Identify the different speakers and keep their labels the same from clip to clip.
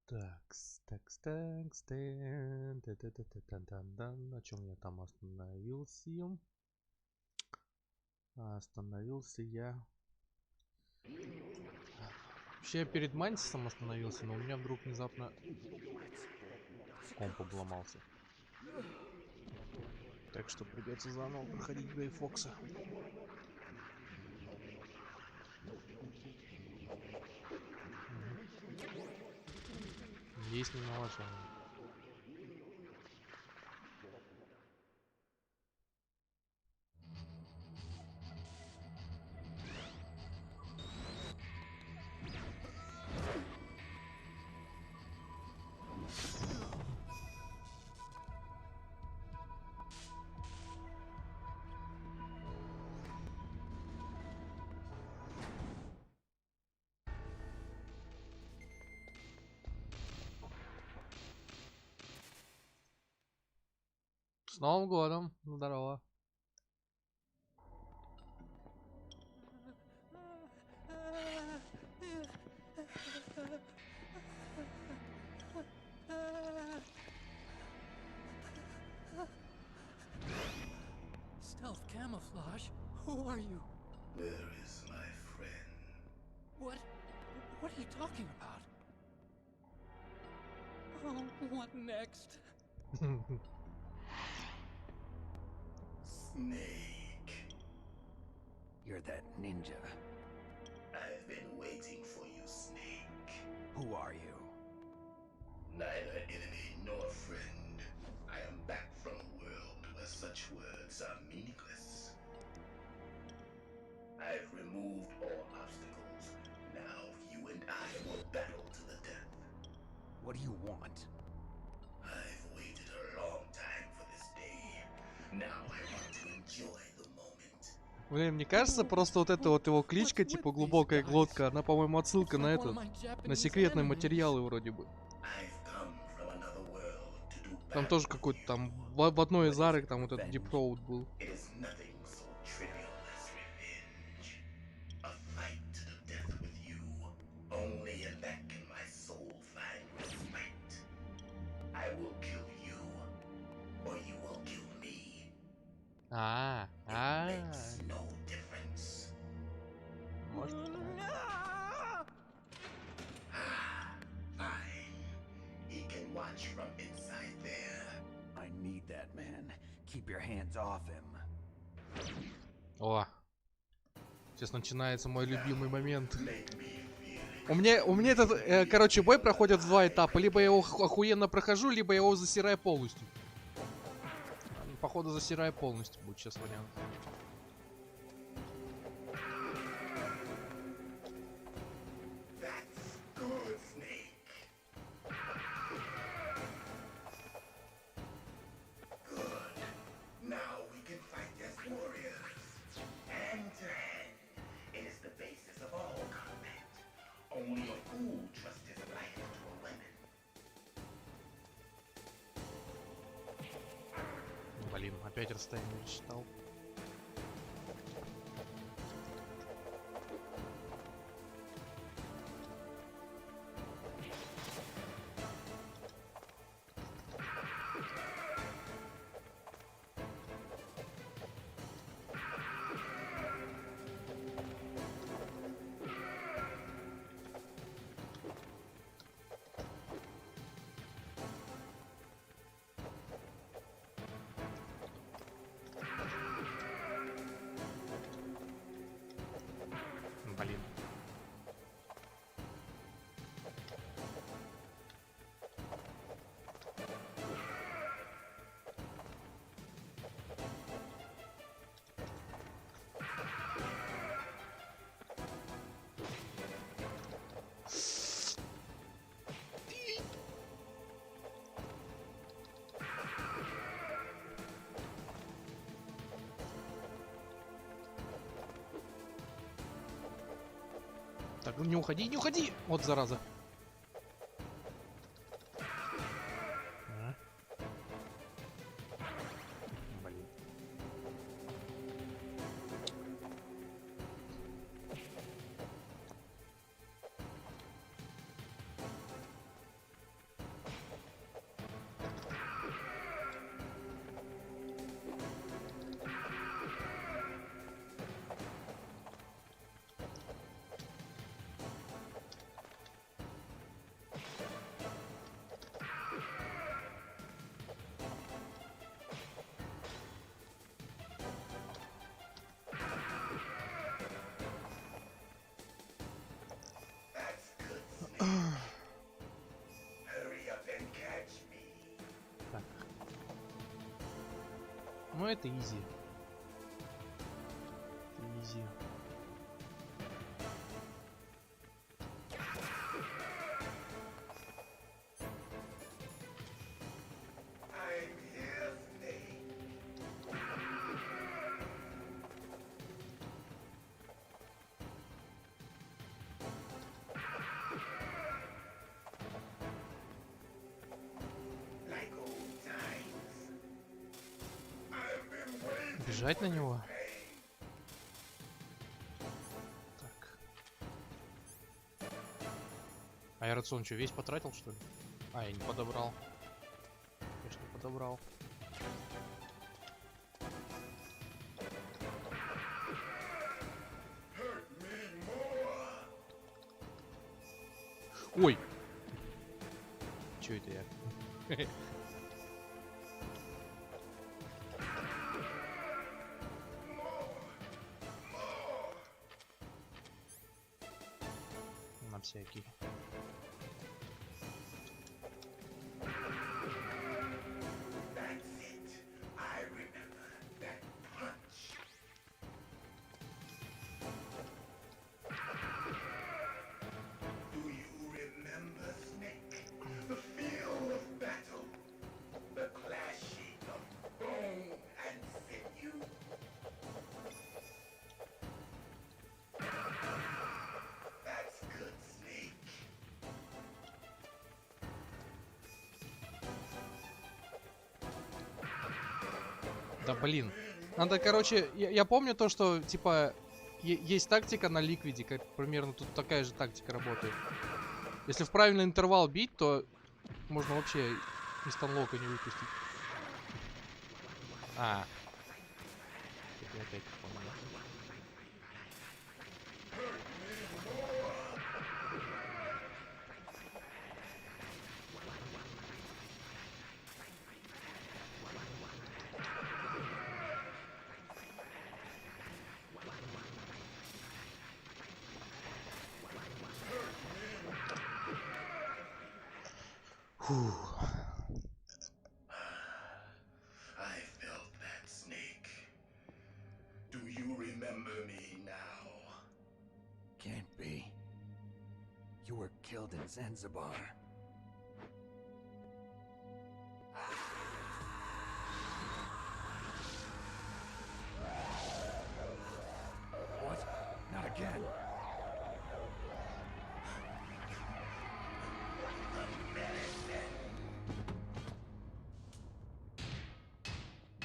Speaker 1: Такс, такс, такс, тэн, тэн. На чем я там остановился? Остановился я. Вообще я перед Мансисом остановился, но у меня вдруг внезапно комп обломался. Так что придется заново проходить Грей Фокса. Есть не налаживание. С Новым годом! Здорово!
Speaker 2: Stealth camouflage? Who are you?
Speaker 3: Where is my friend?
Speaker 2: What are you talking about? Oh, what next?
Speaker 3: Snake.
Speaker 4: You're that ninja.
Speaker 3: I've been waiting for you, Snake.
Speaker 4: Who are you?
Speaker 3: Neither enemy nor friend. I am back from a world where such words are meaningless. I've removed all obstacles. Now you and I will battle to the death.
Speaker 4: What do you want?
Speaker 3: I've waited a long time for this day. Now I want to enjoy the moment.
Speaker 1: Блин, мне кажется, просто вот эта вот его кличка, типа глубокая глотка, она, по-моему, отсылка на этот, на секретные материалы вроде бы. Там тоже какой-то там, в одной из арок там вот этот Deep Road был. Может,
Speaker 3: Watch from inside there.
Speaker 4: I need that man. Keep your hands off him.
Speaker 1: О, сейчас начинается мой любимый момент. У меня этот, короче, бой проходит в два этапа. Либо я его охуенно прохожу, либо я его засираю полностью. Походу, засираю полностью будет сейчас вариант. Блин, опять расстояние не рассчитал. Блин. Так, ну не уходи, не уходи! Вот зараза. Блин. Ну это изи. Это изи. Бежать на него. Так. А я рацион что, весь потратил, что ли? А, я не подобрал. Конечно, подобрал. Ой! Чё это я? На всякий.
Speaker 3: Do you remember, Snake? The feel of battle, the clashing of bone and sinew. That's good, Snake.
Speaker 1: Да блин. Надо, короче, я помню то, что, типа, есть тактика на ликвиде, как примерно тут такая же тактика работает. Если в правильный интервал бить, то можно вообще из танлока не выпустить. А. Я опять помню. Фух.
Speaker 3: I felt that, Snake. Do you remember me now?
Speaker 4: Can't be. You were killed in Zanzibar. What? Not again.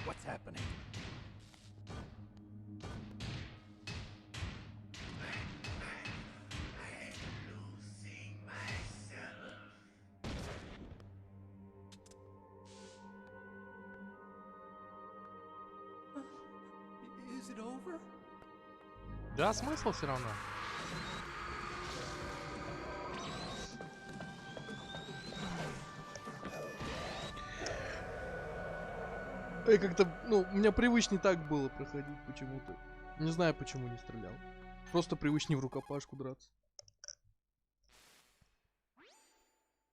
Speaker 4: What's happening?
Speaker 3: Losing myself.
Speaker 2: Is it over?
Speaker 1: Да, смысл все равно. Я как-то, ну, у меня привычнее так было проходить почему-то. Не знаю, почему не стрелял. Просто привычнее в рукопашку драться.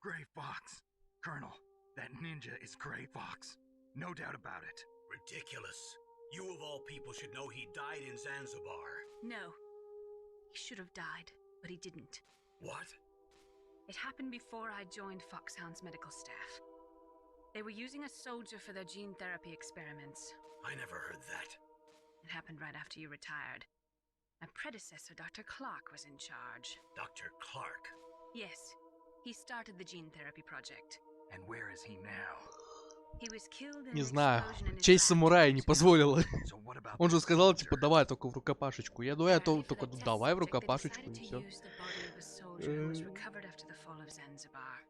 Speaker 4: Gray Fox. Colonel, that ninja is Gray Fox. No doubt about it.
Speaker 5: Ridiculous. You of all people should know he died in Zanzibar.
Speaker 6: No. He should have died, but he didn't.
Speaker 5: What?
Speaker 6: It happened before I joined Foxhound's medical staff. They were using a soldier for their gene therapy experiments.
Speaker 5: I never heard that.
Speaker 6: It happened right after you retired. My predecessor, Dr. Clark, was in charge.
Speaker 5: Dr. Clark.
Speaker 6: Yes, he started the gene therapy project.
Speaker 4: And where is he now?
Speaker 6: He was killed in
Speaker 1: Не
Speaker 6: an
Speaker 1: знаю.
Speaker 6: explosion in his
Speaker 1: Честь
Speaker 6: lab
Speaker 1: самурая
Speaker 6: 2
Speaker 1: не
Speaker 6: years ago.
Speaker 1: позволила.
Speaker 4: So what about
Speaker 1: Он же
Speaker 4: this
Speaker 1: сказал,
Speaker 4: soldier?
Speaker 1: типа, давай только в рукопашечку. Я думаю,
Speaker 6: Apparently, for
Speaker 1: только
Speaker 6: their test
Speaker 1: давай в
Speaker 6: subject, they
Speaker 1: рукопашечку и
Speaker 6: decided
Speaker 1: все.
Speaker 6: to use the body of a soldier who was recovered after the fall of Zanzibar.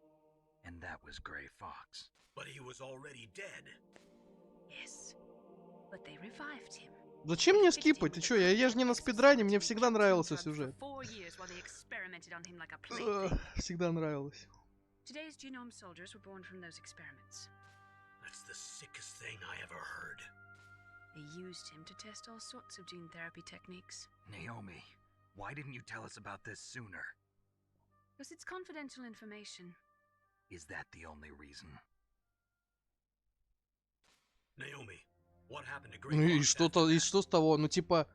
Speaker 4: And that was Gray Fox.
Speaker 5: But he was already dead.
Speaker 6: Yes, but they revived him.
Speaker 1: Зачем мне скипать? Ты чё, я же не на спидране, мне всегда нравился сюжет. Всегда нравилось.
Speaker 6: Today's genome soldiers were born from those experiments.
Speaker 5: That's the sickest thing I ever heard.
Speaker 6: They used him to test all sorts of gene therapy techniques.
Speaker 4: Naomi, why didn't you tell us about this sooner?
Speaker 6: Because it's confidential information.
Speaker 4: Is that the only reason?
Speaker 5: Naomi, What happened to
Speaker 1: Ну
Speaker 5: Grey
Speaker 1: и
Speaker 5: Fox
Speaker 1: что-то,
Speaker 5: after
Speaker 1: и
Speaker 5: that?
Speaker 1: что с того? Ну типа,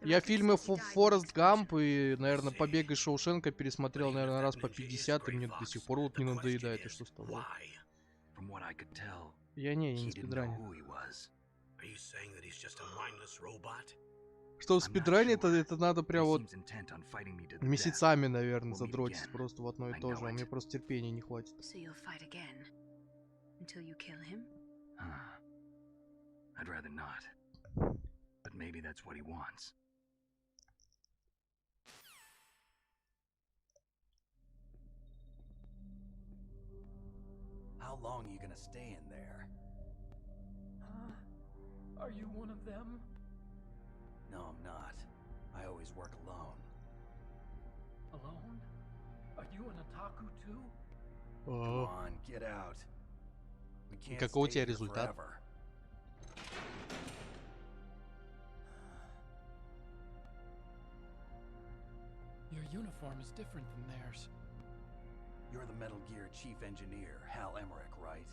Speaker 6: The
Speaker 1: я
Speaker 6: record
Speaker 1: фильмы
Speaker 6: says he died in
Speaker 1: Форест
Speaker 6: an
Speaker 1: Гамп
Speaker 6: explosion.
Speaker 1: и, наверное, Побег из Шоушенка пересмотрел,
Speaker 5: But even if
Speaker 1: наверное,
Speaker 5: that
Speaker 1: раз по
Speaker 5: ninja is
Speaker 1: 50, и
Speaker 5: Grey
Speaker 1: мне до
Speaker 5: Fox,
Speaker 1: сих пор вот
Speaker 5: the
Speaker 1: не
Speaker 5: question
Speaker 1: надоедает, и
Speaker 5: is,
Speaker 1: что с того?
Speaker 5: why?
Speaker 4: From what I could tell,
Speaker 1: Я не
Speaker 4: he didn't know
Speaker 1: спидраню.
Speaker 4: who he was.
Speaker 5: Are you saying that he's just a mindless robot?
Speaker 1: Что в
Speaker 4: I'm not
Speaker 1: спидране,
Speaker 4: sure,
Speaker 1: это надо
Speaker 4: but he
Speaker 1: прям вот
Speaker 4: seems intent on fighting me to the death.
Speaker 1: месяцами, наверное,
Speaker 4: We'll meet
Speaker 1: задротить
Speaker 4: again.
Speaker 1: просто в одно и
Speaker 4: I
Speaker 1: то же.
Speaker 4: know
Speaker 1: А мне
Speaker 4: it.
Speaker 1: просто терпения не хватит.
Speaker 6: So you'll fight again until you kill him?
Speaker 4: I'd rather not. But maybe that's what he wants. How long are you gonna stay in there?
Speaker 2: Are you one of them?
Speaker 4: No, I'm not. I always work alone.
Speaker 2: Alone? Are you an otaku too?
Speaker 4: Come on, get out. We can't
Speaker 1: Какой у
Speaker 4: stay
Speaker 1: тебя
Speaker 4: here
Speaker 1: результат?
Speaker 4: forever.
Speaker 2: Your uniform is different than theirs.
Speaker 4: You're the Metal Gear Chief Engineer, Hal Emmerich, right?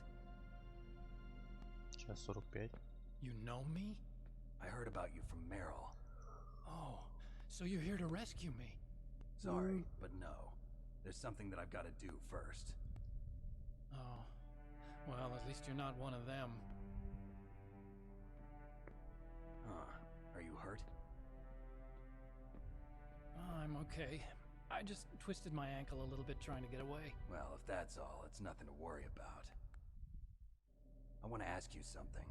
Speaker 1: Сейчас 45.
Speaker 2: You know me?
Speaker 4: I heard about you from Meryl.
Speaker 2: Oh, so you're here to rescue me.
Speaker 4: Sorry, but no. There's something that I've got to do first.
Speaker 2: Oh, well, at least you're not one of them.
Speaker 4: Are you hurt?
Speaker 2: I'm okay. I just twisted my ankle a little bit trying to get away.
Speaker 4: Well, if that's all, it's nothing to worry about. I want to ask you something.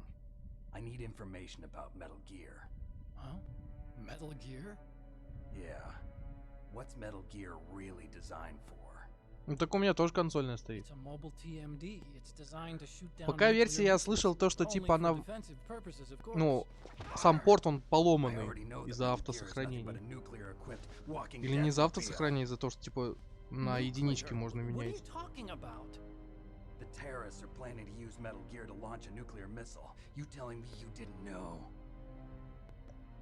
Speaker 4: I need information about Metal Gear.
Speaker 2: Huh? Metal Gear?
Speaker 4: Yeah. What's Metal Gear really designed for?
Speaker 1: Ну так у меня тоже консольная стоит.
Speaker 2: It's a mobile TMD. It's designed to shoot down
Speaker 1: Пока версии я
Speaker 2: nuclear
Speaker 1: слышал то, что
Speaker 2: missiles.
Speaker 1: типа
Speaker 2: Only
Speaker 1: она,
Speaker 2: for defensive purposes, of course.
Speaker 1: ну, сам порт он
Speaker 4: I
Speaker 1: поломанный
Speaker 4: already know that
Speaker 1: из-за
Speaker 4: Metal Gear is nothing
Speaker 1: автосохранения.
Speaker 4: but a nuclear-equipped walking
Speaker 1: Или не из-за
Speaker 4: death
Speaker 1: автосохранения, из-за того, что типа на единичке можно
Speaker 2: What are
Speaker 1: менять.
Speaker 2: you talking about?
Speaker 4: The terrorists are planning to use Metal Gear to launch a nuclear missile. You telling me you didn't know?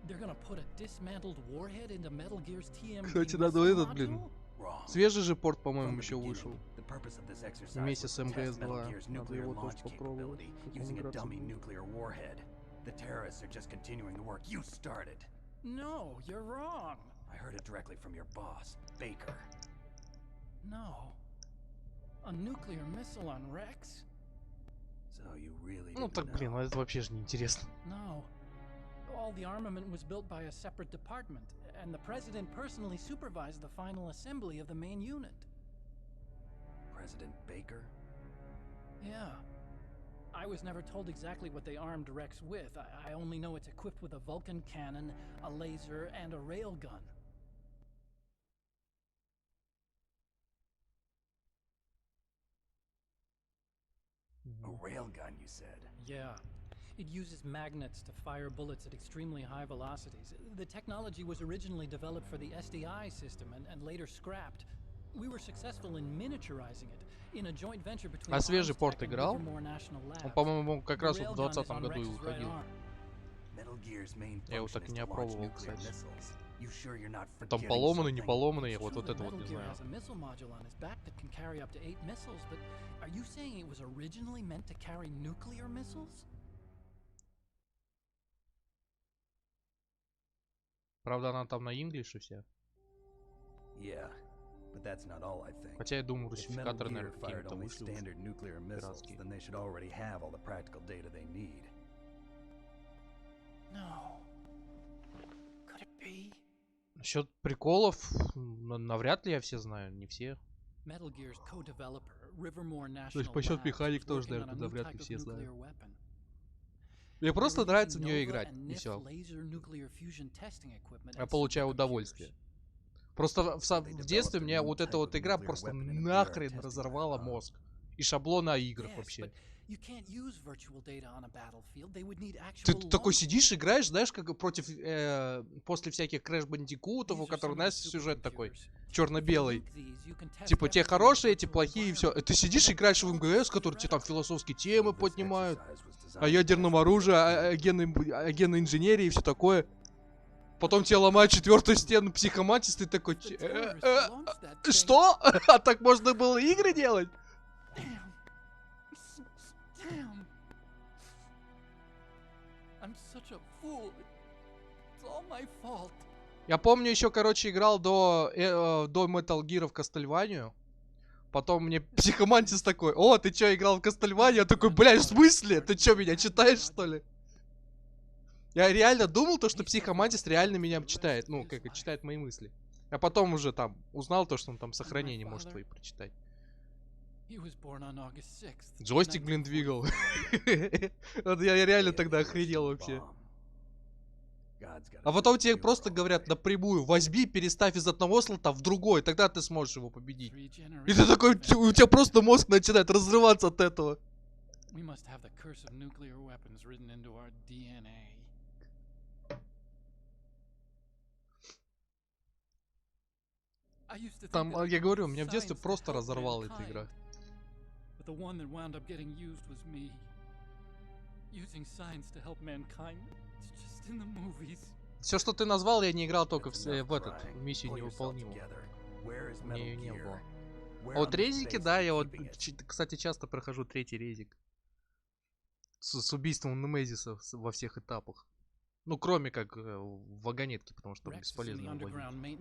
Speaker 2: They're gonna put a dismantled warhead into Metal Gear's TMD
Speaker 1: Кстати, надо
Speaker 2: missile
Speaker 1: этот, блин.
Speaker 2: module?
Speaker 4: Wrong.
Speaker 1: Свежий же порт,
Speaker 4: From
Speaker 1: по-моему,
Speaker 4: the
Speaker 1: еще
Speaker 4: beginning,
Speaker 1: вышел.
Speaker 4: the purpose of this exercise
Speaker 1: Вместе
Speaker 4: was
Speaker 1: с
Speaker 4: to test Metal
Speaker 1: МГС-2.
Speaker 4: Gear's
Speaker 1: Надо
Speaker 4: nuclear
Speaker 1: его тоже
Speaker 4: launch
Speaker 1: попробовать.
Speaker 4: capability
Speaker 1: Как он
Speaker 4: using a
Speaker 1: играться
Speaker 4: dummy
Speaker 1: будет.
Speaker 4: nuclear warhead. The terrorists are just continuing the work you started.
Speaker 2: No, you're wrong.
Speaker 4: I heard it directly from your boss, Baker.
Speaker 2: No. A nuclear missile on Rex?
Speaker 4: So you really
Speaker 1: Ну
Speaker 4: didn't
Speaker 1: так, блин,
Speaker 4: know.
Speaker 1: это вообще же неинтересно.
Speaker 2: No. All the armament was built by a separate department, and the president personally supervised the final assembly of the main unit.
Speaker 4: President Baker?
Speaker 2: Yeah. I was never told exactly what they armed Rex with. I only know it's equipped with a Vulcan cannon, a laser, and a railgun.
Speaker 4: A railgun, you said.
Speaker 2: Yeah. It uses magnets to fire bullets at extremely high velocities. The technology was originally developed for the SDI system and later scrapped. We were successful in miniaturizing it in a joint venture between
Speaker 1: А свежий
Speaker 2: Armstech
Speaker 1: порт
Speaker 2: and
Speaker 1: играл?
Speaker 2: Livermore National
Speaker 1: Он,
Speaker 2: Labs.
Speaker 1: по-моему, как
Speaker 2: The
Speaker 1: раз вот в
Speaker 2: railgun is
Speaker 1: 2020
Speaker 2: on
Speaker 1: году и
Speaker 2: Rex's right
Speaker 1: выходил.
Speaker 2: arm.
Speaker 4: Metal Gear's main
Speaker 1: Я его
Speaker 4: function
Speaker 1: так и
Speaker 4: is
Speaker 1: не
Speaker 4: to launch
Speaker 1: опробовал,
Speaker 4: nuclear
Speaker 1: кстати.
Speaker 4: missiles. You sure you're not
Speaker 1: Там
Speaker 4: forgetting
Speaker 1: поломанный, не
Speaker 4: something?
Speaker 1: поломанный, я
Speaker 2: It's
Speaker 1: вот
Speaker 2: true
Speaker 1: это
Speaker 2: that
Speaker 1: вот
Speaker 2: Metal
Speaker 1: не
Speaker 2: Gear
Speaker 1: знаю.
Speaker 2: has a missile module on its back that can carry up to 8 missiles, but are you saying it was originally meant to carry nuclear missiles?
Speaker 1: Правда, она там на инглише вся.
Speaker 4: Yeah, but that's not all I think.
Speaker 1: Хотя я думаю,
Speaker 4: If Metal
Speaker 1: русификаторы,
Speaker 4: Gear
Speaker 1: наверное,
Speaker 4: fired
Speaker 1: какими-то
Speaker 4: only
Speaker 1: вышли уже.
Speaker 4: standard nuclear missiles,
Speaker 1: пиратские.
Speaker 4: then they should already have all the practical data they need.
Speaker 2: No. Could it be?
Speaker 1: Насчет приколов, навряд ли я все знаю, не все.
Speaker 2: Metal Gear's co-developer, Rivermore National
Speaker 1: То есть насчет
Speaker 2: Labs,
Speaker 1: механик
Speaker 2: was
Speaker 1: тоже,
Speaker 2: working on
Speaker 1: наверное,
Speaker 2: a new
Speaker 1: навряд ли
Speaker 2: type of
Speaker 1: все знают.
Speaker 2: nuclear weapon.
Speaker 1: Мне
Speaker 2: They
Speaker 1: просто
Speaker 2: were
Speaker 1: нравится в
Speaker 2: using
Speaker 1: нее
Speaker 2: Nova
Speaker 1: играть,
Speaker 2: and
Speaker 1: и
Speaker 2: NIF
Speaker 1: все.
Speaker 2: laser nuclear fusion testing equipment
Speaker 1: Я
Speaker 2: and
Speaker 1: получаю
Speaker 2: supercomputers.
Speaker 1: удовольствие. Просто в детстве мне вот эта вот игра просто нахрен разорвала мозг. И шаблоны о играх
Speaker 2: Yes,
Speaker 1: вообще.
Speaker 2: but you can't use virtual data on a battlefield. They would need
Speaker 1: Ты
Speaker 2: actual
Speaker 1: такой
Speaker 2: launch.
Speaker 1: сидишь, играешь, знаешь, как против после всяких крэш-бандикутов, у
Speaker 2: These are
Speaker 1: которых,
Speaker 2: some of the
Speaker 1: знаешь, сюжет такой
Speaker 2: supercomputers.
Speaker 1: черно-белый.
Speaker 2: If you link these, you can test
Speaker 1: Типа те
Speaker 2: everything in
Speaker 1: хорошие, эти
Speaker 2: virtual
Speaker 1: плохие, и все.
Speaker 2: environment.
Speaker 1: Ты сидишь, играешь в
Speaker 2: All
Speaker 1: МГС,
Speaker 2: this
Speaker 1: которые тебе там
Speaker 2: theoretical.
Speaker 1: философские темы
Speaker 4: This
Speaker 1: поднимают,
Speaker 4: exercise was designed
Speaker 1: о
Speaker 4: to
Speaker 1: ядерном
Speaker 4: test
Speaker 1: оружии, о генной инженерии и все такое. Потом тебе ломают четвертую стену психоматис, ты такой,
Speaker 2: The terrorists launched that thing.
Speaker 1: что? А так можно было игры делать?
Speaker 2: Damn. Damn. I'm such a fool. It's all my fault.
Speaker 1: Я помню еще, короче, играл до Metal Gear в Castlevania. Потом мне психомантис такой: о, ты чё, играл в Castlevania? Я такой: блядь, в смысле? Ты чё, меня читаешь, что ли? Я реально думал то, что психомантис реально меня читает. Ну, как читает мои мысли. А потом уже там узнал то, что он там сохранение может твои прочитать. Джойстик, блин, двигал. Вот я реально тогда охренел вообще. А потом тебе просто говорят напрямую: возьми, переставь из одного слота в другой, тогда ты сможешь его победить. И ты такой, у тебя просто мозг начинает разрываться от этого. Там, я говорю, меня в детстве просто разорвала эта игра. Все, что ты назвал, я не играл только в миссию невыполнимую. Мне ее не было. А вот резики, да, я вот, кстати, часто прохожу третий резик. С убийством Немезиса во всех этапах. Ну, кроме как в вагонетке, потому что бесполезно вагонетки.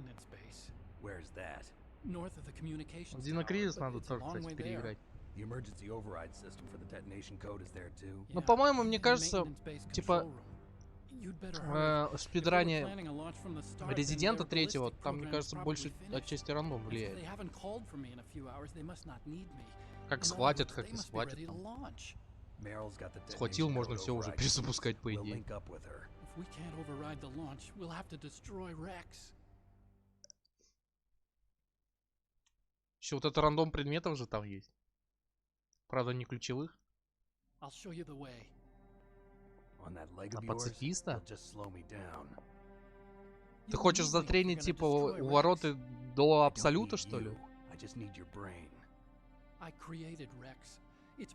Speaker 1: Динокризис надо тоже, кстати, переиграть. Но, по-моему, мне кажется, типа, в спидране Резидента 3, там, мне кажется, больше отчасти рандом влияет. Как схватят, как не схватят. Схватил, можно все уже перезапускать, по идее. Еще вот это рандом предметов же там есть. Правда, не ключевых. А пацифиста? Ты хочешь затренить, типа, у вороты до абсолюта, что ли?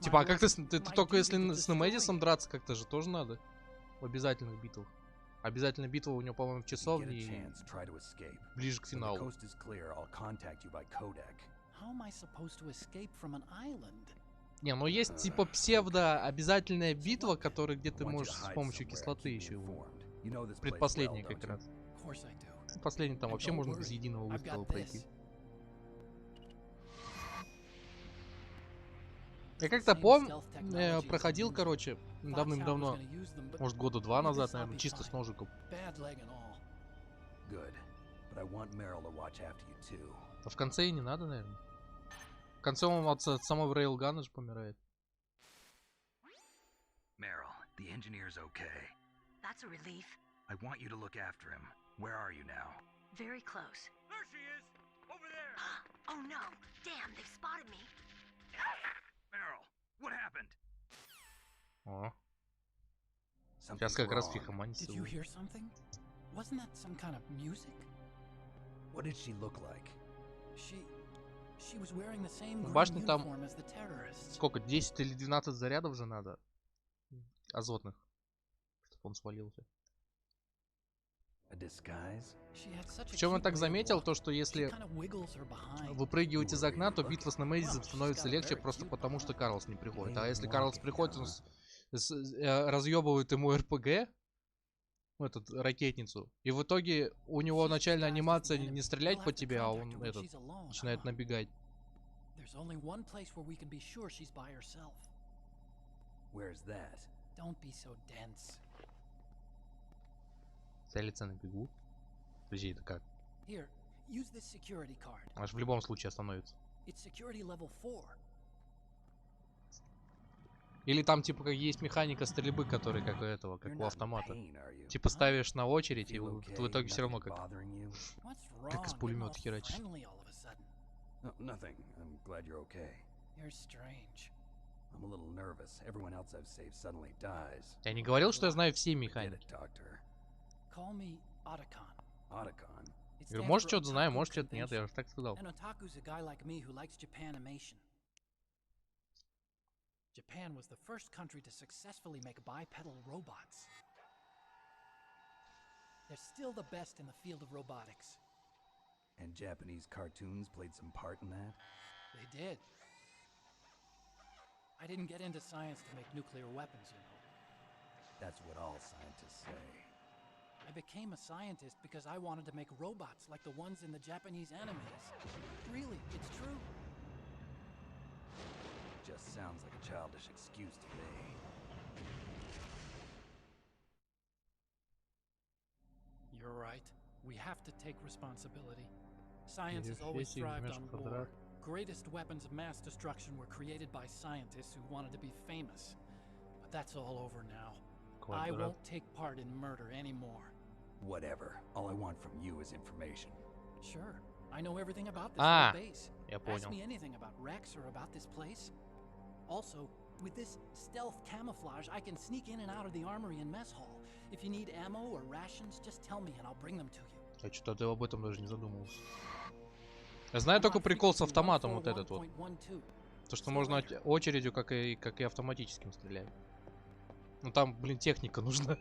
Speaker 1: Типа, а как ты только если с Немезисом драться как-то же тоже надо? В обязательных битвах. Обязательная битва у него, по-моему, в часовне и ближе к финалу. Не, ну есть типа псевдо-обязательная битва, которая где ты можешь с помощью кислоты еще его. Предпоследняя как раз. Последний там вообще можно без единого выстрела пройти. Я как-то проходил, короче, давным-давно, может года 2 назад, наверное, чисто с ножиком. А в конце и не надо, наверное. В конце он от самого рейлгана же помирает.
Speaker 4: Meryl, the engineer's okay.
Speaker 6: That's a relief.
Speaker 4: I want you to look after him. Where are you now?
Speaker 6: Very close.
Speaker 5: There she is! Over there!
Speaker 6: Oh no! Damn, they've spotted me.
Speaker 4: Meryl, what happened?
Speaker 1: О. Сейчас как раз психомантис.
Speaker 2: Did you hear something? Wasn't that some kind of music?
Speaker 4: What did she look like?
Speaker 2: She was wearing the same green
Speaker 1: Башня там
Speaker 2: uniform as the terrorists.
Speaker 1: сколько, 10 или 12 зарядов же надо? Азотных. Чтобы он свалился. Причем я так заметил, то, что если выпрыгивать из окна, то битва с Немезисом становится легче просто потому, что Карлс не приходит. А если Карлс приходит, он разъебывает ему РПГ, эту ракетницу, и в итоге у него начальная анимация не стрелять по тебе, а он начинает набегать. Целится на бегу. Подожди, это как? Она же в любом случае остановится. Или там типа как есть механика стрельбы, которая как у этого, как у автомата. Типа ставишь на очередь, и в итоге все равно как из пулемета херачишь. Я не говорил, что я знаю все механики. Я говорю, может что-то знаю, может что-то нет, я же так сказал.
Speaker 2: Japan was the first country to successfully make bipedal robots. They're still the best in the field of robotics.
Speaker 4: And Japanese cartoons played some part in that?
Speaker 2: They did. I didn't get into science to make nuclear weapons, you know.
Speaker 4: That's what all scientists say.
Speaker 2: I became a scientist because I wanted to make robots like the ones in the Japanese animes. Really, it's true.
Speaker 4: Just sounds like a childish excuse to me.
Speaker 2: You're right. We have to take responsibility. Science has always thrived on war. Greatest weapons of mass destruction were created by scientists who wanted to be famous. But that's all over now. I won't take part in murder anymore.
Speaker 4: Whatever. All I want from you is information.
Speaker 2: Sure. I know everything about this whole base.
Speaker 1: Я
Speaker 2: Ask
Speaker 1: понял.
Speaker 2: me anything about Rex or about this place. Also, with this stealth camouflage, I can sneak in and out of the armory and mess hall. If you need ammo or rations, just tell me and I'll bring them to you.
Speaker 1: Я что-то об этом даже не задумывался. Я знаю только прикол с автоматом вот этот вот. То, что можно очередью, как и автоматическим стрелять. Ну там, блин, техника нужна.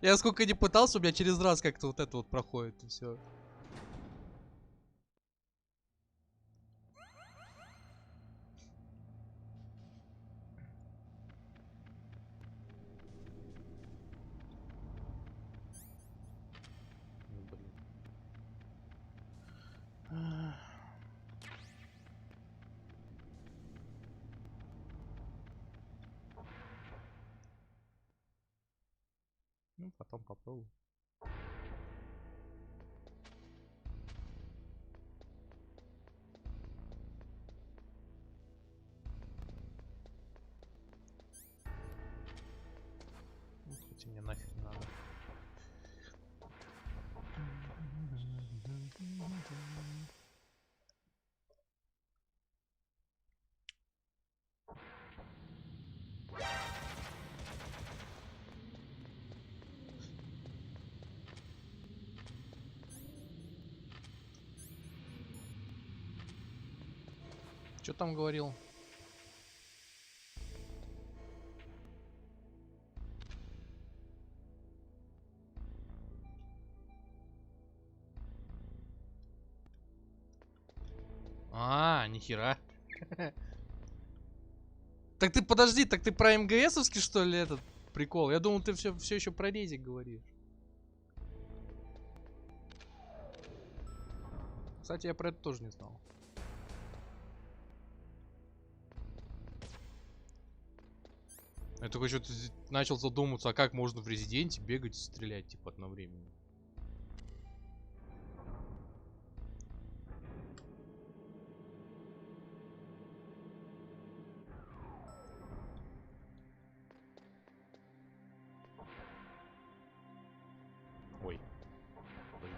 Speaker 1: Я сколько не пытался, у меня через раз как-то вот это вот проходит и все. Ну, потом попробую. Ну, хоть и мне нафиг не надо. Что там говорил? Нихера. Так ты подожди, так ты про МГСовский что ли этот прикол? Я думал, ты все еще про резик говоришь. Кстати, я про это тоже не знал. Я только что-то начал задумываться, а как можно в Резиденте бегать и стрелять, типа, одновременно. Ой. Подожди.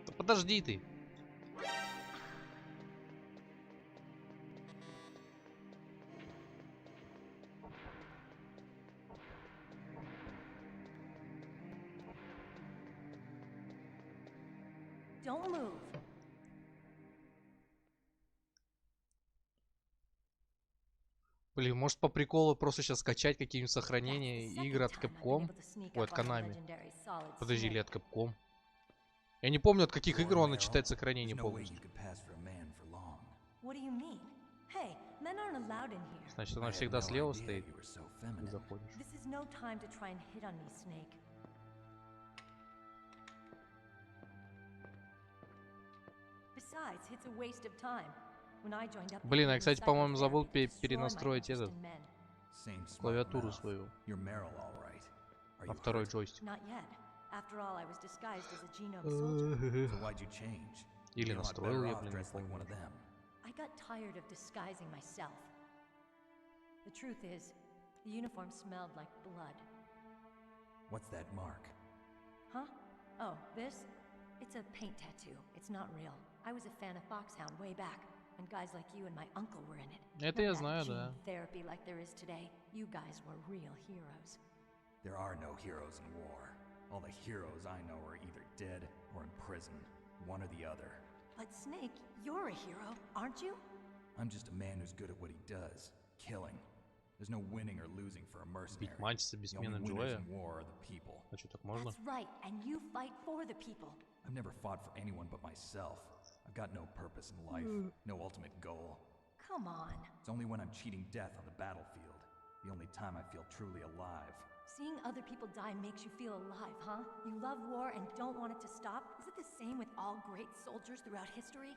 Speaker 1: Да подожди ты.
Speaker 7: Don't move.
Speaker 1: Блин, может по приколу просто сейчас скачать какие-нибудь сохранения игр от Capcom? Ой, от Konami. Подожди, или от Capcom? Я не помню, от каких игр он читает сохранение полностью. Значит, она всегда слева стоит. Ты заходишь. Блин, я, кстати, по-моему, забыл перенастроить этот клавиатуру свою на второй джойстик. Или настроил я, блин, не помню.
Speaker 7: I got tired of disguising myself. The truth is, the uniform smelled like blood.
Speaker 4: What's that mark?
Speaker 7: Huh? Oh, this? It's a paint tattoo. It's not real. I was a fan of Foxhound way back, when guys like you and my uncle were in it.
Speaker 1: Это я знаю, да.
Speaker 7: Therapy like there is today. You guys were real heroes.
Speaker 4: There are no heroes in war. All the heroes I know are either dead or in prison. One or the other.
Speaker 7: But Snake, you're a hero, aren't you?
Speaker 4: I'm just a man who's good at what he does. Killing. There's no winning or losing for a mercenary.
Speaker 1: Бить мантиса без
Speaker 4: The only
Speaker 1: смены
Speaker 4: winners
Speaker 1: Джоя.
Speaker 4: in war are the people.
Speaker 1: А что, так можно?
Speaker 7: That's right, and you fight for the people.
Speaker 4: I've never fought for anyone but myself. I've got no purpose in life, no ultimate goal.
Speaker 7: Come on.
Speaker 4: It's only when I'm cheating death on the battlefield, the only time I feel truly alive.
Speaker 7: Seeing other people die makes you feel alive, huh? You love war and don't want it to stop? Is it the same with all great soldiers throughout history?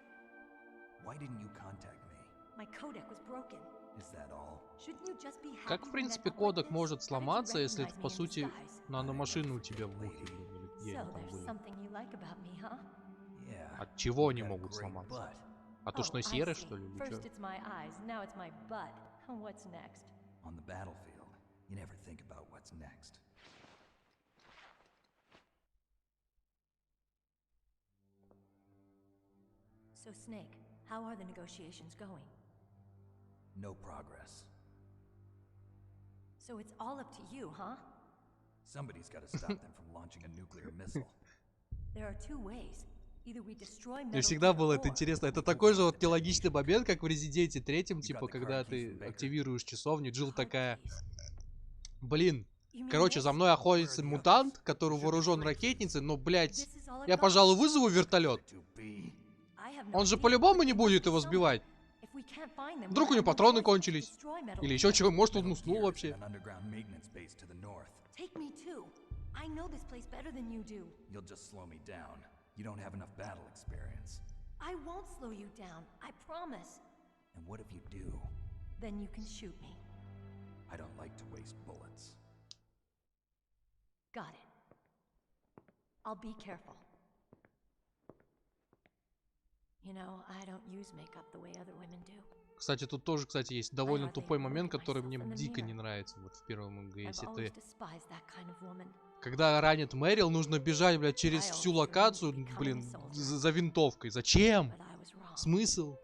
Speaker 4: Why didn't you contact me?
Speaker 7: My codec was broken.
Speaker 4: Is that all?
Speaker 7: Shouldn't you just be happy
Speaker 1: Как, в
Speaker 7: when
Speaker 1: принципе,
Speaker 7: that up like
Speaker 1: кодек
Speaker 7: this?
Speaker 1: может
Speaker 7: How did you
Speaker 1: сломаться, если это,
Speaker 7: recognize
Speaker 1: по
Speaker 7: me in
Speaker 1: сути,
Speaker 7: disguise?
Speaker 1: наномашина у тебя в ухе, блин, или где
Speaker 7: So
Speaker 1: они там
Speaker 7: there's
Speaker 1: были?
Speaker 7: something you like about me, huh?
Speaker 4: Yeah.
Speaker 1: От чего
Speaker 4: you
Speaker 1: они
Speaker 4: got a
Speaker 1: могут
Speaker 4: great
Speaker 1: сломаться?
Speaker 4: butt.
Speaker 1: От
Speaker 7: Oh,
Speaker 1: ушной
Speaker 7: I
Speaker 1: серы,
Speaker 7: see.
Speaker 1: что ли, или
Speaker 7: First
Speaker 1: чё?
Speaker 7: it's my eyes, now it's my butt. What's next?
Speaker 4: On the battlefield, you never think about what's next.
Speaker 7: So Snake, how are the negotiations going?
Speaker 4: No progress.
Speaker 7: So it's all up to you, huh?
Speaker 4: Somebody's got to stop them from launching a nuclear missile.
Speaker 7: There are two ways. Either we destroy
Speaker 1: Мне
Speaker 7: Metal
Speaker 1: всегда
Speaker 7: Gear
Speaker 1: было это
Speaker 7: or-
Speaker 1: интересно. Это такой же вот нелогичный момент, как в Резиденте третьем, типа, когда ты активируешь часовню, Джилл
Speaker 7: Hard
Speaker 1: такая,
Speaker 7: keys.
Speaker 1: блин,
Speaker 7: You mean
Speaker 1: короче,
Speaker 7: this?
Speaker 1: за мной охотится мутант, который вооружен ракетницей, но, блядь, я, пожалуй, вызову вертолет.
Speaker 4: To be.
Speaker 7: I have no
Speaker 1: Он же
Speaker 7: idea,
Speaker 1: по-любому
Speaker 7: but
Speaker 1: не
Speaker 7: there
Speaker 1: будет
Speaker 7: must be
Speaker 1: его
Speaker 7: some
Speaker 1: сбивать.
Speaker 7: way. If we can't find them,
Speaker 1: Вдруг у
Speaker 7: we'll
Speaker 1: него
Speaker 7: have no
Speaker 1: патроны
Speaker 7: choice but to
Speaker 1: кончились.
Speaker 7: destroy Metal
Speaker 1: Или
Speaker 7: Gear.
Speaker 1: еще чего, может, он
Speaker 4: Metal
Speaker 1: уснул
Speaker 4: Gear is
Speaker 1: вообще.
Speaker 4: an underground maintenance base to the north.
Speaker 7: Take me too. I know this place better than you do.
Speaker 4: You'll just slow me down. You don't have enough battle experience.
Speaker 7: I won't slow you down. I promise.
Speaker 4: And what if you do?
Speaker 7: Then you can shoot me.
Speaker 4: I don't like to waste bullets.
Speaker 7: Got it. I'll be careful. You know, I don't use makeup the way other women do.
Speaker 1: Кстати, тут тоже, кстати, есть довольно тупой момент, который мне дико не нравится вот в первом
Speaker 7: I've
Speaker 1: МГСе.
Speaker 7: always despised that kind of woman.
Speaker 1: Когда ранит Мэрил, нужно бежать, блядь, через всю локацию, блин, за винтовкой. Зачем?
Speaker 7: But I was wrong.
Speaker 1: Смысл?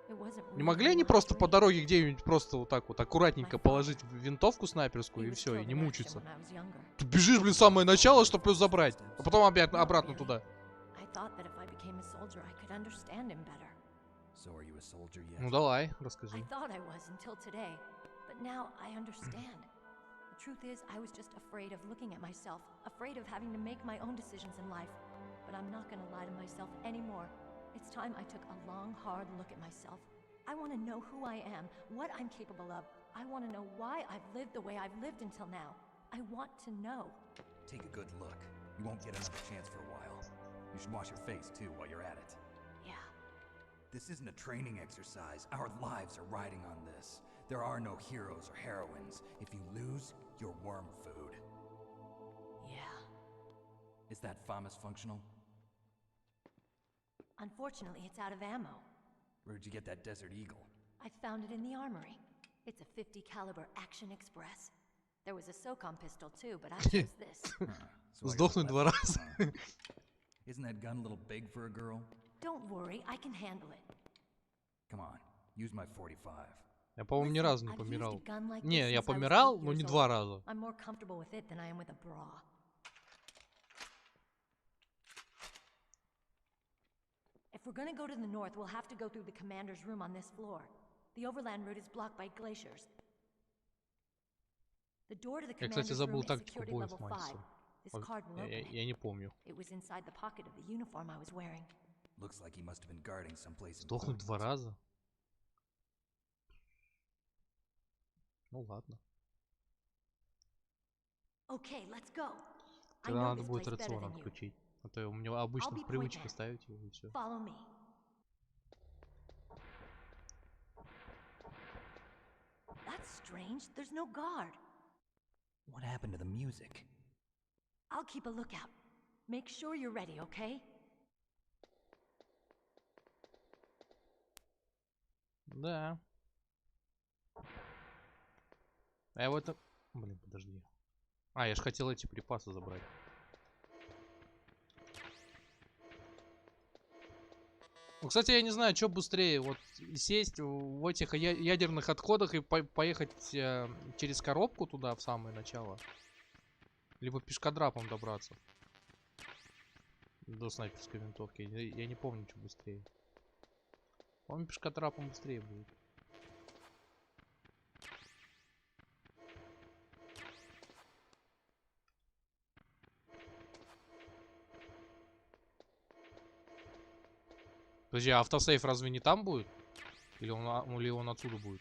Speaker 7: It wasn't
Speaker 1: Не
Speaker 7: really
Speaker 1: могли они
Speaker 7: my
Speaker 1: просто по
Speaker 7: dream.
Speaker 1: дороге где-нибудь просто вот так вот аккуратненько положить винтовку снайперскую
Speaker 7: He
Speaker 1: и
Speaker 7: was
Speaker 1: все, и
Speaker 7: killed
Speaker 1: не
Speaker 7: in action
Speaker 1: мучиться?
Speaker 7: when I was younger.
Speaker 1: Ты бежишь, блин, в самое начало, чтобы ее забрать, а потом обратно туда.
Speaker 7: I thought that if I became a soldier, I could understand him better.
Speaker 4: So are you a soldier yet?
Speaker 1: Ну давай,
Speaker 7: I
Speaker 1: расскажи.
Speaker 7: thought I was until today, but now I understand. The truth is, I was just afraid of looking at myself, afraid of having to make my own decisions in life. But I'm not gonna lie to myself anymore. It's time I took a long, hard look at myself. I want to know who I am, what I'm capable of. I want to know why I've lived the way I've lived until now. I want to know.
Speaker 4: Take a good look. You won't get another chance for a while. You should wash your face too while you're at it.
Speaker 7: Yeah.
Speaker 4: This isn't a training exercise. Our lives are riding on this. There are no heroes or heroines. If you lose, you're worm food.
Speaker 7: Yeah.
Speaker 4: Is that FAMAS functional?
Speaker 7: Unfortunately, it's out of ammo.
Speaker 4: Where'd you get that Desert Eagle?
Speaker 7: I found it in the armory. It's a 50 caliber Action Express. There was a SOCOM pistol too, but I chose this.
Speaker 4: So I got
Speaker 1: Сдохнуть два
Speaker 4: left
Speaker 1: раза.
Speaker 4: huh? Isn't that gun a little big for a girl?
Speaker 7: Don't worry, I can handle it.
Speaker 4: Come on, use my 45.
Speaker 1: Я, по-моему, ни разу не
Speaker 7: I've used a
Speaker 1: помирал.
Speaker 7: gun like this
Speaker 1: Не, я
Speaker 7: since I was
Speaker 1: помирал,
Speaker 7: 8
Speaker 1: но не
Speaker 7: years
Speaker 1: два
Speaker 7: old.
Speaker 1: раза.
Speaker 7: I'm more comfortable with it than I am with a bra. If we're gonna go to the north, we'll have to go through the commander's room on this floor. The overland route is blocked by glaciers. The door to the
Speaker 1: Я, кстати,
Speaker 7: commander's room
Speaker 1: забыл
Speaker 7: is
Speaker 1: тактику
Speaker 7: security
Speaker 1: боя с
Speaker 7: level 5.
Speaker 1: Мальцем.
Speaker 7: This card will open it.
Speaker 1: Я не помню.
Speaker 7: It was inside the pocket of the uniform I was wearing.
Speaker 4: Looks like he must have been guarding someplace
Speaker 1: Сдохнуть
Speaker 4: important.
Speaker 1: два раза? Ну ладно.
Speaker 7: Okay, let's go. I
Speaker 1: Тогда
Speaker 7: know
Speaker 1: надо
Speaker 7: this
Speaker 1: будет
Speaker 7: place better
Speaker 1: рацион
Speaker 7: than you.
Speaker 1: отключить. А то у меня обычно
Speaker 7: be
Speaker 1: привычка
Speaker 7: point man.
Speaker 1: ставить его и все.
Speaker 7: Follow me. That's strange. There's no guard.
Speaker 4: What happened to the music?
Speaker 7: I'll keep a lookout. Make sure you're ready, okay?
Speaker 1: Да. А я в этом... Блин, подожди. А, я же хотел эти припасы забрать. Ну, кстати, я не знаю, что быстрее. Вот сесть в этих ядерных отходах и поехать через коробку туда, в самое начало. Либо пешкодрапом добраться. До снайперской винтовки. Я не помню, что быстрее. По-моему, пешкодрапом быстрее будет. Подожди, а автосейв разве не там будет? Или он отсюда будет?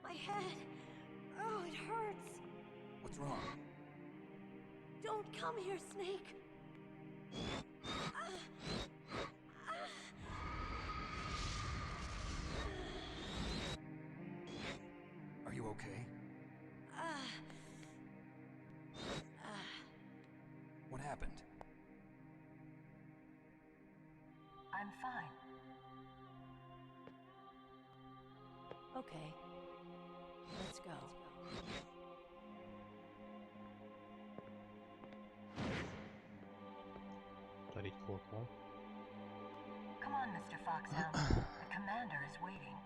Speaker 7: My head. Oh, it hurts.
Speaker 4: What's wrong?
Speaker 7: Don't come here, Snake.
Speaker 4: Are you okay? What happened?
Speaker 7: I'm fine. Okay. Let's go.
Speaker 1: Дарить хлопку.
Speaker 7: Come on, Mr. Foxhound. The commander is waiting.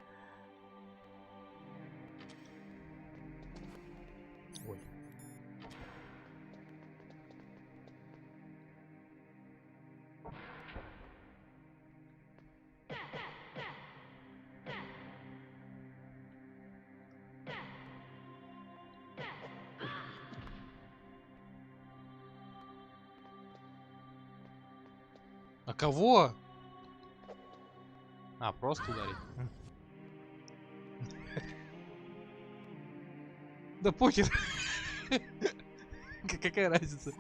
Speaker 1: Ой. А кого? А, просто ударить. Да похер. Какая разница?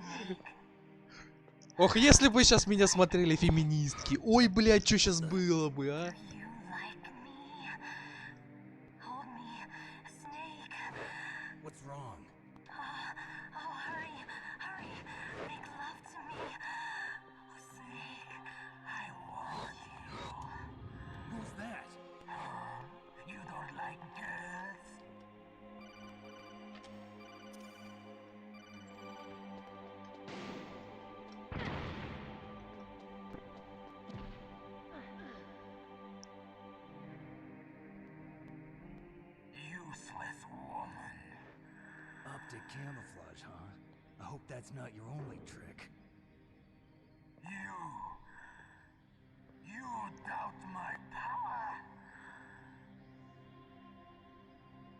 Speaker 1: Ох, если бы сейчас меня смотрели феминистки. Ой, блядь, что сейчас было бы, а?
Speaker 7: You like me? Hold me, Snake.
Speaker 4: What's wrong?
Speaker 7: Oh, hurry, hurry. Make love to me. Oh, Snake, I want you.
Speaker 4: Who's that?
Speaker 7: You don't like girls?
Speaker 3: Useless woman.
Speaker 4: Optic camouflage, huh? I hope that's not your only trick.
Speaker 3: You doubt my power?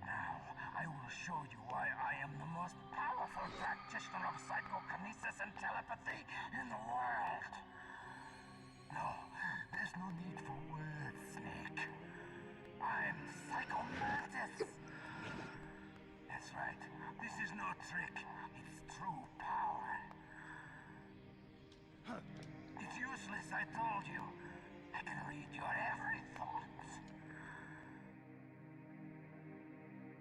Speaker 3: Now, I will show you why I am the most powerful practitioner of psychokinesis and telepathy in the world. No, there's no need for words, Snake. I'm Psychomantis. That's right. This is no trick. It's true power. It's useless, I told you. I can read your every thought.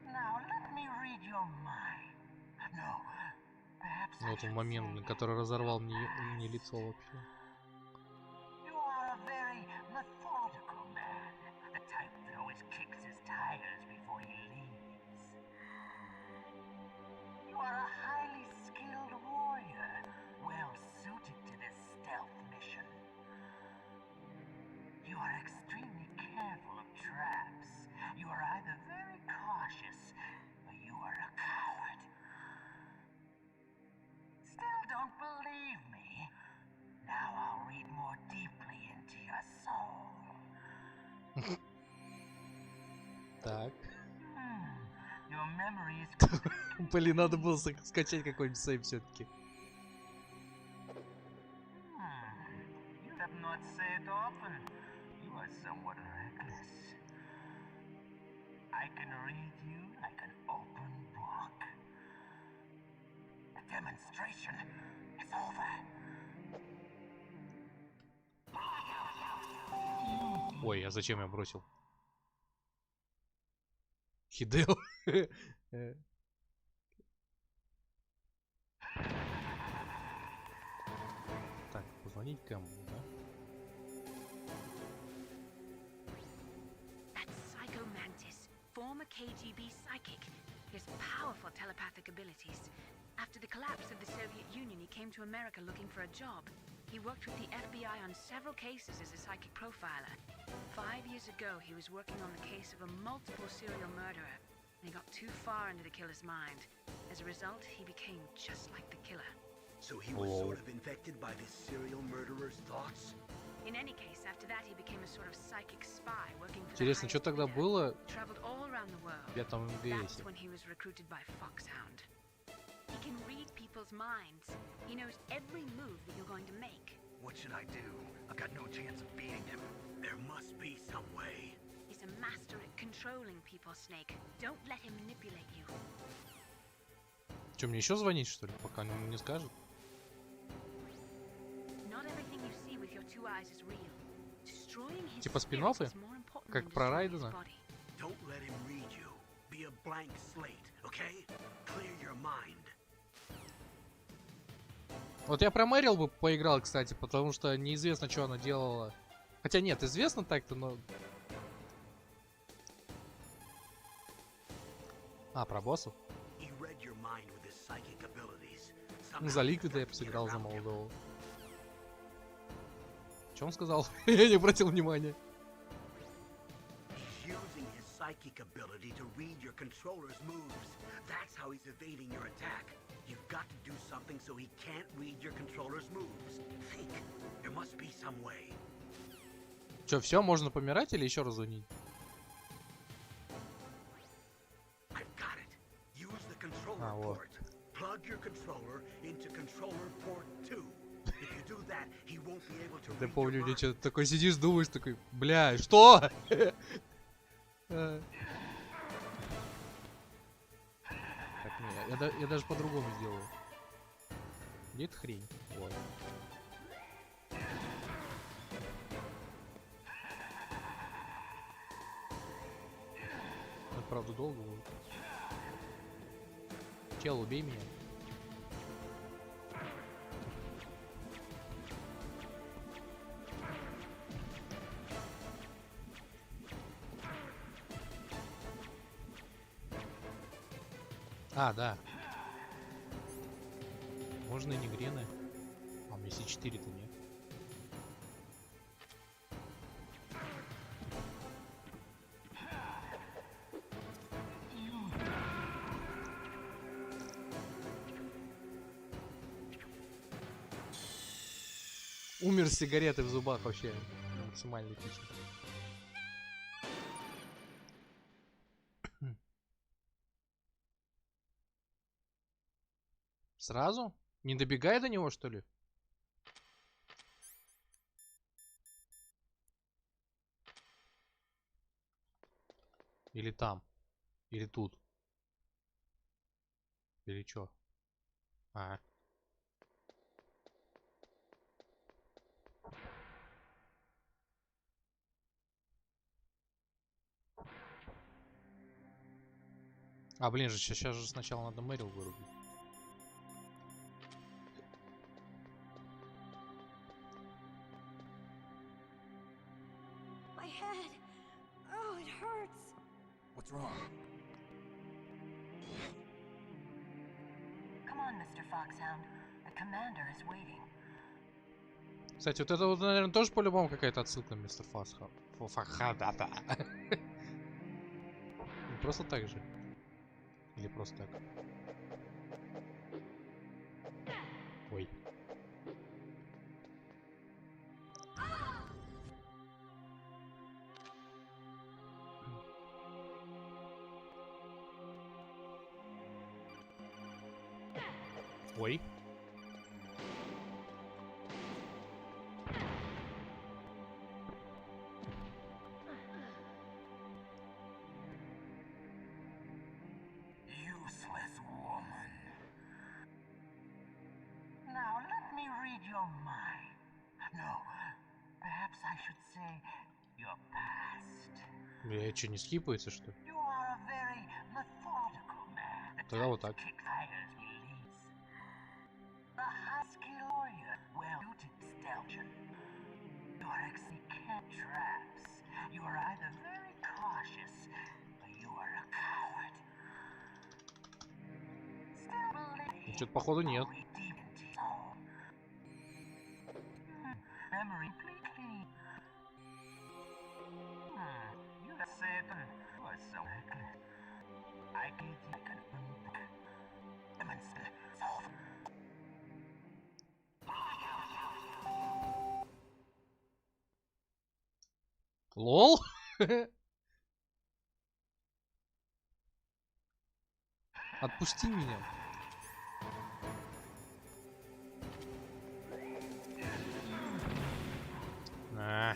Speaker 3: Now let me read your mind. No, perhaps I
Speaker 1: Вот он
Speaker 3: should
Speaker 1: момент,
Speaker 3: say,
Speaker 1: который разорвал мне лицо вообще.
Speaker 3: you are a very methodical man. The type that always kicks his tires before he leaves. You are a highly skilled warrior, well suited to this stealth mission. You are extremely careful of traps. You are either very cautious or you are a coward. Still don't believe me? Now I'll read more deeply into your soul.
Speaker 1: Так.
Speaker 3: Your memory is
Speaker 1: Блин, надо было скачать какой-нибудь сейв все-таки.
Speaker 3: You have not said often. You are somewhat reckless. I can read you like an open book. The demonstration is over.
Speaker 1: Ой, а зачем я бросил? Хидео. Так, позвонить кому, да?
Speaker 6: That's Psychomantis, former KGB psychic. He has powerful telepathic abilities. After the collapse of the Soviet Union, he came to America looking for a job. He worked with the FBI on several cases as a psychic profiler. 5 years ago, he was working on the case of a multiple serial murderer, and he got too far into the killer's mind. As a result, he became just like the killer.
Speaker 5: So he was sort of infected by this serial murderer's thoughts?
Speaker 6: In any case, after that, he became a sort of psychic spy working for
Speaker 1: Интересно,
Speaker 6: the
Speaker 1: что тогда
Speaker 6: highest
Speaker 1: было
Speaker 6: bidder. Traveled all around the world.
Speaker 1: в пятом
Speaker 6: That's
Speaker 1: МГСе?
Speaker 6: when he was recruited by Foxhound. He can read people's minds. He knows every move that you're going to make.
Speaker 5: What should I do? I've got no chance of beating him. There must be some way.
Speaker 6: He's a master at controlling people, Snake. Don't let him manipulate you.
Speaker 1: Что, мне еще звонить, что ли, пока он ему не скажет?
Speaker 6: Not everything you see with your two eyes is real. Destroying his
Speaker 1: Типа
Speaker 6: spirit
Speaker 1: спин-оффы?
Speaker 6: is more important
Speaker 1: Как
Speaker 6: than
Speaker 1: про
Speaker 6: destroying his
Speaker 1: Райдена?
Speaker 6: body.
Speaker 5: Don't let him read you. Be a blank slate, okay? Clear your mind.
Speaker 1: Вот я про Мэрил бы поиграл, кстати, потому что неизвестно, что она делала. Хотя нет, известно так-то, но... А, про боссов?
Speaker 5: He read your mind with his psychic abilities.
Speaker 1: Ну,
Speaker 5: Somehow
Speaker 1: за
Speaker 5: you've
Speaker 1: Ликвида
Speaker 5: got
Speaker 1: я
Speaker 5: to get
Speaker 1: посыграл, за
Speaker 5: around him.
Speaker 1: молодого. Что он сказал? Я не обратил внимания.
Speaker 5: He's using his psychic ability to read your controller's moves. That's how he's evading your attack. You've got to do something so he can't read your controller's moves. Think. There must be some way.
Speaker 1: Че, все, можно помирать или еще раз звонить?
Speaker 5: I've got it. Use the controller
Speaker 1: Ah, вот.
Speaker 5: port. Plug your controller into controller port 2. If you do that, he won't be able to
Speaker 1: Ты
Speaker 5: read
Speaker 1: помню,
Speaker 5: your
Speaker 1: где
Speaker 5: mind.
Speaker 1: что-то такой сидишь, думаешь, такой, бля, что? Так, не, я даже по-другому сделаю. Где эта хрень? Вот. Это правда долго будет. Чел, убей меня. А, да. Можно и не грены. А у меня С4-то нет. Умер с сигаретой в зубах вообще. Максимально эпично. Сразу? Не добегай до него, что ли? Или там? Или тут? Или чё? А. А, блин же, сейчас же сначала надо Мэрил вырубить.
Speaker 7: My head. Oh, it hurts.
Speaker 4: What's wrong?
Speaker 7: Come on, Mr. Foxhound. The commander is waiting.
Speaker 1: Кстати, вот это вот, наверное, тоже по-любому какая-то отсылка на мистер Фасха. Фахадата. Просто так же. Или просто так. Ой. Ой.
Speaker 3: Useless woman. Now let me read your mind. No, perhaps I should say your past.
Speaker 1: Бля, что, не скипается, что ли?
Speaker 3: You are a very methodical man. The
Speaker 1: Тогда вот
Speaker 3: type
Speaker 1: так.
Speaker 3: to kick fires release. A husky lawyer, well-suited stallion. You are execute traps. You are either very cautious or you are a coward. Still believe
Speaker 1: Что-то походу нет.
Speaker 3: Memory completely. You have said you are so reckless. I can demonstrate.
Speaker 1: Лол? Отпусти меня. А.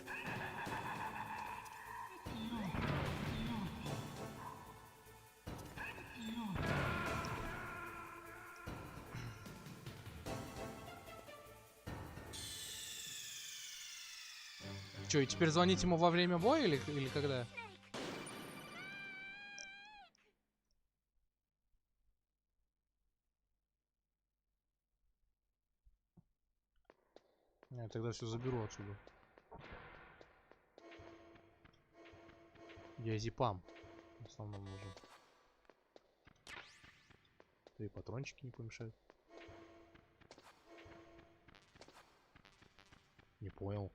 Speaker 1: Чё, и теперь звонить ему во время боя или когда? Я тогда все заберу отсюда. Диазепам в основном нужен. Да и патрончики не помешают. Не понял.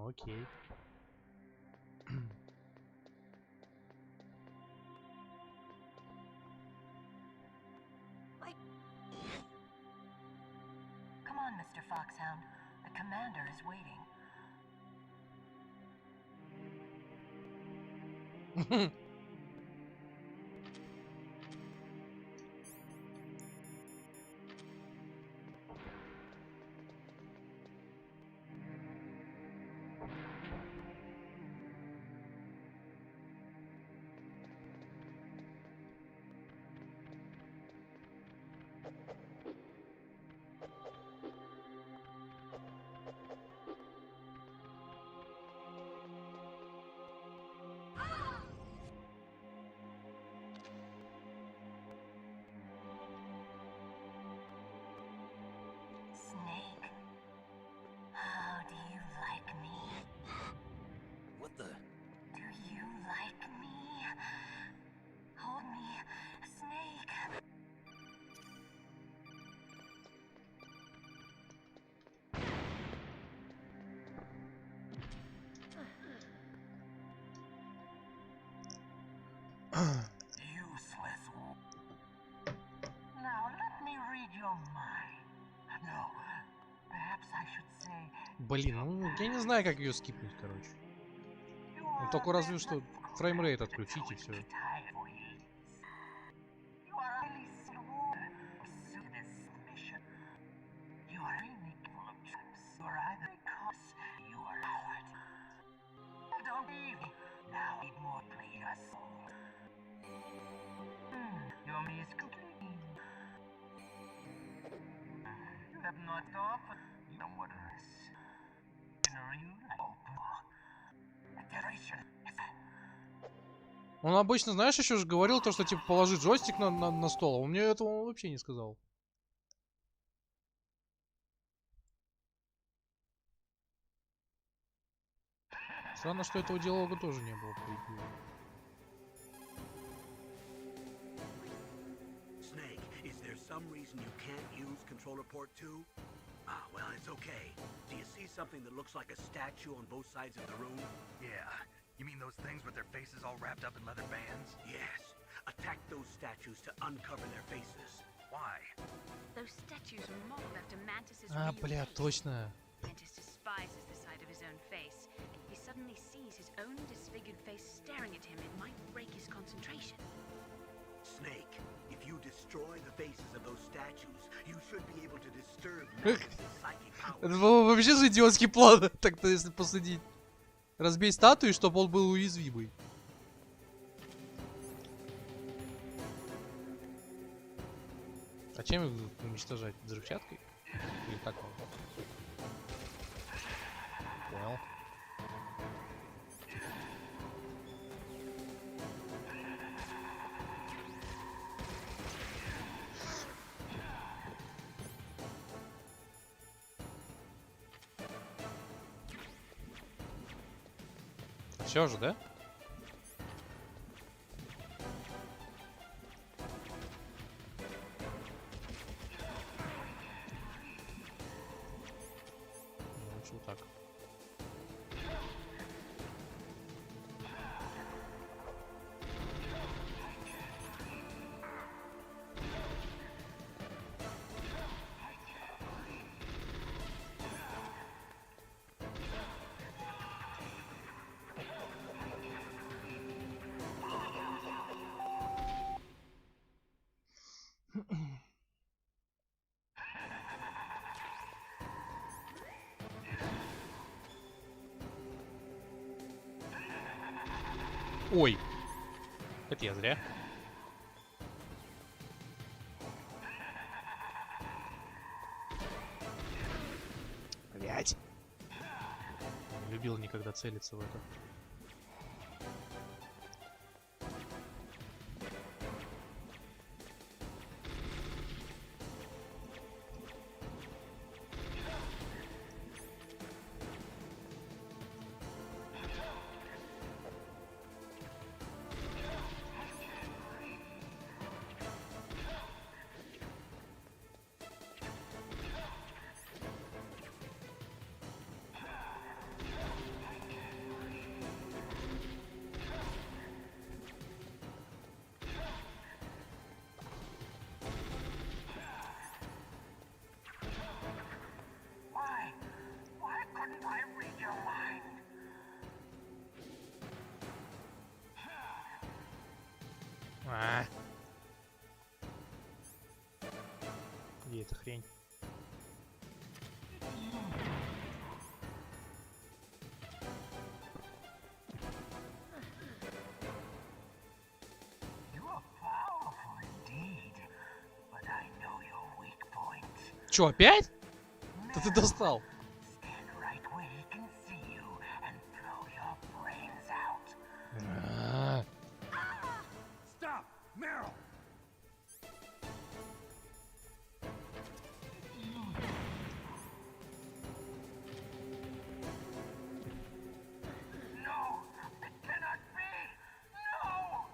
Speaker 1: Окей.
Speaker 7: Come on, Mr. Foxhound. The commander is waiting. Snake, how do you like me?
Speaker 4: What the?
Speaker 7: Do you like me? Hold me, Snake.
Speaker 3: Useless. Now let me read your mind. No, perhaps I should say.
Speaker 1: Блин, ну я не знаю, как ее скипнуть, короче.
Speaker 3: You
Speaker 1: Ну
Speaker 3: are
Speaker 1: только
Speaker 3: a
Speaker 1: разве
Speaker 3: man
Speaker 1: что
Speaker 3: that
Speaker 1: фреймрейт отключить и
Speaker 3: would
Speaker 1: все.
Speaker 3: be tired for years. You are highly skilled to this mission. You are really full of tricks. You are either because you are coward. Don't leave. Now need more play your soul. Your me is complete. You have not offered. You know what it is. In a real life. A generation.
Speaker 1: Он обычно, знаешь, еще же говорил то, что типа положи джойстик на стол. А он мне этого вообще не сказал. Странно, что этого диалога тоже не было, по идее.
Speaker 5: Snake, is there some reason you can't use controller port 2? Ah, well, it's okay. Do you see something that looks like a statue on both sides of the room?
Speaker 4: Yeah. You mean those things with their faces all wrapped up in leather bands?
Speaker 5: Yes. Attack those statues to uncover their faces.
Speaker 4: Why?
Speaker 6: Those statues are modeled after Mantis's
Speaker 1: А,
Speaker 6: real
Speaker 1: бля,
Speaker 6: face.
Speaker 1: точно.
Speaker 6: Mantis despises the sight of his own face. If he suddenly sees his own disfigured face staring at him, it might break his concentration.
Speaker 5: Snake, if you destroy the faces of those statues, you should be able to disturb Mantis's psychic
Speaker 1: Это
Speaker 5: powers.
Speaker 1: был вообще же идиотский план, так-то если посудить. Разбей статую, чтобы он был уязвимый. А чем их уничтожать? Взрывчаткой? Или как? Понял. Все же, да? Лучше вот так. Ой, это я зря. Блять. Не любил никогда целиться в это.
Speaker 3: Why couldn't I read your mind?
Speaker 1: А. Где эта хрень?
Speaker 3: You are powerful indeed, but I know your weak point.
Speaker 1: Чё, опять? Да ты достал.
Speaker 3: Stand right where he can see you and blow your brains out.
Speaker 1: А.
Speaker 4: Stop! Meryl!
Speaker 3: No, it cannot be. No.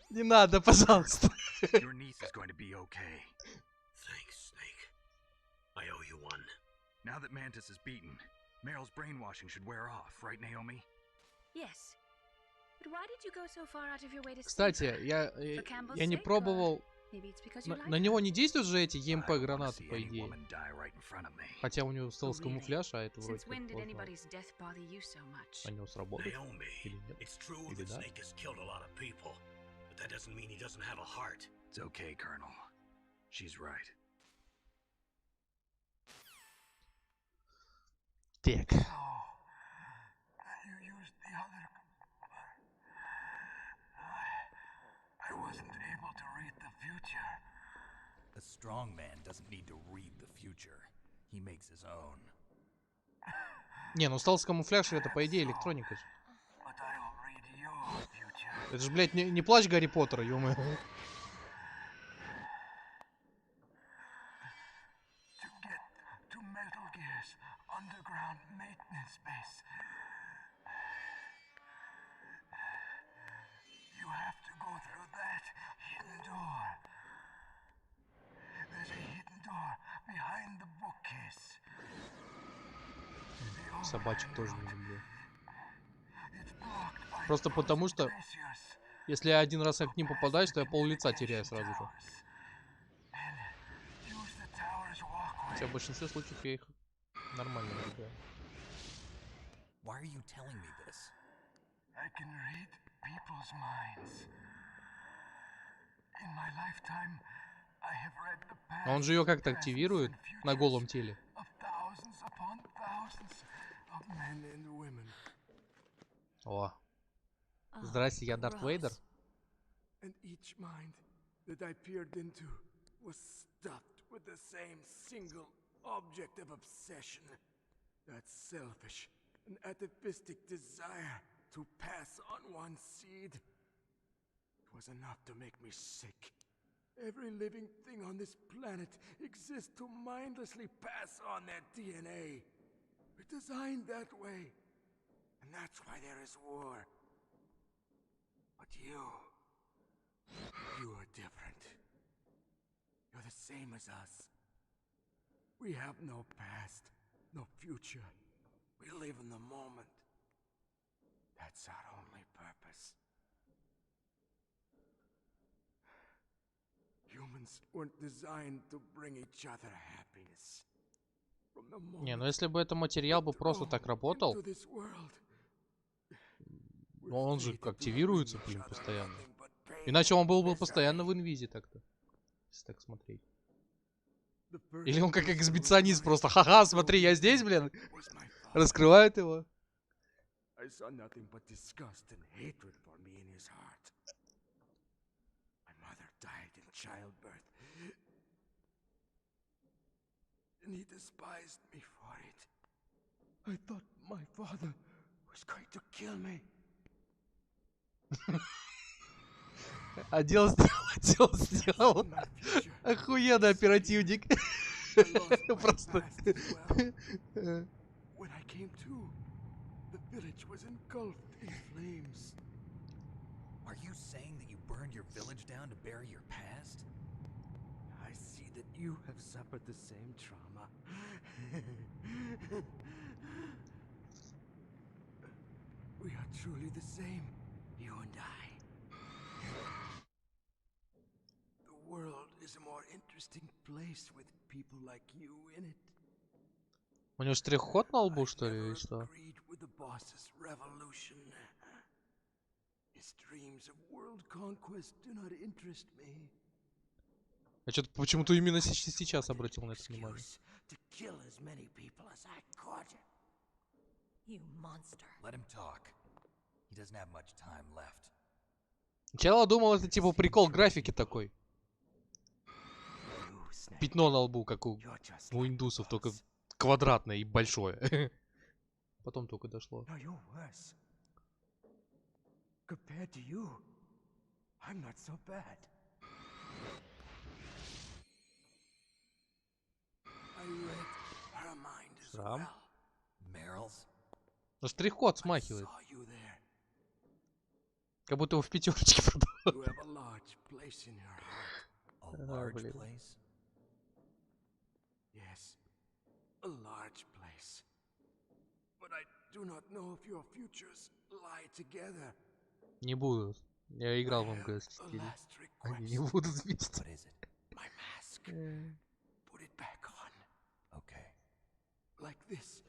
Speaker 1: Не надо, пожалуйста.
Speaker 4: Your niece is going to be okay.
Speaker 5: Thanks, Snake. I owe you one.
Speaker 4: Now that Mantis is beaten, Meryl's brainwashing should wear off, right, Naomi?
Speaker 6: Yes. But why did you go so far out of your way to
Speaker 1: Кстати,
Speaker 6: save her?
Speaker 1: я не пробовал.
Speaker 6: Maybe it's because you like
Speaker 1: На
Speaker 6: her.
Speaker 1: него не действуют же эти
Speaker 4: I don't wanna
Speaker 1: EMP-гранаты,
Speaker 4: see
Speaker 1: по
Speaker 4: any
Speaker 1: идее.
Speaker 4: woman die right in front of me.
Speaker 1: Хотя у него стелс
Speaker 6: really?
Speaker 1: камуфляж, а это вроде
Speaker 6: Since
Speaker 1: как
Speaker 6: when did
Speaker 1: должно
Speaker 6: anybody's death bother you so much?
Speaker 1: на него сработать.
Speaker 5: Naomi,
Speaker 1: Или нет?
Speaker 5: it's true
Speaker 1: Или
Speaker 5: that
Speaker 1: да?
Speaker 5: Snake has killed a lot of people, but that doesn't mean he doesn't have a heart.
Speaker 4: It's okay, Colonel. She's right.
Speaker 1: Так.
Speaker 3: No. You used the other. I wasn't able to read the future.
Speaker 4: A strong man doesn't need to read the future. He makes his own.
Speaker 1: Не, ну стелс камуфляж это по идее электроника же.
Speaker 3: But I'll read your future.
Speaker 1: Это же, блядь, не плащ Гарри Поттера, ё-моё.
Speaker 3: To get to Metal Gear's underground maintenance base, you have to go through that hidden door. There's a hidden door behind the bookcase. The
Speaker 1: Собачек
Speaker 3: overland
Speaker 1: тоже не
Speaker 3: route,
Speaker 1: люблю.
Speaker 3: it's blocked by
Speaker 1: Просто потому что, если я один раз к ним попадаюсь, то я пол лица теряю сразу же. Хотя в большинстве случаев я их нормально убегаю.
Speaker 4: Why are you telling me this?
Speaker 3: I can read people's minds. In my lifetime, I have read the
Speaker 1: А он
Speaker 3: past,
Speaker 1: же ее как-то
Speaker 3: presents,
Speaker 1: активирует
Speaker 3: and
Speaker 1: на
Speaker 3: futures
Speaker 1: голом теле.
Speaker 3: of thousands upon thousands of men and women.
Speaker 1: О,
Speaker 7: Oh,
Speaker 1: здрасте, я Дарт Вейдер.
Speaker 7: gross.
Speaker 3: And each mind that I peered into was stuffed with the same single object of obsession. That selfish and atavistic desire to pass on one's seed. It was enough to make me sick. Every living thing on this planet exists to mindlessly pass on their DNA. We're designed that way. And that's why there is war. But you are different. You're the same as us. We have no past, no future. We live in the moment. That's our only purpose. Humans weren't designed to bring each other happiness. From the
Speaker 1: Не, ну
Speaker 3: moment
Speaker 1: если бы это материал бы просто так работал,
Speaker 3: into this world,
Speaker 1: но он же
Speaker 3: fated to
Speaker 1: активируется,
Speaker 3: bring
Speaker 1: блин,
Speaker 3: each other
Speaker 1: постоянно.
Speaker 3: nothing but pain
Speaker 1: Иначе он был
Speaker 3: and
Speaker 1: бы постоянно
Speaker 3: misery.
Speaker 1: в инвизе так-то. Если так смотреть.
Speaker 3: The first
Speaker 1: Или он как
Speaker 3: personal
Speaker 1: эксбиционист
Speaker 3: life
Speaker 1: просто. Ха-ха,
Speaker 3: that
Speaker 1: смотри,
Speaker 3: drove
Speaker 1: я
Speaker 3: me
Speaker 1: здесь, блин.
Speaker 3: was my father.
Speaker 1: Раскрывает его.
Speaker 3: I saw nothing but disgust and hatred for me in his heart. My mother died in childbirth. And he despised me for it. I thought my father was going to kill me.
Speaker 1: А дело сделал, сделал.
Speaker 3: My future.
Speaker 1: Охуенный оперативник.
Speaker 3: I lost my
Speaker 1: Просто.
Speaker 3: past as well. When I came to, the village was engulfed in flames.
Speaker 4: Are you saying that you burned your village down to bury your past?
Speaker 3: I see that you have suffered the same trauma. We are truly the same, you and I. The world is a more interesting place with people like you in it.
Speaker 1: У него штрих-код на лбу,
Speaker 3: I
Speaker 1: что ли,
Speaker 3: never
Speaker 1: или что?
Speaker 3: agreed with the boss's revolution. His dreams of world conquest do not interest me.
Speaker 1: Я что-то почему-то именно сейчас обратил на это внимание.
Speaker 3: Excuse to kill as many people as I could.
Speaker 7: You monster.
Speaker 4: Let him talk. He doesn't have much time left.
Speaker 1: Сначала думал, это типа прикол графики такой.
Speaker 3: You, Snake,
Speaker 1: Пятно на лбу, как у
Speaker 3: you're just
Speaker 1: у
Speaker 3: like
Speaker 1: индусов, только
Speaker 3: us.
Speaker 1: квадратное и большое. Потом только дошло.
Speaker 3: No, you're worse. Compared to you, I'm not so bad. I read her mind as
Speaker 1: Срам.
Speaker 3: well.
Speaker 4: Meryl's?
Speaker 1: Но штрих-код
Speaker 3: I
Speaker 1: смахивает.
Speaker 3: saw you there.
Speaker 1: Как будто его в пятерочке продал.
Speaker 3: You have a large place in your heart.
Speaker 4: A large
Speaker 1: блин.
Speaker 4: place?
Speaker 3: Yes, a large place. But I do not know if your futures lie together.
Speaker 1: Не буду. Я играл в
Speaker 3: I have
Speaker 1: МГС
Speaker 3: a
Speaker 1: 4.
Speaker 3: last
Speaker 1: Они не
Speaker 3: request.
Speaker 1: будут вместе.
Speaker 4: What is it?
Speaker 3: My mask. Put it back on.
Speaker 4: Okay.
Speaker 3: Like this,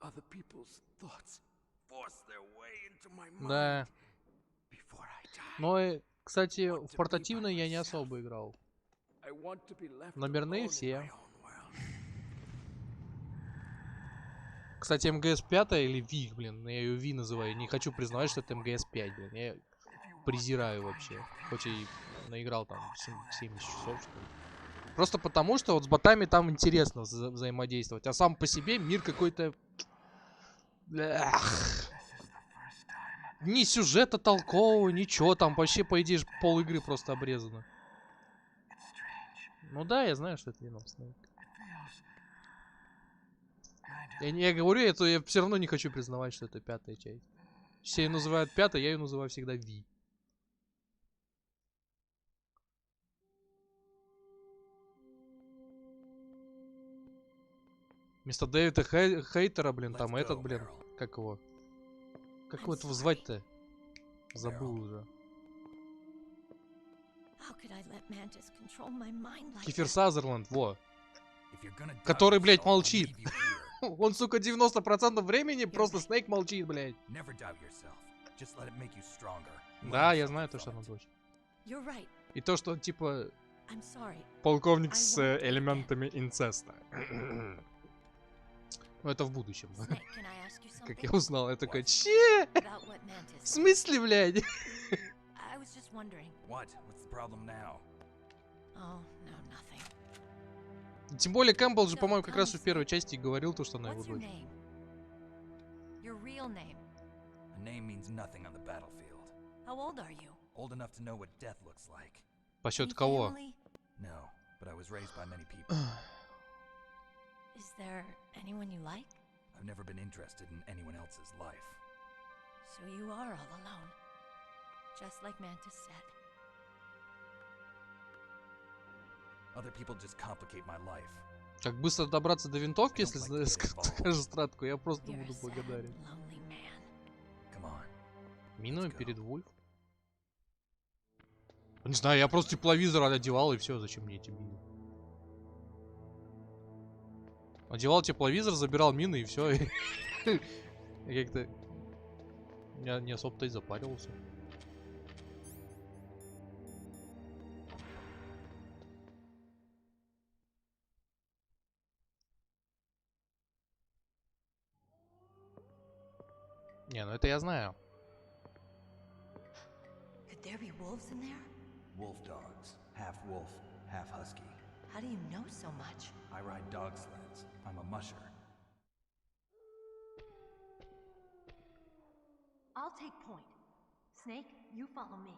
Speaker 3: other people's thoughts force their way into my mind
Speaker 1: Да.
Speaker 3: before I die.
Speaker 1: Но, кстати, в портативной я не особо играл.
Speaker 3: I want to be left
Speaker 1: Номерные
Speaker 3: alone in
Speaker 1: все.
Speaker 3: my own world.
Speaker 1: Кстати, МГС 5 или Ви, блин, я ее Ви называю. Не хочу признавать, что это МГС 5, блин. Я презираю вообще. Хоть и наиграл там 70 часов, что ли. Просто потому, что вот с ботами там интересно взаимодействовать. А сам по себе мир какой-то... Эх. Ни сюжета толкового, ничего. Там вообще, по идее, пол игры просто обрезано. Ну да, я знаю, что это Venom Snake. Я говорю, это я все равно не хочу признавать, что это пятая часть. Все ее называют пятой, я ее называю всегда Ви. Вместо Дэвида Хейтера, блин, там
Speaker 4: Let's
Speaker 1: этот,
Speaker 4: go,
Speaker 1: блин,
Speaker 4: Meryl.
Speaker 1: как его? Как его этого звать-то? Забыл уже.
Speaker 7: How could I let Mantis control my mind like
Speaker 1: Кифер
Speaker 7: that?
Speaker 1: Сазерленд, во.
Speaker 4: If you're gonna doubt
Speaker 1: Который, блядь,
Speaker 4: yourself, I'll
Speaker 1: молчит.
Speaker 4: leave you here.
Speaker 1: Он, сука, 90% времени просто
Speaker 7: right.
Speaker 1: Снейк молчит, блядь.
Speaker 4: Never doubt yourself. Just let it make you stronger.
Speaker 1: Да,
Speaker 4: Learn
Speaker 1: я
Speaker 4: something
Speaker 1: знаю то,
Speaker 4: from
Speaker 1: что
Speaker 4: it.
Speaker 1: она дочь.
Speaker 7: You're right.
Speaker 1: И то, что он, типа,
Speaker 7: I'm sorry.
Speaker 1: полковник
Speaker 7: I
Speaker 1: с
Speaker 7: won't do it
Speaker 1: элементами инцеста. Ну, это в будущем.
Speaker 7: Snake, can I ask you
Speaker 1: Как
Speaker 7: something?
Speaker 1: я узнал, я такой, че?
Speaker 7: About what Mantis
Speaker 1: В
Speaker 7: said.
Speaker 1: смысле, блядь?
Speaker 7: I was just wondering.
Speaker 4: What? What's the problem now?
Speaker 7: Oh, no, nothing.
Speaker 1: Тем более Кэмпбелл же, по-моему, как раз в первой части говорил то, что она его
Speaker 7: What's your
Speaker 1: дочь.
Speaker 7: name? Your real name.
Speaker 4: A name means nothing on the battlefield.
Speaker 7: How old are you?
Speaker 4: Old enough to know what death looks like.
Speaker 1: По счету
Speaker 7: Any
Speaker 1: кого?
Speaker 7: family?
Speaker 4: No, but I was raised by many people.
Speaker 7: Is there anyone you like?
Speaker 4: I've never been interested in anyone else's life.
Speaker 7: So you are all alone. Just like Mantis said.
Speaker 4: Other people just complicate my life.
Speaker 1: Как быстро добраться до винтовки,
Speaker 4: I
Speaker 1: если
Speaker 4: don't like to get involved.
Speaker 1: скажешь стратку, я просто
Speaker 7: You're
Speaker 1: буду
Speaker 7: a sad,
Speaker 1: благодарен.
Speaker 7: lonely man.
Speaker 4: Come on.
Speaker 1: Минуем
Speaker 4: Let's go.
Speaker 1: перед Вульф. Не знаю, я просто тепловизор одевал и все, зачем мне эти мины? Одевал тепловизор, забирал мины и все. Я как-то... Я не особо-то и запаривался. Не, ну это я знаю.
Speaker 7: Could there be wolves in there?
Speaker 4: Wolf dogs. Half wolf, half husky.
Speaker 7: How do you know so much?
Speaker 4: I ride dog sleds. I'm a musher.
Speaker 7: I'll take point. Snake, you follow me.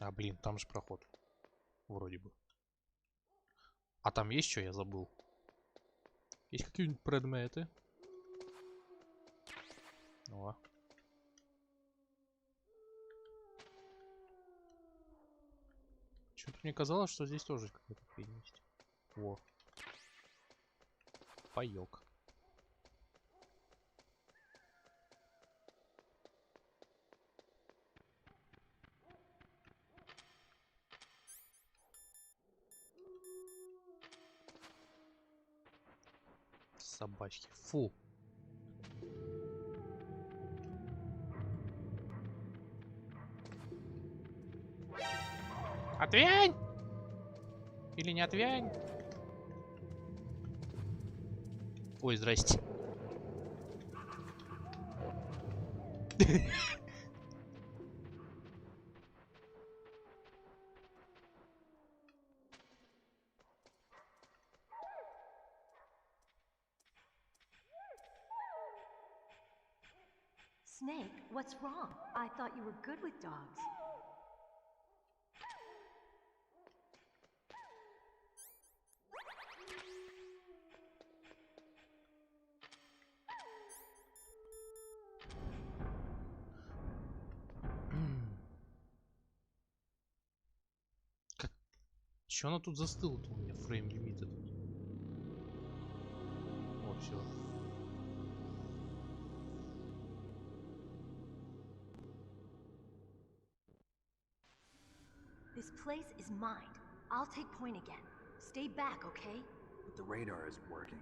Speaker 1: А, блин, там же проход. Вроде бы. А там есть что, я забыл. Есть какие-нибудь предметы? О. Что-то мне казалось, что здесь тоже какая-то хрень есть. Во. Паёк. Собачки. Фу. Отвянь! Или не отвянь? Ой, здрасте.
Speaker 7: Snake, what's wrong? I thought you were good with dogs.
Speaker 1: Как... Чё она тут застыла-то у меня? Фрейм лимит этот. О, все.
Speaker 7: This place is mine. I'll take point again. Stay back, okay?
Speaker 4: But the radar isn't working.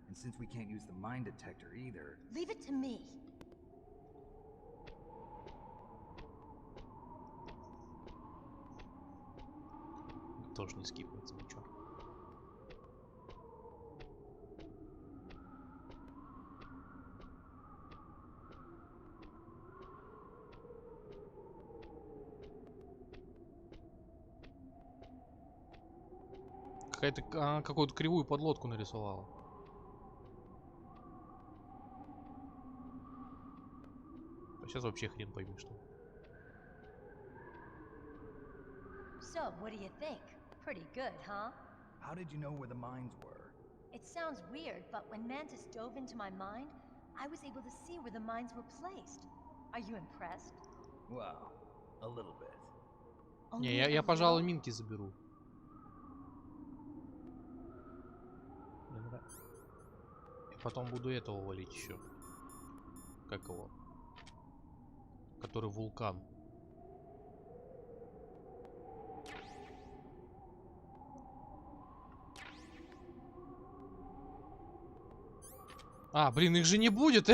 Speaker 4: And since we can't use the mine detector either...
Speaker 7: Leave it to me.
Speaker 1: Тоже не скипается ничего. Какая-то какую-то кривую подлодку нарисовала. А сейчас вообще хрен пойми что.
Speaker 7: So, what do you think? Pretty good, huh?
Speaker 4: How did you know where the mines were?
Speaker 7: It sounds weird, but when Mantis dove into my mind, I was able to see where the mines were placed. Are you impressed?
Speaker 4: Well, a little bit.
Speaker 1: Не,
Speaker 7: Only
Speaker 1: я
Speaker 7: a
Speaker 1: пожалуй,
Speaker 7: little?
Speaker 1: минки заберу. умирай. И потом буду этого валить еще. Как его? Который вулкан. А, блин, их же не будет.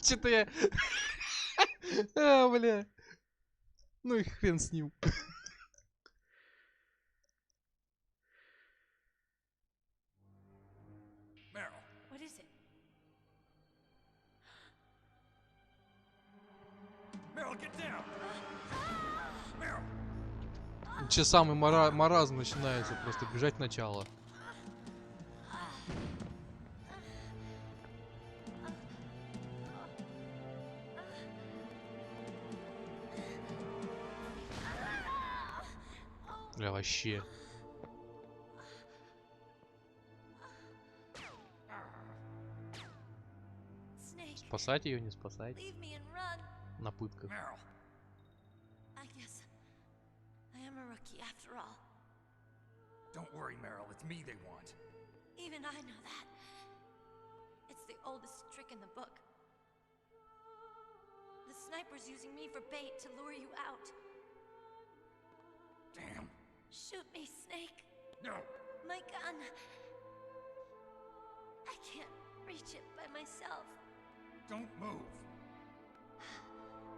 Speaker 1: Что-то я... А, бля. Ну и хрен с ним.
Speaker 4: Meryl,
Speaker 7: What is it?
Speaker 4: Meryl, get down! Meryl!
Speaker 1: Сейчас самый маразм начинается. Просто бежать начало. Бля, вообще.
Speaker 7: Snake,
Speaker 1: Спасать ее, не спасать.
Speaker 7: leave me and run.
Speaker 1: На пытках.
Speaker 4: Meryl!
Speaker 7: I guess I am a rookie after all.
Speaker 4: Don't worry, Meryl. It's me they want.
Speaker 7: Even I know that. It's the oldest trick in the book. The sniper's using me for bait to lure you out.
Speaker 4: Damn.
Speaker 7: Shoot me, Snake.
Speaker 4: No!
Speaker 7: My gun. I can't reach it by myself.
Speaker 4: Don't move!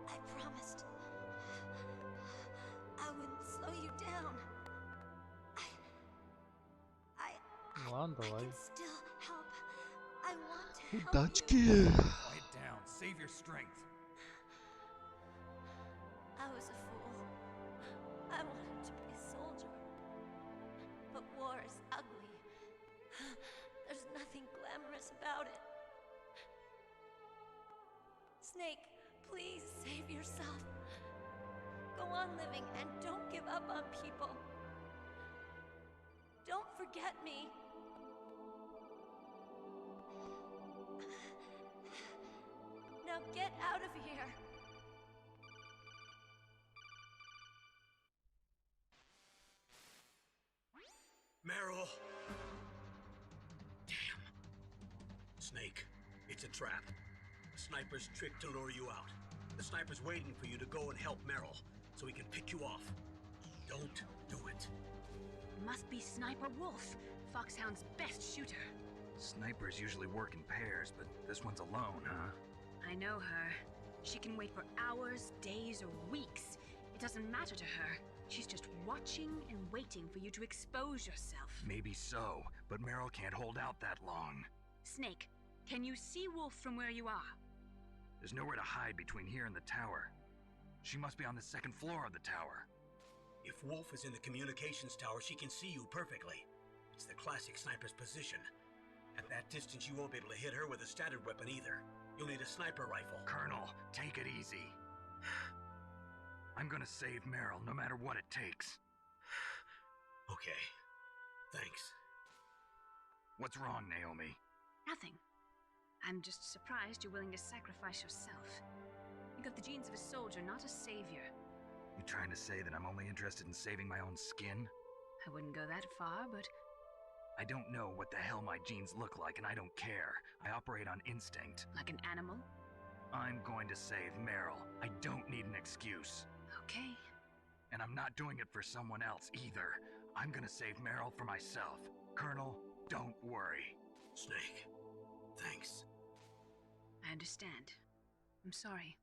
Speaker 7: I promised I wouldn't slow you down.
Speaker 1: Ну ладно,
Speaker 7: I
Speaker 1: давай.
Speaker 7: can still help. I want to help you.
Speaker 1: Удачки!
Speaker 4: Quiet down. Save your strength.
Speaker 7: I was a fool. I wanted to be a soldier. But war is ugly. There's nothing glamorous about it. Snake, please save yourself. Go on living and don't give up on people. Don't forget me. Now get out of here.
Speaker 5: Meryl! Damn. Snake, it's a trap. The sniper's trick to lure you out. The sniper's waiting for you to go and help Meryl, so he can pick you off. Don't do it.
Speaker 6: Must be Sniper Wolf, Foxhound's best shooter.
Speaker 4: Snipers usually work in pairs, but this one's alone, huh?
Speaker 6: I know her. She can wait for hours, days, or weeks. It doesn't matter to her. She's just watching and waiting for you to expose yourself.
Speaker 4: Maybe so, but Meryl can't hold out that long.
Speaker 6: Snake, can you see Wolf from where you are?
Speaker 4: There's nowhere to hide between here and the tower. She must be on the second floor of the tower.
Speaker 5: If Wolf is in the communications tower, she can see you perfectly. It's the classic sniper's position. At that distance, you won't be able to hit her with a standard weapon either. You'll need a sniper rifle.
Speaker 4: Colonel, take it easy. I'm gonna save Meryl no matter what it takes.
Speaker 5: Okay. Thanks.
Speaker 4: What's wrong, Naomi?
Speaker 6: Nothing. I'm just surprised you're willing to sacrifice yourself. You got the genes of a soldier, not a savior.
Speaker 4: You trying to say that I'm only interested in saving my own skin?
Speaker 6: I wouldn't go that far, but
Speaker 4: I don't know what the hell my genes look like, and I don't care. I operate on instinct.
Speaker 6: like an animal?
Speaker 4: I'm going to save Meryl. I don't need an excuse.
Speaker 6: Okay.
Speaker 4: And I'm not doing it for someone else either. I'm gonna save Meryl for myself. Colonel, don't worry.
Speaker 5: Snake. Thanks.
Speaker 6: I understand. I'm sorry.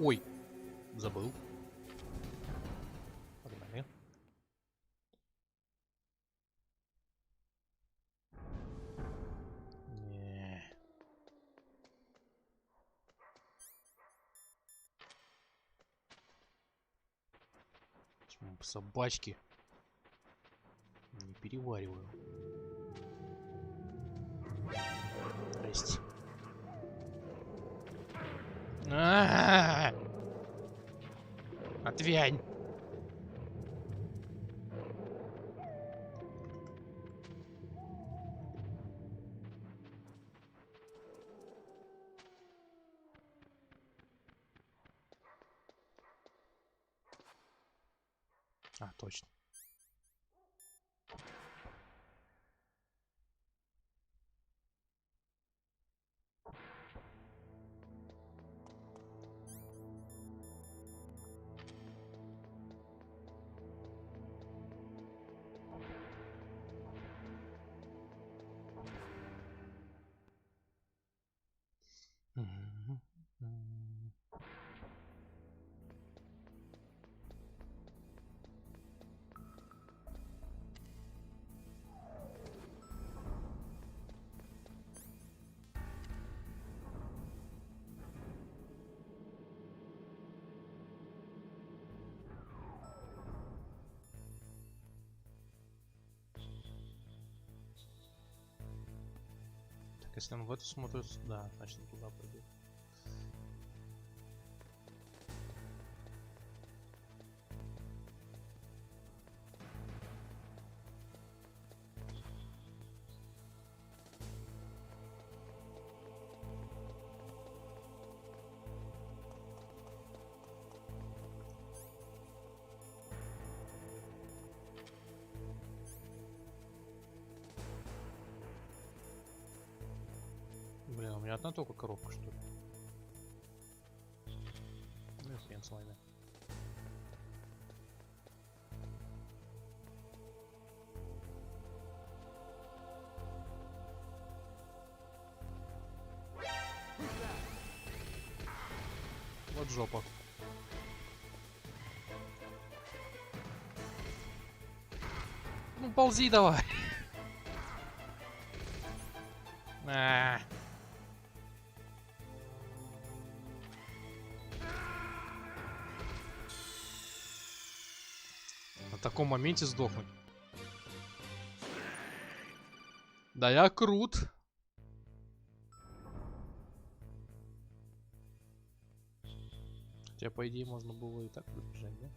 Speaker 1: Ой, забыл. Погнали. Не. Почему собачки? Не перевариваю. Здрасте. Отвянь. А, точно. Так, если он в эту смотрит, да, значит он туда пойдет. Блин, у меня одна только коробка, что ли? Ну и хрен с вами. Вот жопа. Ну ползи давай. На таком моменте сдохнуть. Да я крут. Хотя, по идее, можно было и так пробежать, да?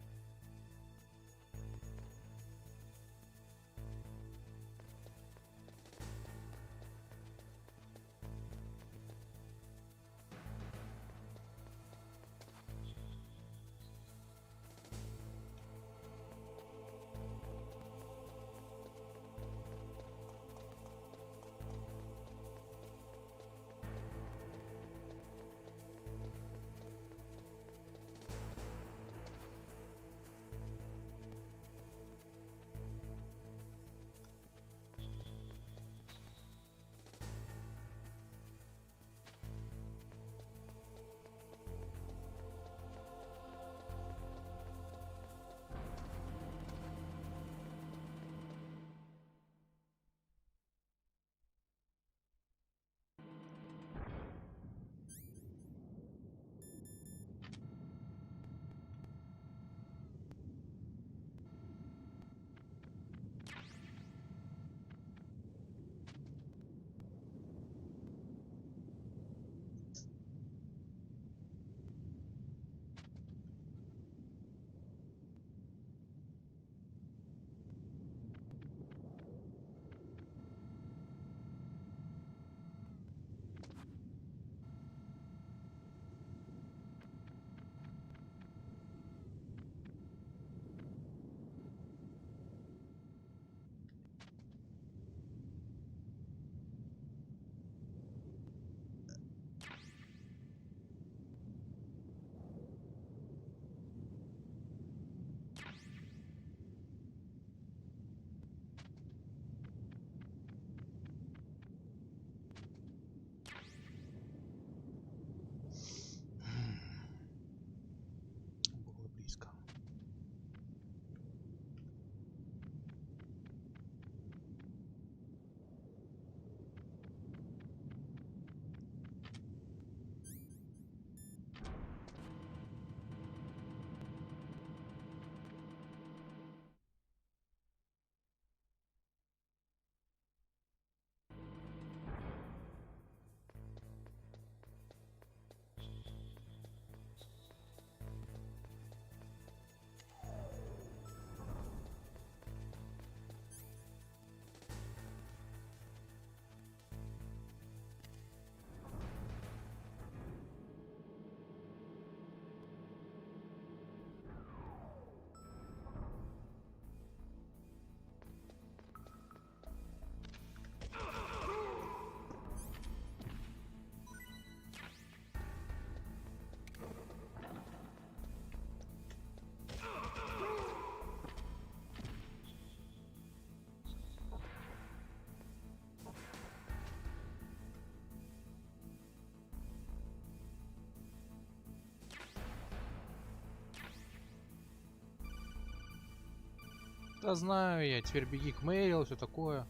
Speaker 1: Да знаю я, теперь беги к Мэрил, все такое.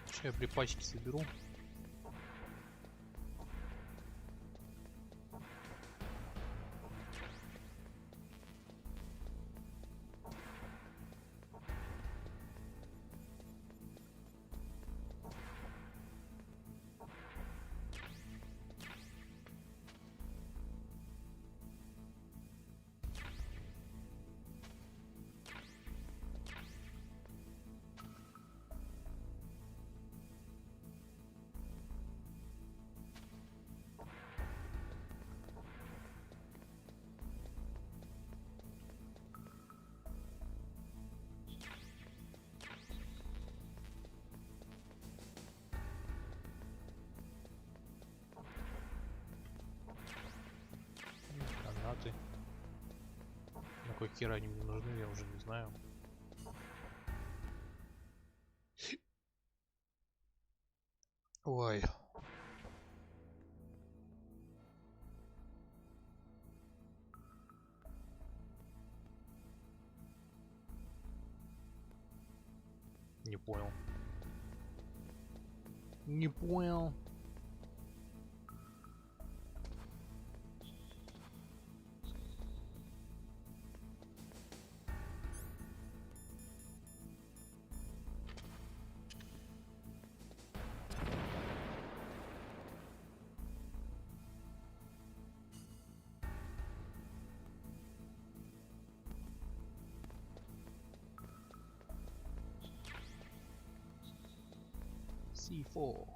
Speaker 1: Сейчас я припачки соберу. Гранаты. На какой хер они мне нужны, я уже не знаю. Ой. Не понял. Не понял. C4.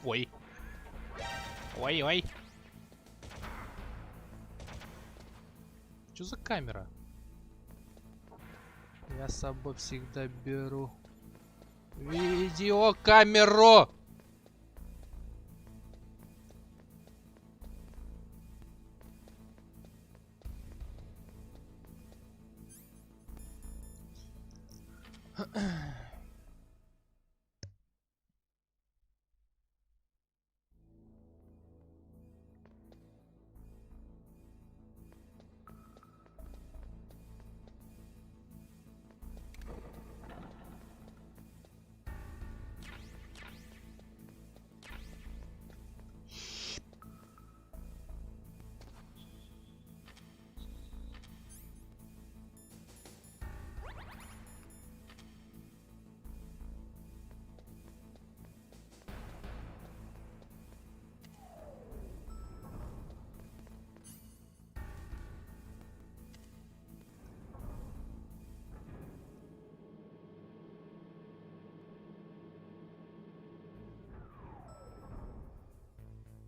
Speaker 1: Ой. Ой, ой. Что за камера? Я с собой всегда беру видеокамеру.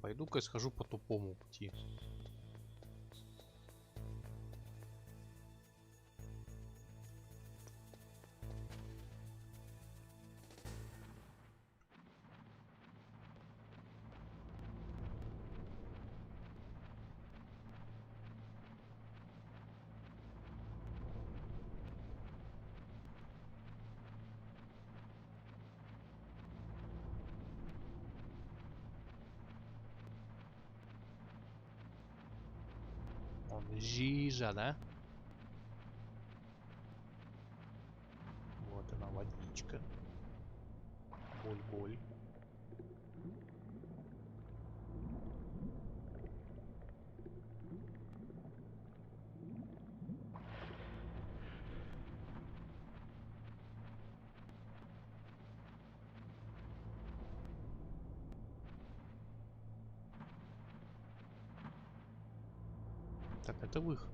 Speaker 1: Пойду-ка я схожу по тупому пути. Он жижа, да? Вот она, водичка. Боль-боль. Так, это выход.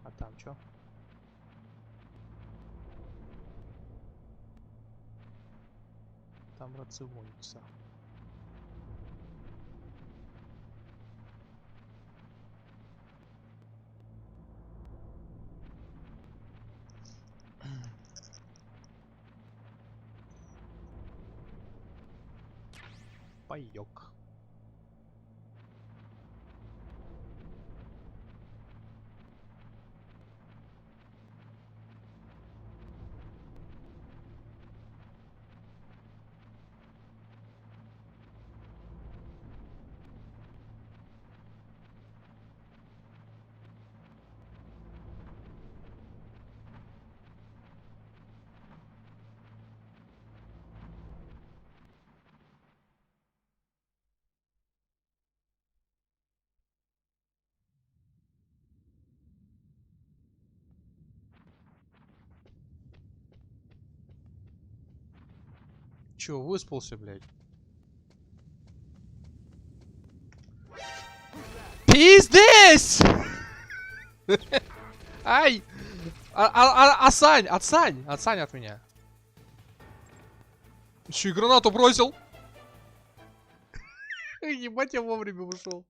Speaker 1: А там что? Там рационится. Паёк. Чё, выспался, блядь? Пиздец! Ай! Отстань! Отстань! Отстань от меня. Еще и гранату бросил. Ебать, я вовремя ушел.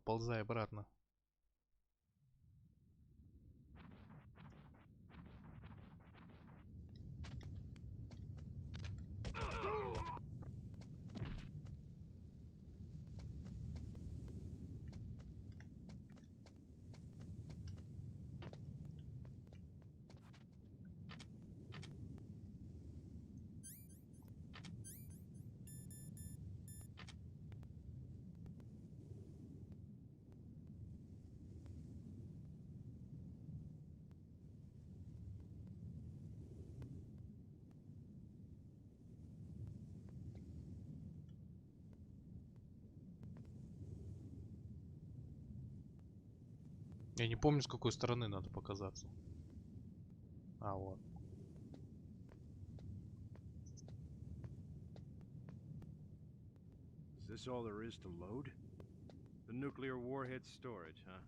Speaker 1: Ползай обратно. Я не помню, с какой стороны надо показаться. А, вот.
Speaker 8: Is this all there is to load? The nuclear warhead storage, huh?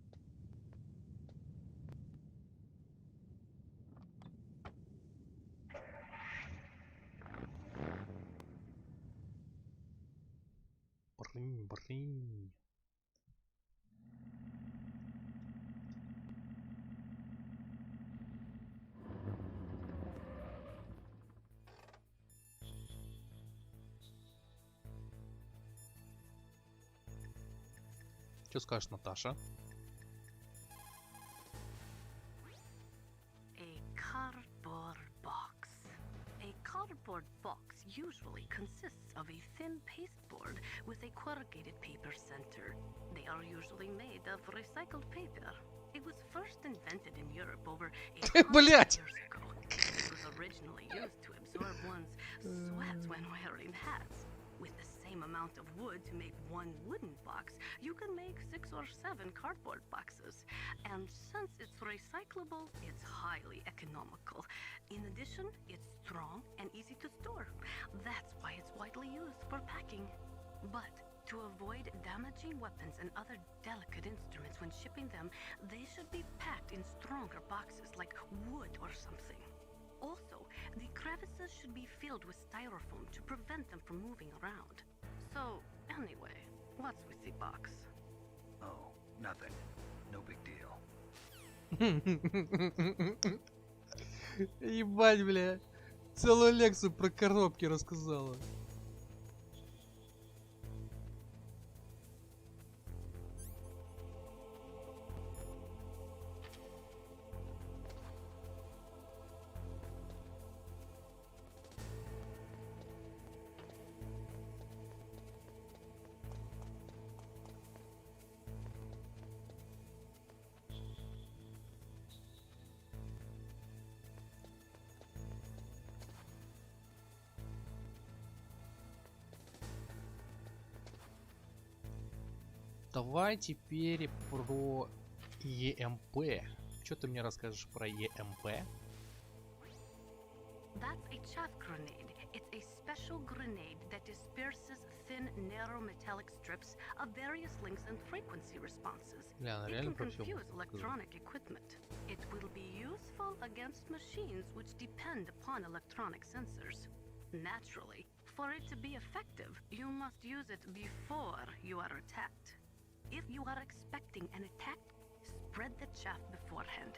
Speaker 1: Брынь. Что скажешь, Наташа?
Speaker 9: A cardboard box. A cardboard box usually consists of a thin pasteboard with a corrugated paper center. They are usually made of recycled paper. It was first invented in Europe over 100
Speaker 1: Блять!
Speaker 9: years ago. It was originally used to absorb one's sweat when wearing hats. With the same amount of wood to make one wooden box, you can make 6 or 7 cardboard boxes. And since it's recyclable, it's highly economical. In addition, it's strong and easy to store. That's why it's widely used for packing. But to avoid damaging weapons and other delicate instruments when shipping them, they should be packed in stronger boxes like wood or something. Also, the crevices should be filled with styrofoam to prevent them from moving around. So, anyway, what's with the box?
Speaker 3: Oh, nothing. No big deal.
Speaker 1: Ебать, бля. Целую лекцию про коробки рассказала. Давай теперь про ЕМП. Что ты мне расскажешь про ЕМП?
Speaker 9: That's a chaff grenade. It's a special grenade that disperses thin, narrow metallic strips of various lengths and frequency responses.
Speaker 1: Бля, она
Speaker 9: It
Speaker 1: реально
Speaker 9: can
Speaker 1: про всё
Speaker 9: confuse
Speaker 1: рассказывает.
Speaker 9: electronic equipment. It will be useful against machines which depend upon electronic sensors. Naturally, for it to be effective, you must use it before you are attacked. If you are expecting an attack, spread the chaff beforehand.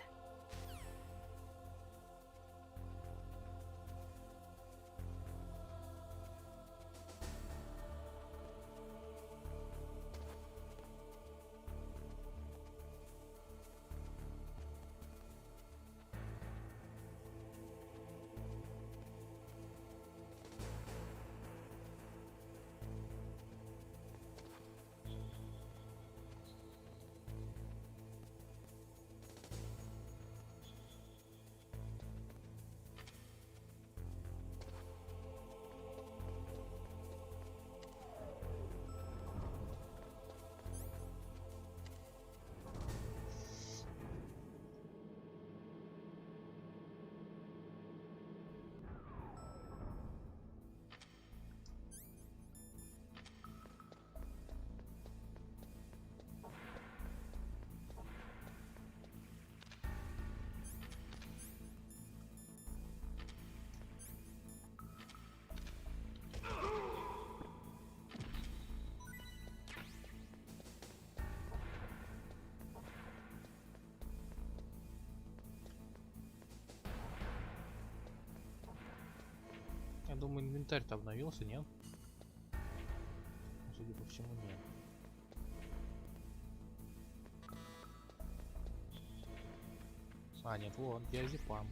Speaker 1: думаю, инвентарь-то обновился, нет? Судя по всему, нет. А, нет, вот, диазепам.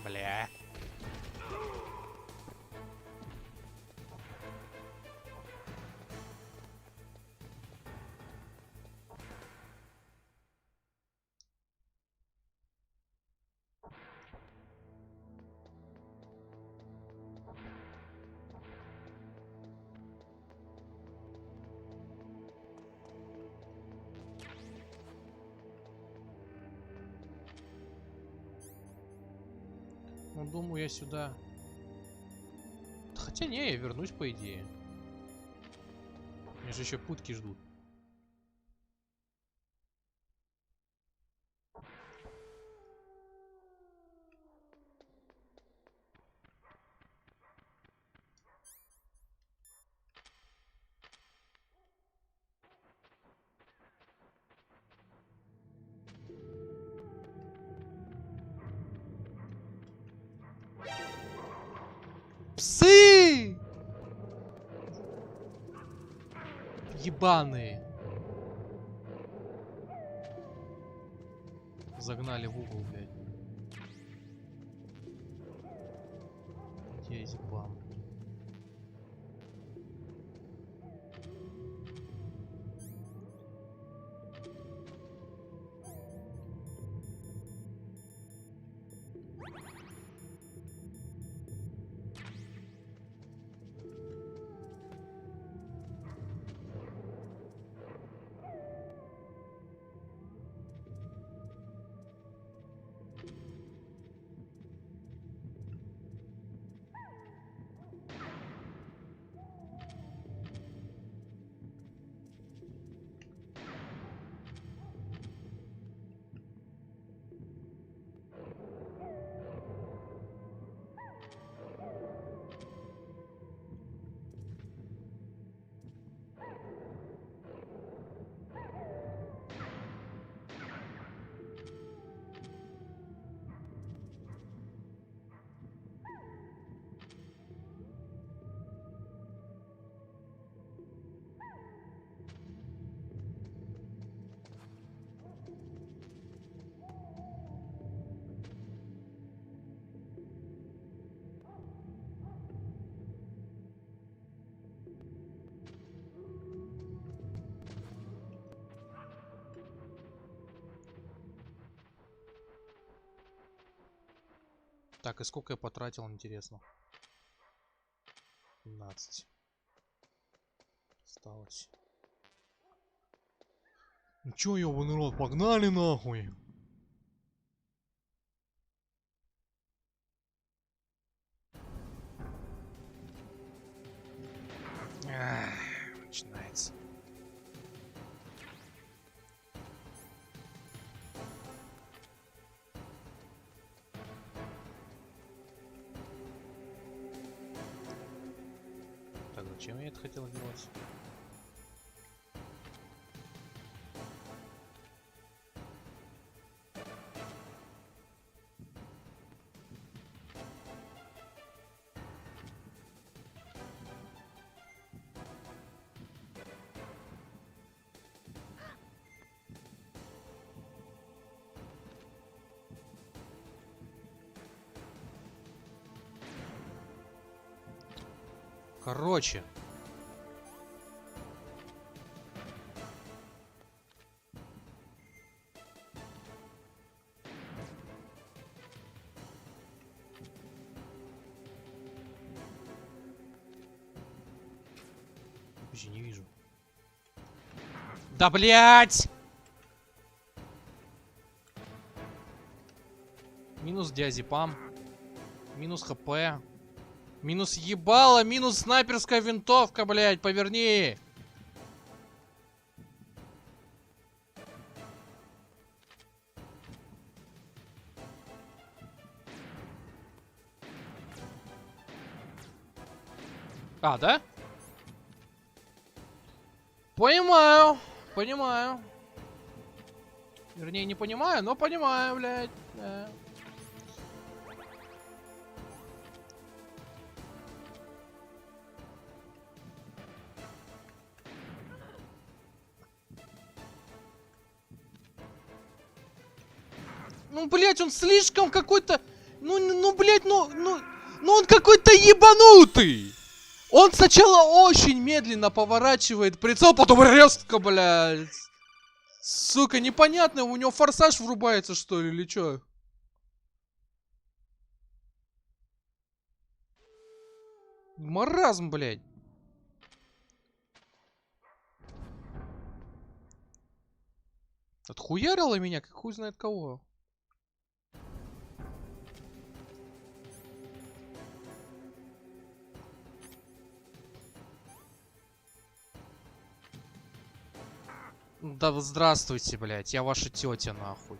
Speaker 1: Бля. Ну, думаю, я сюда... Хотя не, я вернусь, по идее. Меня же еще путки ждут. Псы! Ебаные. Загнали в угол, блядь. Диазепам. Так, и сколько я потратил, интересно? 15. Осталось. Ну чё, ёбаный рот, погнали нахуй! Ах, начинается. Так, зачем я это хотел делать? Короче. Вообще не вижу. Да блять! Минус диазепам. Минус хп. Минус ебало, минус снайперская винтовка, блядь, поверни. А, да? Понимаю. Понимаю. Вернее, не понимаю, но понимаю, блядь. Да. Ну, блядь, он слишком какой-то... Ну, блядь, ну он какой-то ебанутый! Он сначала очень медленно поворачивает прицел, потом резко, блядь. Сука, непонятно, у него форсаж врубается, что ли, или чё? Маразм, блядь. Отхуярила меня, как хуй знает кого. Да здравствуйте, блядь, я ваша тетя, нахуй.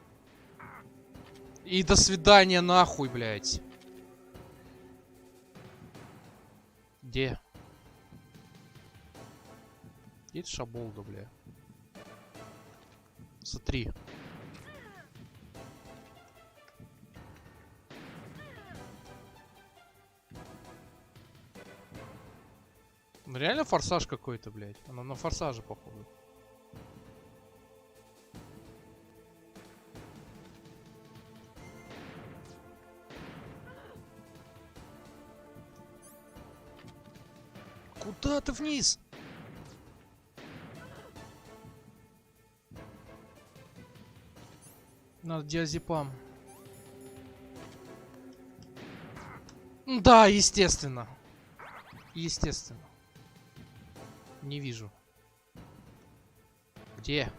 Speaker 1: И до свидания, нахуй, блядь. Где? Есть шаболда, бля. Смотри. Ну, реально форсаж какой-то, блядь. Она на форсаже, походу. Куда ты вниз? Надо диазепам. Да, естественно. Естественно. Не вижу. Где?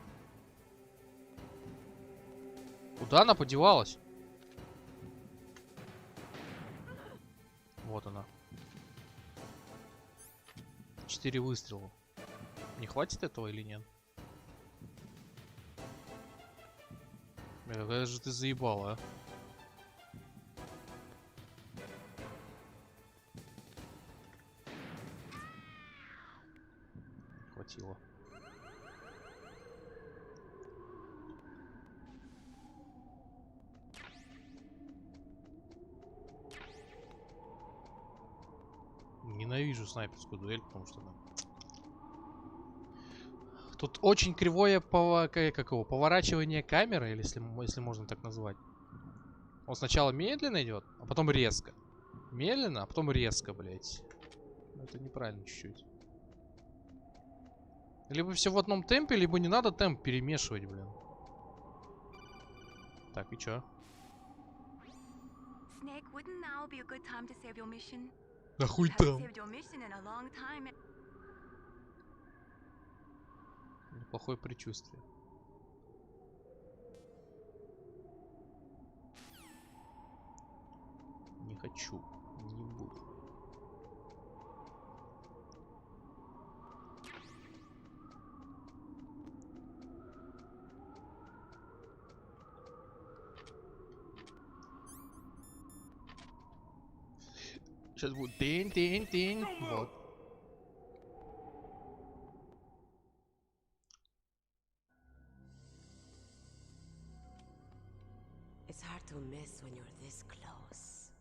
Speaker 1: Куда она подевалась? Вот она. 4 выстрела. Не хватит этого или нет? Какая же ты заебала, а? Хватило. Ненавижу снайперскую дуэль, потому что она... Тут очень кривое поворачивание камеры, или если можно так назвать. Он сначала медленно идет, а потом резко. Медленно, а потом резко, блять. Это неправильно чуть-чуть. Либо все в одном темпе, либо не надо темп перемешивать, блин. Так, и чё?
Speaker 6: Snake, wouldn't now be a good time to save your mission?
Speaker 1: Да хуй
Speaker 6: You haven't
Speaker 1: там.
Speaker 6: saved your mission in a long time.
Speaker 1: Неплохое предчувствие. Не хочу. Не буду. Сейчас будет тень. Вот.
Speaker 10: It's hard to miss when you're this close.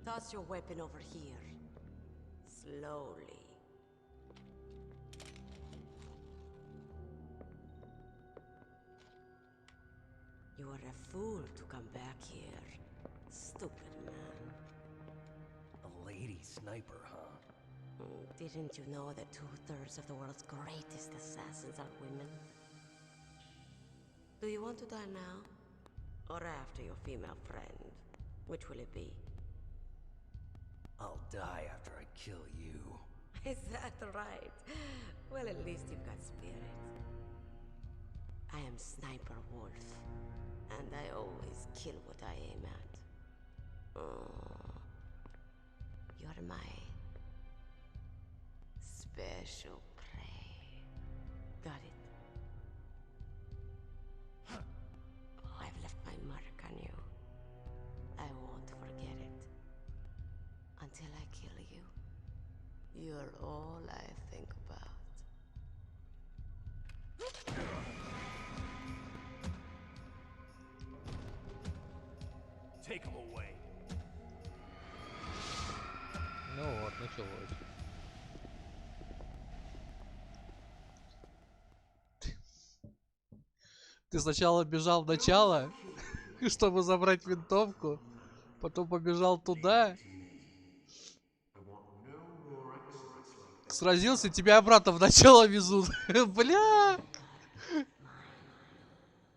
Speaker 10: Toss your weapon over here. Slowly. You are a fool to come back here. Stupid man.
Speaker 11: A lady sniper, huh?
Speaker 10: Didn't you know that 2/3 of the world's greatest assassins are women? Do you want to die now? Or after your female friend? Which will it be?
Speaker 11: I'll die after I kill you.
Speaker 10: Is that right? Well, at least you've got spirit. I am Sniper Wolf, and I always kill what I aim at. Oh, you're my special prey. Got it? I've left my mark on you. I won't forget it. Until I kill you. You're all I think about.
Speaker 8: Take him away.
Speaker 1: Ну вот, началось. Ты сначала бежал в начало, чтобы забрать винтовку, потом побежал туда, сразился, тебя обратно в начало везут. Бля!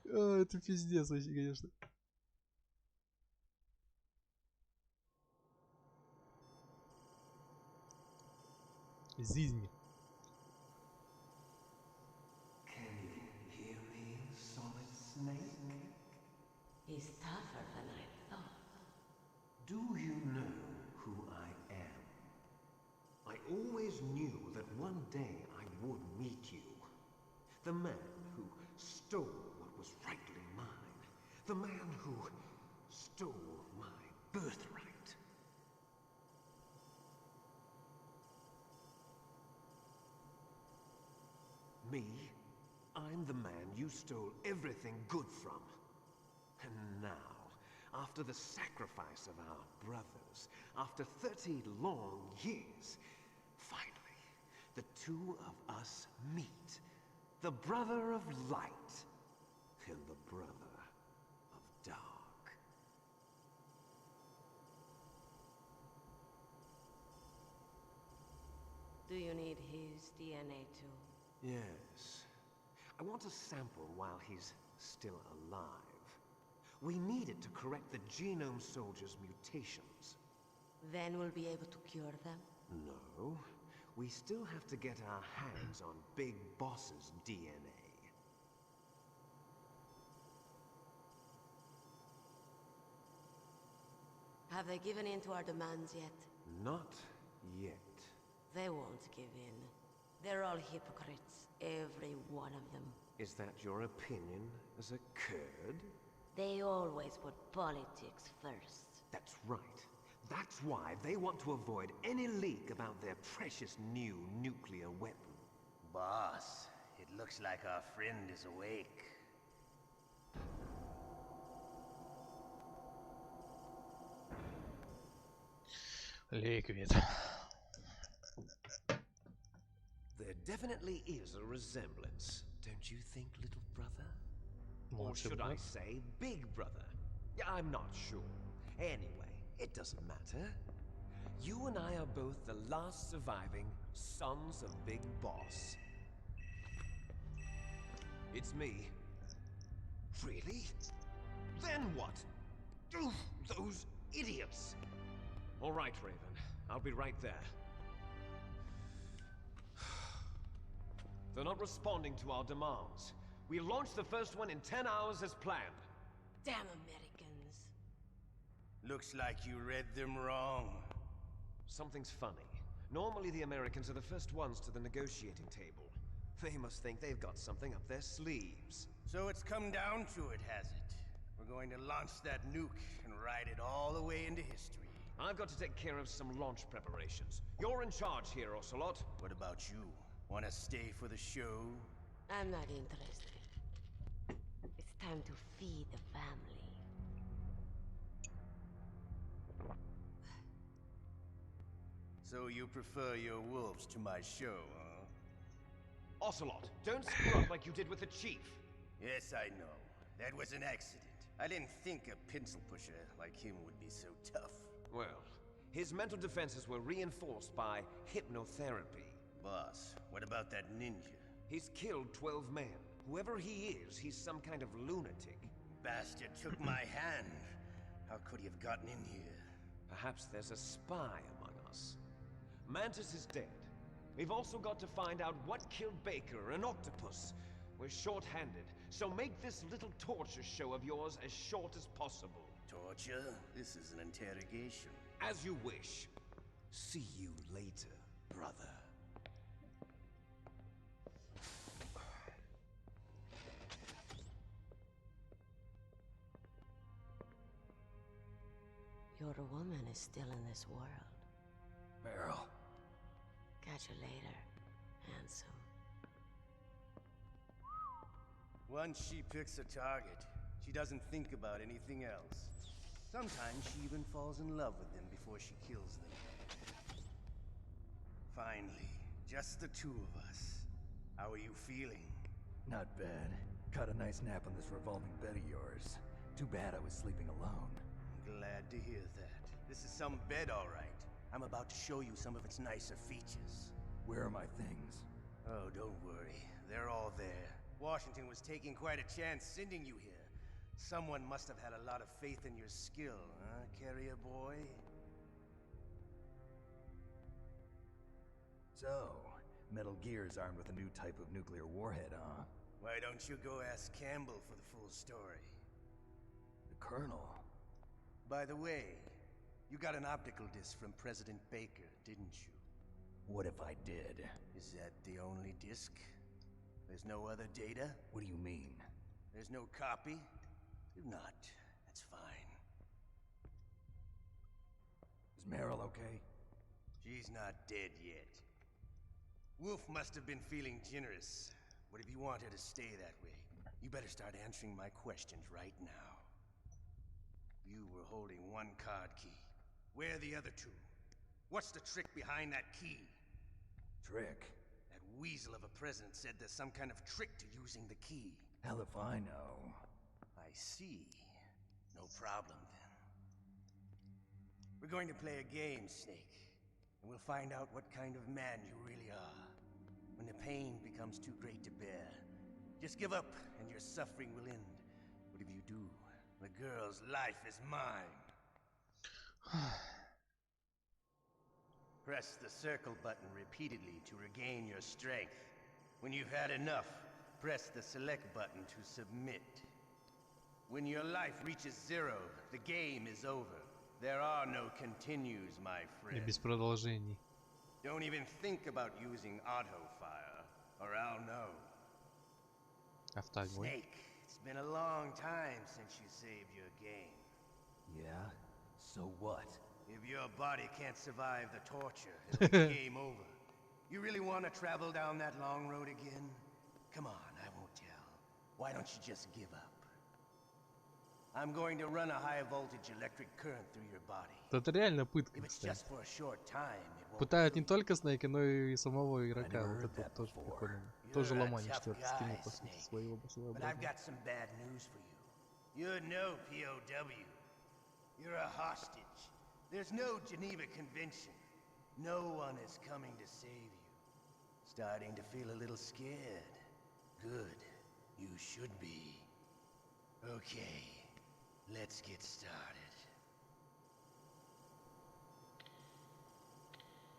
Speaker 1: Это пиздец вообще, конечно. Жизнь.
Speaker 11: Can you hear me, Solid Snake?
Speaker 10: He's tougher than I thought.
Speaker 11: Do you know who I am? I always knew that one day I would meet you. The man who stole what was rightly mine. The man who stole my birthright. Me? I'm the man you stole everything good from. And now, after the sacrifice of our brothers, after 30 long years, finally, the two of us meet. The brother of light and the brother of dark.
Speaker 10: Do you need his DNA too?
Speaker 11: Yes. I want a sample while he's still alive. We need it to correct the Genome Soldier's mutations.
Speaker 10: Then we'll be able to cure them?
Speaker 11: No. We still have to get our hands on Big Boss's DNA.
Speaker 10: Have they given in to our demands yet?
Speaker 11: Not yet.
Speaker 10: They won't give in. They're all hypocrites, every one of them.
Speaker 11: Is that your opinion as a Kurd?
Speaker 10: They always put politics first.
Speaker 11: That's right. That's why they want to avoid any leak about their precious new nuclear weapon.
Speaker 12: Boss, it looks like our friend is awake.
Speaker 1: Liquid.
Speaker 11: There definitely is a resemblance, don't you think, little brother? Or should I say, big brother? I'm not sure. Anyway, it doesn't matter. You and I are both the last surviving sons of Big Boss. It's me. Really? Then what? Oof, those idiots! All right, Raven. I'll be right there. They're not responding to our demands. We launched the first one in 10 hours as planned.
Speaker 10: Damn Americans.
Speaker 12: Looks like you read them wrong.
Speaker 11: Something's funny. Normally the Americans are the first ones to the negotiating table. They must think they've got something up their sleeves.
Speaker 12: So it's come down to it, has it? We're going to launch that nuke and ride it all the way into history.
Speaker 11: I've got to take care of some launch preparations. You're in charge here, Ocelot.
Speaker 12: What about you? Want to stay for the show?
Speaker 10: I'm not interested. It's time to feed the family.
Speaker 12: So you prefer your wolves to my show, huh?
Speaker 11: Ocelot, don't screw up like you did with the chief.
Speaker 12: Yes, I know. That was an accident. I didn't think a pencil pusher like him would be so tough.
Speaker 11: Well, his mental defenses were reinforced by hypnotherapy.
Speaker 12: Boss, what about that ninja?
Speaker 11: He's killed 12 men. Whoever he is, he's some kind of lunatic.
Speaker 12: Bastard took my hand. How could he have gotten in here?
Speaker 11: Perhaps there's a spy among us. Mantis is dead. We've also got to find out what killed Baker and Octopus. We're short-handed, so make this little torture show of yours as short as possible.
Speaker 12: Torture? This is an interrogation.
Speaker 11: As you wish. See you later, brother.
Speaker 10: Your woman is still in this world.
Speaker 11: Meryl.
Speaker 10: Catch you later, handsome.
Speaker 12: Once she picks a target, she doesn't think about anything else. Sometimes she even falls in love with them before she kills them. Finally, just the two of us. How are you feeling?
Speaker 4: Not bad. Caught a nice nap on this revolving bed of yours. Too bad I was sleeping alone.
Speaker 12: I'm glad to hear that. This is some bed, all right. I'm about to show you some of its nicer features.
Speaker 4: Where are my things?
Speaker 12: Oh, don't worry. They're all there. Washington was taking quite a chance sending you here. Someone must have had a lot of faith in your skill, huh, carrier boy?
Speaker 4: So, Metal Gear's armed with a new type of nuclear warhead, huh?
Speaker 12: Why don't you go ask Campbell for the full story?
Speaker 4: The Colonel?
Speaker 12: By the way, you got an optical disc from President Baker, didn't you?
Speaker 4: What if I did?
Speaker 12: Is that the only disc? There's no other data?
Speaker 4: What do you mean?
Speaker 12: There's no copy? If not, that's fine.
Speaker 4: Is Meryl okay?
Speaker 12: She's not dead yet. Wolf must have been feeling generous. But if you want her to stay that way, you better start answering my questions right now. You were holding one card key. Where are the other two? What's the trick behind that key?
Speaker 4: Trick?
Speaker 12: That weasel of a president said there's some kind of trick to using the key.
Speaker 4: Hell if I know.
Speaker 12: I see. No problem, then. We're going to play a game, Snake. And we'll find out what kind of man you really are. When the pain becomes too great to bear, just give up and your suffering will end. But if you do, the girl's life is mine. Press the circle button repeatedly to regain your strength. When you've had enough, press the select button to submit. When your life reaches 0, the game is over. There are no continues, my friend.
Speaker 1: Без продолжений.
Speaker 12: Don't even think about using auto fire, or I'll know.
Speaker 1: Автоогонь.
Speaker 12: Snake, it's been a long time since you saved your game.
Speaker 4: Yeah? So what?
Speaker 12: If your body can't survive the torture, it'll be game over. You really want to travel down that long road again? Come on, I won't tell. Why don't you just give up? I'm going to run a high voltage electric current through your body.
Speaker 1: Это реально пытка,
Speaker 12: If it's
Speaker 1: кстати.
Speaker 12: just for a short time, it won't
Speaker 1: Пытают не
Speaker 12: kill you.
Speaker 1: только Снейка, но и самого игрока. Вот это вот тоже прикольно. Тоже
Speaker 12: You're a
Speaker 1: ломание
Speaker 12: tough
Speaker 1: четвертой
Speaker 12: guy,
Speaker 1: стены, по сути,
Speaker 12: Snake.
Speaker 1: своего
Speaker 12: But I've
Speaker 1: своеобразного.
Speaker 12: got some bad news for you. You're no POW. You're a hostage. There's no Geneva Convention. No one is coming to save you. Starting to feel a little scared. Good. You should be. Okay. Let's get started.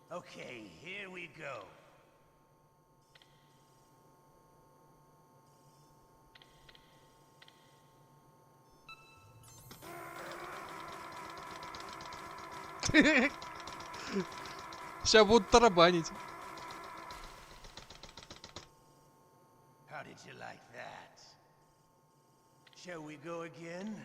Speaker 12: Okay, here we go.
Speaker 1: Сейчас будут тарабанить.
Speaker 12: How did you like that? Shall we go again?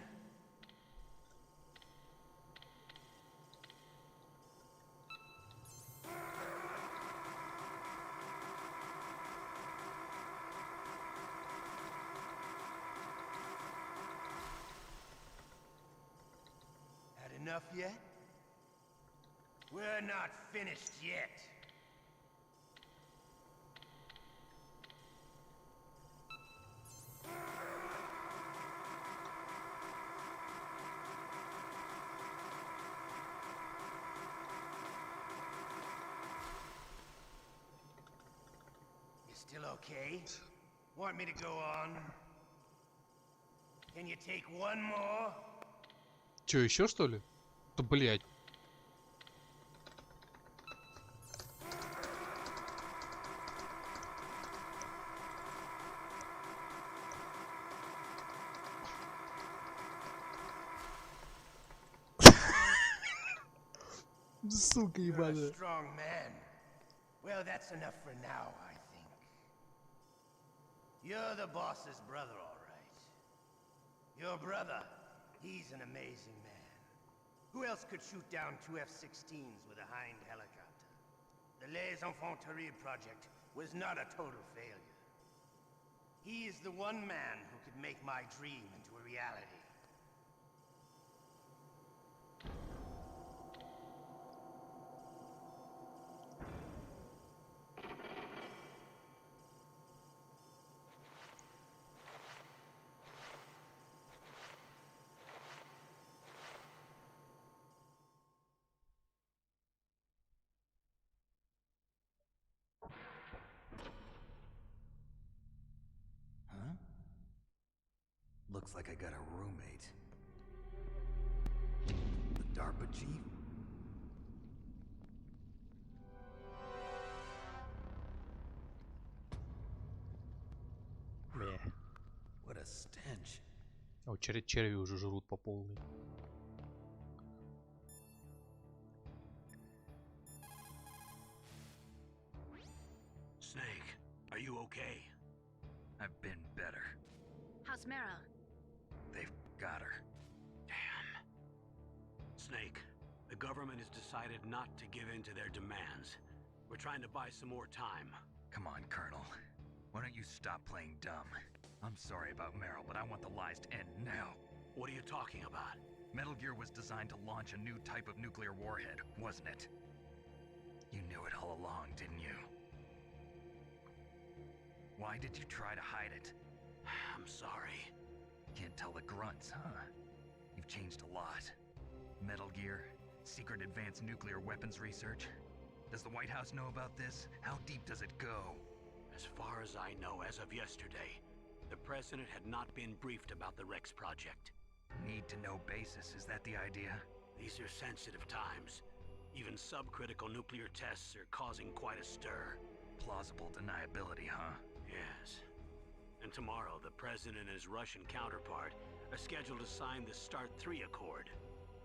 Speaker 12: Had enough yet? We're not finished yet. You still okay? Want me to go on? Can you take one more?
Speaker 1: Че, еще что ли? Да блять. Сука
Speaker 12: You're a
Speaker 1: ебаная.
Speaker 12: strong man. Well, that's enough for now, I think. You're the boss's brother, all right. Your brother, he's an amazing man. Who else could shoot down 2 F-16s with a Hind helicopter? The Les Infanteries project was not a total failure. He is the one man who could make my dream into a reality.
Speaker 4: Looks like I got a roommate. The DARPA chief?
Speaker 1: Бля.
Speaker 4: What a stench.
Speaker 1: О, черви уже жрут по полной.
Speaker 5: Snake, are you okay?
Speaker 4: I've been better.
Speaker 6: How's Meryl?
Speaker 4: They've got her.
Speaker 5: Damn. Snake, the government has decided not to give in to their demands. We're trying to buy some more time.
Speaker 4: Come on, Colonel. Why don't you stop playing dumb? I'm sorry about Meryl, but I want the lies to end now.
Speaker 5: What are you talking about?
Speaker 4: Metal Gear was designed to launch a new type of nuclear warhead, wasn't it? You knew it all along, didn't you? Why did you try to hide it?
Speaker 5: I'm sorry.
Speaker 4: Can't tell the grunts, huh? You've changed a lot. Metal Gear, secret advanced nuclear weapons research. Does the White House know about this? How deep does it go?
Speaker 5: As far as I know, as of yesterday, the president had not been briefed about the Rex project.
Speaker 4: Need-to-know basis, is that the idea?
Speaker 5: These are sensitive times. Even subcritical nuclear tests are causing quite a stir.
Speaker 4: Plausible deniability, huh?
Speaker 5: Yes. And tomorrow, the president and his Russian counterpart are scheduled to sign the START 3 Accord.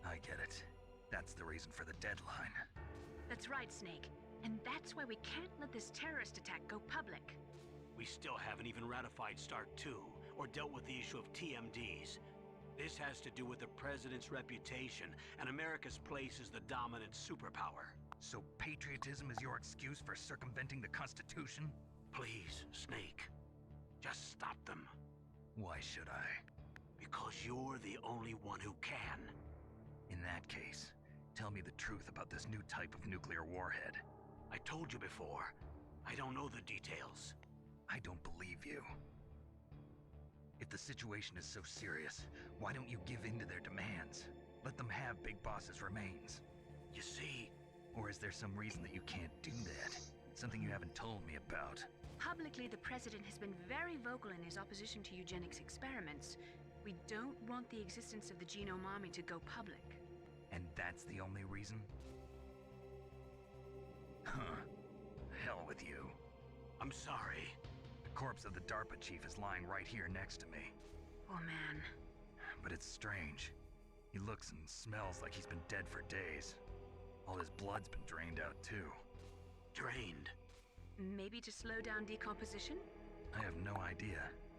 Speaker 4: I get it. That's the reason for the deadline.
Speaker 6: That's right, Snake. And that's why we can't let this terrorist attack go public.
Speaker 5: We still haven't even ratified START 2 or dealt with the issue of TMDs. This has to do with the president's reputation and America's place as the dominant superpower.
Speaker 4: So patriotism is your excuse for circumventing the Constitution?
Speaker 5: Please, Snake. Just stop them.
Speaker 4: Why should I?
Speaker 5: Because you're the only one who can.
Speaker 4: In that case, tell me the truth about this new type of nuclear warhead.
Speaker 5: I told you before. I don't know the details.
Speaker 4: I don't believe you. If the situation is so serious, why don't you give in to their demands? Let them have Big Boss's remains.
Speaker 5: You see...
Speaker 4: Or is there some reason that you can't do that? Something you haven't told me about?
Speaker 6: Publicly, the president has been very vocal in his opposition to eugenics experiments. We don't want the existence of the genome army to go public.
Speaker 4: And that's the only reason? Huh. Hell with you.
Speaker 5: I'm sorry.
Speaker 4: The corpse of the DARPA chief is lying right here next to me.
Speaker 6: Oh man.
Speaker 4: But it's strange. He looks and smells like he's been dead for days. All his blood's been drained out too.
Speaker 5: Drained?
Speaker 6: Maybe to slow down decomposition?
Speaker 4: I have no idea.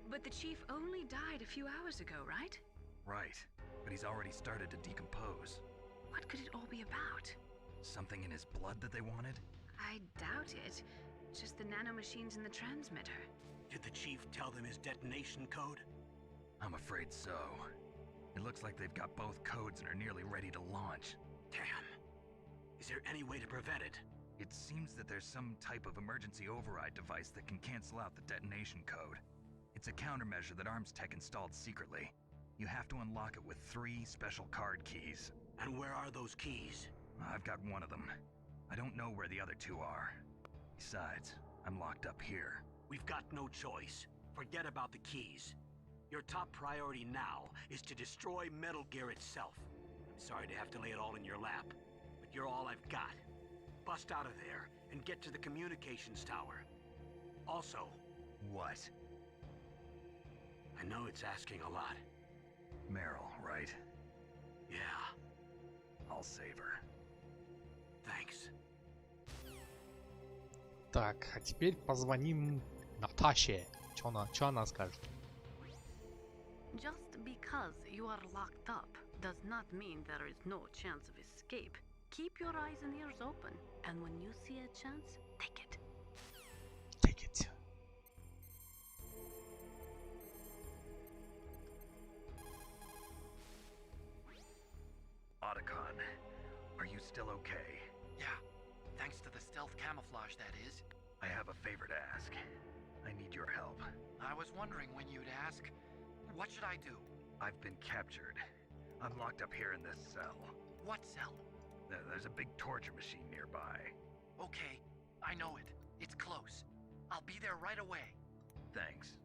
Speaker 6: But the chief only died a few hours ago, right?
Speaker 4: Right. But he's already started to decompose.
Speaker 6: What could it all be about?
Speaker 4: Something in his blood that they wanted?
Speaker 6: I doubt it. Just the nanomachines in the transmitter.
Speaker 5: Did the chief tell them his detonation code?
Speaker 4: I'm afraid so. It looks like they've got both codes and are nearly ready to launch.
Speaker 5: Damn. Is there any way to prevent it?
Speaker 4: It seems that there's some type of emergency override device that can cancel out the detonation code. It's a countermeasure that Arms Tech installed secretly. You have to unlock it with 3 special card keys.
Speaker 5: And where are those keys?
Speaker 4: I've got one of them. I don't know where the other 2 are. Besides, I'm locked up here.
Speaker 5: We've got no choice. Forget about the keys. Your top priority now is to destroy Metal Gear itself. I'm sorry to have to lay it all in your lap, but you're all I've got. Bust out of there and get to the communications tower. Also...
Speaker 4: What?
Speaker 5: I know it's asking a lot.
Speaker 4: Meryl, right?
Speaker 5: Yeah.
Speaker 4: I'll save her.
Speaker 5: Thanks.
Speaker 1: Так, а теперь позвоним Наташе. Чё она скажет?
Speaker 9: Just because you are locked up does not mean there is no chance of escape. Keep your eyes and ears open, and when you see a chance, take it.
Speaker 1: Take it.
Speaker 4: Otacon, are you still okay?
Speaker 13: Yeah, thanks to the stealth camouflage, that is.
Speaker 4: I have a favor to ask. I need your help.
Speaker 13: I was wondering when you'd ask. What should I do?
Speaker 4: I've been captured. I'm locked up here in this cell.
Speaker 13: What cell?
Speaker 4: There's a big torture machine nearby.
Speaker 13: Okay, I know it. It's close. I'll be there right away.
Speaker 4: Thanks.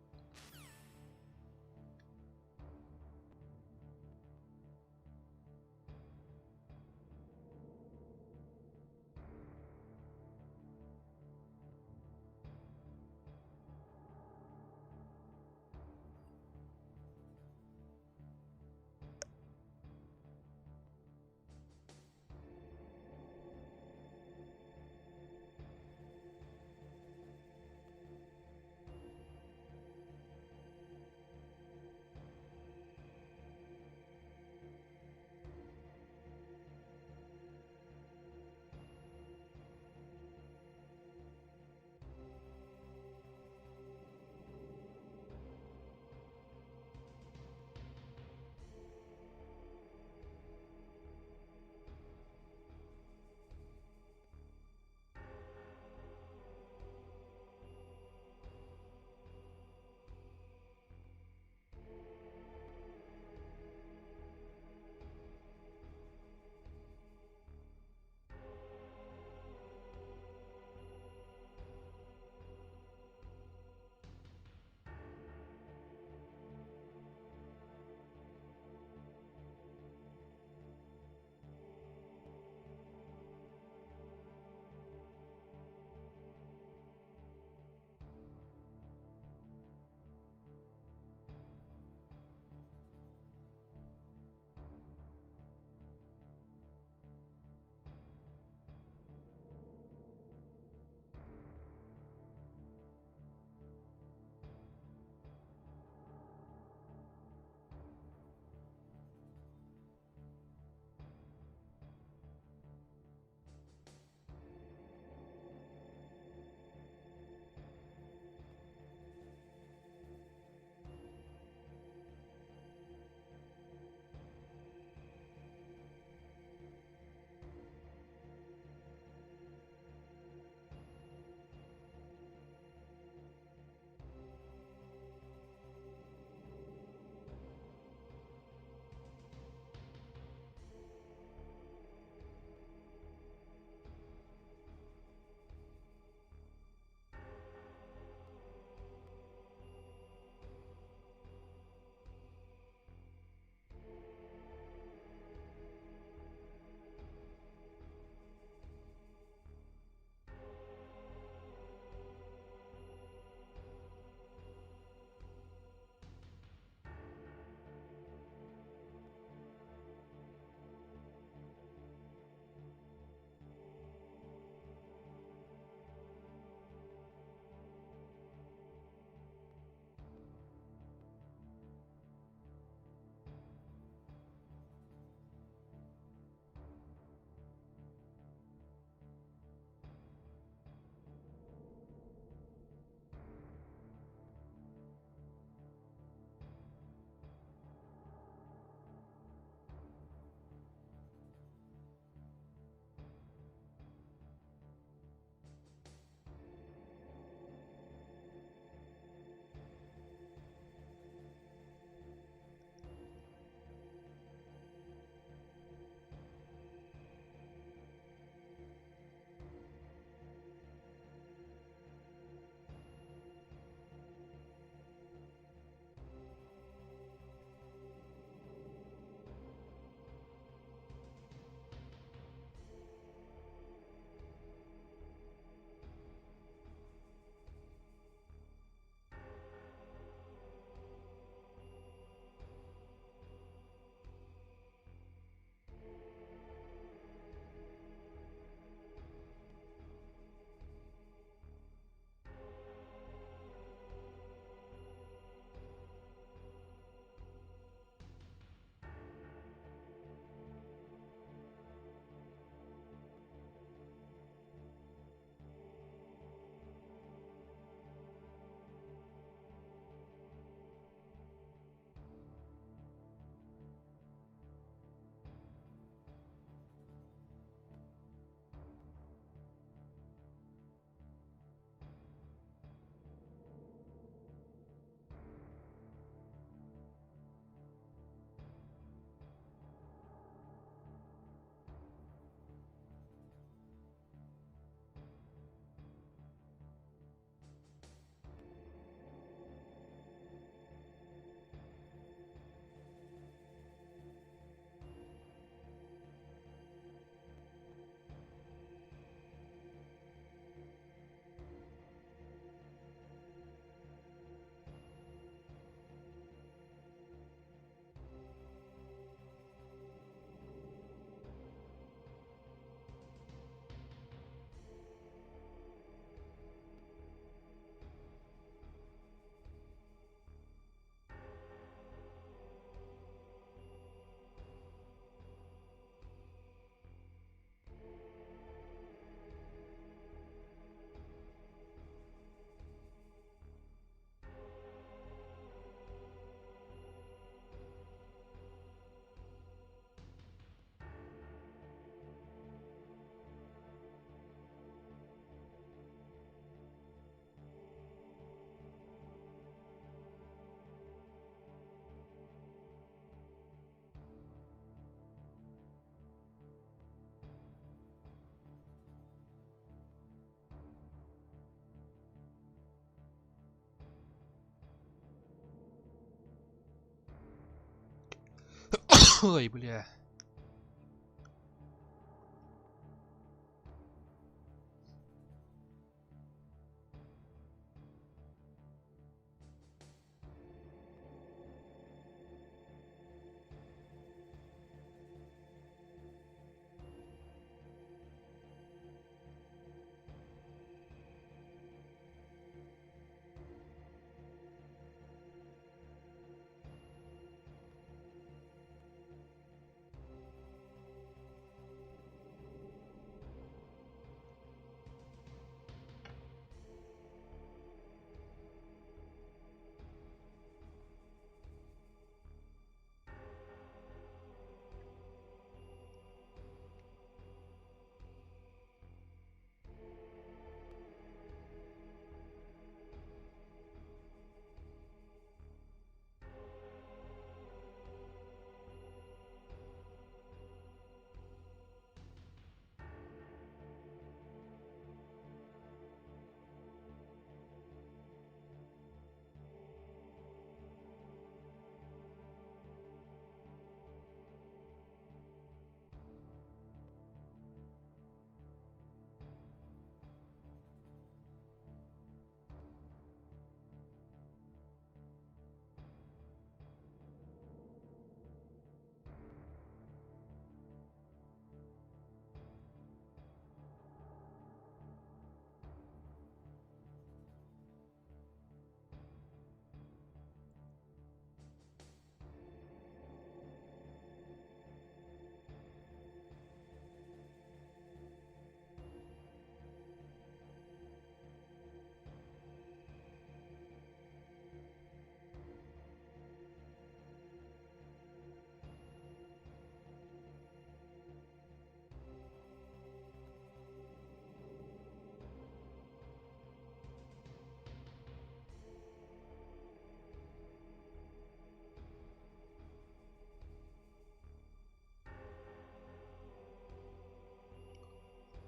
Speaker 1: Ой, бля.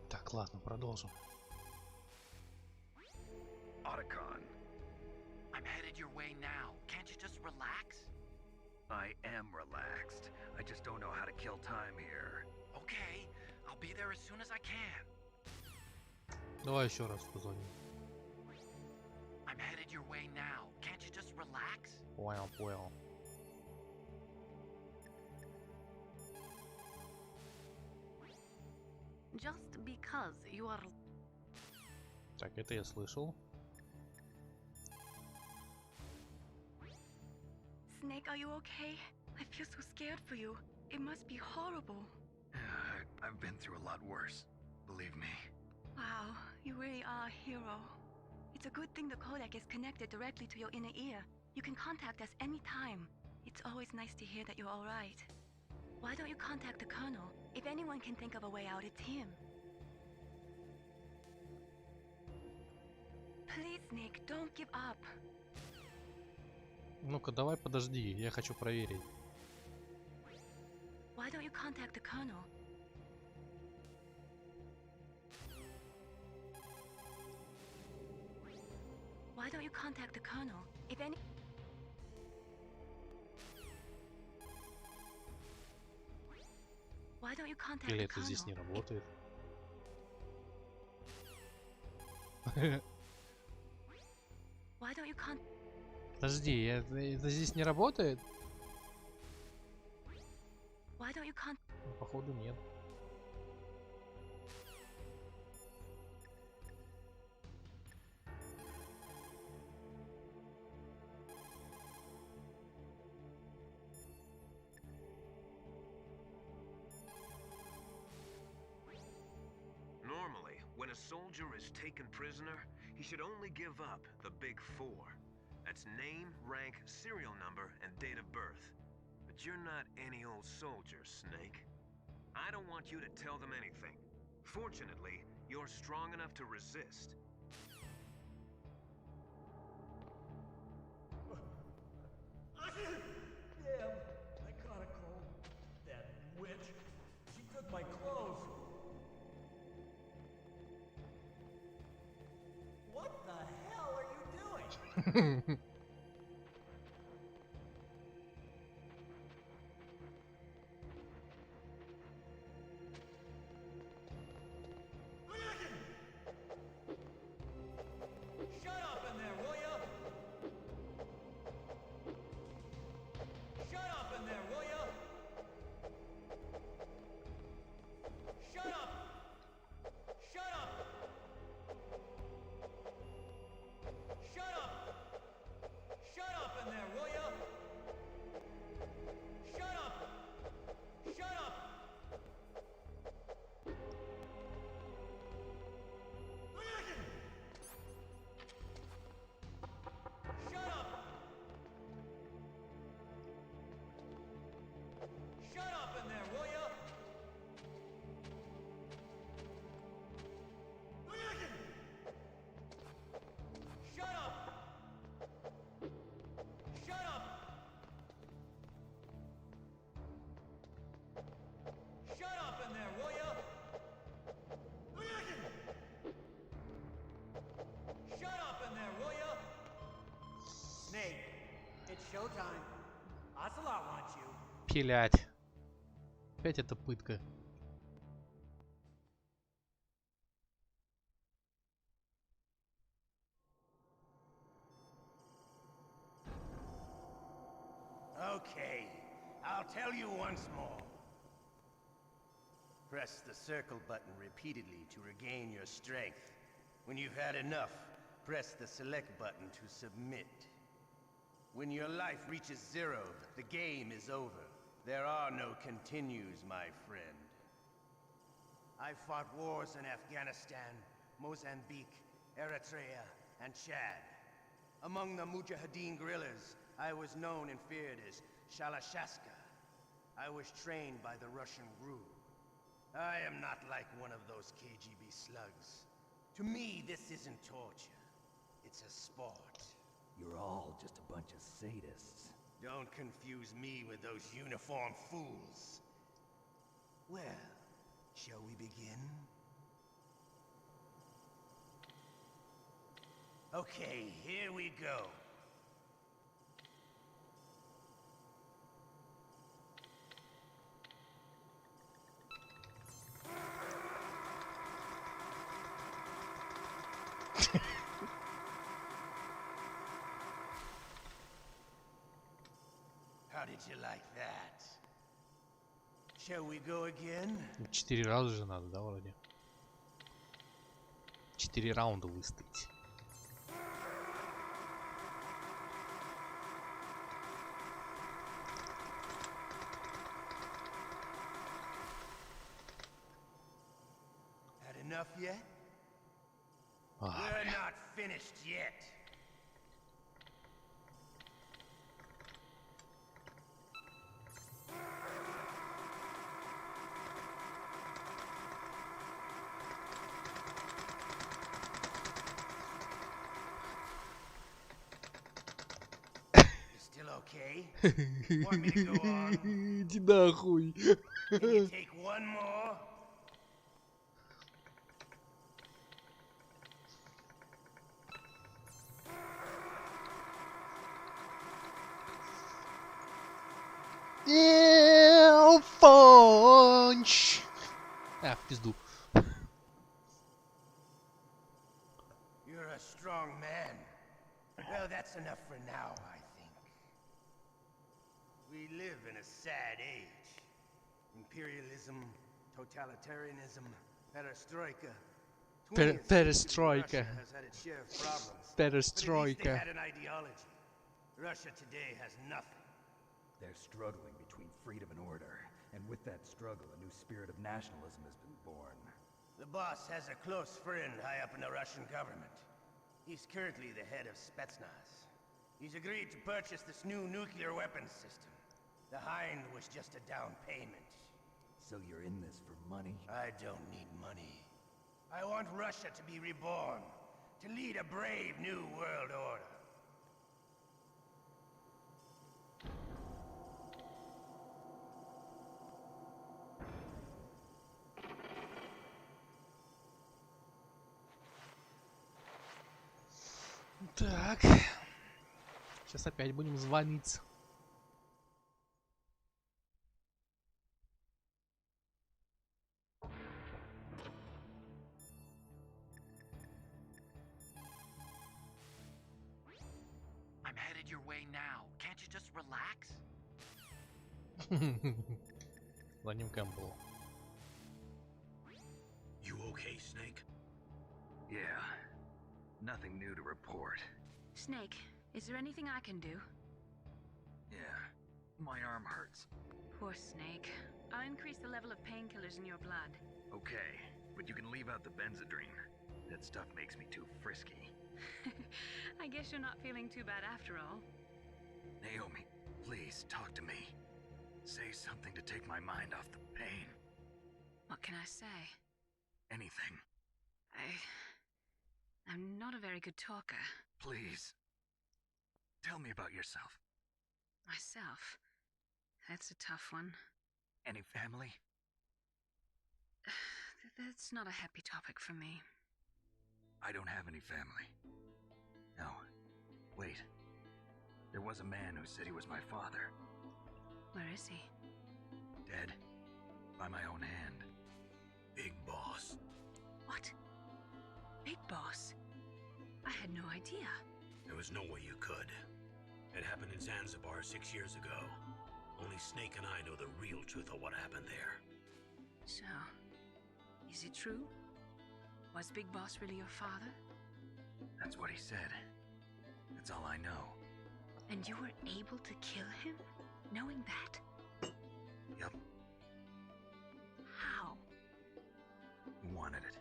Speaker 1: Так, ладно, продолжим.
Speaker 4: Otacon,
Speaker 13: I'm headed your way now. Can't you just relax?
Speaker 4: I am relaxed. I just don't know how to kill time here.
Speaker 13: Okay, I'll be there as soon as I can.
Speaker 1: Давай еще раз позвоним.
Speaker 13: I'm headed your way now. Can't you just relax?
Speaker 1: Понял, понял.
Speaker 9: Just because you are...
Speaker 1: Так, это я слышал.
Speaker 6: Snake, are you okay? I feel so scared for you. It must be horrible.
Speaker 4: I've been through a lot worse, believe me.
Speaker 6: Wow, you really are a hero. It's a good thing the codec is connected directly to your inner ear. You can contact us anytime. It's always nice to hear that you're alright. Why don't you contact the Colonel? If anyone can think of a way out, it's him. Please, Nick, don't give up.
Speaker 1: Ну-ка, давай подожди, я хочу проверить.
Speaker 6: Why don't you contact the Colonel? Why don't you contact the Colonel? If any... Why don't you contact
Speaker 1: Или
Speaker 6: the
Speaker 1: это
Speaker 6: Colonel?
Speaker 1: здесь не работает?
Speaker 6: Why don't you contact...
Speaker 1: Подожди, это здесь не работает?
Speaker 6: Why don't you contact...
Speaker 1: Ну, походу нет.
Speaker 11: Normally, when a soldier is taken prisoner, he should only give up the big four. That's name, rank, serial number, and date of birth. But you're not any old soldier, Snake. I don't want you to tell them anything. Fortunately, you're strong enough to resist.
Speaker 3: Damn, I caught a cold. That witch. She took my clothes. What the hell are you doing?
Speaker 12: showtime. Ocelot wants you.
Speaker 1: Пилять. Опять это пытка.
Speaker 12: Okay, I'll tell you once more. Press the circle button repeatedly to regain your strength. When you've had enough, press the select button to submit. When your life reaches 0, the game is over. There are no continues, my friend. I fought wars in Afghanistan, Mozambique, Eritrea, and Chad. Among the Mujahideen guerrillas, I was known and feared as Shalashaska. I was trained by the Russian GRU. I am not like one of those KGB slugs. To me, this isn't torture. It's a sport.
Speaker 4: You're all just a bunch of sadists.
Speaker 12: Don't confuse me with those uniformed fools. Well, shall we begin? Okay, here we go. How did you like that? Shall we go again?
Speaker 1: 4 раза же надо, да, вроде? 4 раунда выстоять.
Speaker 12: Had enough yet? We're not finished yet. Still okay? Want me to go on?
Speaker 1: Иди нахуй.
Speaker 12: Can you take one more?
Speaker 1: Фонч. В пизду.
Speaker 12: You're a strong man. Well, that's enough for now, I think. We live in a sad age. Imperialism, totalitarianism, perestroika. 20th century
Speaker 1: Perestroika.
Speaker 12: Russia has had its share of problems.
Speaker 1: Perestroika.
Speaker 12: But at least they had an ideology. Russia today has nothing.
Speaker 4: They're struggling between freedom and order, and with that struggle, a new spirit of nationalism has been born.
Speaker 12: The boss has a close friend high up in the Russian government. He's currently the head of Spetsnaz. He's agreed to purchase this new nuclear weapons system. The Hind was just a down payment.
Speaker 4: So you're in this for money?
Speaker 12: I don't need money. I want Russia to be reborn, to lead a brave new world order.
Speaker 1: Так. Сейчас опять будем звониться.
Speaker 13: I'm headed your way now. Can't you just relax?
Speaker 1: Звоним Кэмпбеллу.
Speaker 5: You okay, Snake?
Speaker 4: Yeah. Nothing new to report.
Speaker 6: Snake, is there anything I can do?
Speaker 4: Yeah. My arm hurts.
Speaker 6: Poor Snake. I'll increase the level of painkillers in your blood.
Speaker 4: Okay, but you can leave out the Benzedrine. That stuff makes me too frisky.
Speaker 6: I guess you're not feeling too bad after all.
Speaker 4: Naomi, please talk to me. Say something to take my mind off the pain.
Speaker 6: What can I say?
Speaker 4: Anything.
Speaker 6: I'm not a very good talker.
Speaker 4: Please. Tell me about yourself.
Speaker 6: Myself? That's a tough one.
Speaker 4: Any family?
Speaker 6: That's not a happy topic for me.
Speaker 4: I don't have any family. No. Wait. There was a man who said he was my father.
Speaker 6: Where is he?
Speaker 4: Dead. By my own hand.
Speaker 5: Big Boss.
Speaker 6: What? Big Boss? I had no idea.
Speaker 5: There was no way you could. It happened in Zanzibar 6 years ago. Only Snake and I know the real truth of what happened there.
Speaker 6: So, is it true? Was Big Boss really your father?
Speaker 4: That's what he said. That's all I know.
Speaker 6: And you were able to kill him, knowing that?
Speaker 4: Yup.
Speaker 6: How?
Speaker 4: He wanted it.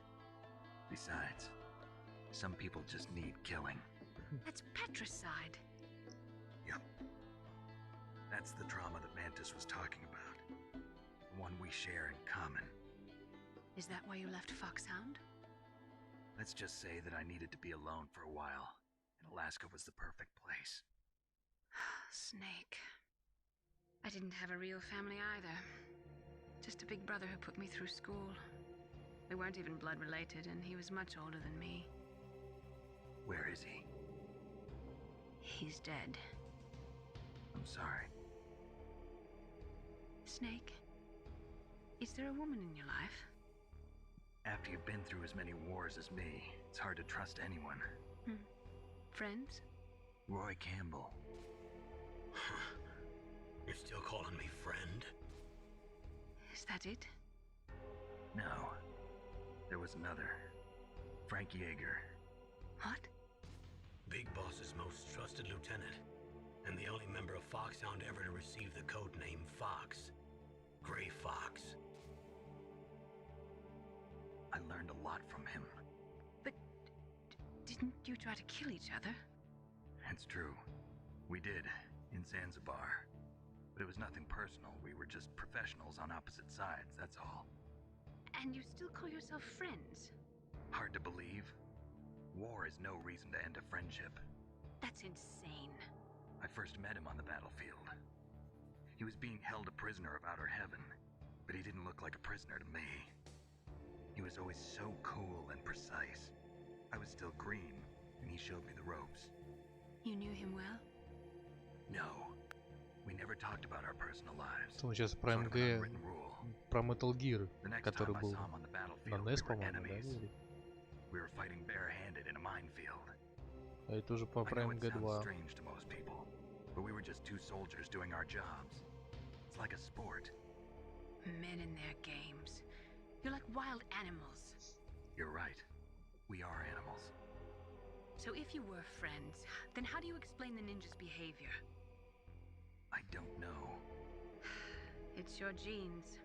Speaker 4: Besides, some people just need killing.
Speaker 6: That's patricide.
Speaker 4: Yup. That's the trauma that Mantis was talking about. The one we share in common.
Speaker 6: Is that why you left Foxhound?
Speaker 4: Let's just say that I needed to be alone for a while, and Alaska was the perfect place.
Speaker 6: Snake. I didn't have a real family either. Just a big brother who put me through school. We weren't even blood related, and he was much older than me.
Speaker 4: Where is he?
Speaker 6: He's dead.
Speaker 4: I'm sorry.
Speaker 6: Snake, is there a woman in your life?
Speaker 4: After you've been through as many wars as me, it's hard to trust anyone.
Speaker 6: Friends?
Speaker 4: Roy Campbell.
Speaker 5: You're still calling me friend?
Speaker 6: Is that it?
Speaker 4: No. There was another. Frank Yeager.
Speaker 6: What?
Speaker 5: Big Boss's most trusted lieutenant, and the only member of Foxhound ever to receive the code name Fox. Gray Fox.
Speaker 4: I learned a lot from him.
Speaker 6: But didn't you try to kill each other?
Speaker 4: It's true. We did, in Zanzibar. But it was nothing personal. We were just professionals on opposite sides, that's all.
Speaker 6: And you still call yourself friends?
Speaker 4: Hard to believe. War is no reason to end a friendship.
Speaker 6: That's insane.
Speaker 4: I first met him on the battlefield. He was being held a prisoner of outer heaven, but he didn't look like a prisoner to me. He was always so cool and precise. I was still green, and he showed me the ropes.
Speaker 6: You knew him well?
Speaker 4: No. We never talked about our personal lives.
Speaker 1: Он сейчас про МГ, про Metal Gear, который был на NES, по-моему, да, говорит?
Speaker 4: We were fighting barehanded in a minefield.
Speaker 1: А это уже про
Speaker 4: I know it sounds
Speaker 1: МГ2.
Speaker 4: strange to most people, but we were just two soldiers doing our jobs. It's like a sport.
Speaker 6: Men in their games. You're like wild animals.
Speaker 4: You're right. We are animals.
Speaker 6: So if you were friends, then how do you explain the ninja's behavior?
Speaker 4: I don't know.
Speaker 6: It's your genes.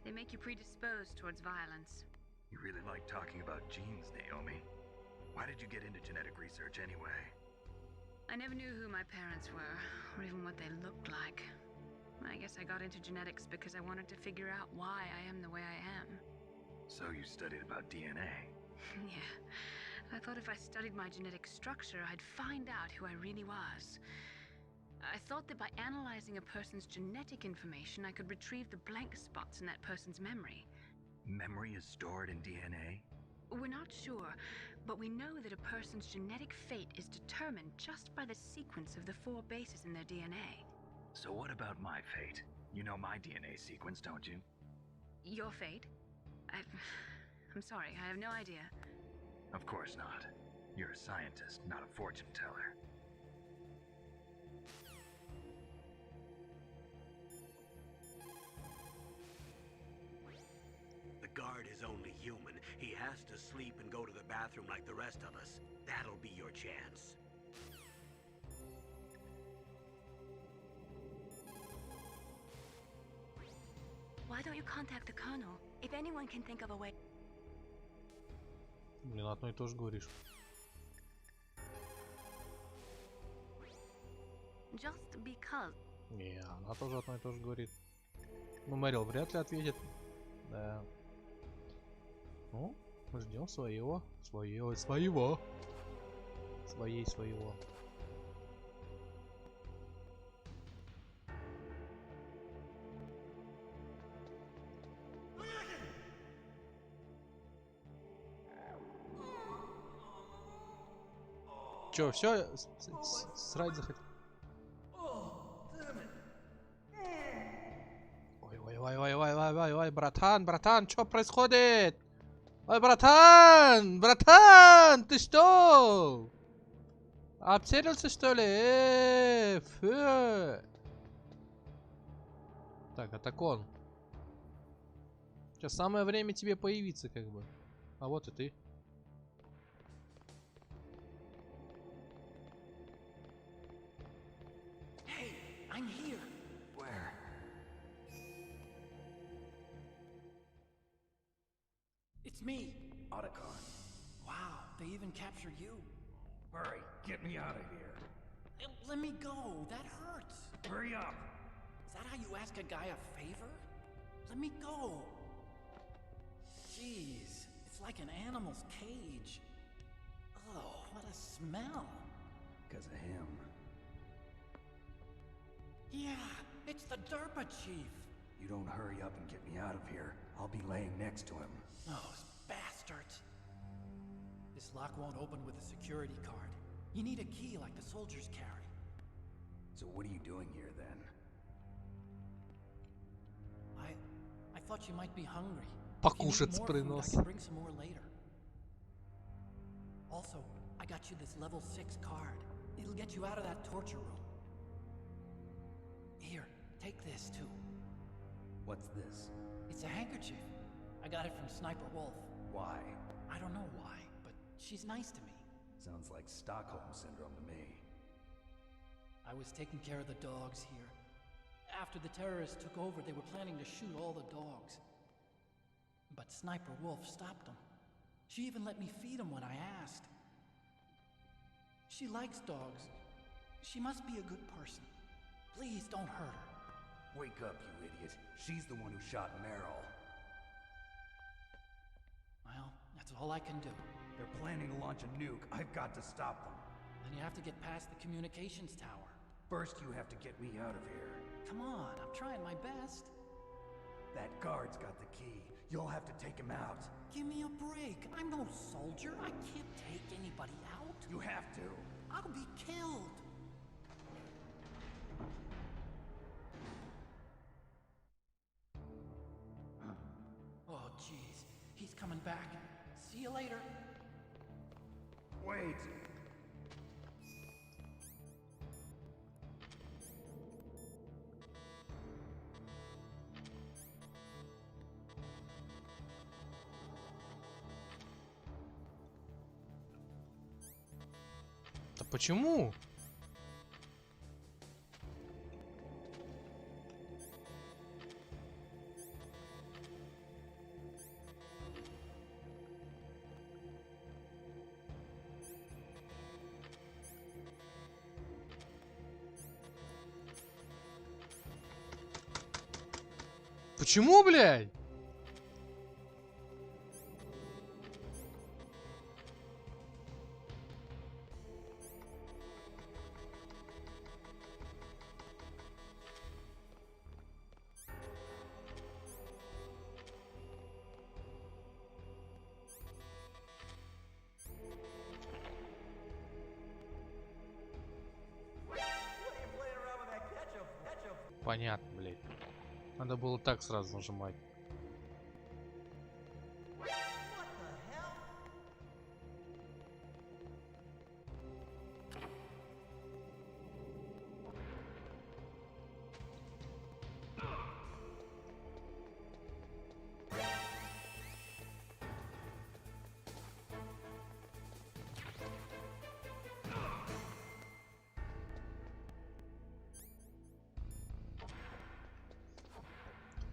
Speaker 6: They make you predisposed towards violence.
Speaker 4: You really like talking about genes, Naomi. Why did you get into genetic research anyway?
Speaker 6: I never knew who my parents were, or even what they looked like. I guess I got into genetics because I wanted to figure out why I am the way I am.
Speaker 4: So you studied about DNA?
Speaker 6: Yeah. I thought if I studied my genetic structure, I'd find out who I really was. I thought that by analyzing a person's genetic information, I could retrieve the blank spots in that person's memory.
Speaker 4: Memory is stored in DNA?
Speaker 6: We're not sure, but we know that a person's genetic fate is determined just by the sequence of the 4 bases in their DNA.
Speaker 4: So what about my fate? You know my DNA sequence, don't you?
Speaker 6: Your fate? I'm sorry, I have no idea.
Speaker 4: Of course not. You're a scientist, not a fortune teller.
Speaker 5: The guard is only human. He has to sleep and go to the bathroom like the rest of us. That'll be your chance.
Speaker 7: Why don't you contact the colonel? If anyone can think of a way.
Speaker 1: Блин, одно и то же говоришь.
Speaker 9: Just because.
Speaker 1: Не, она тоже одно и то же говорит. Ну, Мэрил вряд ли ответит. Да. Ну, мы ждем своего. Своего. Своего. Чё, все? Срать захотел? Ой, братан, что происходит? Ой, братан, ты что? Обцелился, что ли? Фу. Так, атакон. Сейчас самое время тебе появиться, как бы. А вот и ты.
Speaker 2: Hey, I'm here.
Speaker 13: Where?
Speaker 2: It's me.
Speaker 12: Otacon.
Speaker 2: Wow, they even capture you.
Speaker 12: Hurry, get me out of here.
Speaker 2: Let me go. That hurts.
Speaker 12: Hurry up.
Speaker 2: Is that how you ask a guy a favor? Let me go. Jeez, it's like an animal's cage. Oh, what a smell.
Speaker 12: Because of him.
Speaker 2: Yeah, it's the Derpa chief.
Speaker 12: You don't hurry up and get me out of here, I'll be laying next to him.
Speaker 2: Those bastards. This lock won't open with a security card. You need a key like the soldiers carry.
Speaker 12: So what are you doing here then?
Speaker 2: I thought you might be hungry.
Speaker 1: Покушать
Speaker 2: If you need more food, I
Speaker 1: принос.
Speaker 2: can bring some more later. Also, I got you this level 6 card. It'll get you out of that torture room. Here, take this too.
Speaker 12: What's this?
Speaker 2: It's a handkerchief. I got it from Sniper Wolf.
Speaker 12: Why?
Speaker 2: I don't know why, but she's nice to me.
Speaker 12: Sounds like Stockholm Syndrome to me.
Speaker 2: I was taking care of the dogs here. After the terrorists took over, they were planning to shoot all the dogs. But Sniper Wolf stopped them. She even let me feed them when I asked. She likes dogs. She must be a good person. Please don't hurt her.
Speaker 12: Wake up, you idiot. She's the one who shot Meryl.
Speaker 2: Well, that's all I can do.
Speaker 12: They're planning to launch a nuke. I've got to stop them.
Speaker 2: Then you have to get past the communications tower.
Speaker 12: First, you have to get me out of here.
Speaker 2: Come on, I'm trying my best.
Speaker 12: That guard's got the key. You'll have to take him out.
Speaker 2: Give me a break. I'm no soldier. I can't take anybody out.
Speaker 12: You have to.
Speaker 2: I'll be killed. Oh, jeez. He's coming back. See you later.
Speaker 12: Wait.
Speaker 1: Да почему? Почему, блядь? Понятно, блядь. Надо было так сразу нажимать.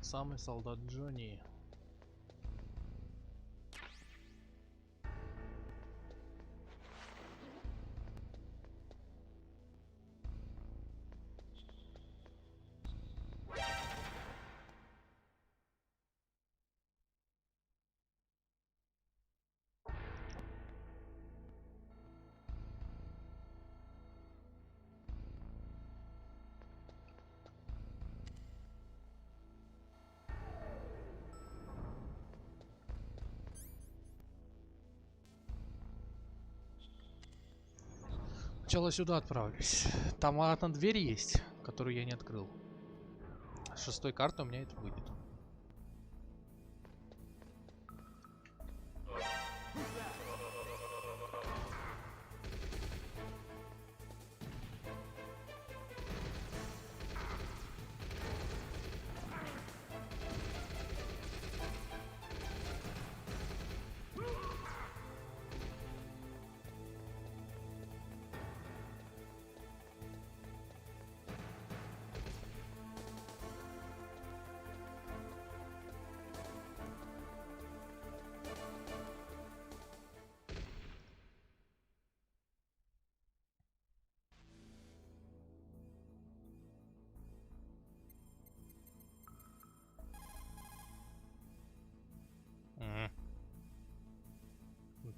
Speaker 1: Самый солдат Джонни. Сначала сюда отправлюсь. Там одна дверь есть, которую я не открыл. С 6-й карты у меня это будет.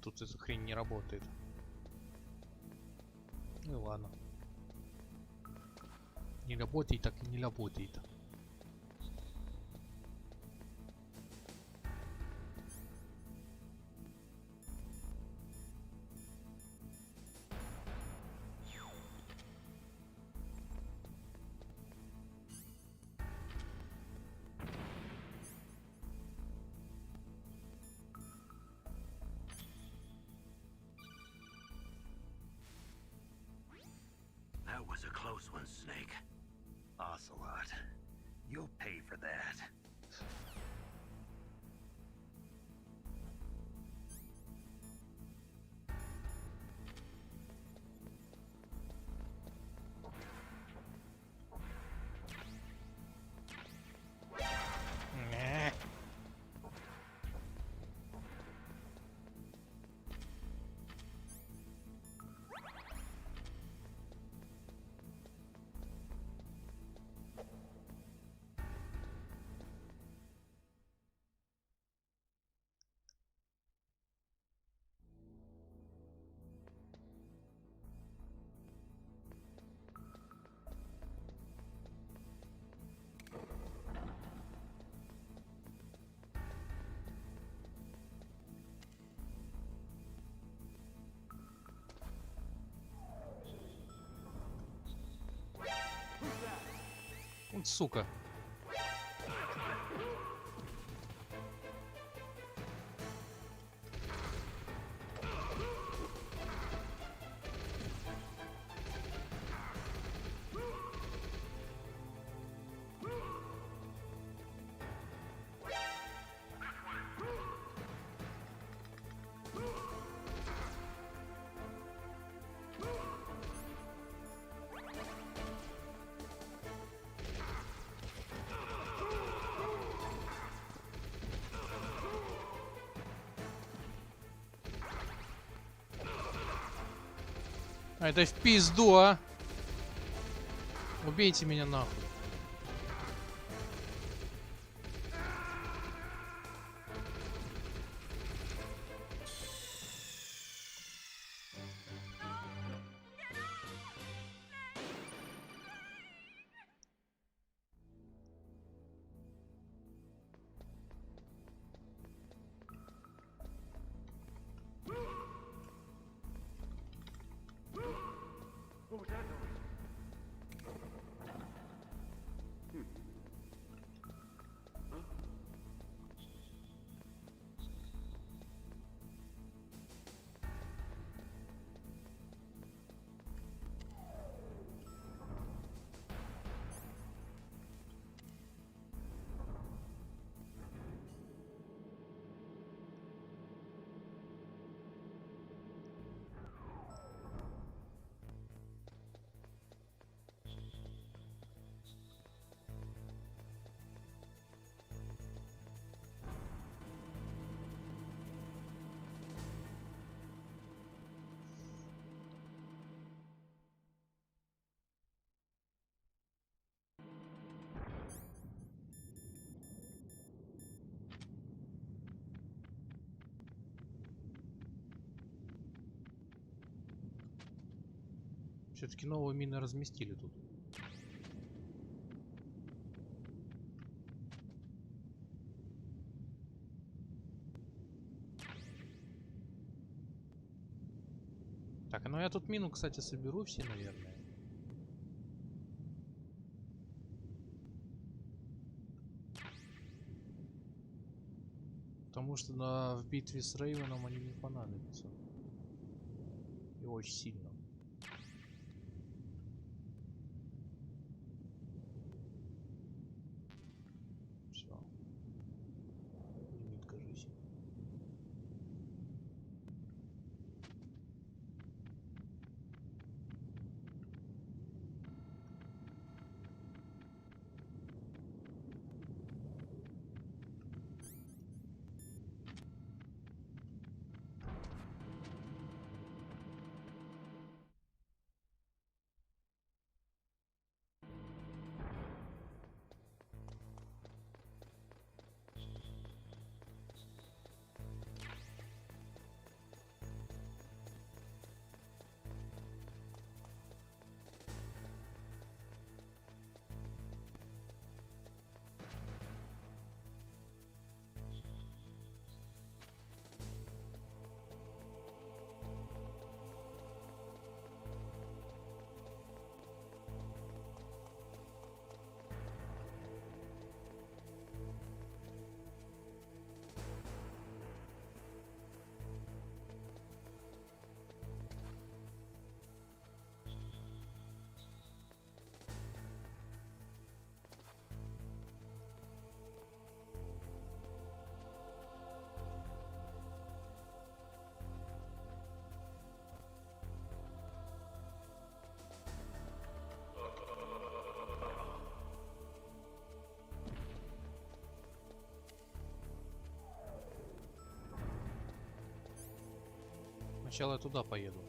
Speaker 1: тут эта хрень не работает. Ну и ладно. Не работает, так и не работает.
Speaker 4: That was a close one, Snake. Ocelot, you'll pay for that.
Speaker 1: Вот сука. А это в пизду, а! Убейте меня нахуй.
Speaker 8: What was that noise?
Speaker 1: Все-таки новые мины разместили тут. Так, ну я тут мину, кстати, соберу все, наверное. Потому что в битве с Рейвеном они не понадобятся. И очень сильно. Все. Лимит, кажись. Сначала я туда поеду.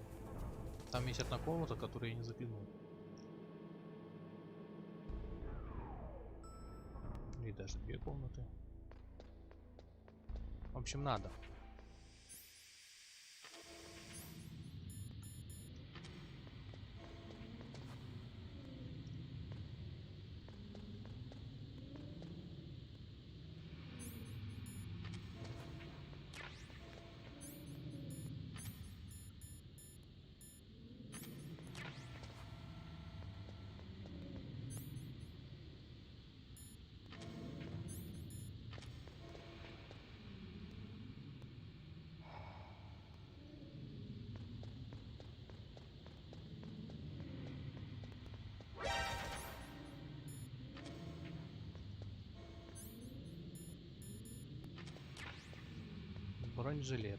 Speaker 1: Там есть одна комната, которую я не заглянул. Или даже две комнаты. В общем, надо. Бронежилет.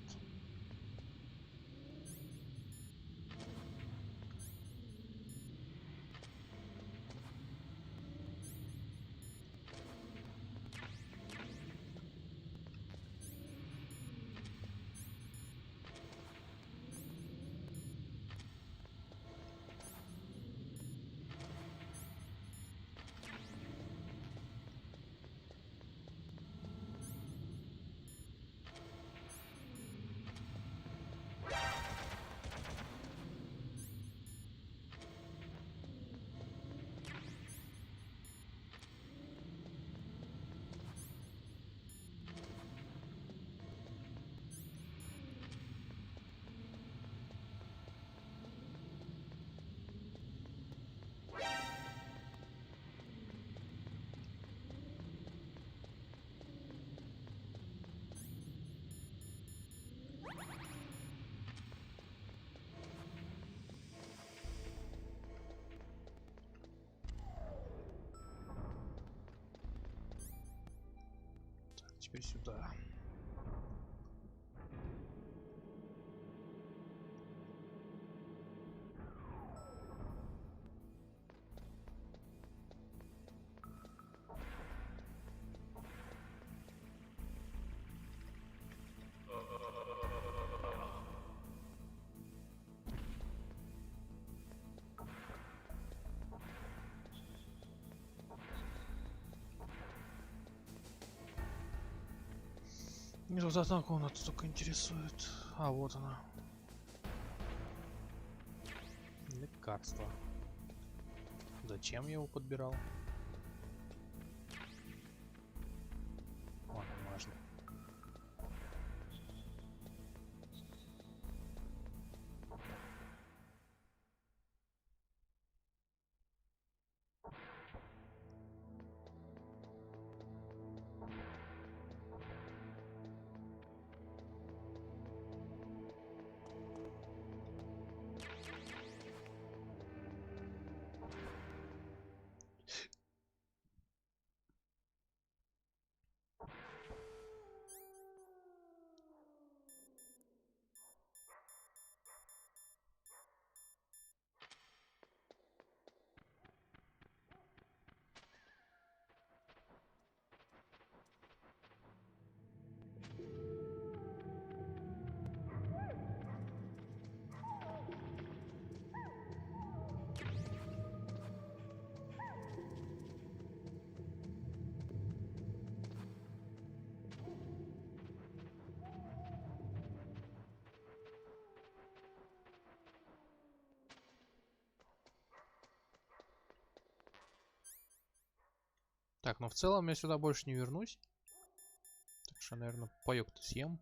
Speaker 1: Теперь сюда. Мне тут одна комната только интересует. А, вот она. Лекарство. Зачем я его подбирал? Ладно, важно. Так, но в целом я сюда больше не вернусь. Так что, наверное, паёк-то съем.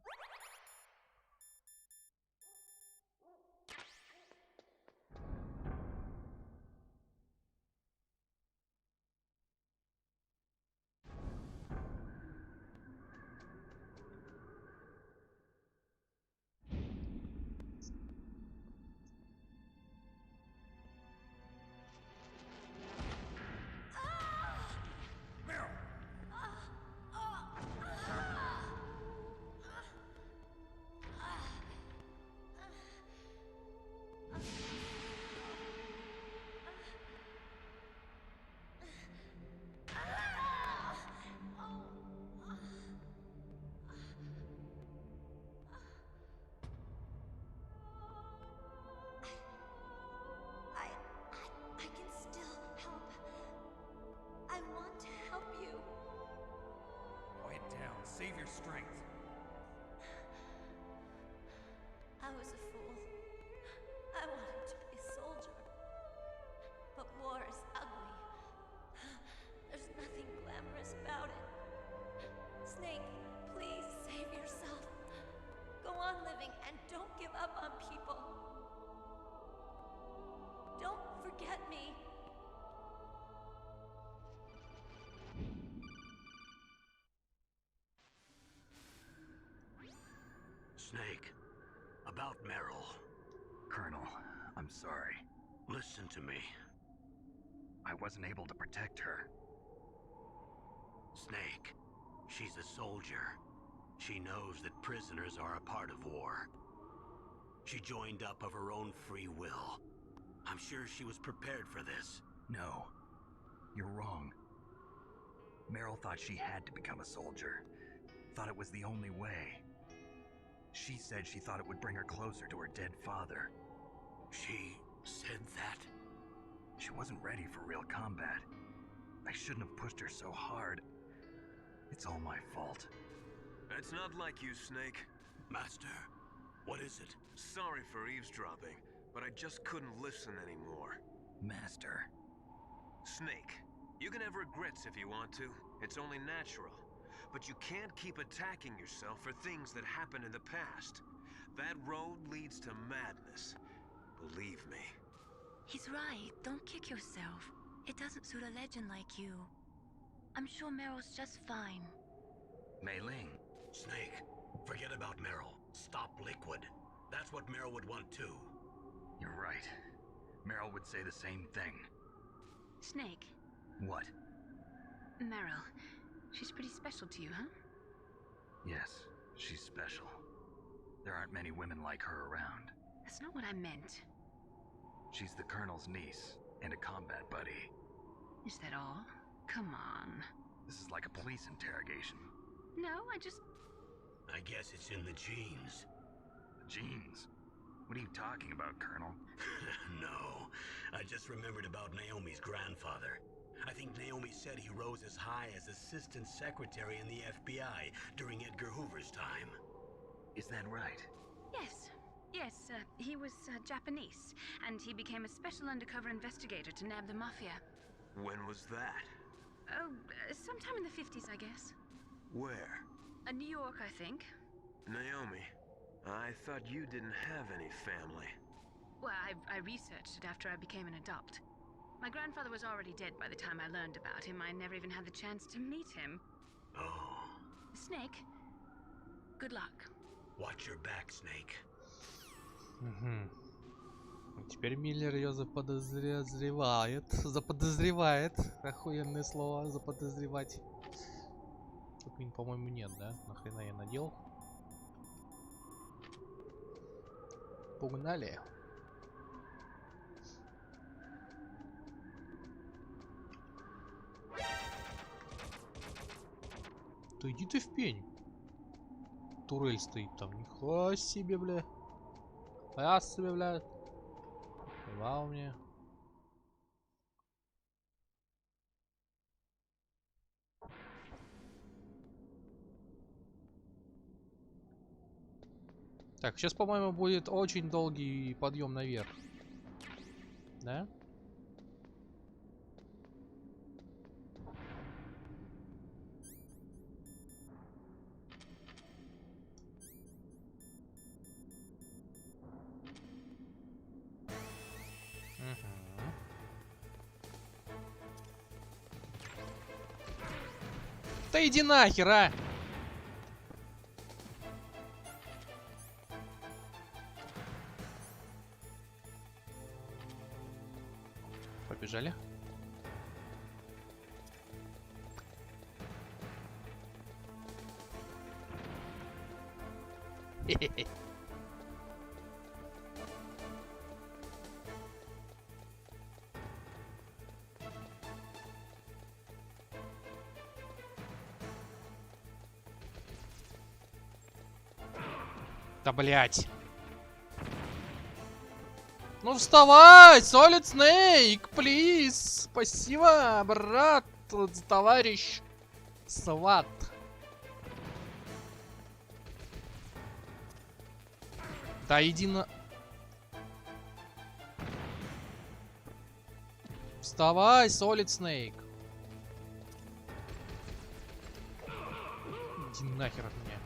Speaker 7: was a fool. I wanted to be a soldier. But war is ugly. There's nothing glamorous about it. Snake, please save yourself. Go on living and don't give up on people. Don't forget me.
Speaker 5: Snake, about Meryl.
Speaker 4: Colonel, I'm sorry.
Speaker 5: Listen to me.
Speaker 4: I wasn't able to protect her.
Speaker 5: Snake, she's a soldier. She knows that prisoners are a part of war. She joined up of her own free will. I'm sure she was prepared for this.
Speaker 4: No, you're wrong. Meryl thought she had to become a soldier. Thought it was the only way. She said she thought it would bring her closer to her dead father.
Speaker 5: She said that?
Speaker 4: She wasn't ready for real combat. I shouldn't have pushed her so hard. It's all my fault.
Speaker 14: That's not like you, Snake.
Speaker 5: Master, what is it?
Speaker 14: Sorry for eavesdropping, but I just couldn't listen anymore.
Speaker 4: Master.
Speaker 14: Snake, you can have regrets if you want to. It's only natural. But you can't keep attacking yourself for things that happened in the past. That road leads to madness. Believe me.
Speaker 6: He's right. Don't kick yourself. It doesn't suit a legend like you. I'm sure Meryl's just fine.
Speaker 4: Mei Ling.
Speaker 5: Snake, forget about Meryl. Stop Liquid. That's what Meryl would want too.
Speaker 4: You're right. Meryl would say the same thing.
Speaker 6: Snake.
Speaker 4: What?
Speaker 6: Meryl. She's pretty special to you, huh?
Speaker 4: Yes, she's special. There aren't many women like her around.
Speaker 6: That's not what I meant.
Speaker 4: She's the Colonel's niece and a combat buddy.
Speaker 6: Is that all? Come on.
Speaker 4: This is like a police interrogation.
Speaker 6: No,
Speaker 5: I guess it's in the genes.
Speaker 4: The genes? What are you talking about, Colonel?
Speaker 5: No, I just remembered about Naomi's grandfather. I think Naomi said he rose as high as assistant secretary in the FBI during Edgar Hoover's time.
Speaker 4: Is that right?
Speaker 6: Yes. Yes, he was Japanese, and he became a special undercover investigator to nab the mafia.
Speaker 14: When was that?
Speaker 6: Oh, sometime in the 50s, I guess.
Speaker 14: Where?
Speaker 6: New York, I think.
Speaker 14: Naomi, I thought you didn't have any family.
Speaker 6: Well, I researched it after I became an adult. My grandfather was already dead by the time I learned about him. I never even had the chance to meet him.
Speaker 5: Oh.
Speaker 6: Snake, good luck.
Speaker 5: Watch your back, Snake.
Speaker 1: Теперь Миллер ее заподозревает. Заподозревает. Охуенные слова. Заподозревать. Тут, по-моему, нет, да? Нахрена я надел? Погнали. Да иди ты в пень. Турель стоит там. Нихуя себе, бля. А себе, бля. Вау мне. Так, сейчас, по-моему, будет очень долгий подъем наверх. Да? Да иди нахер, а! Побежали. Хе-хе-хе. Да блять. Ну вставай, Solid Snake, плиз. Спасибо, брат, товарищ сват. Да иди на... Вставай, Solid Snake. Иди нахер от меня.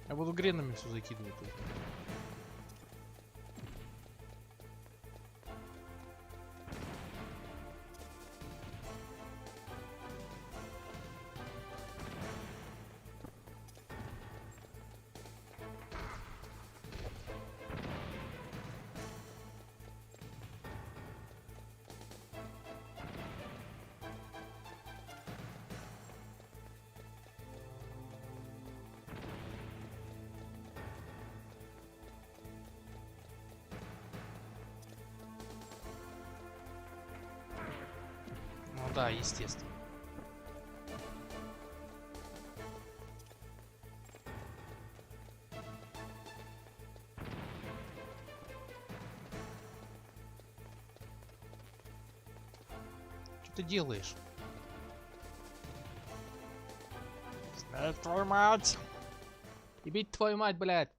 Speaker 1: Я буду гренами все закидывать тут. Ну да, естественно. Что ты делаешь? Твою мать! И бить твою мать, блядь!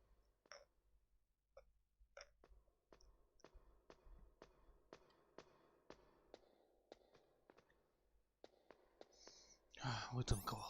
Speaker 1: Вытанковал.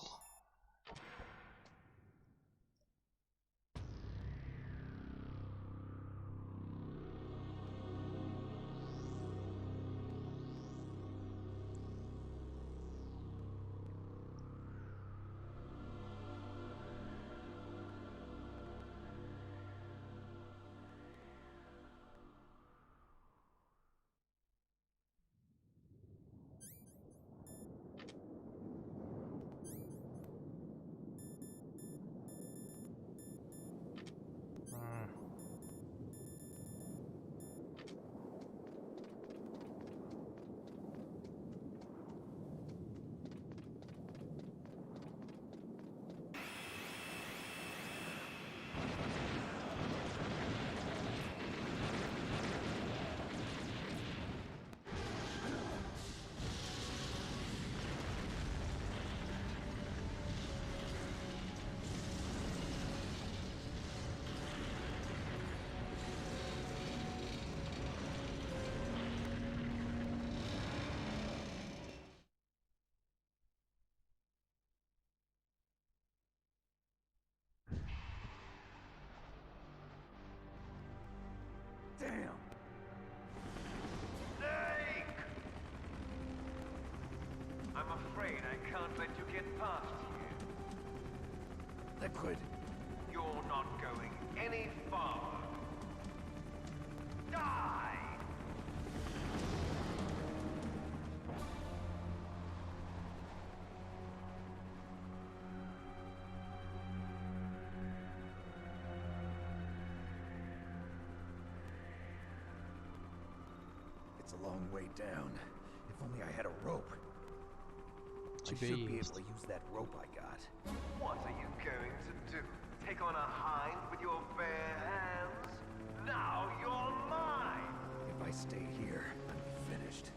Speaker 3: Damn!
Speaker 14: I'm afraid I can't let you get past here.
Speaker 3: Liquid!
Speaker 14: You're not going any farther. Die!
Speaker 3: It's a long way down. If only I had a rope. I
Speaker 1: Тебе
Speaker 3: should be
Speaker 1: есть.
Speaker 3: able to use that rope I got.
Speaker 14: What are you going to do? Take on a hind with your bare hands? Now you're mine!
Speaker 3: If I stay here, I'm finished.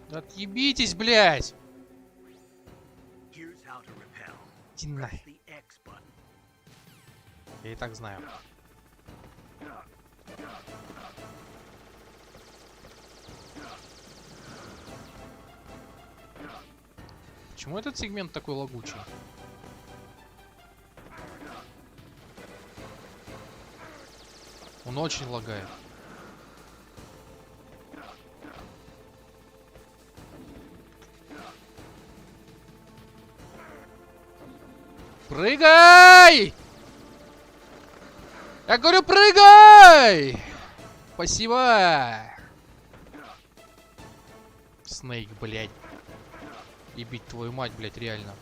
Speaker 1: Да отъебитесь, блядь!
Speaker 5: Here's how to repel.
Speaker 1: Иди нахер.
Speaker 5: The X button.
Speaker 1: Я и так знаю. Почему этот сегмент такой лагучий? Он очень лагает. Прыгай! Я говорю, прыгай! Спасибо! Снейк, блядь. Ебить твою мать, блядь, реально.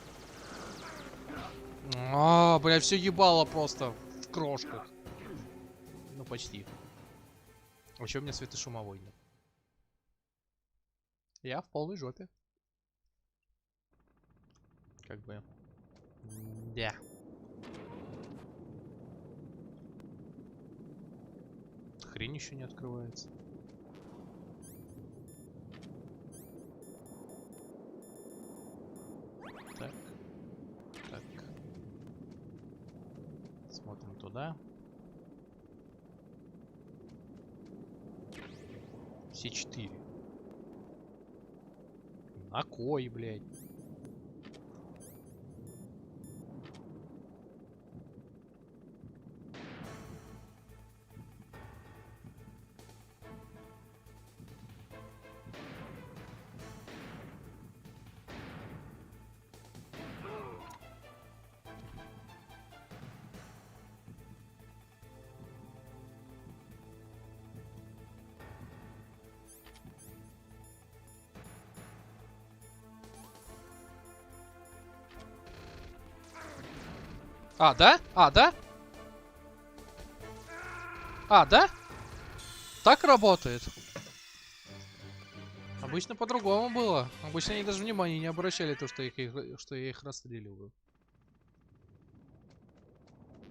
Speaker 1: А, блядь, все ебало просто в крошках. Ну, почти. А чё у меня светошумовой нет? Я в полной жопе. Как бы. Да. Хрень еще не открывается. Так. Так. Смотрим туда. Все 4. На кой, блядь? А, да? А, да? А, да? Так работает? Обычно по-другому было. Обычно они даже внимания не обращали, то, что я их расстреливаю.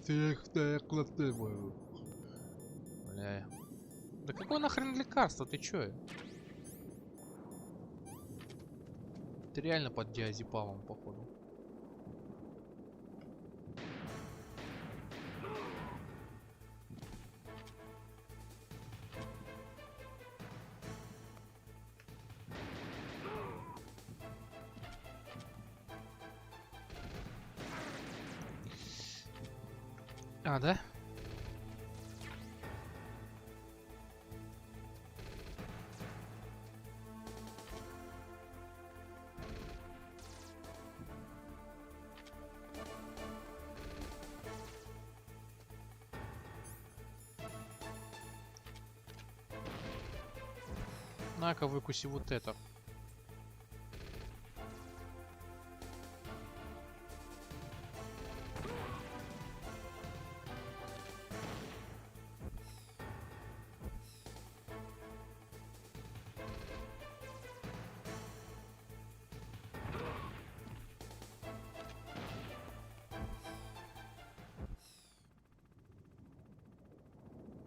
Speaker 1: Я их расстреливаю. Бля. Да какое нахрен лекарство? Ты чё? Ты реально под диазепамом, походу. А, да? На-ка, выкуси вот это.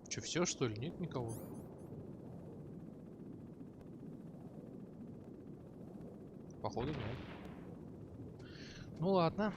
Speaker 1: Че, все что ли? Нет никого? Походу нет. Ну ладно.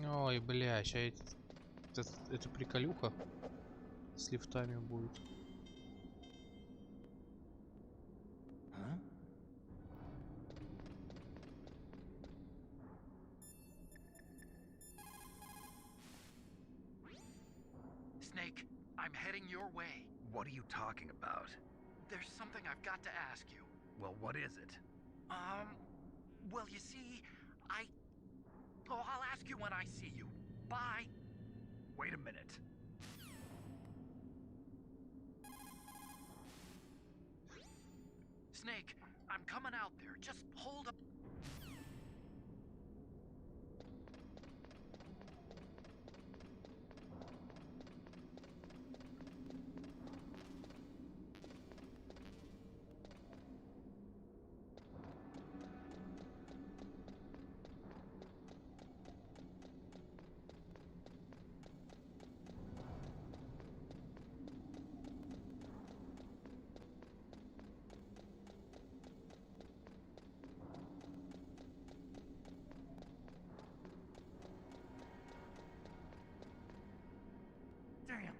Speaker 1: Ой, бля, ща это приколюха с лифтами будет.
Speaker 13: Snake, I'm heading your way.
Speaker 4: What are you talking about?
Speaker 13: There's something I've got to ask you.
Speaker 4: Well, what is it?
Speaker 13: Well, you see, Oh, I'll ask you when I see you. Bye.
Speaker 4: Wait a minute.
Speaker 13: Snake, I'm coming out there. Just hold up.
Speaker 12: Damn.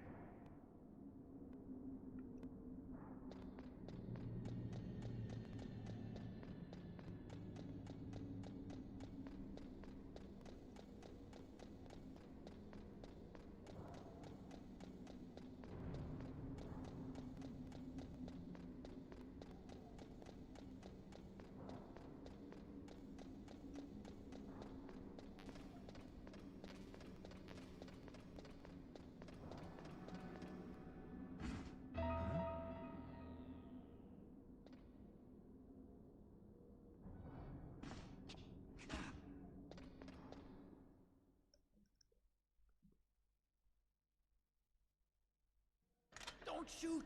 Speaker 2: Don't shoot!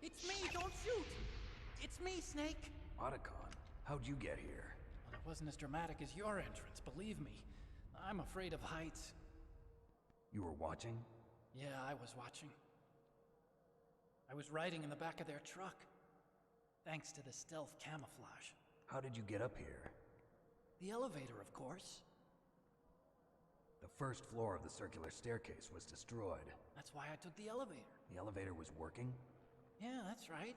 Speaker 2: It's me, don't shoot! It's me, Snake!
Speaker 4: Otacon, how'd you get here?
Speaker 2: Well, it wasn't as dramatic as your entrance, believe me. I'm afraid of heights.
Speaker 4: You were watching?
Speaker 2: Yeah, I was watching. I was riding in the back of their truck. Thanks to the stealth camouflage.
Speaker 4: How did you get up here?
Speaker 2: The elevator, of course.
Speaker 4: The first floor of the circular staircase was destroyed.
Speaker 2: That's why I took the elevator.
Speaker 4: The elevator was working?
Speaker 2: Yeah, that's right.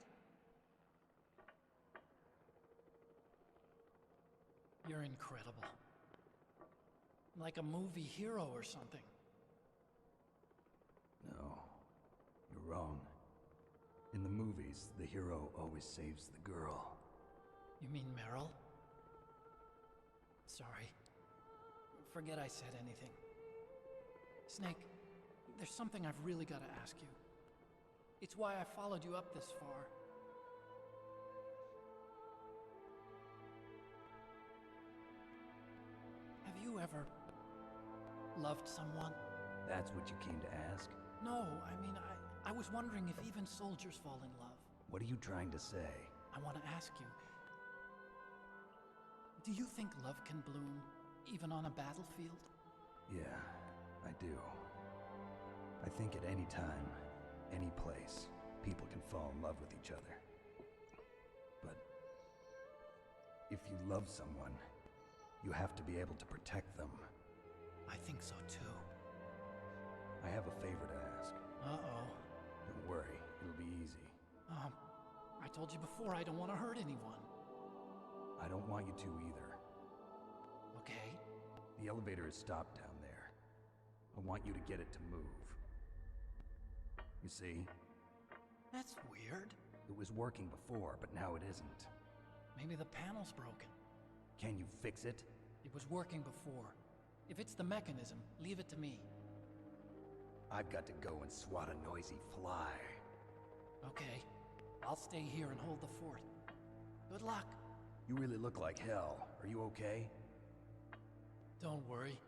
Speaker 2: You're incredible. Like a movie hero or something.
Speaker 4: No, you're wrong. In the movies, the hero always saves the girl.
Speaker 2: You mean Meryl? Sorry. Forget I said anything. Snake, there's something I've really got to ask you. It's why I followed you up this far. Have you ever loved someone?
Speaker 4: That's what you came to ask?
Speaker 2: No, I mean, I was wondering if even soldiers fall in love.
Speaker 4: What are you trying to say?
Speaker 2: I want to ask you, do you think love can bloom even on a battlefield?
Speaker 4: Yeah, I do. I think at any time, any place, people can fall in love with each other. But if you love someone, you have to be able to protect them.
Speaker 2: I think so too.
Speaker 4: I have a favor to ask.
Speaker 2: Uh-oh.
Speaker 4: Don't worry, it'll be easy.
Speaker 2: I told you before I don't want to hurt anyone.
Speaker 4: I don't want you to either.
Speaker 2: Okay.
Speaker 4: The elevator is stopped down there. I want you to get it to move. You see?
Speaker 2: That's weird.
Speaker 4: It was working before, but now it isn't.
Speaker 2: Maybe the panel's broken.
Speaker 4: Can you fix it?
Speaker 2: It was working before. If it's the mechanism, leave it to me.
Speaker 4: I've got to go and swat a noisy fly.
Speaker 2: Okay. I'll stay here and hold the fort. Good luck.
Speaker 4: You really look like hell. Are you okay?
Speaker 2: Don't worry.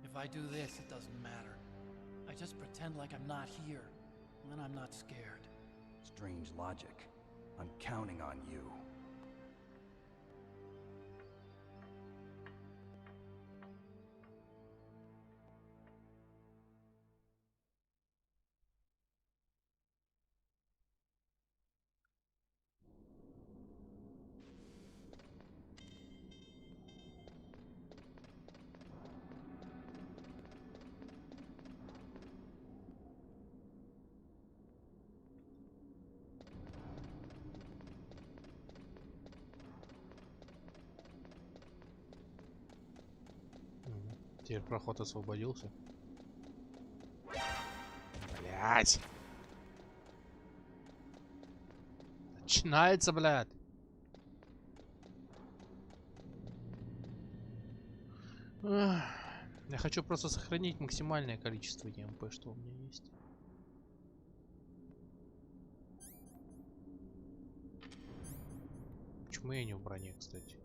Speaker 2: If I do this, it doesn't matter. I just pretend like I'm not here, and then I'm not scared.
Speaker 4: Strange logic. I'm counting on you.
Speaker 1: Теперь проход освободился. Блять! Начинается, блядь! Я хочу просто сохранить максимальное количество ЕМП, что у меня есть. Почему я не в броне, кстати?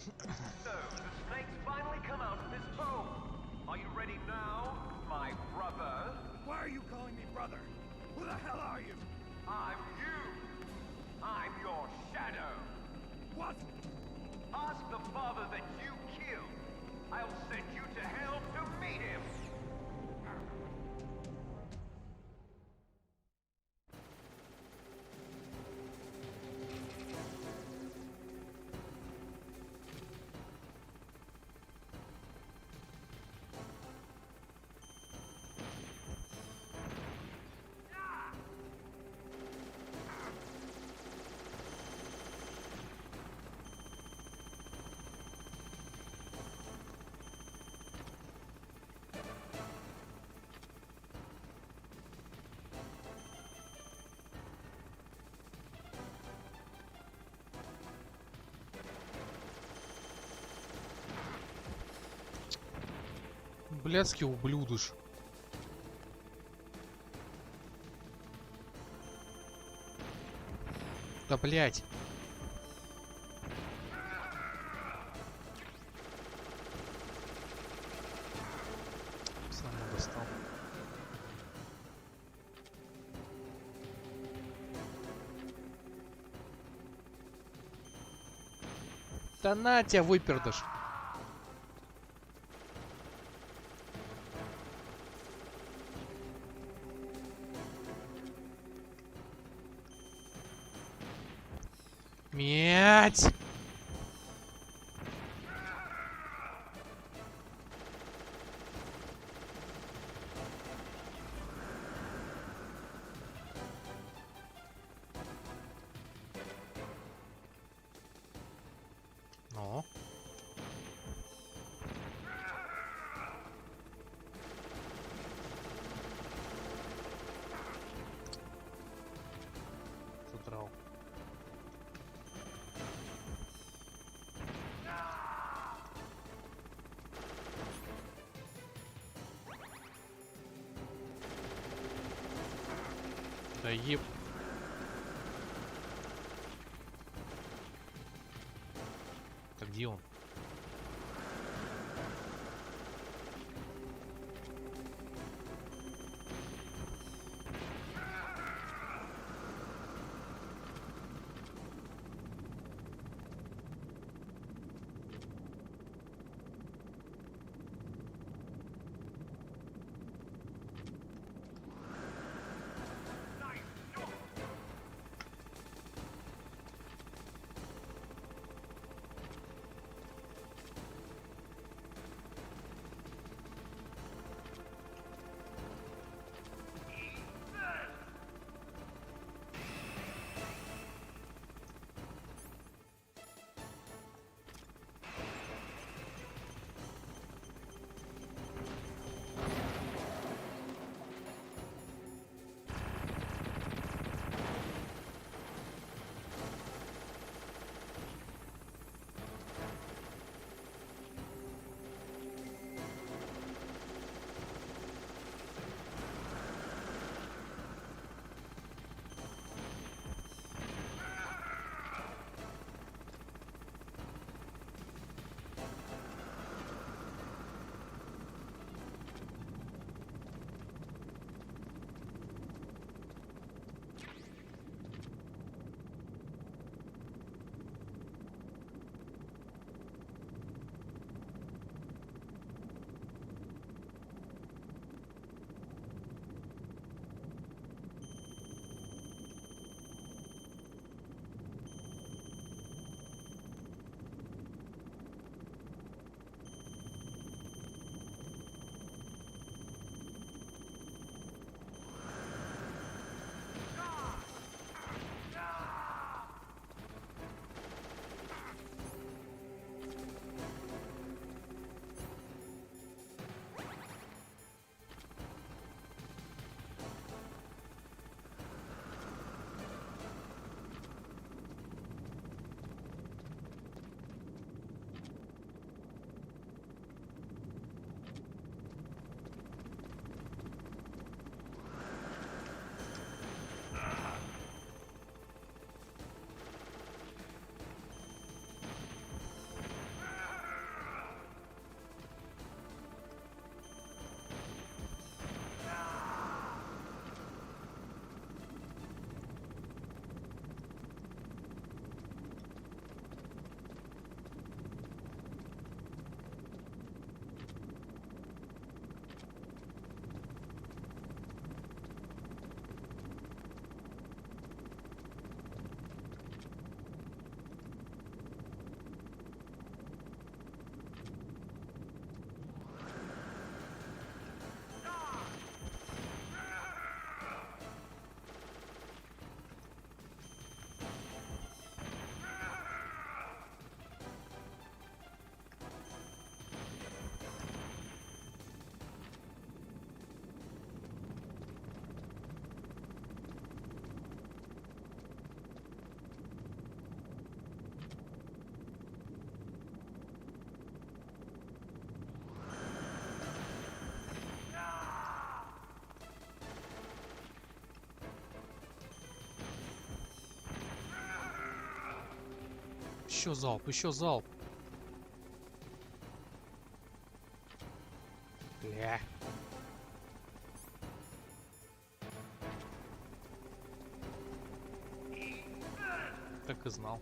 Speaker 14: So, the snakes finally come out of this home. Are you ready now, my brother?
Speaker 12: Why are you calling me brother? Who the hell are you?
Speaker 14: I'm you. I'm your shadow.
Speaker 12: What?
Speaker 14: Ask the father that you killed. I'll send you to hell to meet him.
Speaker 1: Блядский ублюдыш. Да блять. Сам достал. Да на тебя выпердыш. Мять! Ну? Задрал. Да еб... Так где он? Еще залп, еще залп. Бля. Так и знал.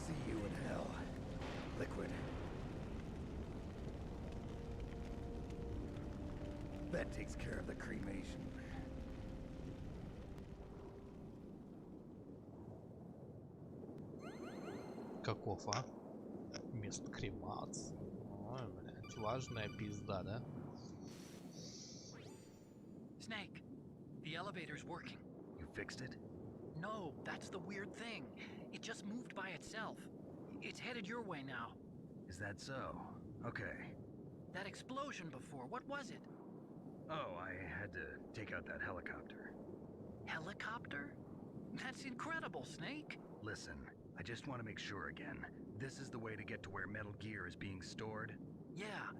Speaker 12: See you in hell, Liquid. That takes care of the cremation.
Speaker 1: Каков, а? Место кремации. Ой, блядь, важная пизда, да?
Speaker 2: Snake, the elevator's working.
Speaker 4: You fixed it?
Speaker 2: No, that's the weird thing. It just moved by itself. It's headed your way now.
Speaker 4: Is that so? Okay.
Speaker 2: That explosion before, what was it?
Speaker 4: Oh, I had to take out that helicopter.
Speaker 2: Helicopter? That's incredible, Snake.
Speaker 4: Listen, I just want to make sure again. This is the way to get to where Metal Gear is being stored?
Speaker 2: Yeah.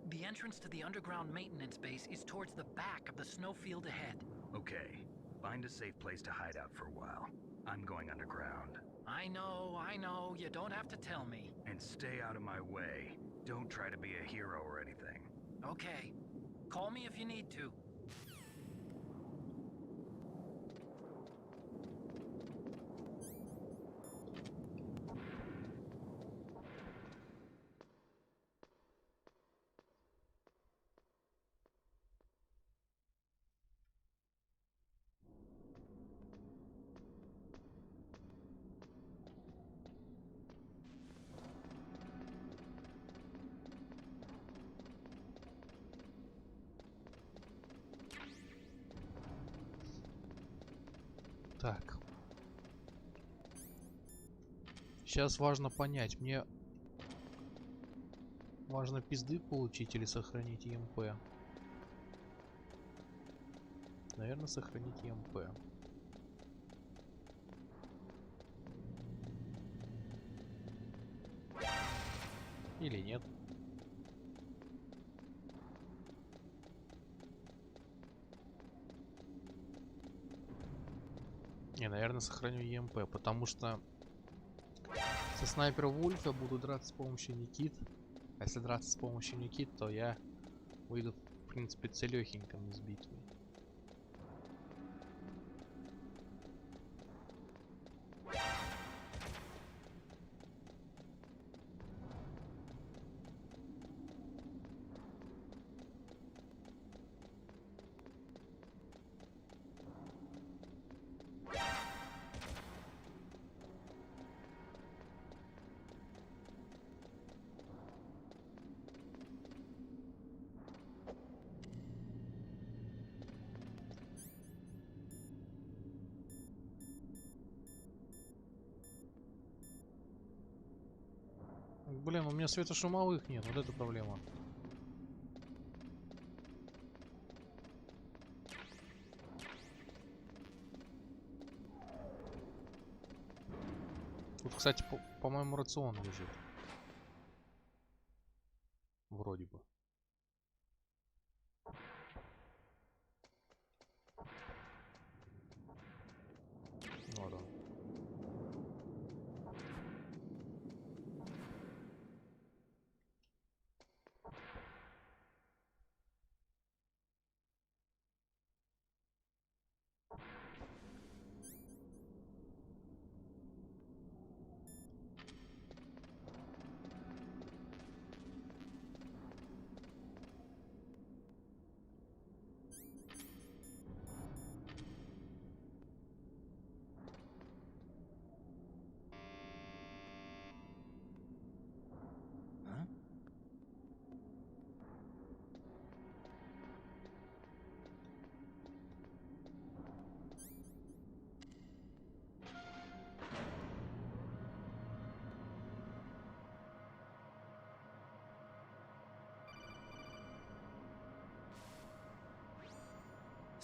Speaker 2: The entrance to the underground maintenance base is towards the back of the snowfield ahead.
Speaker 4: Okay. Find a safe place to hide out for a while. I'm going underground.
Speaker 2: I know. You don't have to tell me.
Speaker 4: And stay out of my way. Don't try to be a hero or anything.
Speaker 2: Okay. Call me if you need to.
Speaker 1: Так. Сейчас важно понять, мне важно пизды получить или сохранить ЕМП. Наверное, сохранить ЕМП. Или нет. Не, наверное, сохраню ЕМП, потому что со снайпер Вульф я буду драться с помощью Никит. А если драться с помощью Никит, то я выйду, в принципе, целехеньким из битвы. Блин, у меня светошумовых нет, вот это проблема. Тут, кстати, по-моему, рацион лежит. Вроде бы. Вот он.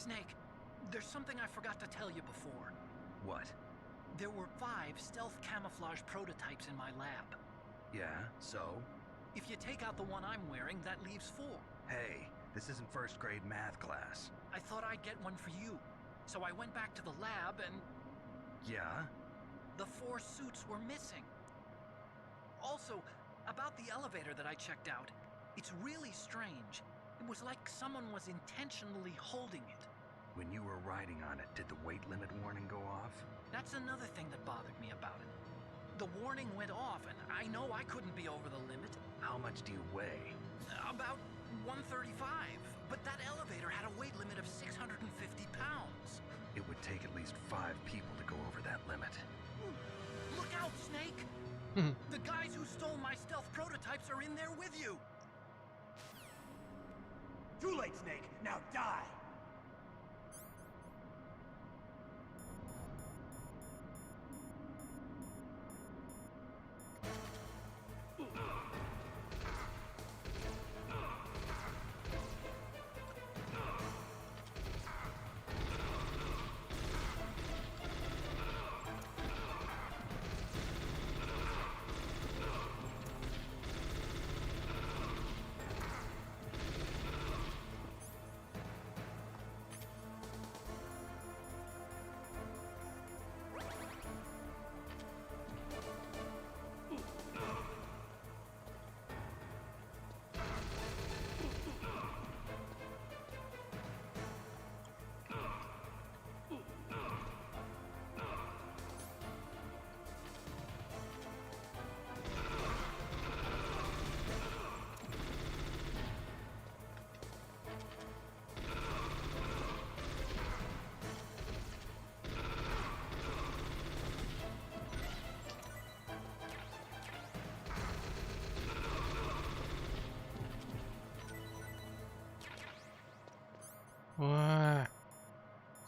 Speaker 2: Snake, there's something I forgot to tell you before.
Speaker 4: What?
Speaker 2: There were 5 stealth camouflage prototypes in my lab.
Speaker 4: Yeah, so?
Speaker 2: If you take out the one I'm wearing, that leaves 4.
Speaker 4: Hey, this isn't first grade math class.
Speaker 2: I thought I'd get one for you. So I went back to the lab and...
Speaker 4: Yeah?
Speaker 2: The 4 suits were missing. Also, about the elevator that I checked out, it's really strange. It was like someone was intentionally holding it.
Speaker 4: When you were riding on it, did the weight limit warning go off?
Speaker 2: That's another thing that bothered me about it. The warning went off, and I know I couldn't be over the limit.
Speaker 4: How much do you weigh?
Speaker 2: About 135, but that elevator had a weight limit of 650 pounds.
Speaker 4: It would take at least 5 people to go over that limit.
Speaker 2: Look out, Snake! The guys who stole my stealth prototypes are in there with you!
Speaker 12: Too late, Snake! Now die!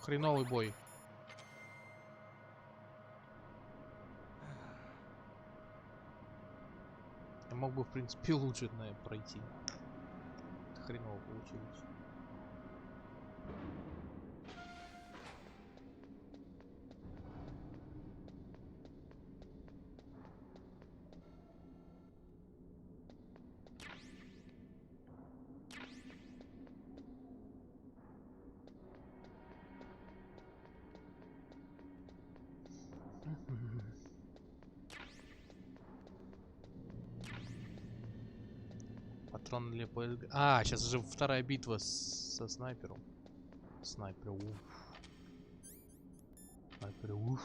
Speaker 1: Хреновый бой. Я мог бы, в принципе, лучше пройти. Хреново получилось. Патрон для ПЛГ. А, сейчас же вторая битва со снайпером. Снайпер, уф. Снайпер, уф.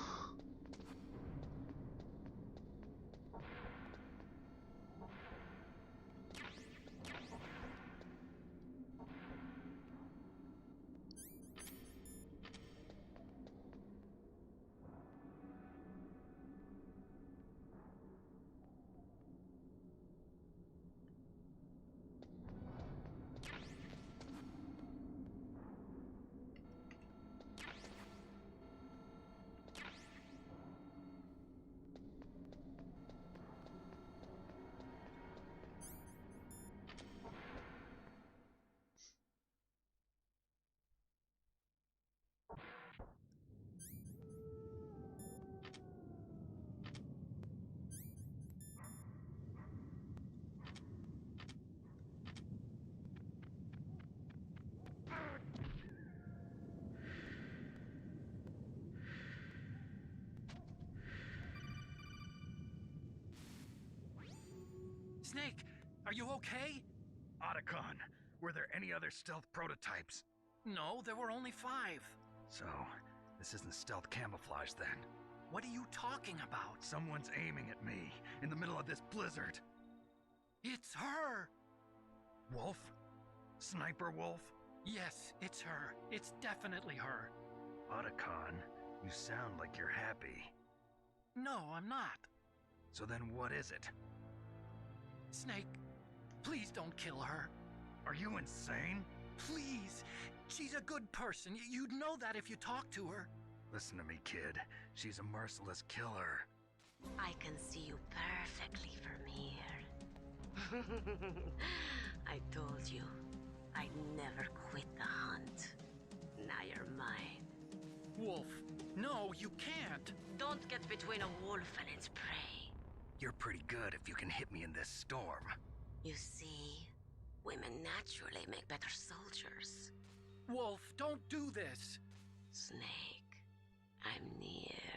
Speaker 2: Snake, are you okay?
Speaker 4: Otacon, were there any other stealth prototypes?
Speaker 2: No, there were only 5.
Speaker 4: So, this isn't stealth camouflage then?
Speaker 2: What are you talking about?
Speaker 4: Someone's aiming at me in the middle of this blizzard.
Speaker 2: It's her!
Speaker 4: Wolf? Sniper Wolf?
Speaker 2: Yes, it's her. It's definitely her.
Speaker 4: Otacon, you sound like you're happy.
Speaker 2: No, I'm not.
Speaker 4: So then what is it?
Speaker 2: Snake, please don't kill her.
Speaker 4: Are you insane?
Speaker 2: Please. She's a good person. You'd know that if you talked to her.
Speaker 4: Listen to me, kid. She's a merciless killer.
Speaker 10: I can see you perfectly from here. I told you, I'd never quit the hunt. Now
Speaker 13: Wolf. No, you can't.
Speaker 10: Don't get between a wolf and its prey.
Speaker 4: You're pretty good if you can hit me in this storm.
Speaker 10: You see, women naturally make better soldiers.
Speaker 13: Wolf, don't do this.
Speaker 10: Snake, I'm near.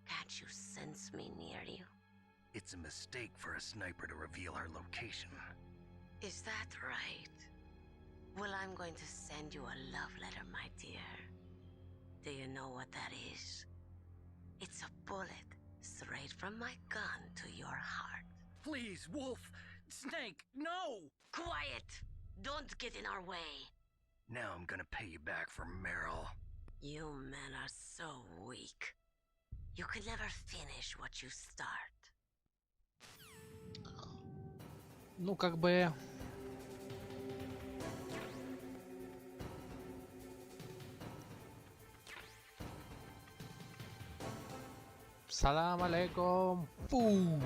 Speaker 10: Can't you sense me near you?
Speaker 4: It's a mistake for a sniper to reveal our location.
Speaker 10: Is that right? Well, I'm going to send you a love letter, my dear. Do you know what that is? It's a bullet straight from my gun to your heart.
Speaker 13: Please, Wolf. Snake, no!
Speaker 10: Quiet! Don't get in our way.
Speaker 4: Now I'm gonna pay you back for Meryl.
Speaker 10: You men are so weak. You can never finish what you start.
Speaker 1: Ну, как бы... Салам алейкум. Фу.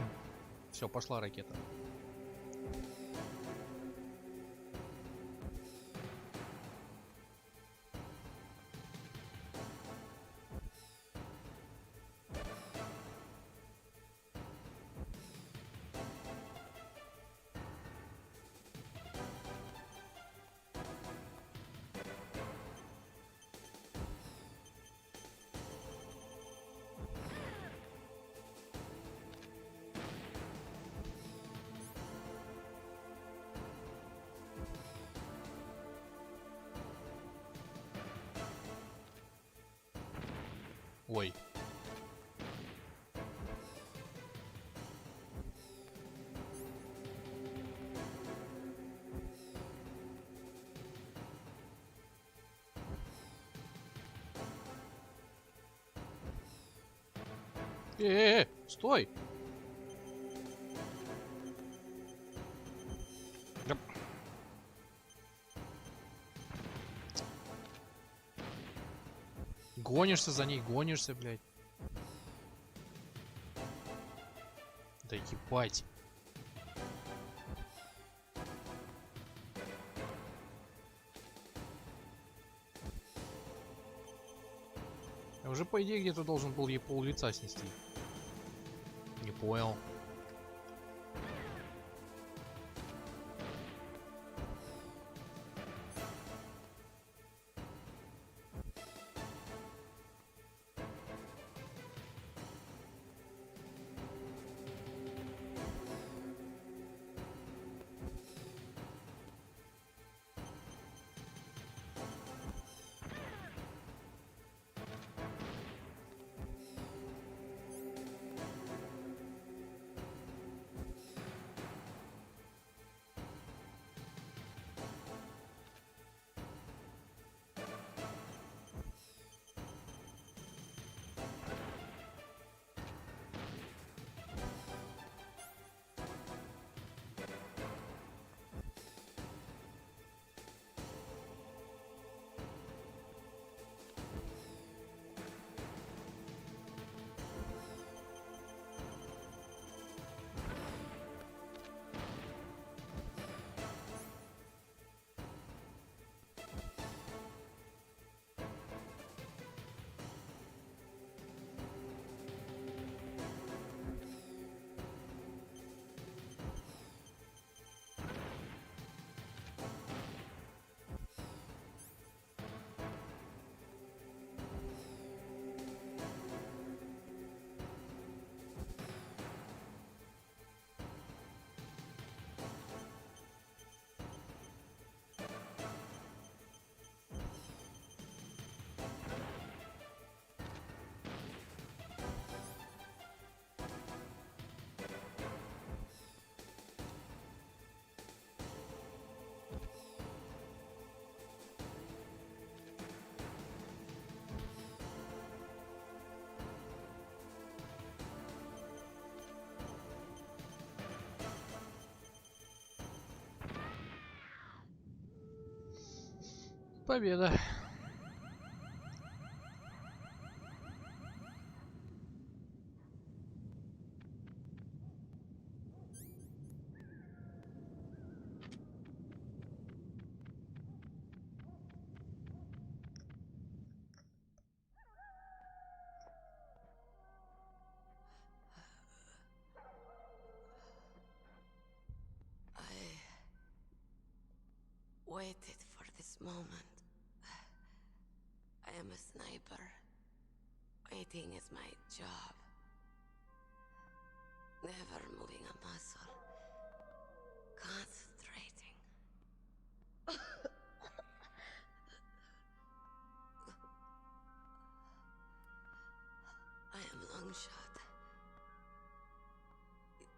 Speaker 1: Все, пошла ракета. Ой. Стой! Да. Гонишься за ней, гонишься, блядь. Да ебать. Я уже, по идее, где-то должен был ей пол лица снести. Не понял. Победа.
Speaker 10: moment. I am a sniper. Waiting is my job. Never moving a muscle. Concentrating. I am long shot.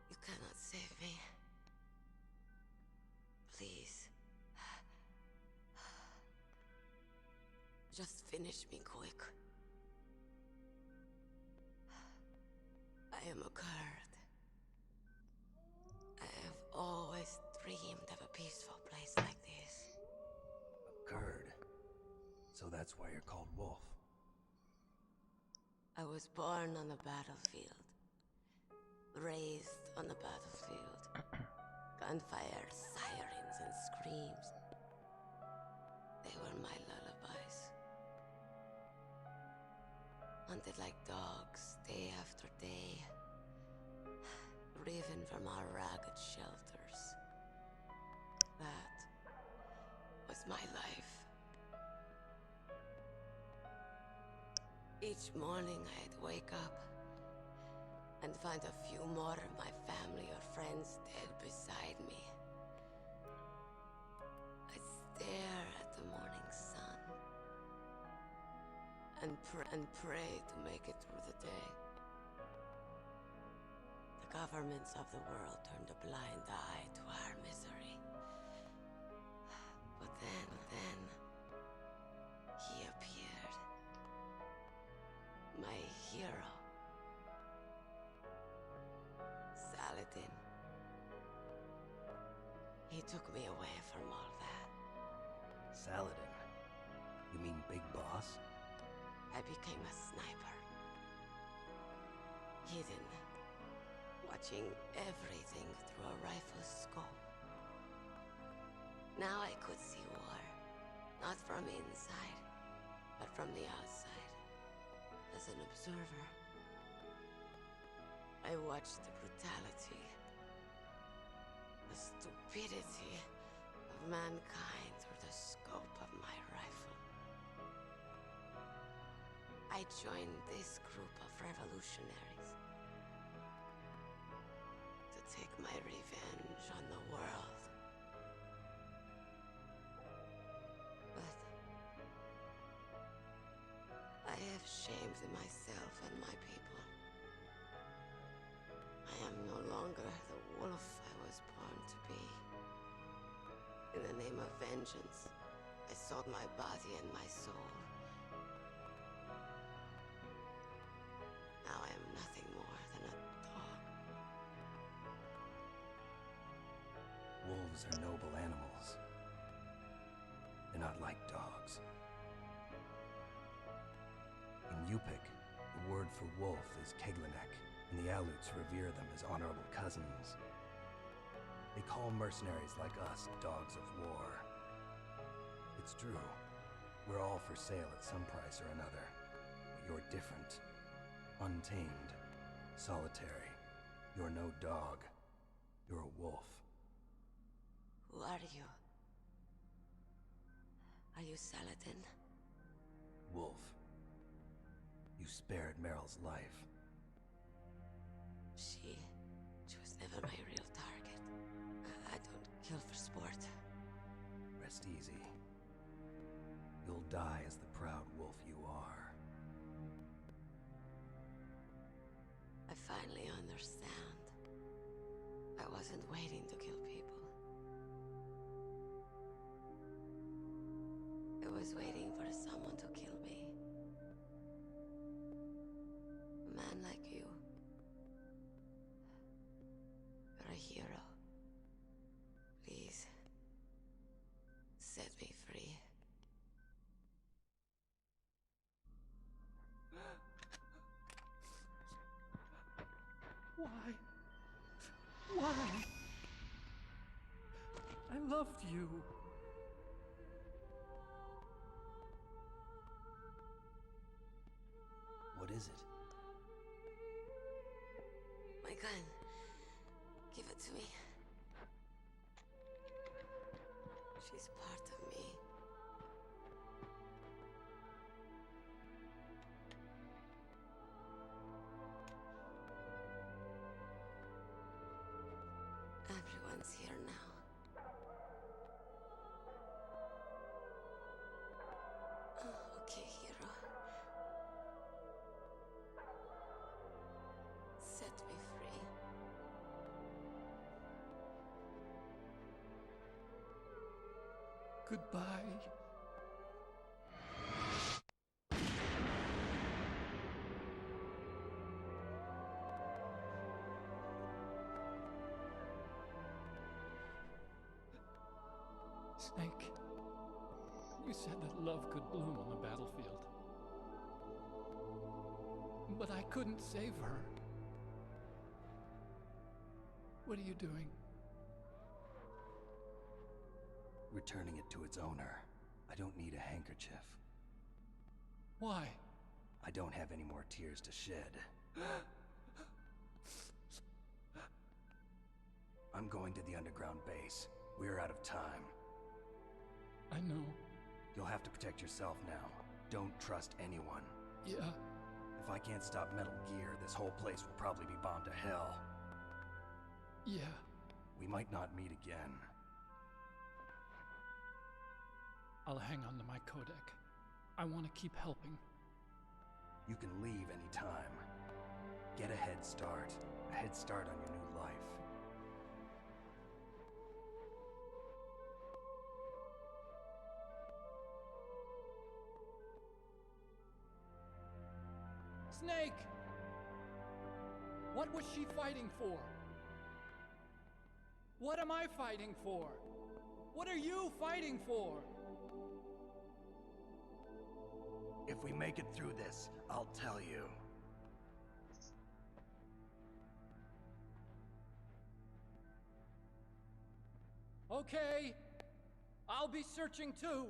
Speaker 10: You cannot save me. Please. Just finish me quick. I am a Kurd. I have always dreamed of a peaceful place like this.
Speaker 15: A Kurd. So that's why you're called Wolf.
Speaker 10: I was born on the battlefield. Raised on the battlefield. Gunfire, sirens, and screams. They were my lullabies. Hunted like dogs, day after day. Driven from our ragged shelters. That was my life. Each morning I'd wake up and find a few more of my family or friends dead beside me. I'd stare at the morning sun and pray to make it through the day. The governments of the world turned a blind eye to our misery. But then, he appeared. My hero. Saladin. He took me away from all that.
Speaker 15: Saladin? You mean Big Boss?
Speaker 10: I became a sniper. Hidden. Watching everything through a rifle's scope. Now I could see war. Not from inside, but from the outside. As an observer. I watched the brutality, the stupidity of mankind through the scope of my rifle. I joined this group of revolutionaries to take my revenge on the world. But I have shamed myself and my people. I am no longer the wolf I was born to be. In the name of vengeance, I sold my body and my soul. Now I am nothing more than a dog.
Speaker 15: Wolves are noble animals. They're not like dogs. In Yupik, the word for wolf is Keglanek, and the Aleuts revere them as honorable cousins. They call mercenaries like us dogs of war. It's true. We're all for sale at some price or another. But you're different. Untamed. Solitary. You're no dog. You're a wolf.
Speaker 10: Who are you? Are you Saladin?
Speaker 15: Wolf. You spared Meryl's life.
Speaker 10: She was never my real target. I don't kill for sport.
Speaker 15: Rest easy. You'll die as the proud wolf you are.
Speaker 10: I finally understand. I wasn't waiting to kill people. I was waiting for someone to kill me. A man like you. You're a hero. Please, set me free.
Speaker 2: Why? Why? I loved you.
Speaker 15: What is it?
Speaker 10: My gun. Give it to me. She's part of me.
Speaker 2: Goodbye. Snake, you said that love could bloom on the battlefield. But I couldn't save her. What are you doing?
Speaker 15: Returning it to its owner. I don't need a handkerchief.
Speaker 2: Why?
Speaker 15: I don't have any more tears to shed. I'm going to the underground base. We're out of time.
Speaker 2: I know.
Speaker 15: You'll have to protect yourself now. Don't trust anyone.
Speaker 2: Yeah.
Speaker 15: If I can't stop Metal Gear, this whole place will probably be bombed to hell.
Speaker 2: Yeah.
Speaker 15: We might not meet again.
Speaker 2: I'll hang on to my codec. I want to keep helping.
Speaker 15: You can leave anytime. Get a head start. A head start on your new life.
Speaker 2: Snake! What was she fighting for? What am I fighting for? What are you fighting for?
Speaker 15: If we make it through this, I'll tell you.
Speaker 2: Okay. I'll be searching too.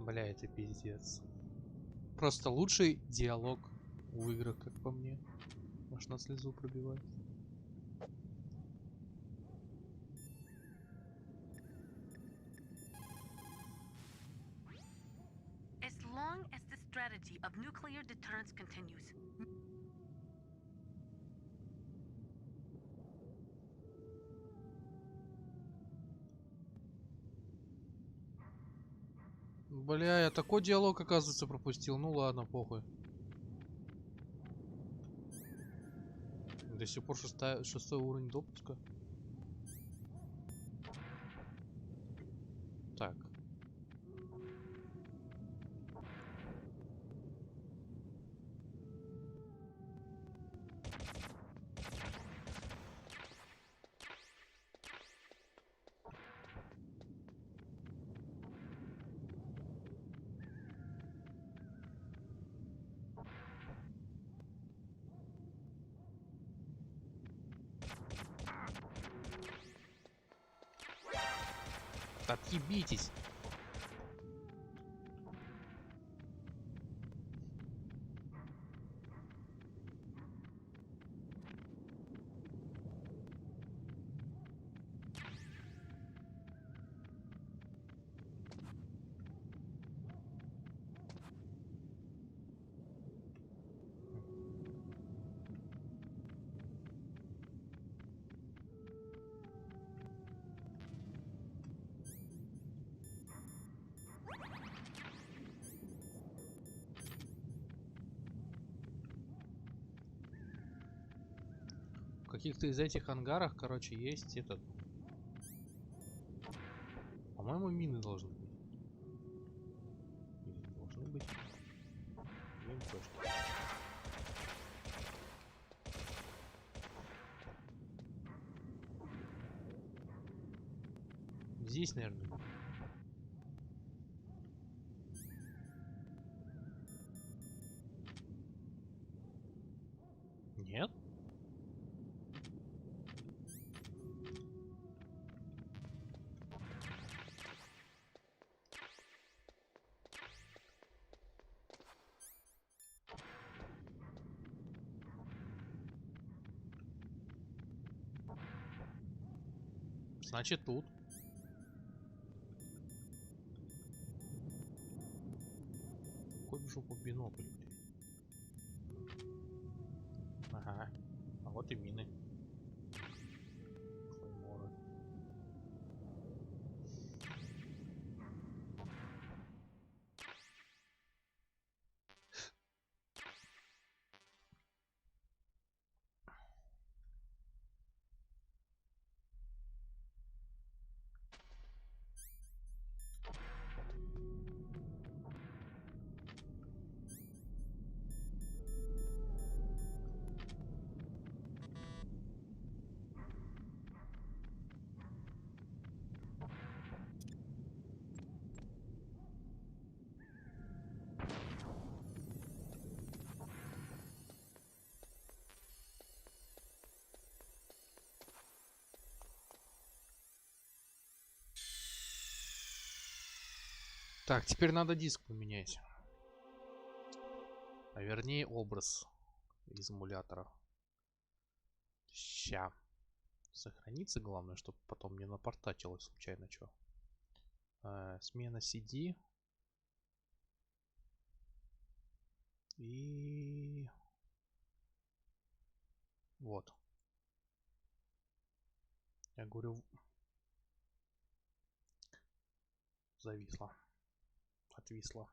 Speaker 1: Бля, это пиздец. Просто лучший диалог в играх, как по мне. Аж на слезу пробивает.
Speaker 6: As long as the strategy of nuclear deterrence continues,
Speaker 1: Бля, я такой диалог, оказывается, пропустил. Ну ладно, похуй. До сих пор шестой уровень допуска. Так. Отъебитесь. В каких-то из этих ангарах, короче, есть этот... По-моему, мины должны быть. Или не должны быть. Блин, точно. Здесь, наверное. Нет? Значит, тут. Какой в жопу бинокль? Ага. А вот и мины. Клейморы. Так, теперь надо диск поменять. А вернее образ из эмулятора. Ща. Сохранится, главное, чтобы потом не напортачилось случайно что. Смена CD. И... Вот. Я говорю... Зависло. Отвисло.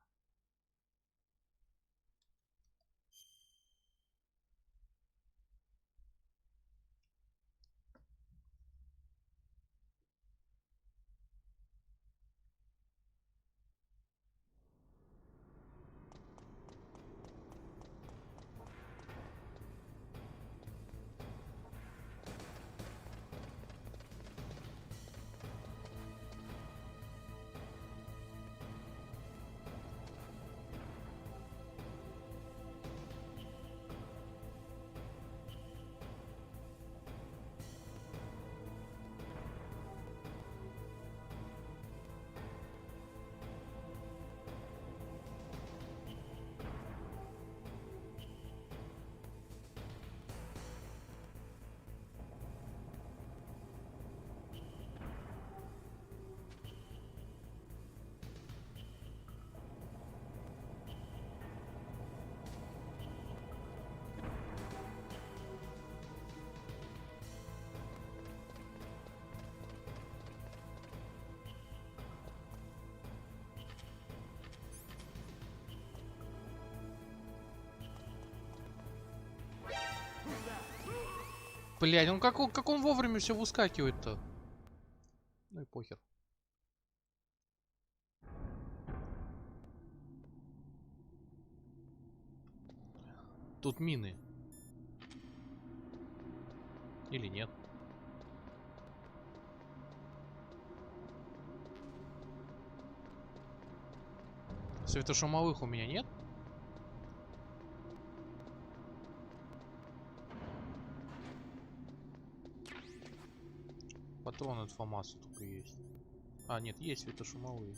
Speaker 1: Блядь, ну как он вовремя все выскакивает-то? Ну и похер. Тут мины. Или нет? Светошумовых у меня нет? Патроны от ФАМАСа только есть. А, нет, есть светошумовые.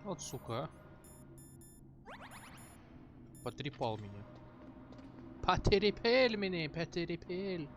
Speaker 1: Вот сука. Потрепал меня. Потерепель меня, потерепель.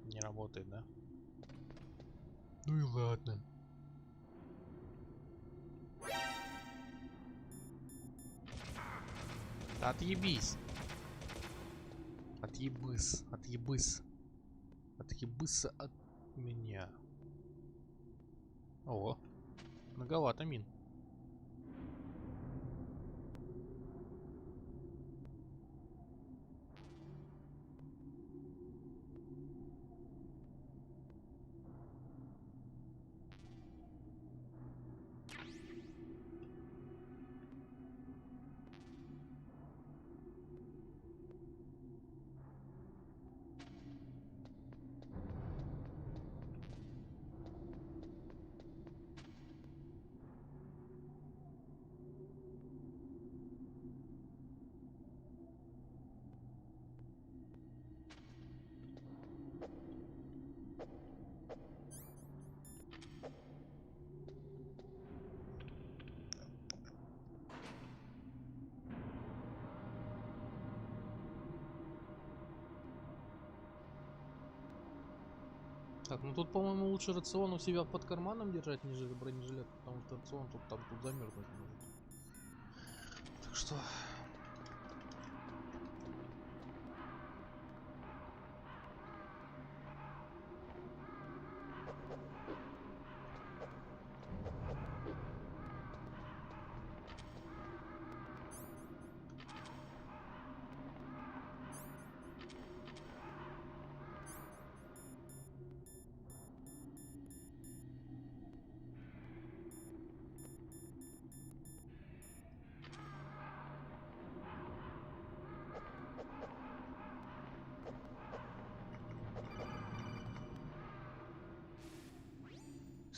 Speaker 1: Не работает, да? Ну и ладно. Да отъебись. Отъебыс. Отъебыс. Отъебыса от меня. О, многовато мин. Так, ну тут, по-моему, лучше рацион у себя под карманом держать, нежели бронежилет, потому что рацион тут замерзнуть может. Так что...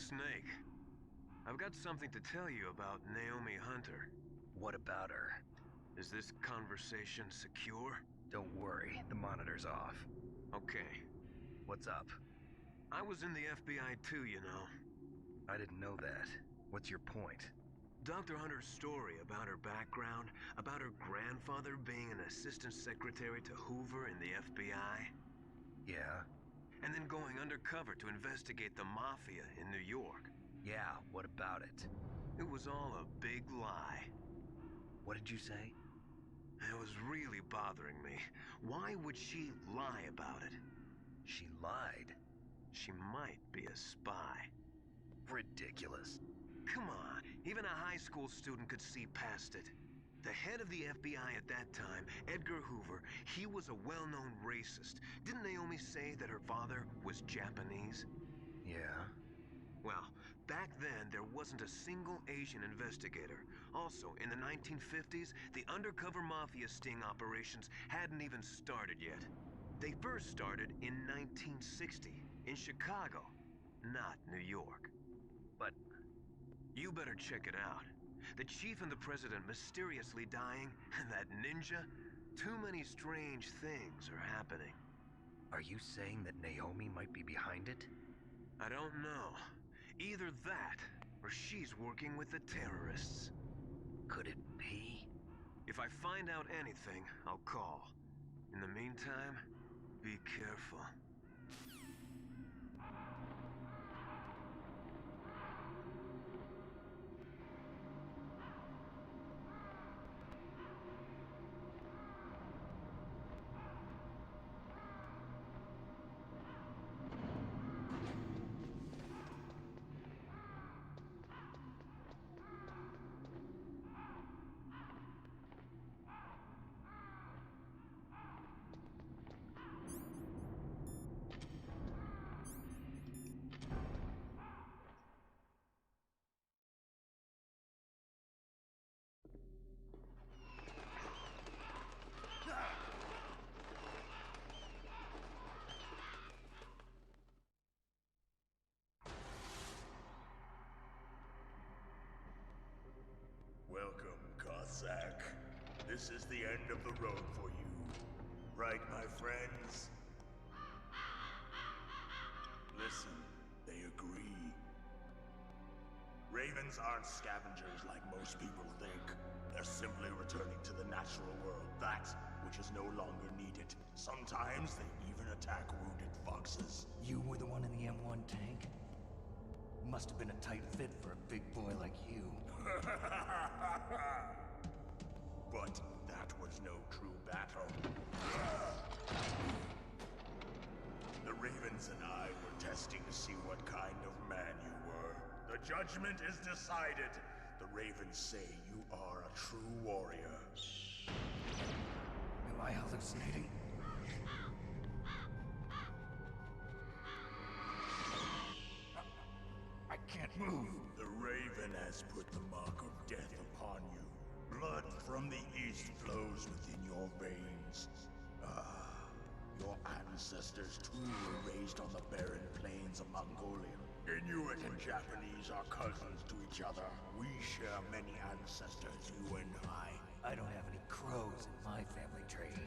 Speaker 14: Snake, I've got something to tell you about Naomi Hunter.
Speaker 15: What about her?
Speaker 14: Is this conversation secure?
Speaker 15: Don't worry, the monitor's off.
Speaker 14: Okay.
Speaker 15: What's up?
Speaker 14: I was in the FBI too, you know.
Speaker 15: I didn't know that. What's your point?
Speaker 14: Dr. Hunter's story about her background, about her grandfather being an assistant secretary to Hoover in the FBI.
Speaker 15: Yeah?
Speaker 14: And then going undercover to investigate the mafia in New York.
Speaker 15: Yeah, what about it?
Speaker 14: It was all a big lie.
Speaker 15: What did you say?
Speaker 14: It was really bothering me. Why would she lie about it?
Speaker 15: She lied.
Speaker 14: She might be a spy.
Speaker 15: Ridiculous.
Speaker 14: Come on, even a high school student could see past it. The head of the FBI at that time, Edgar Hoover, he was a well-known racist. Didn't Naomi say that her father was Japanese?
Speaker 15: Yeah.
Speaker 14: Well, back then there wasn't a single Asian investigator. Also, in the 1950s, the undercover mafia sting operations hadn't even started yet. They first started in 1960, in Chicago, not New York.
Speaker 15: But
Speaker 14: you better check it out. The chief and the president mysteriously dying, and that ninja? Too many strange things are happening.
Speaker 15: Are you saying that Naomi might be behind it?
Speaker 14: I don't know. Either that, or she's working with the terrorists.
Speaker 15: Could it be?
Speaker 14: If I find out anything, I'll call. In the meantime, be careful.
Speaker 3: Welcome, Cossack. This is the end of the road for you. Right, my friends? Listen, they agree. Ravens aren't scavengers like most people think. They're simply returning to the natural world, that which is no longer needed. Sometimes they even attack wounded foxes.
Speaker 15: You were the one in the M1 tank? Must have been a tight fit for a big boy like you.
Speaker 3: But that was no true battle. The Ravens and I were testing to see what kind of man you were. The judgment is decided. The Ravens say you are a true warrior.
Speaker 15: Am I hallucinating? I can't move.
Speaker 3: The Raven has put the mark of death upon you. Blood from the east flows within your veins. Your ancestors too were raised on the barren plains of Mongolia. Inuit and Japanese are cousins to each other. We share many ancestors, you and I.
Speaker 15: I don't have any crows in my family tree.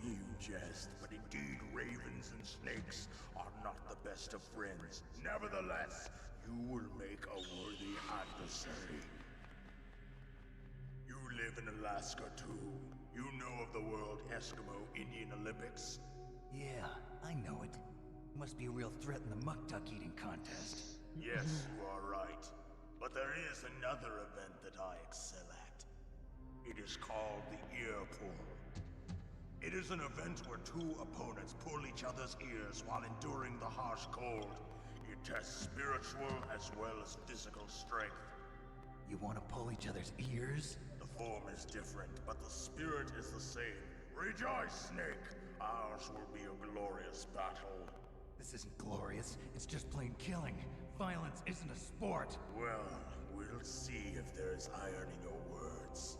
Speaker 3: You jest, but indeed ravens and snakes are not the best of friends. Nevertheless, you will make a worthy adversary. You live in Alaska too. You know of the World Eskimo Indian Olympics?
Speaker 15: Yeah, I know it.
Speaker 13: Must be a real threat in the muck duck eating contest.
Speaker 16: Yes, you are right. But there is another event that I excel at. It is called the ear pull. It is an event where two opponents pull each other's ears while enduring the harsh cold. It tests spiritual as well as physical strength.
Speaker 13: You want to pull each other's ears?
Speaker 16: The form is different, but the spirit is the same. Rejoice, Snake! Ours will be a glorious battle.
Speaker 13: This isn't glorious, it's just plain killing. Violence isn't a sport.
Speaker 16: Well, we'll see if there is iron in your words.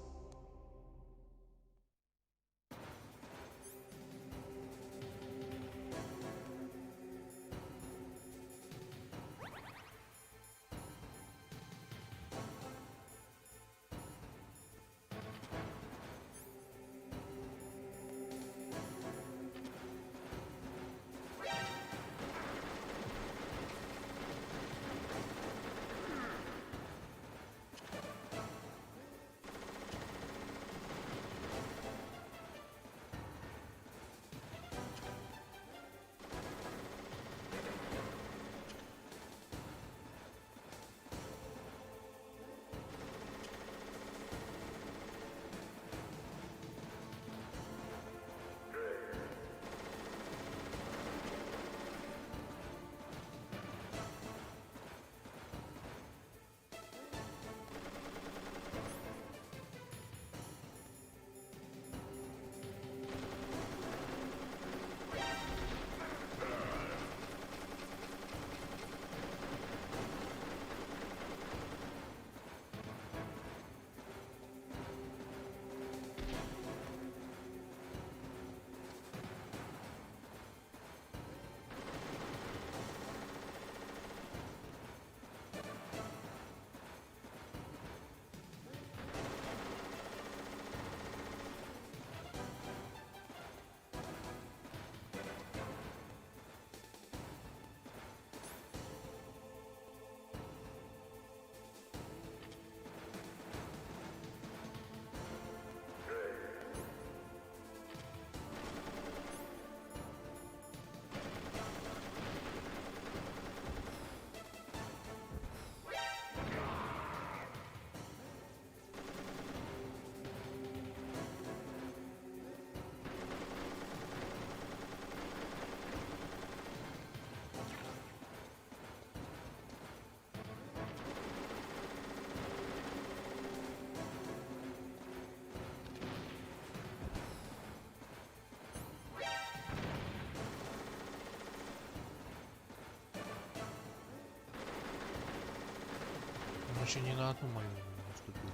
Speaker 1: Он еще не на одну мою наступил.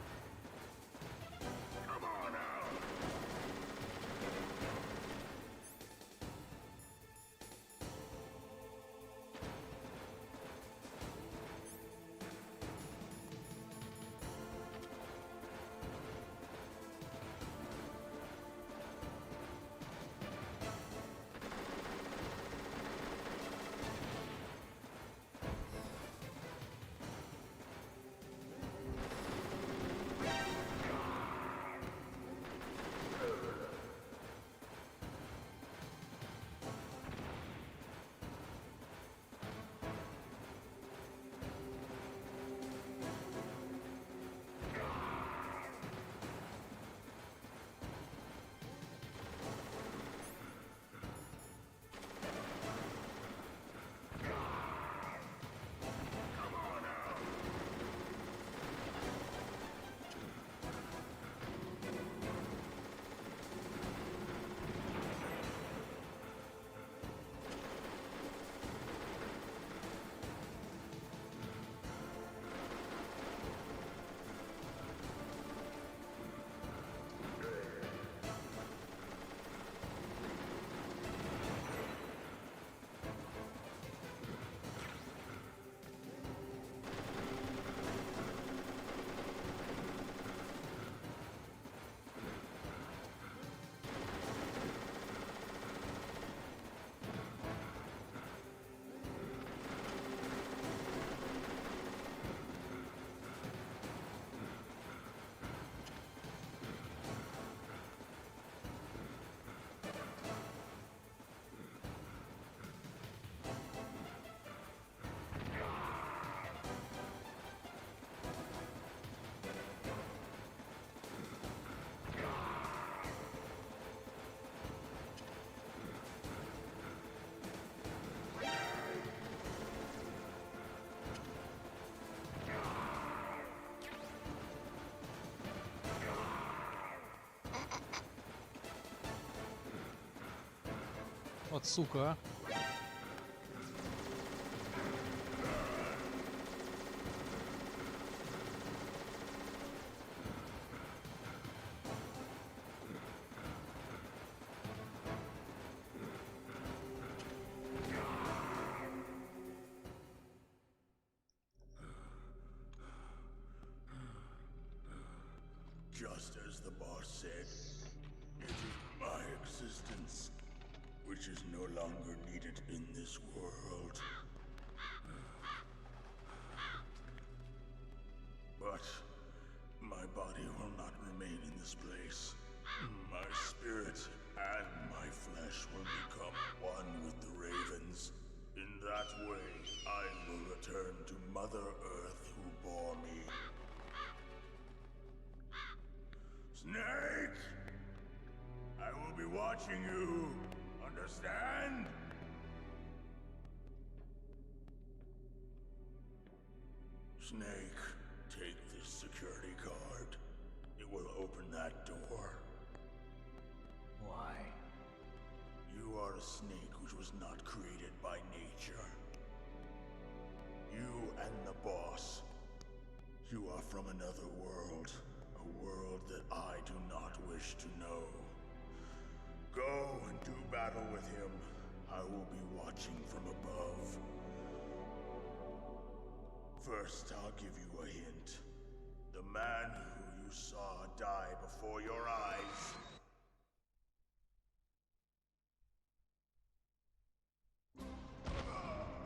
Speaker 1: Вот сука, а.
Speaker 16: Just as the boss said, it is my existence which is no longer needed in this world. But my body will not remain in this place. My spirit and my flesh will become one with the ravens. In that way, I will return to Mother Earth who bore me. Snake! I will be watching you. Understand? Snake, take this security card. It will open that door.
Speaker 15: Why?
Speaker 16: You are a snake which was not created by nature. You and the boss. You are from another world. A world that I do not wish to know. Go and do battle with him. I will be watching from above. First, I'll give you a hint. The man who you saw die before your eyes.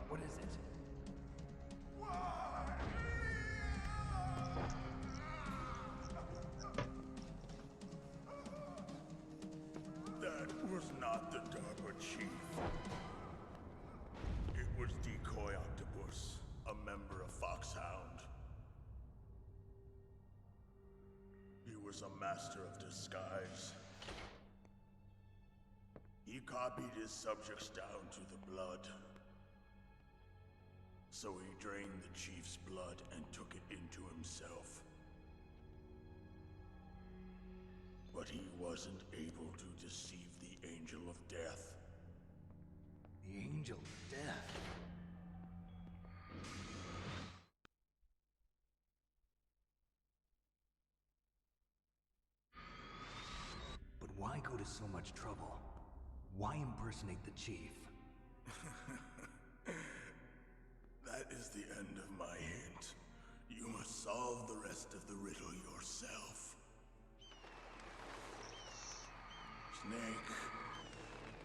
Speaker 15: What is it?
Speaker 16: That was not the DARPA chief. It was Decoy Octopus, a member of Foxhound. He was a master of disguise. He copied his subjects down to the blood. So he drained the chief's blood and took it into himself. But he wasn't able to deceive the Angel of Death.
Speaker 15: The Angel of Death? But why go to so much trouble? Why impersonate the chief?
Speaker 16: That is the end of my hint. You must solve the rest of the riddle yourself. Snake,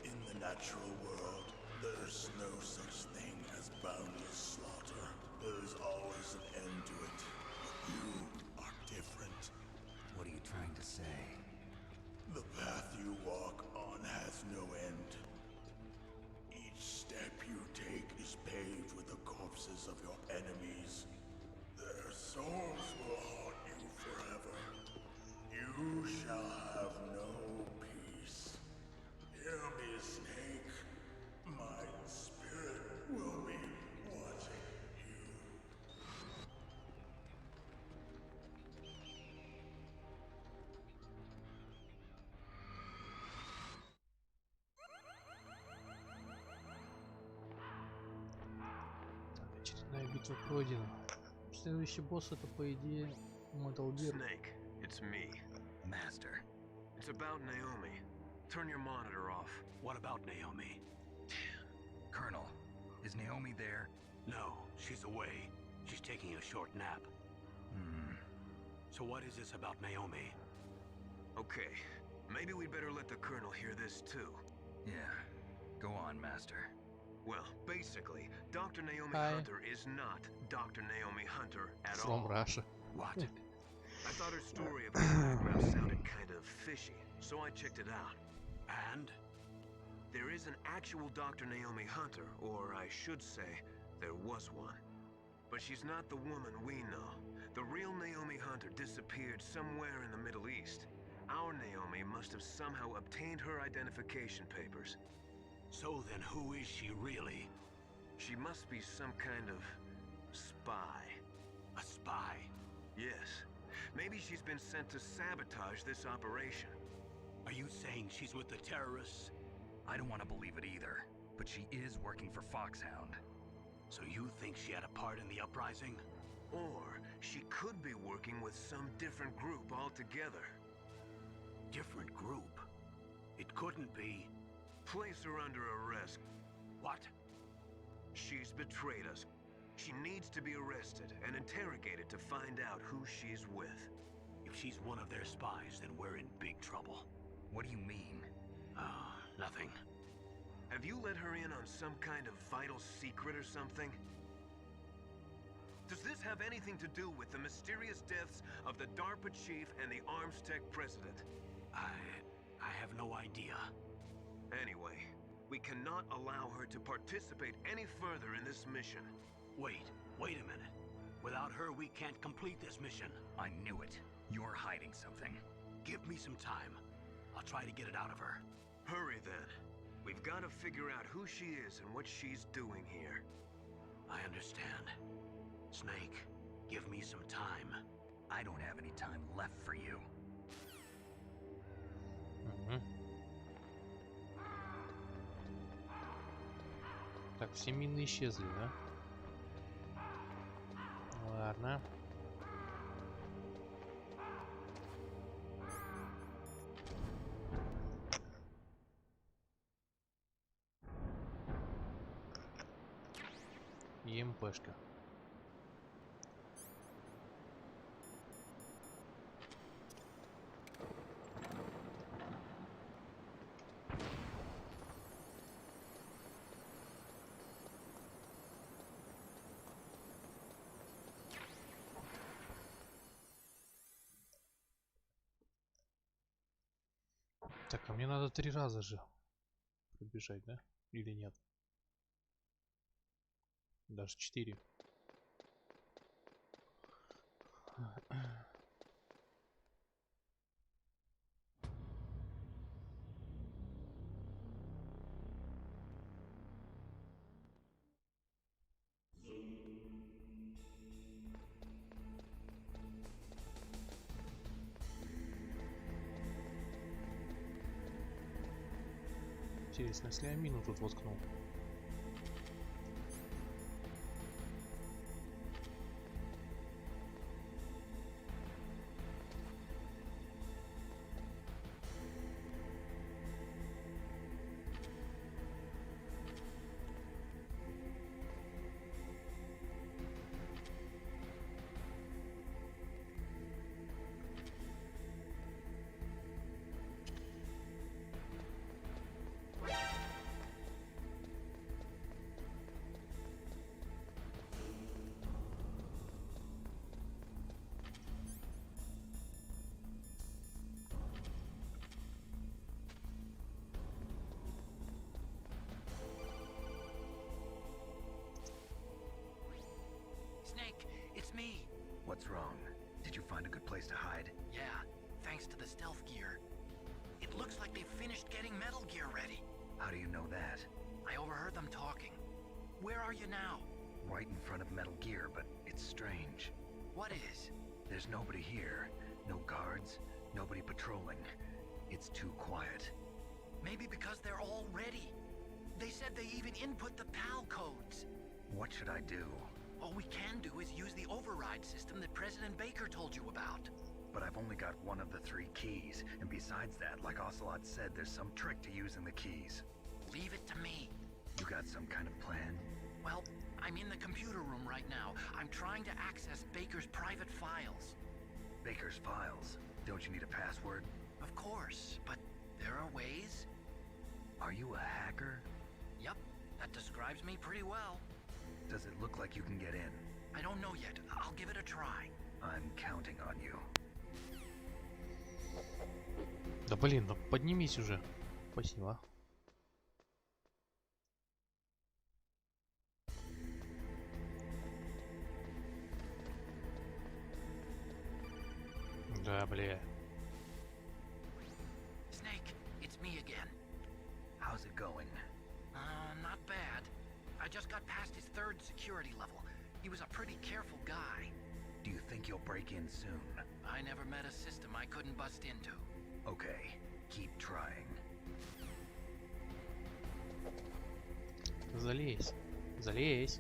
Speaker 16: in the natural world, there's no such thing as boundless slaughter. There is always an end to it. But you are different.
Speaker 15: What are you trying to say?
Speaker 16: The path you walk on has no end. Each step you take is paved with the corpses of your enemies. Their souls will haunt you forever. You shall have no peace. Hear me, Snake. My spirit will be watching you.
Speaker 1: Очередная битва пройдена. Следующий босс это, по идее, Metal Gear.
Speaker 14: Snake, it's me, Master. It's about Naomi. Turn your monitor off.
Speaker 5: What about Naomi?
Speaker 4: Colonel, is Naomi there?
Speaker 5: No, she's away. She's taking a short nap. So what is this about Naomi?
Speaker 14: Okay, maybe we'd better let the Colonel hear this too.
Speaker 4: Yeah. Go on, Master.
Speaker 14: Well, basically, Dr. Naomi
Speaker 1: Hi.
Speaker 14: Hunter is not Dr. Naomi Hunter at
Speaker 1: From
Speaker 14: all.
Speaker 1: Russia.
Speaker 5: What?
Speaker 14: I thought her story about her background sounded kind of fishy, so I checked it out.
Speaker 5: And?
Speaker 14: There is an actual Dr. Naomi Hunter, or I should say, there was one. But she's not the woman we know. The real Naomi Hunter disappeared somewhere in the Middle East. Our Naomi must have somehow obtained her identification papers.
Speaker 5: So then who is she really?
Speaker 14: She must be some kind of spy.
Speaker 5: A spy?
Speaker 14: Yes. Maybe she's been sent to sabotage this operation.
Speaker 5: Are you saying she's with the terrorists?
Speaker 4: I don't want to believe it either, but she is working for Foxhound.
Speaker 5: So you think she had a part in the uprising?
Speaker 14: Or she could be working with some different group altogether.
Speaker 5: Different group? It couldn't be.
Speaker 14: Place her under arrest.
Speaker 5: What?
Speaker 14: She's betrayed us. She needs to be arrested and interrogated to find out who she's with.
Speaker 5: If she's one of their spies, then we're in big trouble.
Speaker 4: What do you mean?
Speaker 5: Nothing.
Speaker 14: Have you let her in on some kind of vital secret or something? Does this have anything to do with the mysterious deaths of the DARPA chief and the ArmsTech president?
Speaker 5: I have no idea.
Speaker 14: Anyway, we cannot allow her to participate any further in this mission.
Speaker 5: Wait a minute. Without her, we can't complete this mission.
Speaker 4: I knew it. You're hiding something.
Speaker 5: Give me some time. I'll try to get it out of her.
Speaker 14: Hurry then. We've got to figure out who she is and what she's doing here.
Speaker 5: I understand. Snake, give me some time.
Speaker 4: I don't have any time left for you.
Speaker 1: Так, все мины исчезли, да? Ладно. ЕМПшка. Так, а мне надо 3 раза же пробежать, да? Или нет? Даже 4. Интересно, если я мину тут воткнул.
Speaker 13: Snake, it's me.
Speaker 4: What's wrong? Did you find a good place to hide?
Speaker 13: Yeah, thanks to the stealth gear. It looks like they've finished getting Metal Gear ready.
Speaker 4: How do you know that?
Speaker 13: I overheard them talking. Where are you now?
Speaker 4: Right in front of Metal Gear, but it's strange.
Speaker 13: What is?
Speaker 4: There's nobody here. No guards, nobody patrolling. It's too quiet.
Speaker 13: Maybe because they're all ready. They said they even input the PAL codes.
Speaker 4: What should I do?
Speaker 13: All we can do is use the override system that President Baker told you about.
Speaker 4: But I've only got one of the 3 keys, and besides that, like Ocelot said, there's some trick to using the keys.
Speaker 13: Leave it to me.
Speaker 4: You got some kind of plan?
Speaker 13: Well, I'm in the computer room right now. I'm trying to access Baker's private files.
Speaker 4: Baker's files? Don't you need a password?
Speaker 13: Of course, but there are ways.
Speaker 4: Are you a hacker?
Speaker 13: Yup, that describes me pretty well.
Speaker 4: Does it look like you can get in?
Speaker 13: I don't know yet. I'll give it a try.
Speaker 4: I'm counting on you.
Speaker 1: Да блин, ну поднимись уже. Спасибо. Да, бля.
Speaker 13: Snake, it's me again.
Speaker 4: How's it going?
Speaker 13: Not bad. I just got past his 3rd security level. He was a pretty careful guy.
Speaker 4: Do you think you'll break in soon?
Speaker 13: I never met a system I couldn't bust into.
Speaker 4: Okay, keep trying.
Speaker 1: Залезь. Залезь.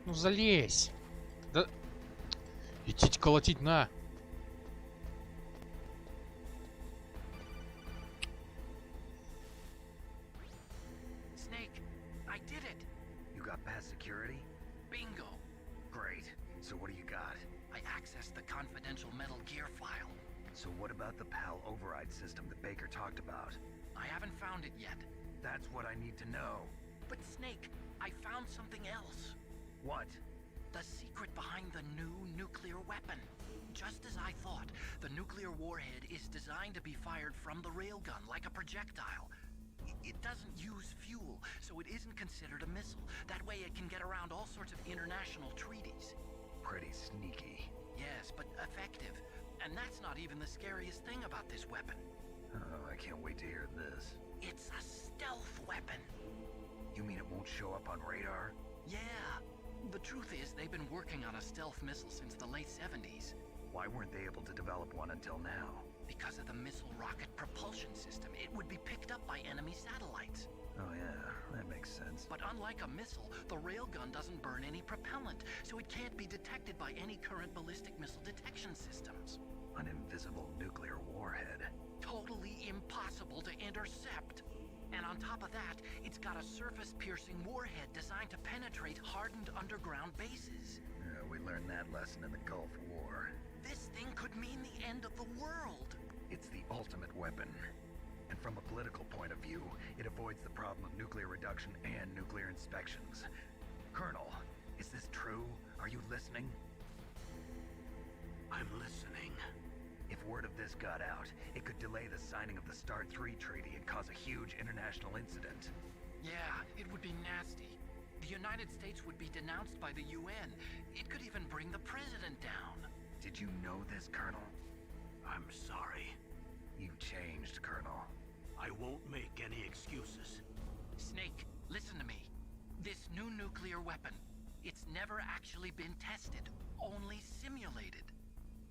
Speaker 1: Ну залезь. Да... Идите колотить, на.
Speaker 13: Snake, I did it.
Speaker 4: You got past security?
Speaker 13: Bingo.
Speaker 4: Great. So what do you got?
Speaker 13: I accessed the confidential Metal Gear file.
Speaker 4: So what about the PAL override system that Baker talked about?
Speaker 13: I haven't found it yet.
Speaker 4: That's what I need to know.
Speaker 13: But Snake, I found something else.
Speaker 4: What?
Speaker 13: The secret behind the new nuclear weapon. Just as I thought, the nuclear warhead is designed to be fired from the railgun like a projectile. It doesn't use fuel, so it isn't considered a missile. That way it can get around all sorts of international treaties.
Speaker 4: Pretty sneaky.
Speaker 13: Yes, but effective. And that's not even the scariest thing about this weapon.
Speaker 4: Oh, I can't wait to hear this.
Speaker 13: It's a stealth weapon.
Speaker 4: You mean it won't show up on radar?
Speaker 13: Yeah. The truth is, they've been working on a stealth missile since the late 70s.
Speaker 4: Why weren't they able to develop one until now?
Speaker 13: Because of the missile rocket propulsion system, it would be picked up by enemy satellites.
Speaker 4: Oh yeah, that makes sense.
Speaker 13: But unlike a missile, the railgun doesn't burn any propellant, so it can't be detected by any current ballistic missile detection systems.
Speaker 4: An invisible nuclear warhead.
Speaker 13: Totally impossible to intercept. And on top of that, it's got a surface-piercing warhead designed to penetrate hardened underground bases.
Speaker 4: Yeah, we learned that lesson in the Gulf War.
Speaker 13: This thing could mean the end of the world.
Speaker 4: It's the ultimate weapon. And from a political point of view, it avoids the problem of nuclear reduction and nuclear inspections. Colonel, is this true? Are you listening?
Speaker 5: I'm listening.
Speaker 4: If word of this got out, it could delay the signing of the START 3 treaty and cause a huge international incident.
Speaker 13: Yeah, it would be nasty. The United States would be denounced by the UN. It could even bring the president down.
Speaker 4: Did you know this, Colonel?
Speaker 5: I'm sorry.
Speaker 4: You've changed, Colonel.
Speaker 5: I won't make any excuses.
Speaker 13: Snake, listen to me. This new nuclear weapon, it's never actually been tested, only simulated.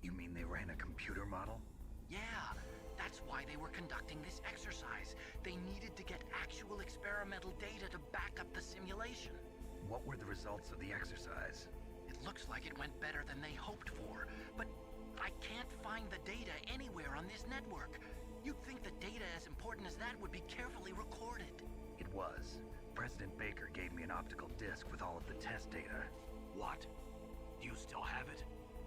Speaker 4: You mean they ran a computer model?
Speaker 13: Yeah, that's why they were conducting this exercise. They needed to get actual experimental data to back up the simulation.
Speaker 4: What were the results of the exercise?
Speaker 13: It looks like it went better than they hoped for, but I can't find the data anywhere on this network. You'd think the data as important as that would be carefully recorded.
Speaker 4: It was. President Baker gave me an optical disc with all of the test data.
Speaker 5: What? Do you still have it?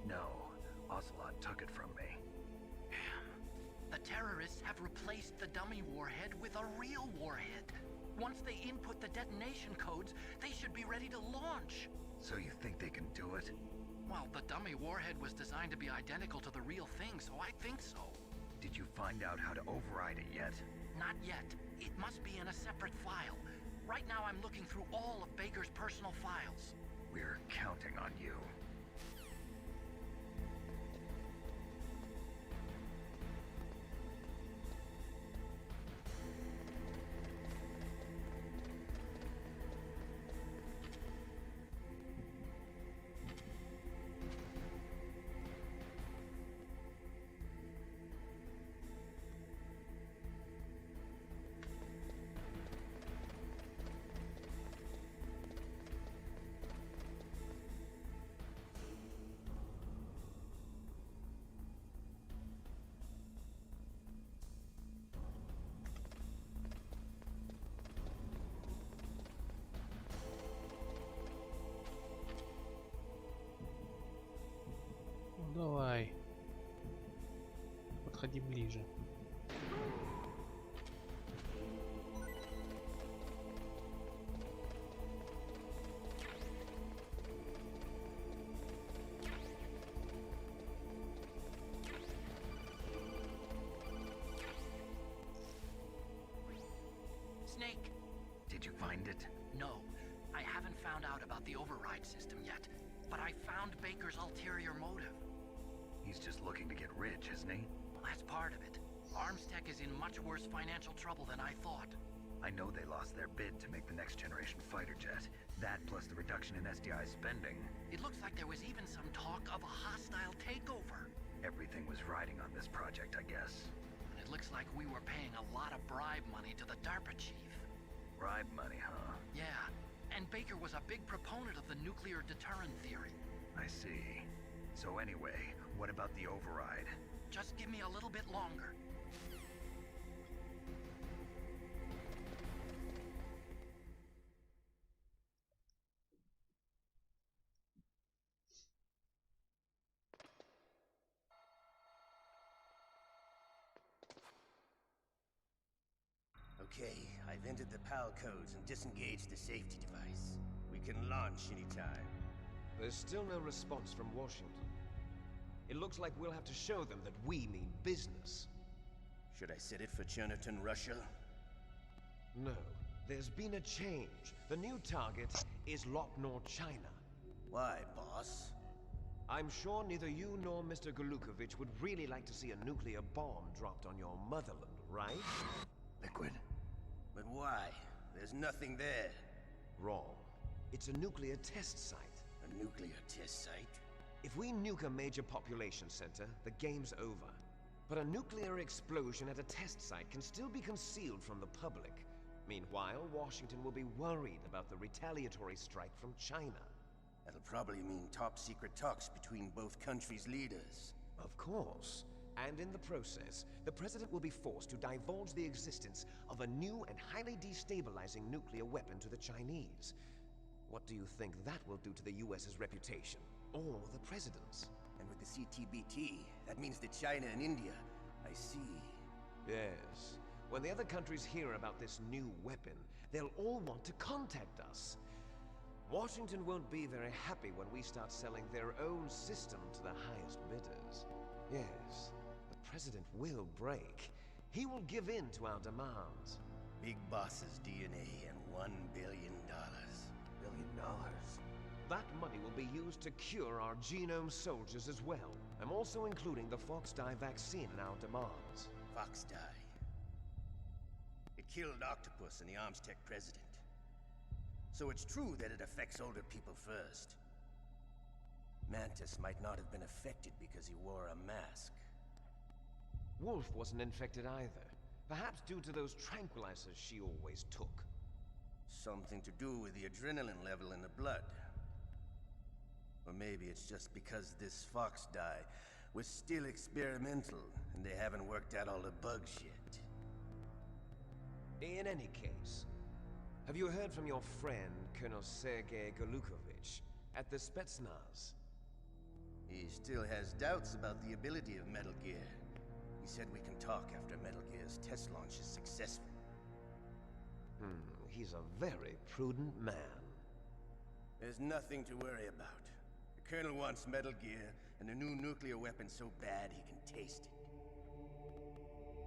Speaker 4: No. Ocelot took it from me.
Speaker 13: Damn. The terrorists have replaced the dummy warhead with a real warhead. Once they input the detonation codes, they should be ready to launch.
Speaker 4: So you think they can do it?
Speaker 13: Well, the dummy warhead was designed to be identical to the real thing, so I think so.
Speaker 4: Did you find out how to override it yet?
Speaker 13: Not yet. It must be in a separate file. Right now I'm looking through all of Baker's personal files.
Speaker 4: We're counting on you.
Speaker 1: Давай. Подходи ближе.
Speaker 13: Snake!
Speaker 4: Did you find it?
Speaker 13: No. I haven't found out about the override system yet, but I found Baker's ulterior motive.
Speaker 4: He's just looking to get rich, isn't he?
Speaker 13: Well, that's part of it. Armstech is in much worse financial trouble than I thought.
Speaker 4: I know they lost their bid to make the next generation fighter jet. That plus the reduction in SDI spending.
Speaker 13: It looks like there was even some talk of a hostile takeover.
Speaker 4: Everything was riding on this project, I guess.
Speaker 13: And it looks like we were paying a lot of bribe money to the DARPA chief.
Speaker 4: Bribe money, huh?
Speaker 13: Yeah, and Baker was a big proponent of the nuclear deterrent theory.
Speaker 4: I see. So anyway, what about the override?
Speaker 13: Just give me a little bit longer.
Speaker 12: Okay, I've entered the PAL codes and disengaged the safety device. We can launch anytime.
Speaker 11: There's still no response from Washington. It looks like we'll have to show them that we mean business.
Speaker 12: Should I set it for Cherniton, Russia?
Speaker 11: No. There's been a change. The new target is Lopnor, China.
Speaker 12: Why, boss?
Speaker 11: I'm sure neither you nor Mr. Golukovich would really like to see a nuclear bomb dropped on your motherland, right?
Speaker 12: Liquid. But why? There's nothing there.
Speaker 11: Wrong. It's a nuclear test site.
Speaker 12: A nuclear test site?
Speaker 11: If we nuke a major population center, the game's over. But a nuclear explosion at a test site can still be concealed from the public. Meanwhile, Washington will be worried about the retaliatory strike from China.
Speaker 12: That'll probably mean top-secret talks between both countries' leaders.
Speaker 11: Of course. And in the process, the President will be forced to divulge the existence of a new and highly destabilizing nuclear weapon to the Chinese. What do you think that will do to the US's reputation? Or the President's?
Speaker 12: And with the CTBT, that means that China and India. I see.
Speaker 11: Yes. When the other countries hear about this new weapon, they'll all want to contact us. Washington won't be very happy when we start selling their own system to the highest bidders. Yes, the President will break. He will give in to our demands.
Speaker 12: Big Boss's DNA and $1 billion.
Speaker 11: $1 billion? That money will be used to cure our genome soldiers as well. I'm also including the Fox-Die vaccine in our demands.
Speaker 12: Fox-Die. It killed Octopus and the Armstech president. So it's true that it affects older people first. Mantis might not have been affected because he wore a mask.
Speaker 11: Wolf wasn't infected either. Perhaps due to those tranquilizers she always took.
Speaker 12: Something to do with the adrenaline level in the blood. Or maybe it's just because this Fox-Die was still experimental and they haven't worked out all the bugs yet.
Speaker 11: In any case, have you heard from your friend, Colonel Sergei Golukovich, at the Spetsnaz?
Speaker 12: He still has doubts about the ability of Metal Gear. He said we can talk after Metal Gear's test launch is successful.
Speaker 11: He's a very prudent man.
Speaker 12: There's nothing to worry about. The Colonel wants Metal Gear and a new nuclear weapon so bad he can taste it.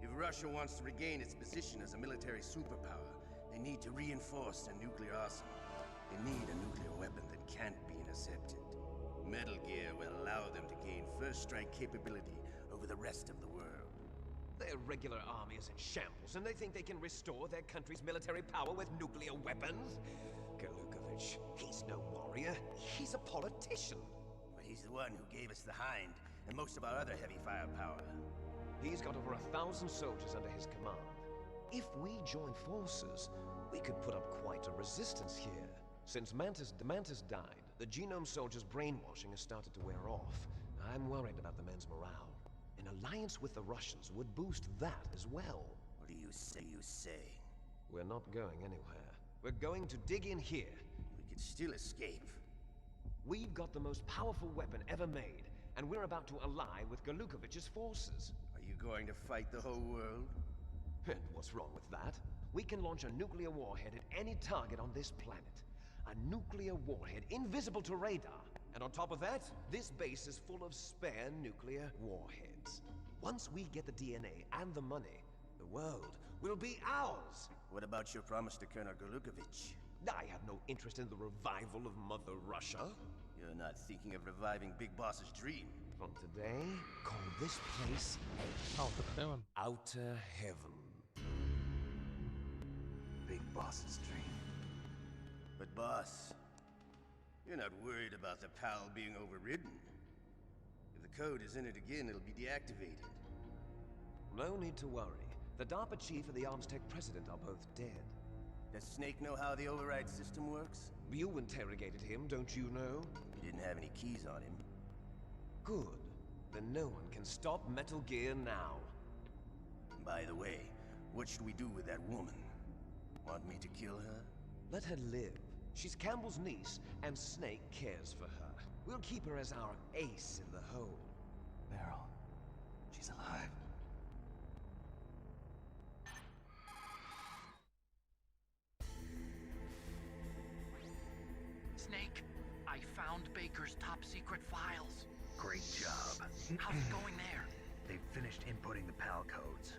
Speaker 12: If Russia wants to regain its position as a military superpower, they need to reinforce their nuclear arsenal. They need a nuclear weapon that can't be intercepted. Metal Gear will allow them to gain first strike capability over the rest of the world.
Speaker 11: Their regular army is in shambles, and they think they can restore their country's military power with nuclear weapons? Golukovich, he's no warrior. He's a politician.
Speaker 12: But he's the one who gave us the Hind and most of our other heavy firepower.
Speaker 11: He's got over 1,000 soldiers under his command. If we join forces, we could put up quite a resistance here. Since Mantis died, the genome soldiers' brainwashing has started to wear off. I'm worried about the men's morale. An alliance with the Russians would boost that as well.
Speaker 12: What do you say?
Speaker 11: We're not going anywhere. We're going to dig in here.
Speaker 12: We could still escape.
Speaker 11: We've got the most powerful weapon ever made, and we're about to ally with Golukovich's forces.
Speaker 12: Are you going to fight the whole world?
Speaker 11: And what's wrong with that? We can launch a nuclear warhead at any target on this planet. A nuclear warhead invisible to radar. And on top of that, this base is full of spare nuclear warheads. Once we get the DNA and the money, the world will be ours.
Speaker 12: What about your promise to Colonel Golukovich?
Speaker 11: I have no interest in the revival of Mother Russia.
Speaker 12: You're not thinking of reviving Big Boss's dream.
Speaker 11: From today, call this place
Speaker 1: Outer Heaven.
Speaker 11: Outer Heaven.
Speaker 4: They
Speaker 15: big boss's dream.
Speaker 12: But boss, you're not worried about the PAL being overridden. If the code is in it again, it'll be deactivated.
Speaker 11: No need to worry. The DARPA chief and the ArmsTech president are both dead.
Speaker 12: Does Snake know how the override system works?
Speaker 11: You interrogated him, don't you know?
Speaker 12: He didn't have any keys on him.
Speaker 11: Good. Then no one can stop Metal Gear now.
Speaker 12: By the way, what should we do with that woman? Want me to kill her?
Speaker 11: Let her live. She's Campbell's niece, and Snake cares for her. We'll keep her as our ace in the hole.
Speaker 15: Meryl, she's alive.
Speaker 13: Snake, I found Baker's top secret files.
Speaker 4: Great job.
Speaker 13: How's it going there?
Speaker 4: They've finished inputting the PAL codes.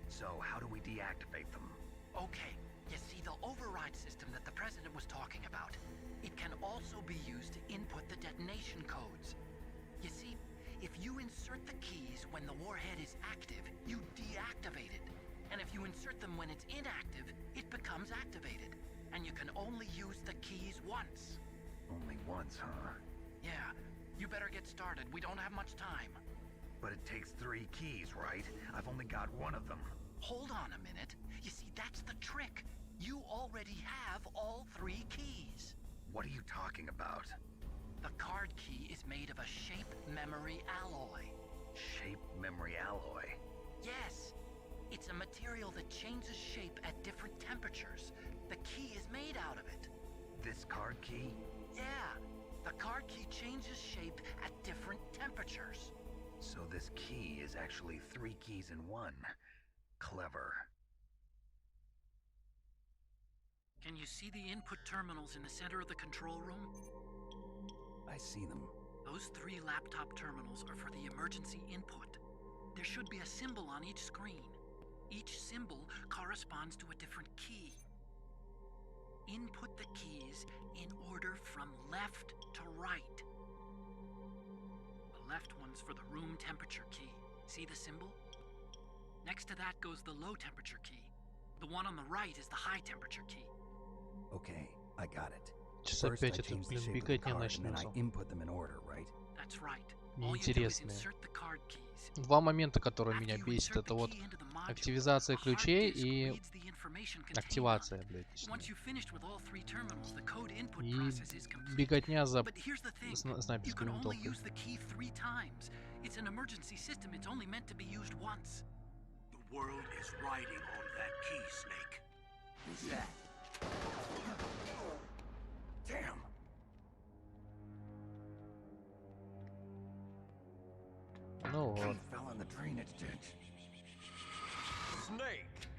Speaker 4: So how do we deactivate them?
Speaker 13: Okay, you see the override system that the president was talking about. It can also be used to input the detonation codes. You see, if you insert the keys when the warhead is active, you deactivate it. And if you insert them when it's inactive, it becomes activated. And you can only use the keys once.
Speaker 4: Only once, huh?
Speaker 13: Yeah, you better get started. We don't have much time.
Speaker 4: But it takes 3 keys, right? I've only got 1 of them.
Speaker 13: Hold on a minute. You see, that's the trick. You already have all 3 keys.
Speaker 4: What are you talking about?
Speaker 13: The card key is made of a shape memory alloy.
Speaker 4: Shape memory alloy?
Speaker 13: Yes. It's a material that changes shape at different temperatures. The key is made out of it.
Speaker 4: This card key?
Speaker 13: Yeah. The card key changes shape at different temperatures.
Speaker 4: So this key is actually 3 keys in 1. Clever.
Speaker 13: Can you see the input terminals in the center of the control room?
Speaker 15: I see them.
Speaker 13: Those 3 laptop terminals are for the emergency input. There should be a symbol on each screen. Each symbol corresponds to a different key. Input the keys in order from left to right. The left one's for the room temperature key. See the symbol? Next to that goes the low temperature key. The one on the right is the high temperature key.
Speaker 15: Okay, I got it.
Speaker 1: Сейчас
Speaker 15: First, I
Speaker 1: опять это,
Speaker 15: change the
Speaker 1: блин,
Speaker 15: shape of the
Speaker 1: беготня
Speaker 15: card, and then I
Speaker 1: начнется.
Speaker 15: input them in order, right?
Speaker 13: That's right. All you do is
Speaker 1: Неинтересные.
Speaker 13: insert the card keys.
Speaker 1: 2 момента, которые меня бесит, это вот активизация ключей и активация, блядь,
Speaker 13: Once
Speaker 1: точнее.
Speaker 13: you've finished with all 3 terminals, the code input
Speaker 1: И
Speaker 13: process is complete.
Speaker 1: беготня за
Speaker 13: But here's the thing. You
Speaker 1: снайперской
Speaker 13: can only
Speaker 1: винтовкой.
Speaker 13: use the key 3 times. It's an emergency system. It's only meant to be used once.
Speaker 5: The world is riding on that key, Snake.
Speaker 12: Who's that?
Speaker 5: Damn!
Speaker 1: Ну вот.
Speaker 5: Fell in the drainage ditch.
Speaker 11: Snake!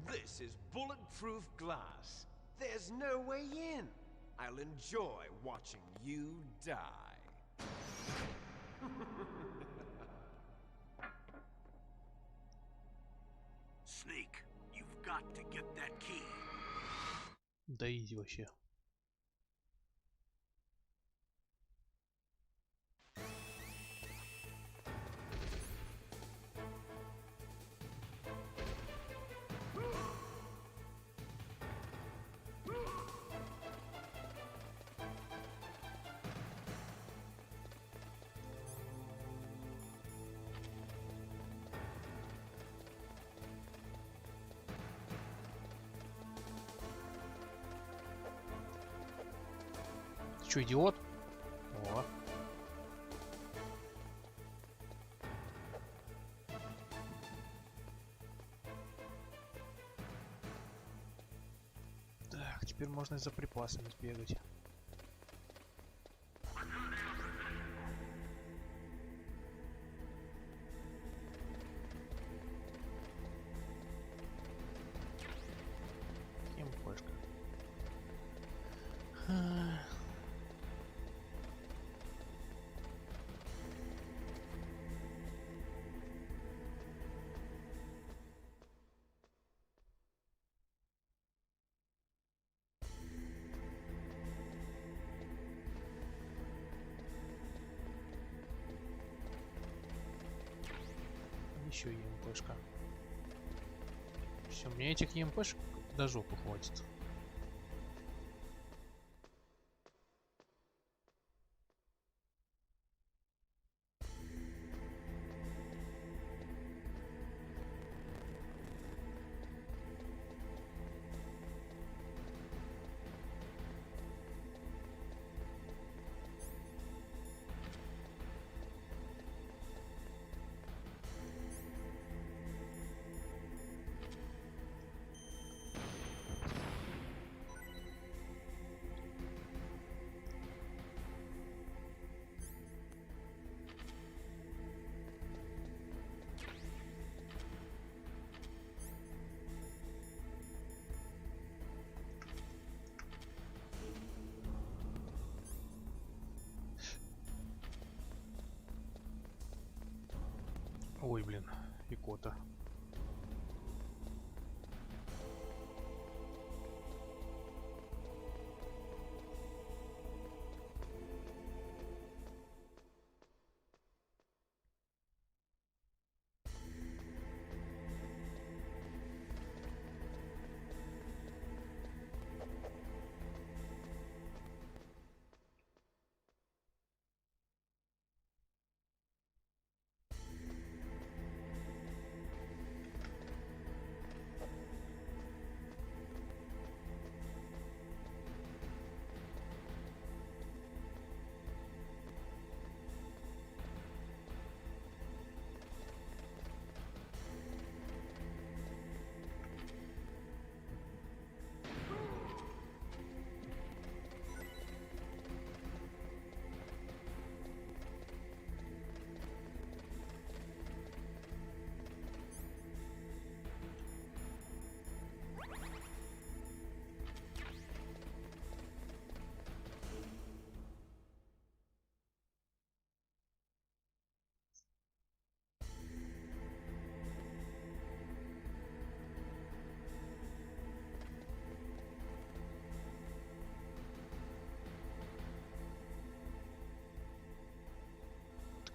Speaker 11: This is bulletproof glass. There's no way in. I'll enjoy watching you die.
Speaker 5: Snake, you've got to get that key.
Speaker 1: Да изи вообще. Ты чё, идиот? О. Так, теперь можно и за припасами сбегать. МПшка. Еще ЕМПшка. Все, мне этих ЕМПшек до жопы хватит. Ой, блин, икота.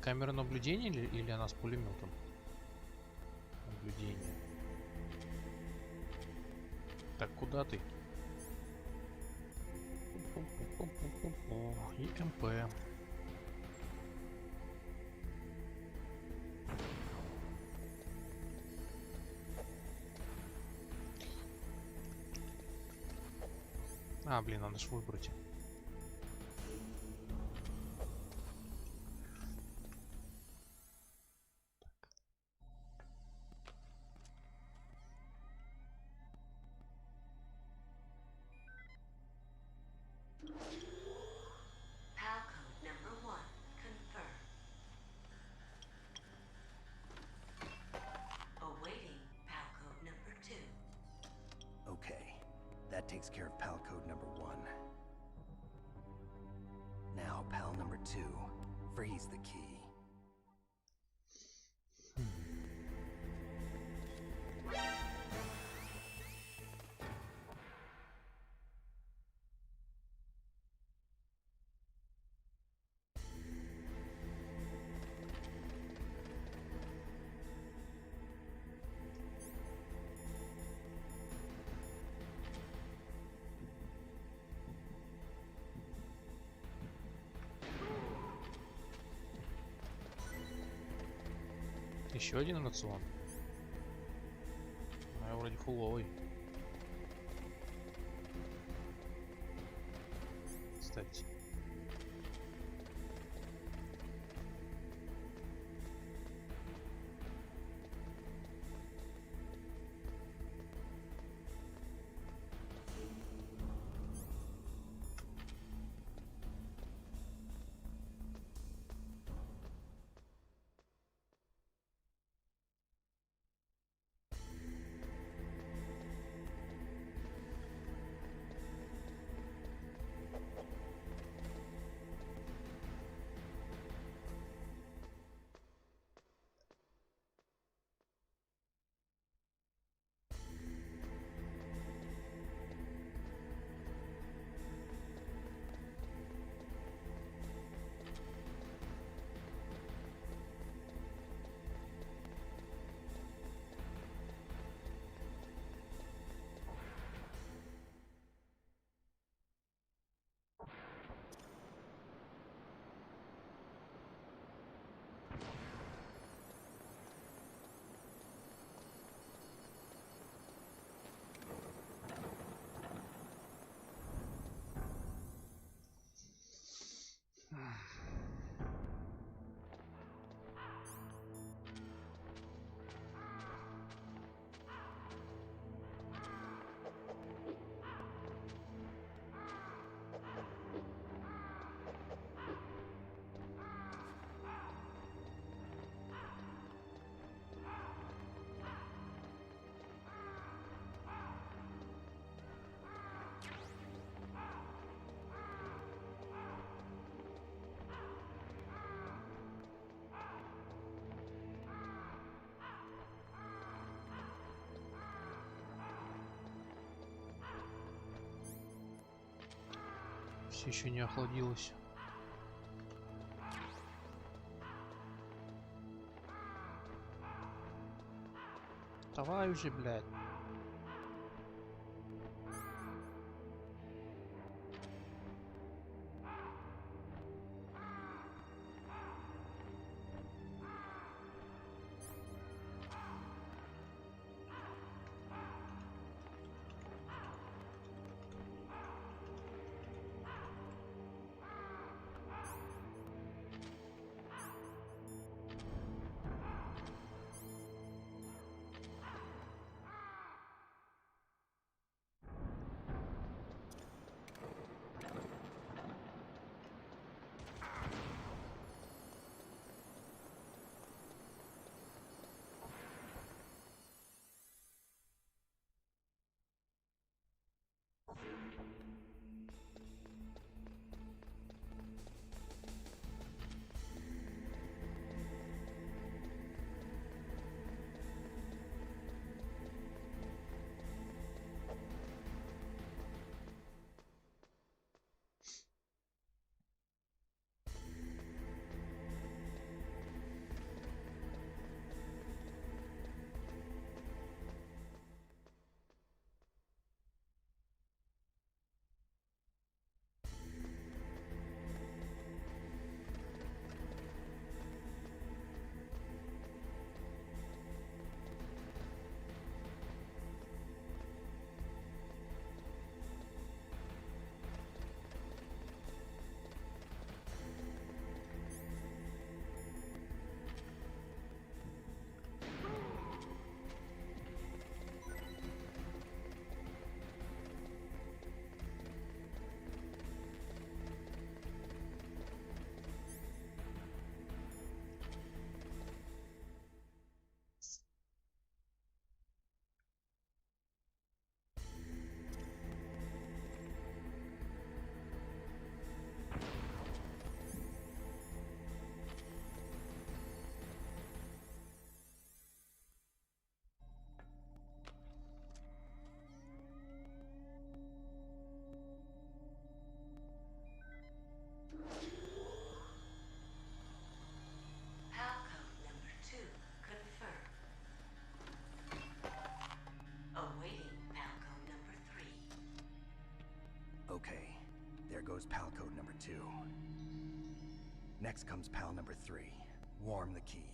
Speaker 1: Камера наблюдения или она с пулеметом? Наблюдение. Так, куда ты? И МП. А, блин, надо ж выбрать.
Speaker 10: PAL code number 1, confirmed. Awaiting PAL code number 2.
Speaker 15: Okay, that takes care of PAL code number 1. Now, PAL number 2, freeze the key.
Speaker 1: Еще один рацион. Я вроде фуловый. Кстати. Все еще не охладилось. Давай уже, блядь.
Speaker 15: Okay, there goes pal code number 2. Next comes pal number 3. Warm the key.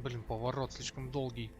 Speaker 1: Блин, поворот слишком долгий.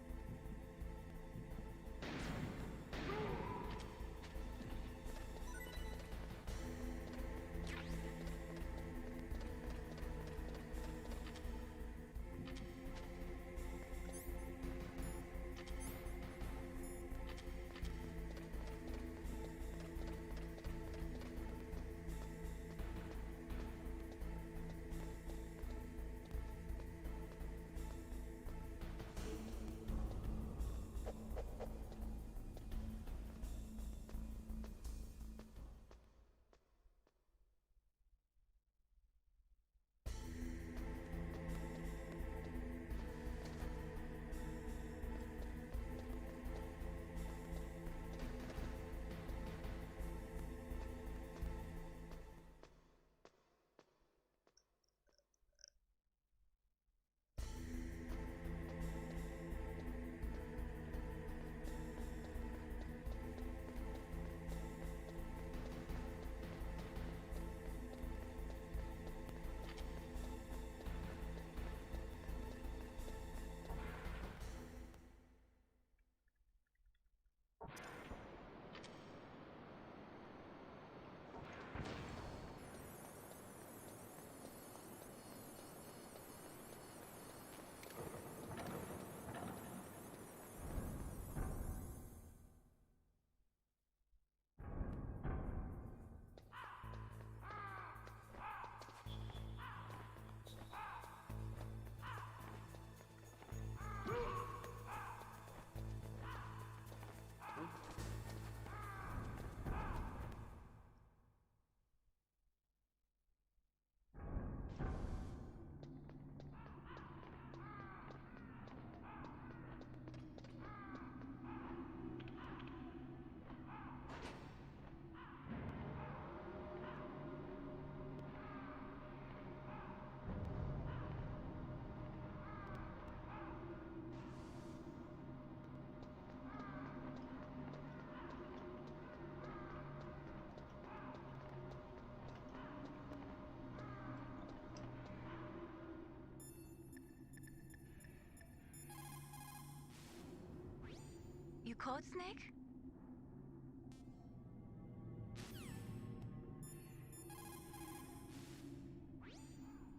Speaker 6: code, Snake?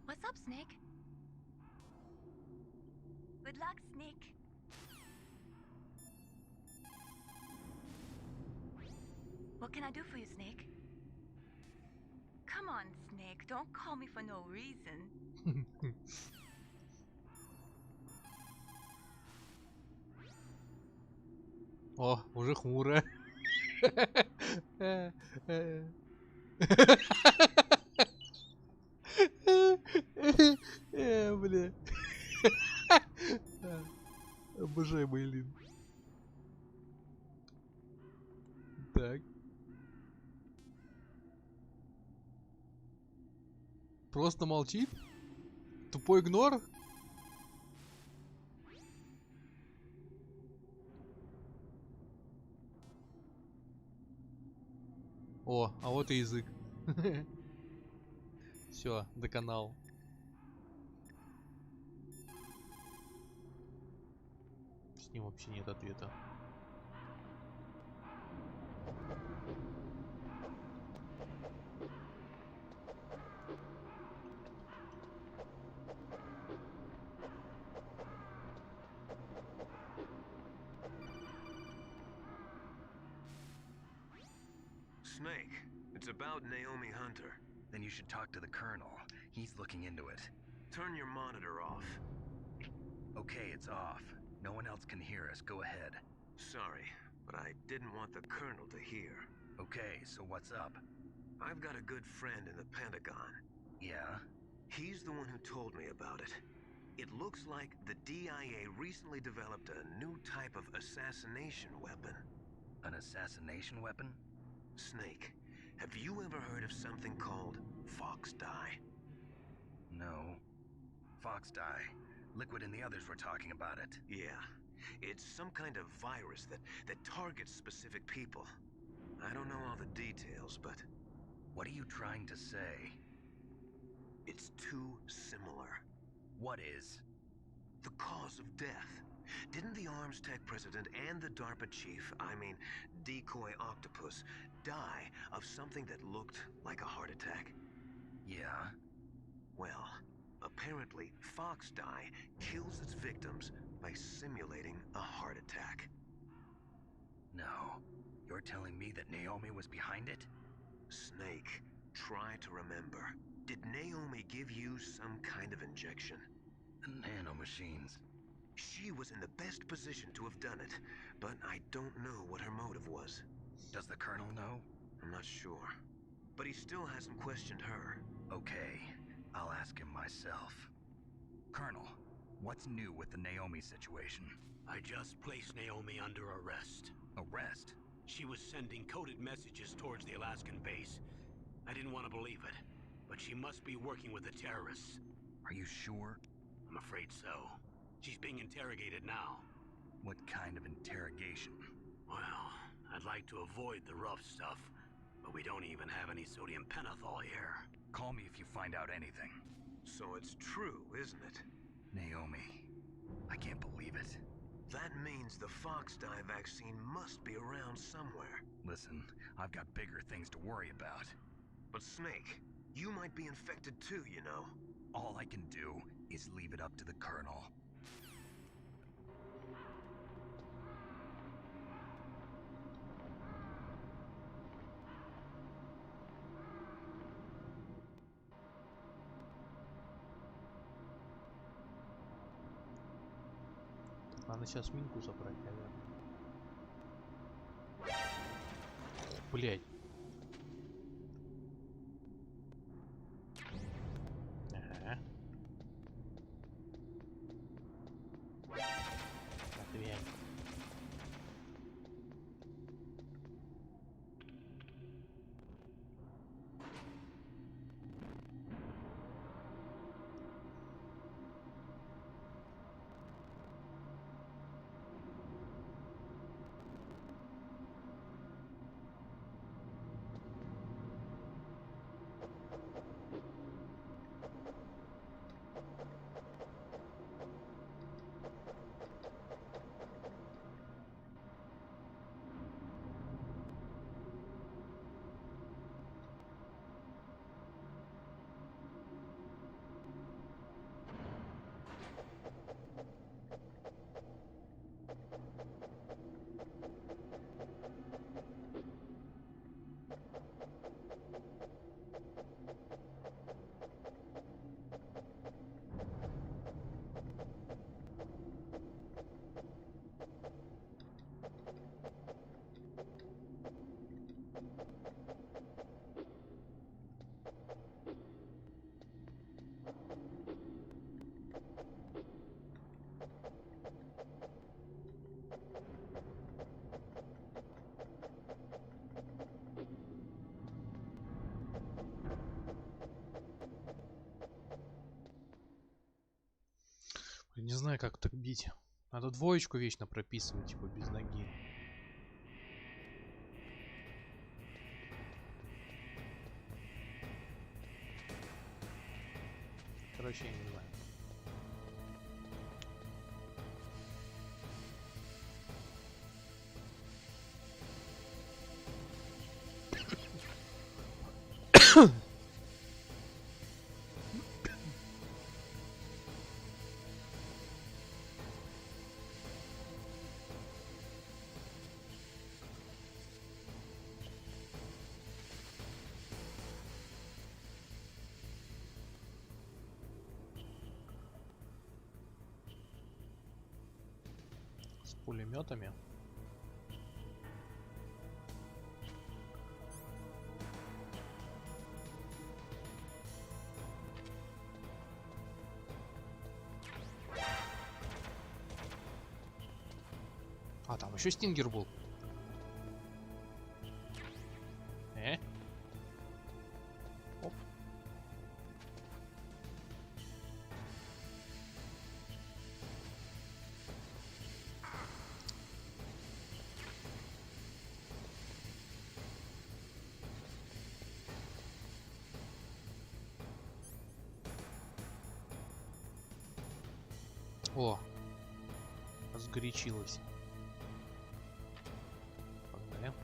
Speaker 6: What's up, Snake? Good luck, Snake. What can I do for you, Snake? Come on, Snake. Don't call me for no reason.
Speaker 1: О, уже хмурая. Бля. Обожаю Мейлин. Так. Просто молчит? Тупой игнор? О, а вот и язык. Все, доконал. С ним вообще нет ответа.
Speaker 14: Snake, it's about Naomi Hunter.
Speaker 4: Then you should talk to the Colonel. He's looking into it.
Speaker 14: Turn your monitor off.
Speaker 4: Okay, it's off. No one else can hear us. Go ahead.
Speaker 14: Sorry, but I didn't want the Colonel to hear.
Speaker 4: Okay, so what's up?
Speaker 14: I've got a good friend in the Pentagon.
Speaker 4: Yeah?
Speaker 14: He's the one who told me about it. It looks like the DIA recently developed a new type of assassination weapon.
Speaker 4: An assassination weapon?
Speaker 14: Snake, have you ever heard of something called Fox Dye?
Speaker 4: No. Fox dye. Liquid and the others were talking about it.
Speaker 14: Yeah. It's some kind of virus that targets specific people. I don't know all the details, but...
Speaker 4: What are you trying to say?
Speaker 14: It's too similar.
Speaker 4: What is?
Speaker 14: The cause of death. Didn't the Arms Tech president and the DARPA chief, I mean, Decoy Octopus, die of something that looked like a heart attack?
Speaker 4: Yeah?
Speaker 14: Well, apparently Fox Dye kills its victims by simulating a heart attack.
Speaker 4: No. You're telling me that Naomi was behind it?
Speaker 14: Snake, try to remember. Did Naomi give you some kind of injection?
Speaker 4: The nanomachines.
Speaker 14: She was in the best position to have done it, but I don't know what her motive was.
Speaker 4: Does the Colonel know?
Speaker 14: I'm not sure. But he still hasn't questioned her.
Speaker 4: Okay, I'll ask him myself. Colonel, what's new with the Naomi situation?
Speaker 17: I just placed Naomi under arrest.
Speaker 4: Arrest?
Speaker 17: She was sending coded messages towards the Alaskan base. I didn't want to believe it, but she must be working with the terrorists.
Speaker 4: Are you sure?
Speaker 17: I'm afraid so. She's being interrogated now.
Speaker 4: What kind of interrogation?
Speaker 17: Well, I'd like to avoid the rough stuff, but we don't even have any sodium pentothal here.
Speaker 4: Call me if you find out anything.
Speaker 14: So it's true, isn't it?
Speaker 4: Naomi, I can't believe it.
Speaker 14: That means the Fox Dye vaccine must be around somewhere.
Speaker 4: Listen, I've got bigger things to worry about.
Speaker 14: But Snake, you might be infected too, you know.
Speaker 4: All I can do is leave it up to the Colonel.
Speaker 1: Надо сейчас минку забрать, наверное. Блять. Ага. Отвянь. Не знаю, как так бить. Надо двоечку вечно прописывать, типа, без ноги. Короче, я не знаю. С пулеметами. А, там еще стингер был. Оп. О, разгорячилась. Погнали.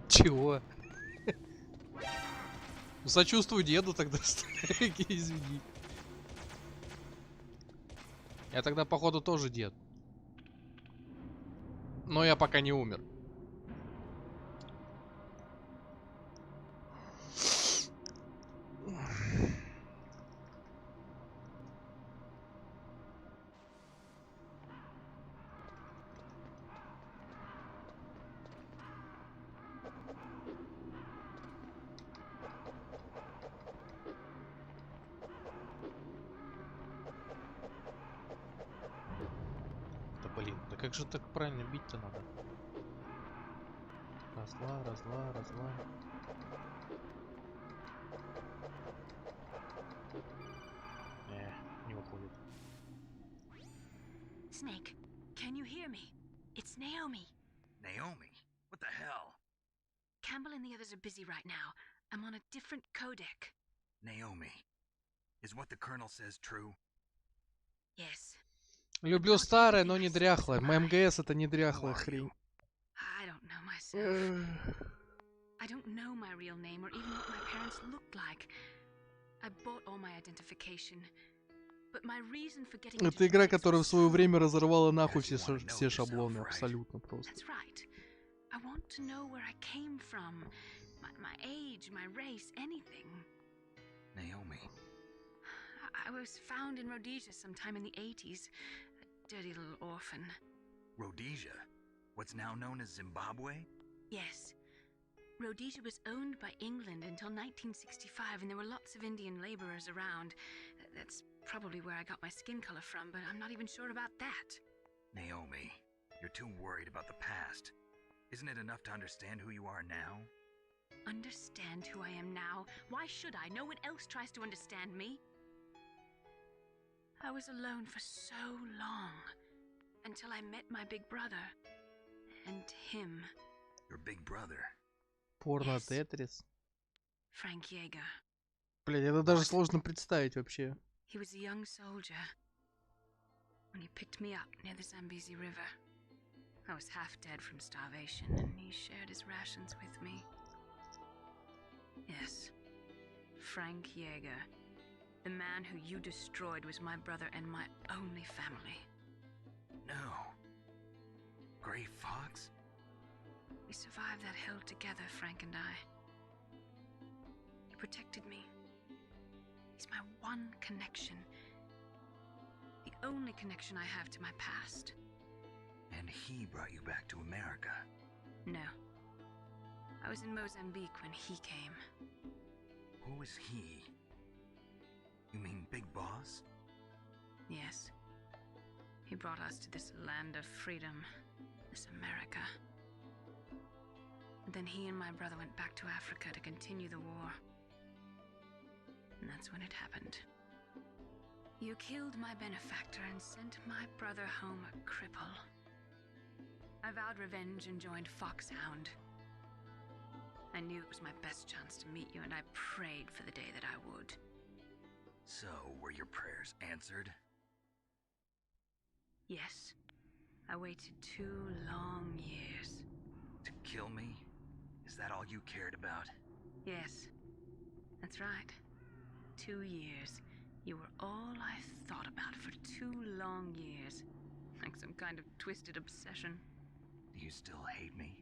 Speaker 1: Чего? Сочувствую деду тогда, старики, извини. Я тогда, походу, тоже дед. Но я пока не умер. Да блин, да как же так правильно бить-то надо? Разла, разла, разла. Не уходит.
Speaker 6: Snake, can you hear me? It's Naomi.
Speaker 4: Naomi? What the hell?
Speaker 6: Campbell and the others are busy right now. I'm on a different codec.
Speaker 4: Naomi, is what the Colonel says true?
Speaker 6: Yes.
Speaker 1: Люблю старое, но не дряхлое. МГС это не дряхлая хрень.
Speaker 6: I don't know myself. I don't know my real name or even what my parents looked like. I bought all my identification. But my reason for getting into
Speaker 1: Это игра,
Speaker 6: genetics
Speaker 1: которая в
Speaker 6: was
Speaker 1: свое
Speaker 6: true.
Speaker 1: время разорвала нахуй все шаблоны, абсолютно просто.
Speaker 6: That's right. I want to know where I came from. My age, my race, anything.
Speaker 4: Naomi.
Speaker 6: I was found in Rhodesia sometime in the 80s. A dirty little orphan.
Speaker 4: Rhodesia? What's now known as Zimbabwe?
Speaker 6: Yes. Rhodesia was owned by England until 1965, and there were lots of Indian laborers around. That's probably where I got my skin color from, but I'm not even sure about that.
Speaker 4: Naomi, you're too worried about the past. Isn't it enough to understand who you are now?
Speaker 6: Understand who I am now? Why should I? No one else tries to understand me. I was alone for so long, until I met my big brother. And him.
Speaker 4: Your big brother?
Speaker 1: Порно-тетрис.
Speaker 6: Frank Yeager.
Speaker 1: Блин, это даже сложно представить вообще.
Speaker 6: He was a young soldier when he picked me up near the Zambezi River. I was half dead from starvation, and he shared his rations with me. Yes, Frank Yeager. The man who you destroyed was my brother and my only family.
Speaker 4: No. Gray Fox?
Speaker 6: We survived that hell together, Frank and I. He protected me. He's my one connection. The only connection I have to my past.
Speaker 4: And he brought you back to America?
Speaker 6: No. I was in Mozambique when he came.
Speaker 4: Who is he? You mean Big Boss?
Speaker 6: Yes. He brought us to this land of freedom, this America. And then he and my brother went back to Africa to continue the war. And that's when it happened. You killed my benefactor and sent my brother home a cripple. I vowed revenge and joined Foxhound. I knew it was my best chance to meet you, and I prayed for the day that I would.
Speaker 4: So, were your prayers answered?
Speaker 6: Yes. I waited 2 long years.
Speaker 4: To kill me? Is that all you cared about?
Speaker 6: Yes. That's right. 2 years. You were all I thought about for 2 long years. Like some kind of twisted obsession.
Speaker 4: Do you still hate me?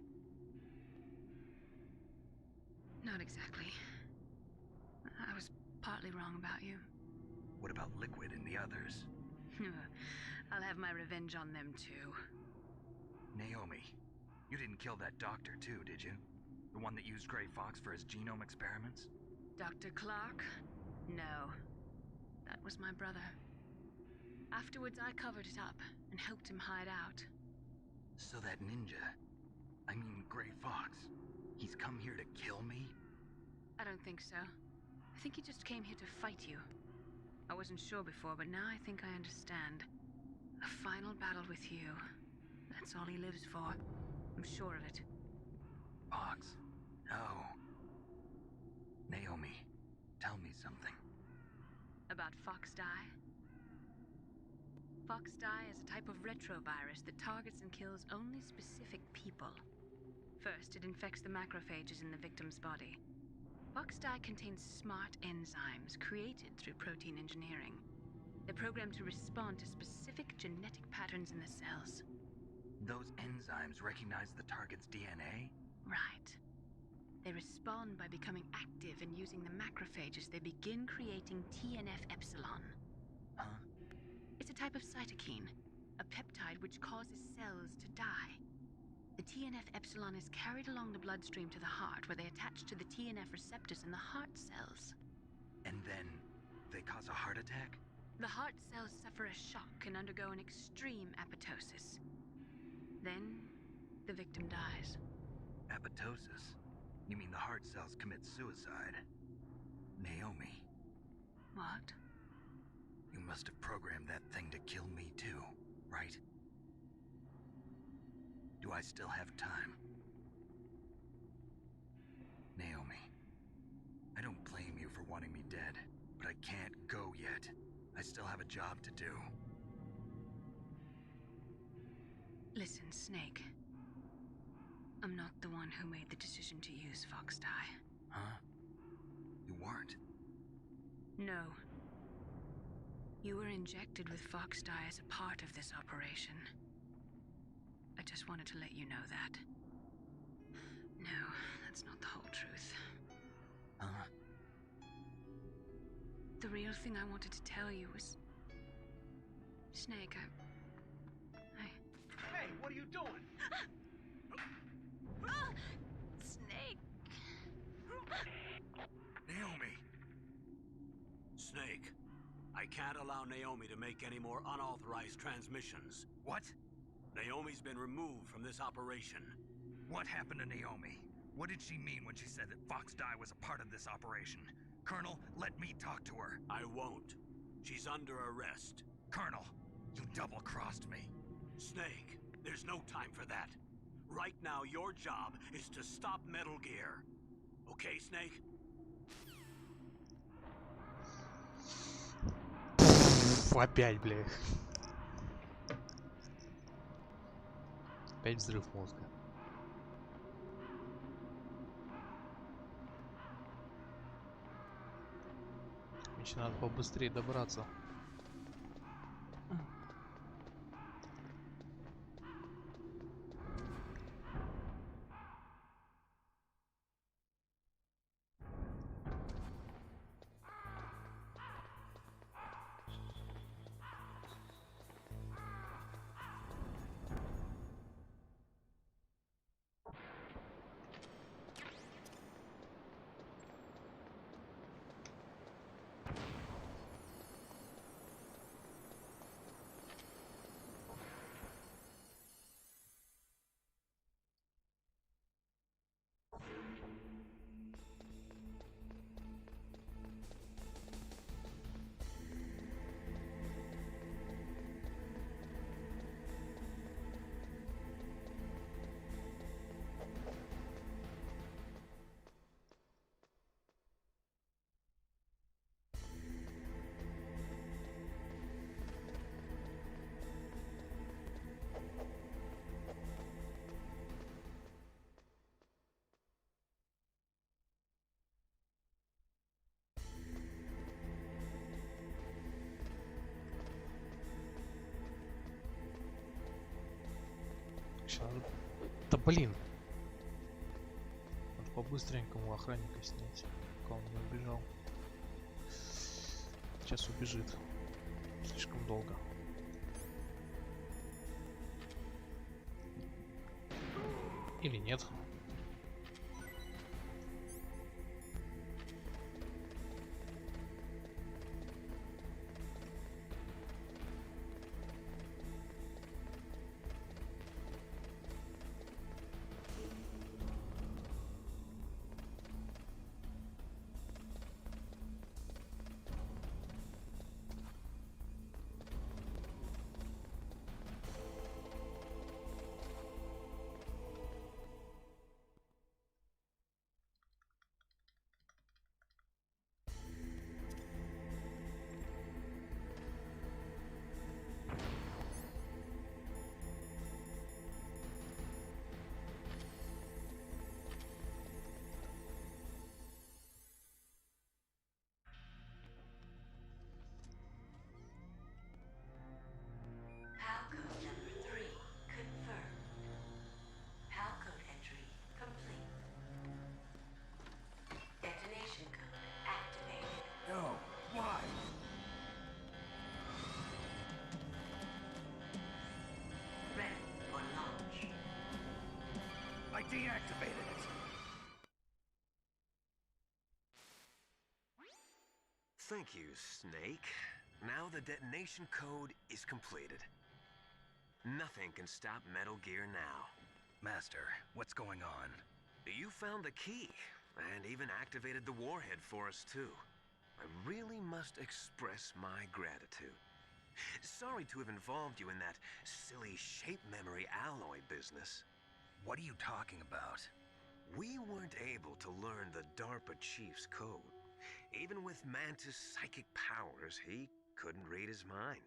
Speaker 6: Not exactly. I was partly wrong about you.
Speaker 4: What about Liquid and the others?
Speaker 6: I'll have my revenge on them too.
Speaker 4: Naomi, you didn't kill that doctor too, did you? The one that used Gray Fox for his genome experiments?
Speaker 6: Dr. Clark? No. That was my brother. Afterwards, I covered it up and helped him hide out.
Speaker 4: So that ninja, I mean Gray Fox, he's come here to kill me?
Speaker 6: I don't think so. I think he just came here to fight you. I wasn't sure before, but now I think I understand. A final battle with you. That's all he lives for. I'm sure of it.
Speaker 4: Fox? No. Naomi, tell me something.
Speaker 6: About Foxdie? Foxdie is a type of retrovirus that targets and kills only specific people. First, it infects the macrophages in the victim's body. Foxdie contains smart enzymes created through protein engineering. They're programmed to respond to specific genetic patterns in the cells.
Speaker 4: Those enzymes recognize the target's DNA?
Speaker 6: Right. They respond by becoming active and using the macrophages. They begin creating TNF-epsilon.
Speaker 4: Huh?
Speaker 6: It's a type of cytokine, a peptide which causes cells to die. The TNF-epsilon is carried along the bloodstream to the heart, where they attach to the TNF receptors in the heart cells.
Speaker 4: And then they cause a heart attack?
Speaker 6: The heart cells suffer a shock and undergo an extreme apoptosis. Then, the victim dies.
Speaker 4: Apoptosis? You mean the heart cells commit suicide? Naomi.
Speaker 6: What?
Speaker 4: You must have programmed that thing to kill me too, right? Do I still have time? Naomi, I don't blame you for wanting me dead, but I can't go yet. I still have a job to do.
Speaker 6: Listen, Snake. I'm not the one who made the decision to use Foxdie.
Speaker 4: Huh? You weren't?
Speaker 6: No. You were injected with Foxdie as a part of this operation. I just wanted to let you know that. No, that's not the whole truth.
Speaker 4: Huh?
Speaker 6: The real thing I wanted to tell you was... Snake,
Speaker 17: Hey, what are you doing?
Speaker 6: Snake!
Speaker 4: Naomi!
Speaker 17: Snake, I can't allow Naomi to make any more unauthorized transmissions.
Speaker 4: What?
Speaker 17: Naomi's been removed from this operation.
Speaker 4: What happened to Naomi? What did she mean when she said that Foxdie was a part of this operation? Colonel, let me talk to her.
Speaker 17: I won't. She's under arrest.
Speaker 4: Colonel, you double-crossed me.
Speaker 17: Snake, there's no time for that. Right now, your job is to stop Metal Gear. Okay, Snake?
Speaker 1: Опять, бля. Опять взрыв мозга. Еще надо побыстрее добраться. Да блин. Надо по-быстренькому охранника снять, пока он не убежал. Сейчас убежит. Слишком долго. Или нет.
Speaker 10: Halcode number 3 confirmed. Halcode entry complete. Detonation code activated.
Speaker 12: No, why?
Speaker 10: Ready for launch.
Speaker 12: I deactivated it.
Speaker 14: Thank you, Snake. Now the detonation code is completed. Nothing can stop Metal Gear now.
Speaker 4: Master, what's going on?
Speaker 14: You found the key, and even activated the warhead for us, too. I really must express my gratitude. Sorry to have involved you in that silly shape memory alloy business.
Speaker 4: What are you talking about?
Speaker 14: We weren't able to learn the DARPA chief's code. Even with Mantis' psychic powers, he couldn't read his mind.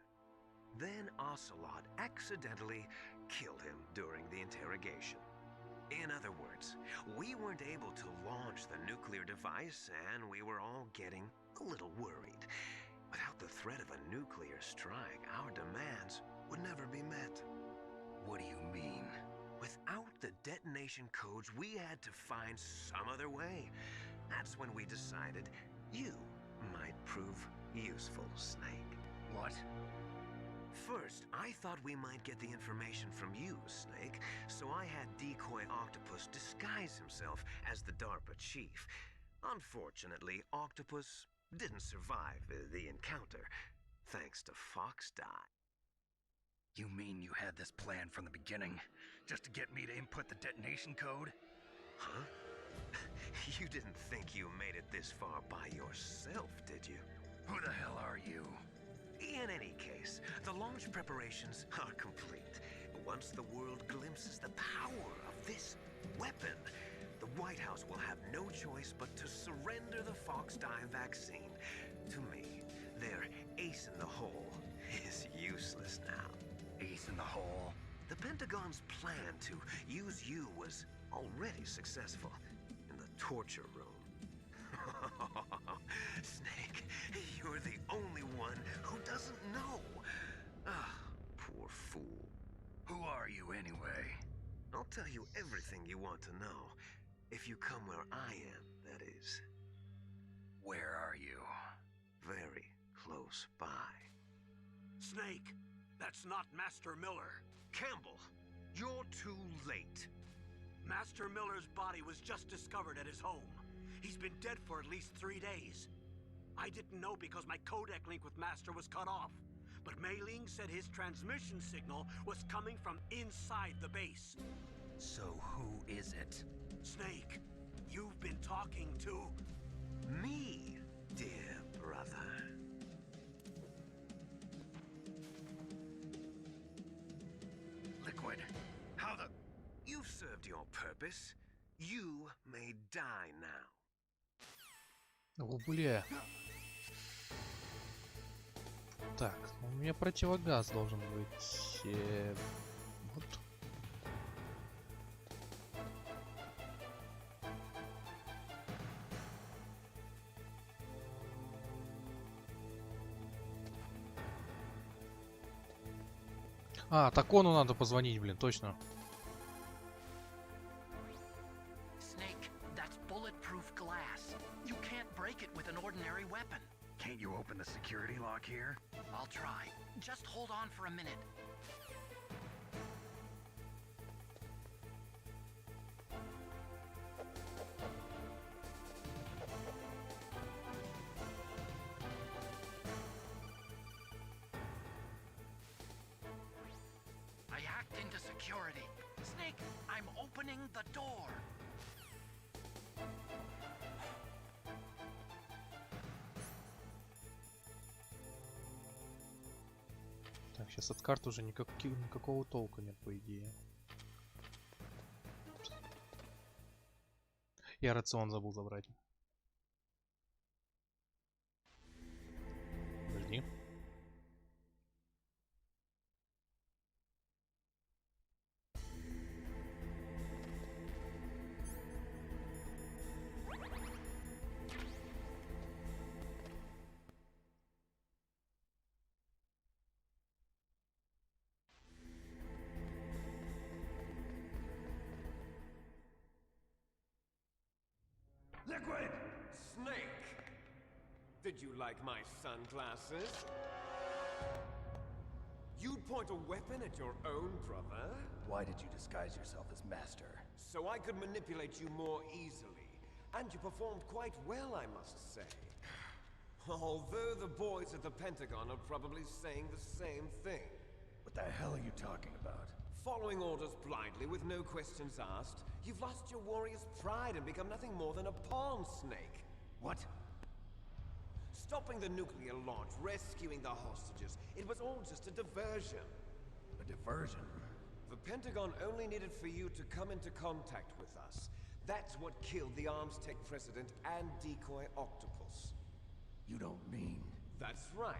Speaker 14: Then Ocelot accidentally killed him during the interrogation. In other words, we weren't able to launch the nuclear device, and we were all getting a little worried. Without the threat of a nuclear strike, our demands would never be met.
Speaker 4: What do you mean?
Speaker 14: Without the detonation codes, we had to find some other way. That's when we decided you might prove useful, Snake.
Speaker 4: What?
Speaker 14: First, I thought we might get the information from you, Snake, so I had Decoy Octopus disguise himself as the DARPA chief. Unfortunately, Octopus didn't survive the encounter, thanks to Fox Die.
Speaker 4: You mean you had this plan from the beginning, just to get me to input the detonation code?
Speaker 14: Huh? You didn't think you made it this far by yourself, did you?
Speaker 4: Who the hell are you?
Speaker 14: In any case, the launch preparations are complete. Once the world glimpses the power of this weapon, the White House will have no choice but to surrender the Fox Die vaccine to me. Their ace in the hole is useless now.
Speaker 4: Ace in the hole?
Speaker 14: The Pentagon's plan to use you was already successful in the torture room. Snake, you're the only one who doesn't know. Ah, poor fool.
Speaker 4: Who are you anyway?
Speaker 14: I'll tell you everything you want to know. If you come where I am, that is.
Speaker 4: Where are you?
Speaker 14: Very close by.
Speaker 17: Snake, that's not Master Miller.
Speaker 14: Campbell, you're too late.
Speaker 17: Master Miller's body was just discovered at his home. He's been dead for at least 3 days. I didn't know because my codec link with Master was cut off. But Mei Ling said his transmission signal was coming from inside the base.
Speaker 4: So who is it?
Speaker 17: Snake, you've been talking to...
Speaker 14: Me, dear brother.
Speaker 4: Liquid, how the...
Speaker 14: You've served your purpose. You may die now.
Speaker 1: О, бля. Так, у меня противогаз должен быть. Вот. А, Такону надо позвонить, блин, точно.
Speaker 13: Snake, that's bulletproof glass. You can't break it with an ordinary weapon.
Speaker 4: Can't you open the security lock here?
Speaker 13: I'll try. Just hold on for a minute. I hacked into security. Snake, I'm opening the door.
Speaker 1: Так, сейчас от карты уже никакого толка нет, по идее. Я рацион забыл забрать. Подожди.
Speaker 11: Liquid! Snake! Did you like my sunglasses? You'd point a weapon at your own brother?
Speaker 15: Why did you disguise yourself as Master?
Speaker 11: So I could manipulate you more easily. And you performed quite well, I must say. Although the boys at the Pentagon are probably saying the same thing.
Speaker 15: What the hell are you talking about?
Speaker 11: Following orders blindly with no questions asked, you've lost your warrior's pride and become nothing more than a pawn, Snake.
Speaker 15: What?
Speaker 11: Stopping the nuclear launch, rescuing the hostages, it was all just a diversion.
Speaker 15: A diversion?
Speaker 11: The Pentagon only needed for you to come into contact with us. That's what killed the Arms Tech president and decoy octopus.
Speaker 15: You don't mean...
Speaker 11: That's right.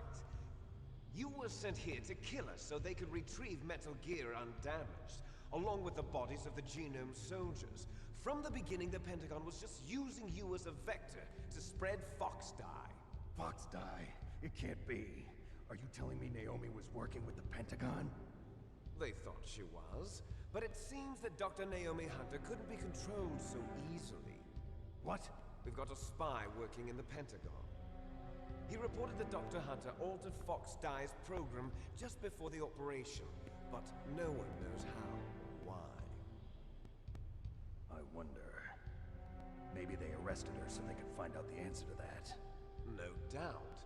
Speaker 11: You were sent here to kill us so they could retrieve Metal Gear undamaged, along with the bodies of the Genome soldiers. From the beginning, the Pentagon was just using you as a vector to spread Fox Dye.
Speaker 15: Fox Dye? It can't be. Are you telling me Naomi was working with the Pentagon?
Speaker 11: They thought she was, but it seems that Dr. Naomi Hunter couldn't be controlled so easily.
Speaker 15: What?
Speaker 11: We've got a spy working in the Pentagon. He reported that Dr. Hunter altered Fox Dye's program just before the operation, but no one knows how or why.
Speaker 15: I wonder... Maybe they arrested her so they could find out the answer to that.
Speaker 11: No doubt.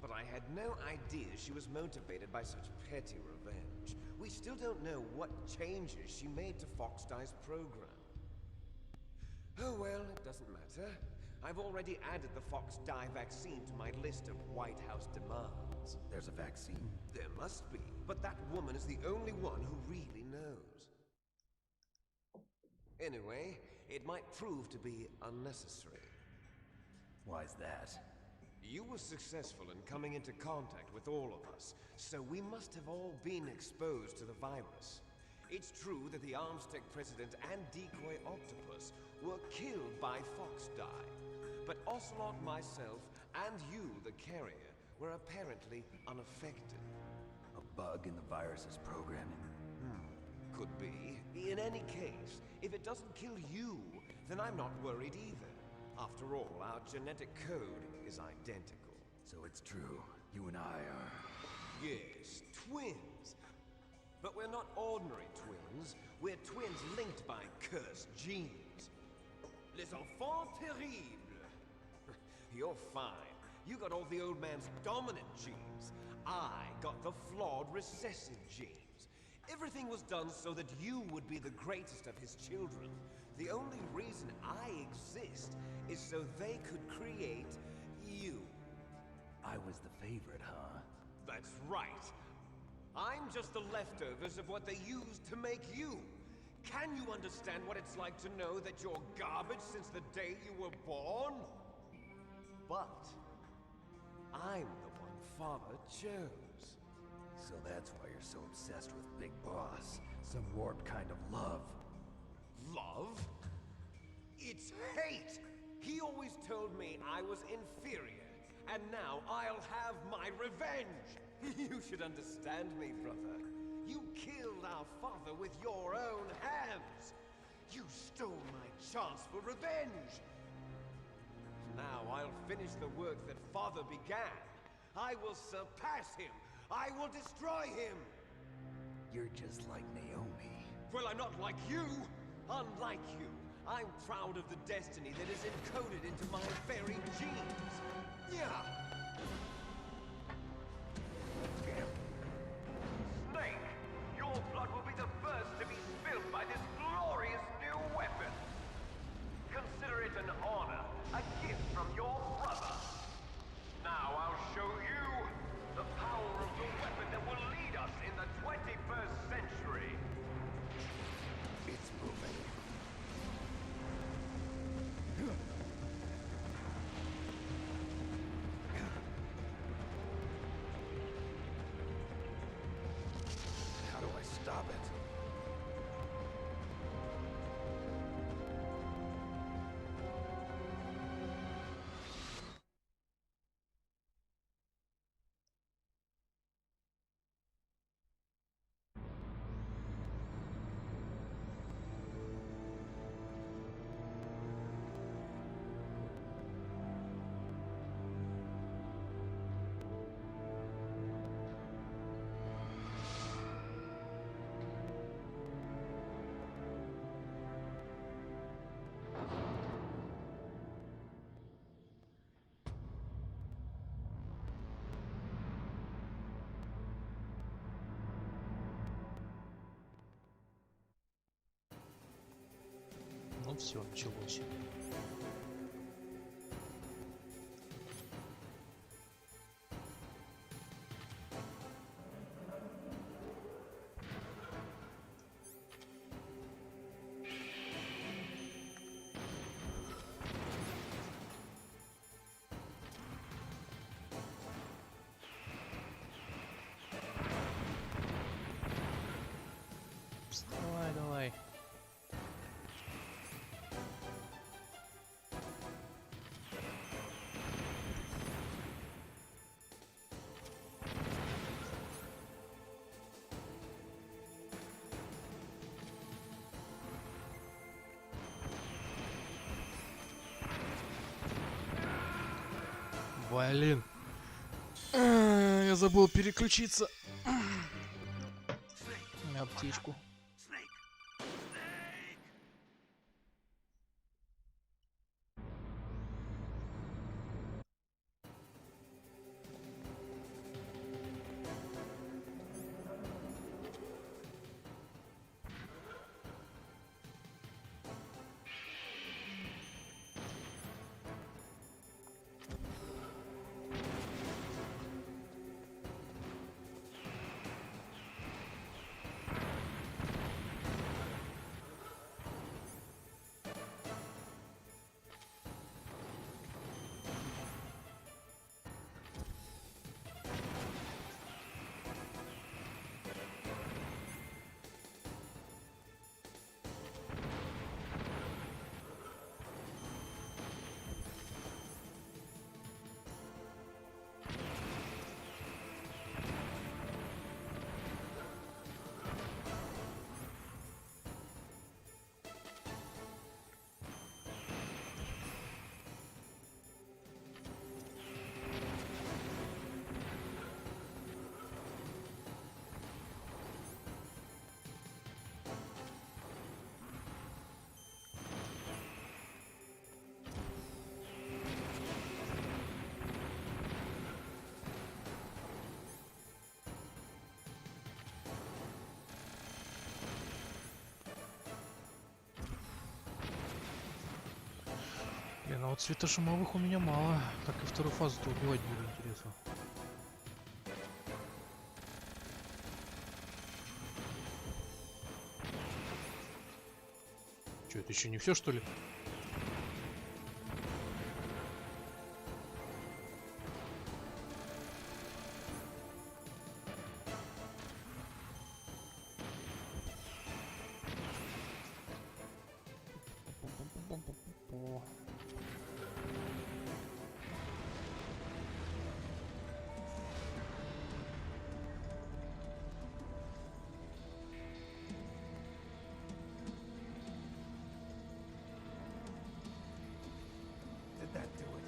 Speaker 11: But I had no idea she was motivated by such petty revenge. We still don't know what changes she made to Fox Dye's program. Oh well, it doesn't matter. I've already added the Fox Dye vaccine to my list of White House demands.
Speaker 15: There's a vaccine?
Speaker 11: There must be, but that woman is the only one who really knows. Anyway, it might prove to be unnecessary.
Speaker 15: Why's that?
Speaker 11: You were successful in coming into contact with all of us, so we must have all been exposed to the virus. It's true that the Arms Tech president and decoy octopus were killed by Fox Dye. But Ocelot, myself, and you, the carrier, were apparently unaffected.
Speaker 15: A bug in the virus's programming?
Speaker 11: Could be. In any case, if it doesn't kill you, then I'm not worried either. After all, our genetic code is identical.
Speaker 15: So it's true. You and I are...
Speaker 11: Yes, twins. But we're not ordinary twins. We're twins linked by cursed genes. Les enfants terribles. You're fine. You got all the old man's dominant genes. I got the flawed recessive genes. Everything was done so that you would be the greatest of his children. The only reason I exist is so they could create you.
Speaker 15: I was the favorite, huh?
Speaker 11: That's right. I'm just the leftovers of what they used to make you. Can you understand what it's like to know that you're garbage since the day you were born? But I'm the one Father chose.
Speaker 15: So that's why you're so obsessed with Big Boss. Some warped kind of love.
Speaker 11: Love? It's hate! He always told me I was inferior, and now I'll have my revenge! You should understand me, brother. You killed our father with your own hands! You stole my chance for revenge! Now I'll finish the work that Father began. I will surpass him! I will destroy him!
Speaker 15: You're just like Naomi.
Speaker 11: Well, I'm not like you! Unlike you, I'm proud of the destiny that is encoded into my very genes! Yeah! Snake, your blood will be the first to be spilled by this glorious new weapon! Consider it an honor, a gift from your brother! Now I'll show you the power of the weapon that will lead us in the 21st century!
Speaker 15: It's moving. How do I stop it?
Speaker 1: Ну все, началось. Давай, давай. Блин. Я забыл переключиться на аптечку. Вот светошумовых у меня мало. Так и вторую фазу-то убивать буду, интересно. Че, это еще не все, что ли?
Speaker 12: Did that do it?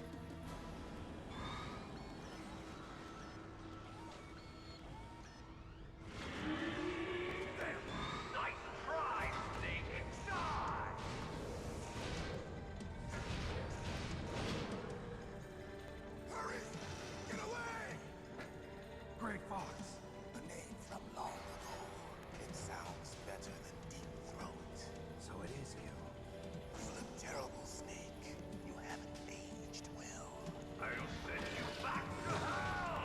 Speaker 3: Nice try, Snake! Die!
Speaker 12: Hurry! Get away! Grey Fox.
Speaker 3: A name from long ago. It sounds better than Deep Throat.
Speaker 12: So it is you.
Speaker 3: You look terrible, Snake. You haven't aged well.
Speaker 16: I'll send you back to hell!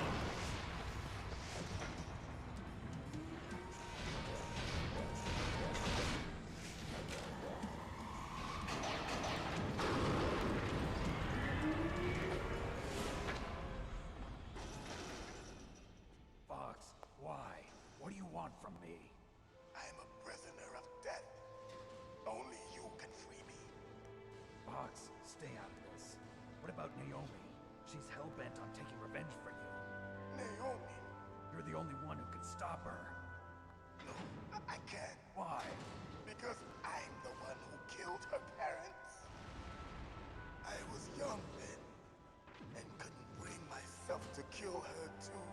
Speaker 12: Fox, why? What do you want from me?
Speaker 3: I'm a prisoner of death. Only you can free me.
Speaker 12: Fox, stay out of this. What about Naomi? She's hell-bent on taking revenge for you.
Speaker 3: Naomi?
Speaker 12: You're the only one who can stop her.
Speaker 3: No, I can't.
Speaker 12: Why?
Speaker 3: Because I'm the one who killed her parents. I was young then, and couldn't bring myself to kill her too.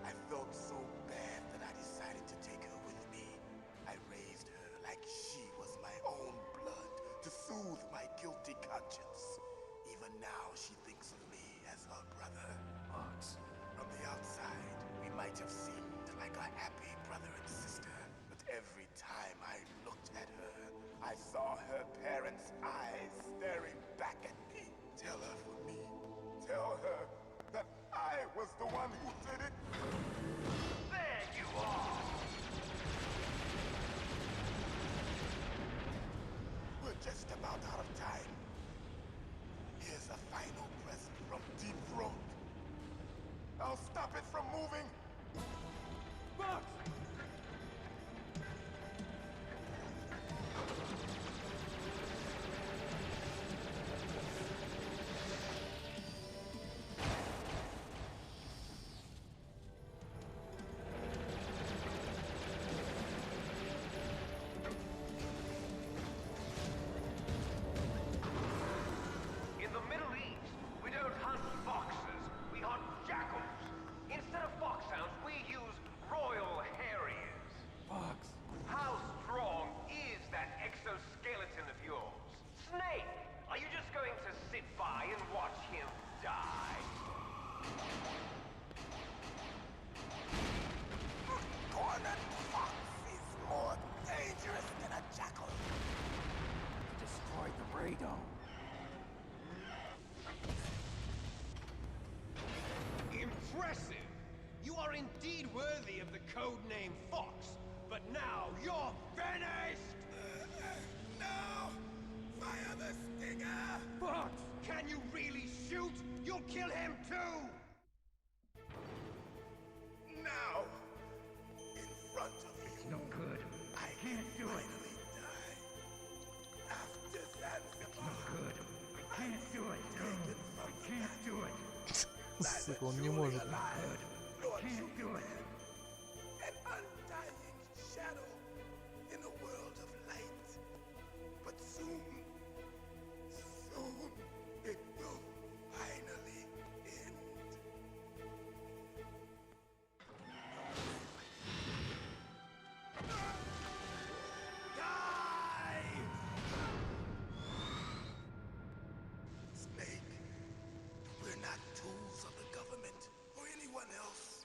Speaker 3: I felt so bad that I decided to take her with me. I raised her like she was my own blood, to soothe my guilty conscience. Even now, she thinks of me as her brother.
Speaker 12: Fox.
Speaker 3: From the outside, we might have seemed like a happy brother and sister, but every time I looked at her, I saw her parents' eyes staring back at me. Tell her for me. Tell her that I was the one who did it.
Speaker 16: There you are!
Speaker 3: We're just about out of time. Here's a final present from Deep Throat. I'll stop it from moving.
Speaker 12: Fox!
Speaker 16: In the Middle East, we don't hunt foxes, we hunt jackals. Instead of foxhounds, we use Royal Harriers.
Speaker 12: Fox!
Speaker 16: How strong is that exoskeleton of yours? Snake, are you just going to sit by and watch him die?
Speaker 3: Cornered fox is more dangerous than a jackal.
Speaker 12: Destroyed the radome.
Speaker 18: Impressive! You are indeed worthy of the codename Fox, but now you're finished!
Speaker 3: No! Fire the stinger!
Speaker 18: Fox! Can you really shoot? You'll kill him too!
Speaker 3: Now! In front of you.
Speaker 12: It's no good.
Speaker 3: I
Speaker 12: can't do it.
Speaker 3: finally die. After Zanzibar.
Speaker 12: No good. I can't do it. No. I can't do it.
Speaker 1: Сука, он не может.
Speaker 3: Lord
Speaker 12: Can't do it.
Speaker 3: an undying shadow in a world of light. But soon, soon, it will finally end. Die! Snake, we're not tools of the government or anyone else.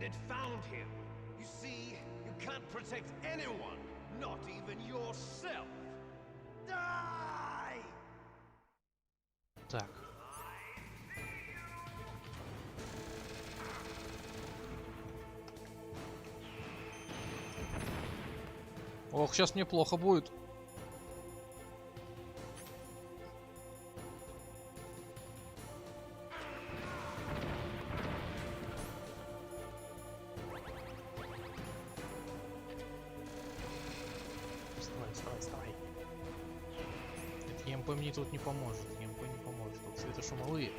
Speaker 18: and it found him. You see, you can't protect anyone, not even yourself. Die!
Speaker 1: Так. Ох, сейчас мне плохо будет. Вставай. Нет, ЕМП мне тут не поможет. ЕМП не поможет. Тут светошумовые.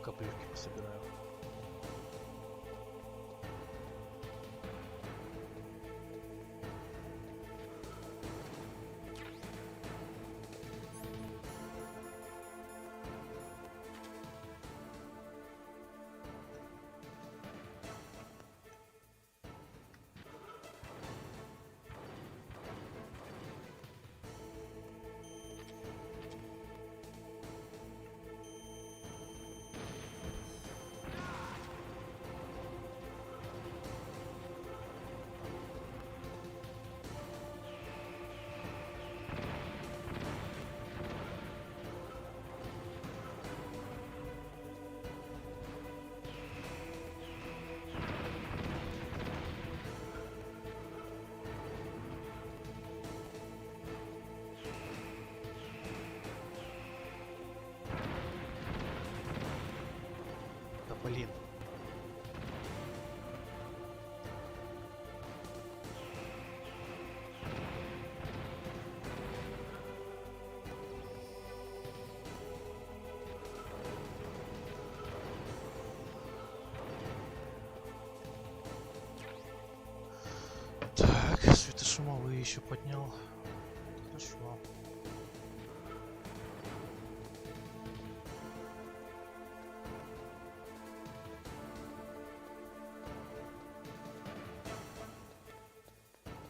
Speaker 1: Капельки пособираю. Да блин. Так, светошумовые еще поднял. Хорошо.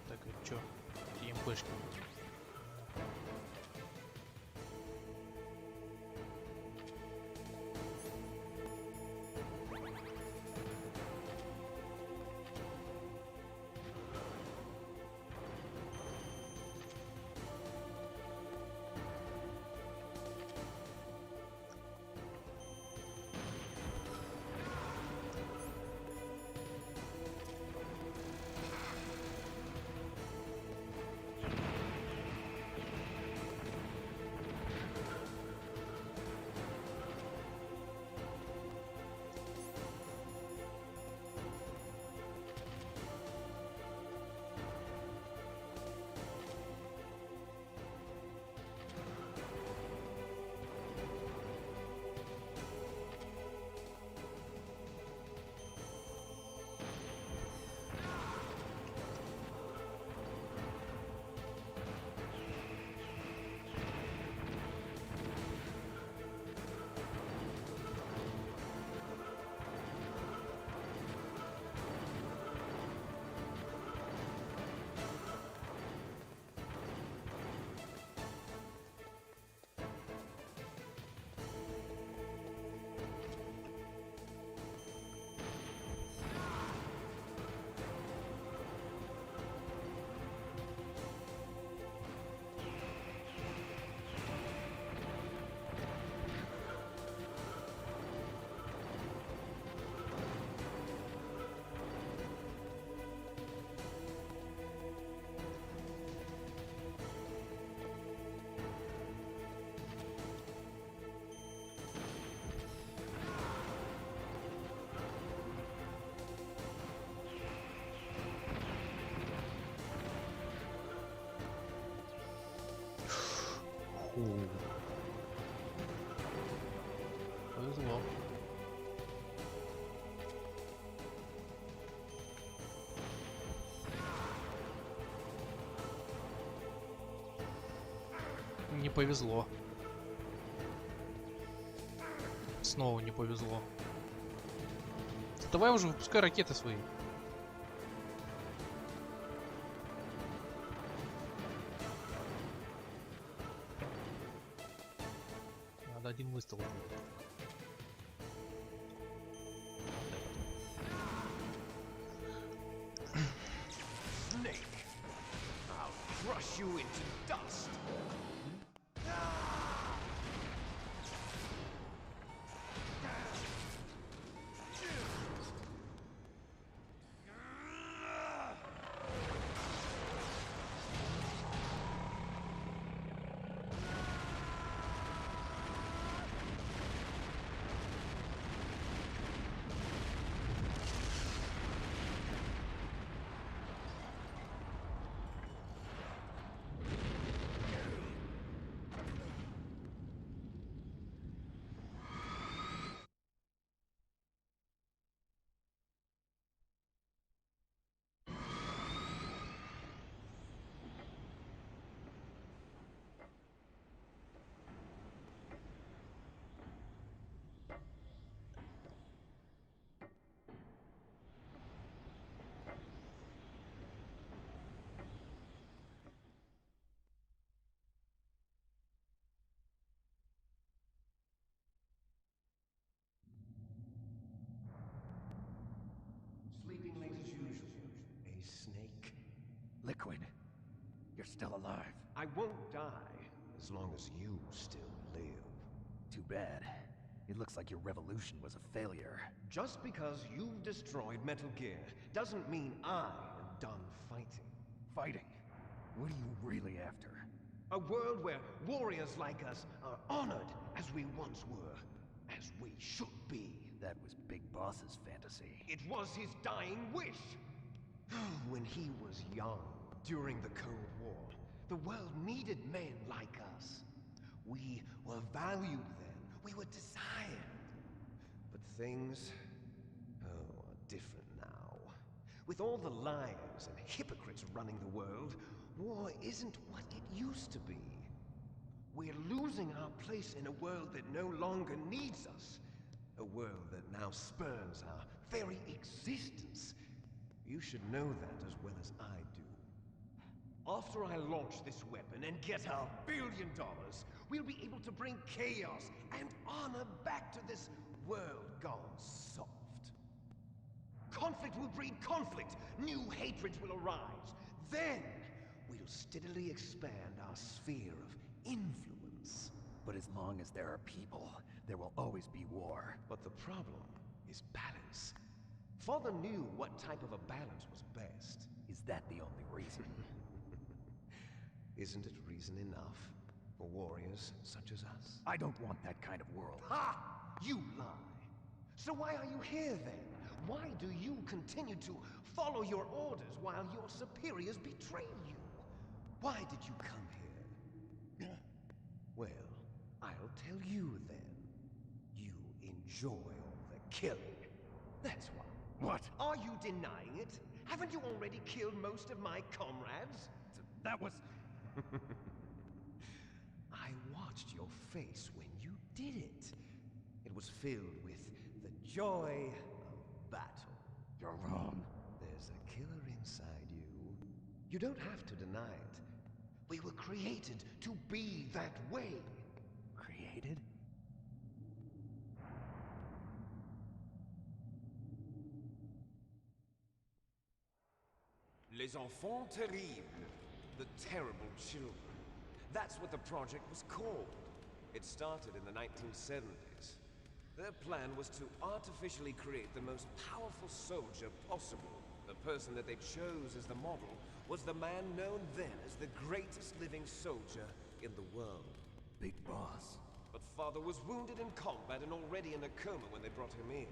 Speaker 1: Так, и чё? ЕМПшки. Повезло. Не повезло. Снова не повезло. Давай уже выпускай ракеты свои. Надо один выстрел.
Speaker 18: Snake, I'll crush you into dust.
Speaker 11: Sleeping late as usual. A snake?
Speaker 13: Liquid, you're still alive.
Speaker 11: I won't die as long as you still live.
Speaker 13: Too bad. It looks like your revolution was a failure.
Speaker 11: Just because you've destroyed Metal Gear doesn't mean I am done fighting.
Speaker 13: Fighting? What are you really after?
Speaker 11: A world where warriors like us are honored as we once were, as we should be.
Speaker 13: That was Big Boss's fantasy.
Speaker 11: It was his dying wish. When he was young, during the Cold War, the world needed men like us. We were valued then. We were desired. But things, are different now. With all the liars and hypocrites running the world, war isn't what it used to be. We're losing our place in a world that no longer needs us. A world that now spurns our very existence. You should know that as well as I do. After I launch this weapon and get our $1 billion, we'll be able to bring chaos and honor back to this world gone soft. Conflict will breed conflict. New hatreds will arise. Then, we'll steadily expand our sphere of influence.
Speaker 13: But as long as there are people, there will always be war.
Speaker 11: But the problem is balance. Father knew what type of a balance was best.
Speaker 13: Is that the only reason?
Speaker 11: Isn't it reason enough for warriors such as us?
Speaker 13: I don't want that kind of world.
Speaker 11: Ha! You lie! So why are you here then? Why do you continue to follow your orders while your superiors betray you? Why did you come here? Well, I'll tell you then. You enjoy all the killing. That's why.
Speaker 13: What?
Speaker 11: Are you denying it? Haven't you already killed most of my comrades?
Speaker 13: That was...
Speaker 11: I watched your face when you did it. It was filled with the joy of battle.
Speaker 13: You're wrong.
Speaker 11: There's a killer inside you. You don't have to deny it. We were created to be that way.
Speaker 13: Created?
Speaker 11: Les enfants terribles. The terrible children. That's what the project was called. It started in the 1970s. Their plan was to artificially create the most powerful soldier possible. The person that they chose as the model was the man known then as the greatest living soldier in the world.
Speaker 13: Big Boss.
Speaker 11: But Father was wounded in combat and already in a coma when they brought him in.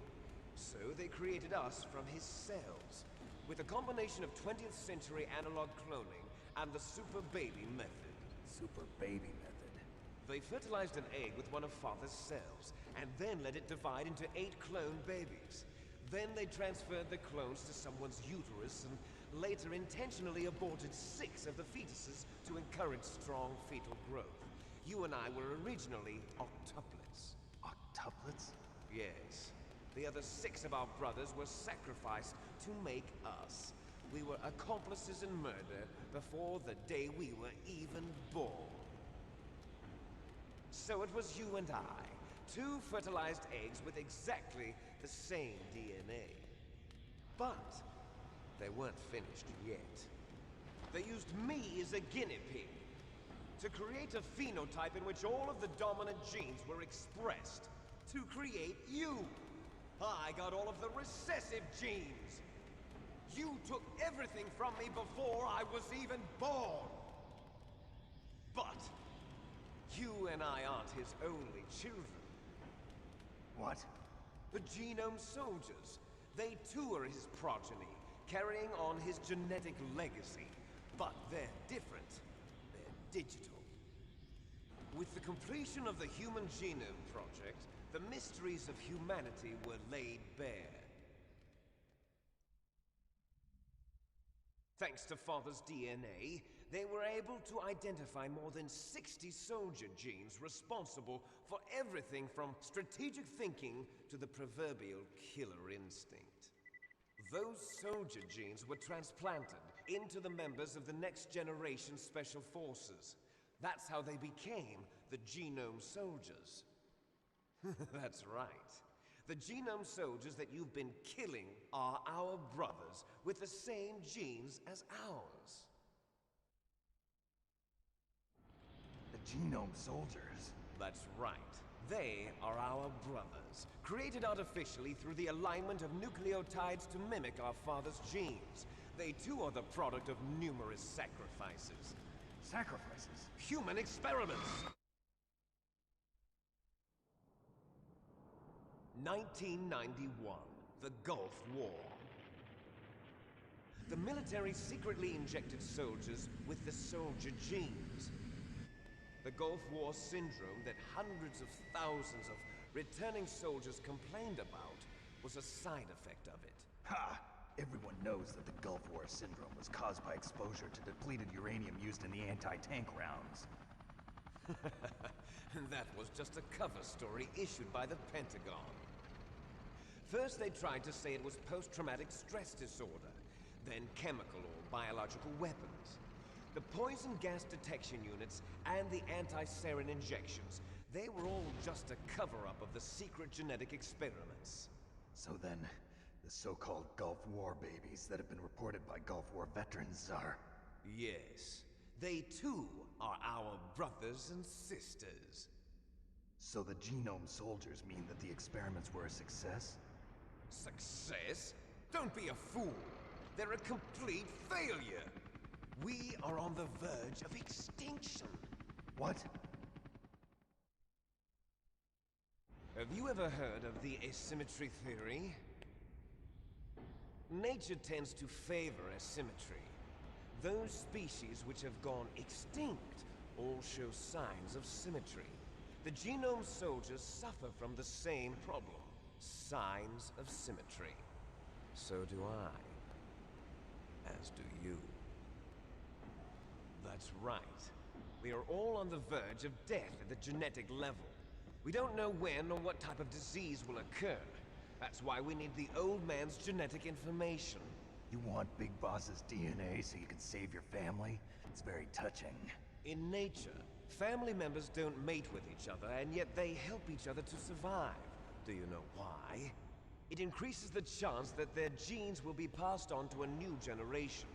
Speaker 11: So they created us from his cells, with a combination of 20th century analog cloning and the super baby method.
Speaker 13: Super baby method.
Speaker 11: They fertilized an egg with one of Father's cells, and then let it divide into 8 clone babies. Then they transferred the clones to someone's uterus and later intentionally aborted 6 of the fetuses to encourage strong fetal growth. You and I were originally octuplets.
Speaker 15: Octuplets?
Speaker 11: Yes. The other 6 of our brothers were sacrificed to make us. We were accomplices in murder before the day we were even born. So it was you and I, 2 fertilized eggs with exactly the same DNA. But they weren't finished yet. They used me as a guinea pig to create a phenotype in which all of the dominant genes were expressed. To create you! I got all of the recessive genes! You took everything from me before I was even born! But you and I aren't his only children.
Speaker 15: What?
Speaker 11: The Genome Soldiers. They too are his progeny, carrying on his genetic legacy. But they're different. They're digital. With the completion of the Human Genome Project, the mysteries of humanity were laid bare. Thanks to Father's DNA, they were able to identify more than 60 soldier genes responsible for everything from strategic thinking to the proverbial killer instinct. Those soldier genes were transplanted into the members of the next generation Special Forces. That's how they became the Genome Soldiers. That's right. The Genome Soldiers that you've been killing are our brothers with the same genes as ours.
Speaker 15: The Genome Soldiers?
Speaker 11: That's right. They are our brothers, created artificially through the alignment of nucleotides to mimic our father's genes. They too are the product of numerous sacrifices.
Speaker 15: Sacrifices?
Speaker 11: Human experiments! 1991, the Gulf War. The military secretly injected soldiers with the soldier genes. The Gulf War syndrome that hundreds of thousands of returning soldiers complained about was a side effect of it.
Speaker 15: Ha! Everyone knows that the Gulf War syndrome was caused by exposure to depleted uranium used in the anti-tank rounds.
Speaker 11: That was just a cover story issued by the Pentagon. First they tried to say it was post-traumatic stress disorder, then chemical or biological weapons. The poison gas detection units and the anti-sarin injections, they were all just a cover-up of the secret genetic experiments.
Speaker 15: So then, the so-called Gulf War babies that have been reported by Gulf War veterans are...
Speaker 11: Yes. They too are our brothers and sisters.
Speaker 15: So the Genome Soldiers mean that the experiments were a success?
Speaker 11: Success? Don't be a fool. They're a complete failure. We are on the verge of extinction.
Speaker 15: What?
Speaker 11: Have you ever heard of the asymmetry theory? Nature tends to favor asymmetry. Those species which have gone extinct all show signs of symmetry. The Genome Soldiers suffer from the same problem. Signs of symmetry. So do I. As do you. That's right. We are all on the verge of death at the genetic level. We don't know when or what type of disease will occur. That's why we need the old man's genetic information.
Speaker 15: You want Big Boss's DNA so you can save your family? It's very touching.
Speaker 11: In nature, family members don't mate with each other, and yet they help each other to survive. Do you know why? It increases the chance that their genes will be passed on to a new generation.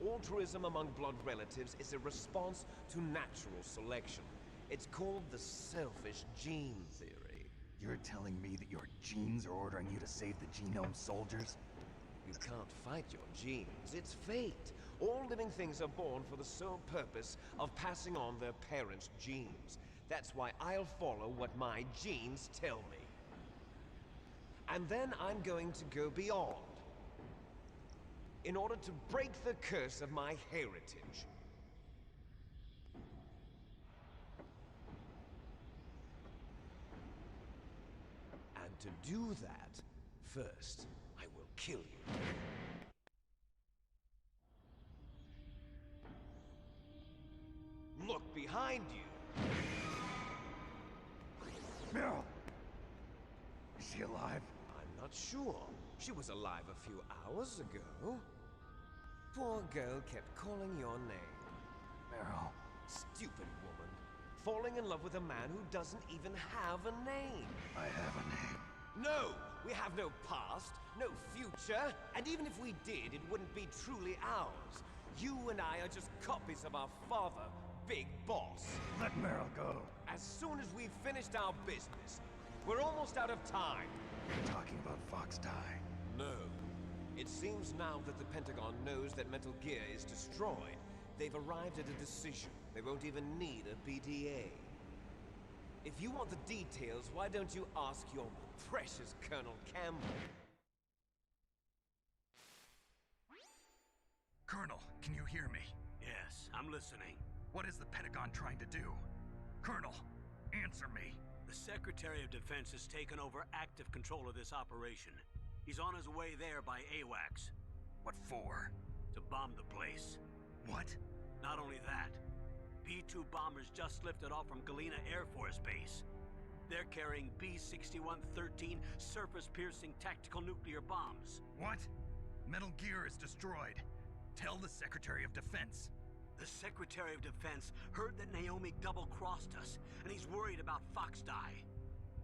Speaker 11: Altruism among blood relatives is a response to natural selection. It's called the selfish gene theory.
Speaker 15: You're telling me that your genes are ordering you to save the Genome Soldiers?
Speaker 11: You can't fight your genes. It's fate. All living things are born for the sole purpose of passing on their parents' genes. That's why I'll follow what my genes tell me. And then I'm going to go beyond. In order to break the curse of my heritage. And to do that, first, I will kill you. Look behind you!
Speaker 18: Meryl! Is she alive?
Speaker 11: I'm not sure. She was alive a few hours ago. Poor girl kept calling your name.
Speaker 18: Meryl.
Speaker 11: Stupid woman. Falling in love with a man who doesn't even have a name.
Speaker 18: I have a name.
Speaker 11: No! We have no past, no future, and even if we did, it wouldn't be truly ours. You and I are just copies of our father, Big Boss.
Speaker 18: Let Meryl go.
Speaker 11: As soon as we've finished our business, we're almost out of time.
Speaker 18: You're talking about Fox Die.
Speaker 11: No. It seems now that the Pentagon knows that Metal Gear is destroyed, they've arrived at a decision. They won't even need a BDA. If you want the details, why don't you ask your precious Colonel Campbell?
Speaker 4: Colonel, can you hear me?
Speaker 17: Yes, I'm listening.
Speaker 4: What is the Pentagon trying to do? Colonel, answer me.
Speaker 17: The Secretary of Defense has taken over active control of this operation. He's on his way there by AWACS.
Speaker 4: What for?
Speaker 17: To bomb the place.
Speaker 4: What?
Speaker 17: Not only that, B-2 bombers just lifted off from Galena Air Force Base. They're carrying B-6113 surface-piercing tactical nuclear bombs.
Speaker 4: What? Metal Gear is destroyed. Tell the Secretary of Defense.
Speaker 17: The Secretary of Defense heard that Naomi double-crossed us, and he's worried about Fox Die.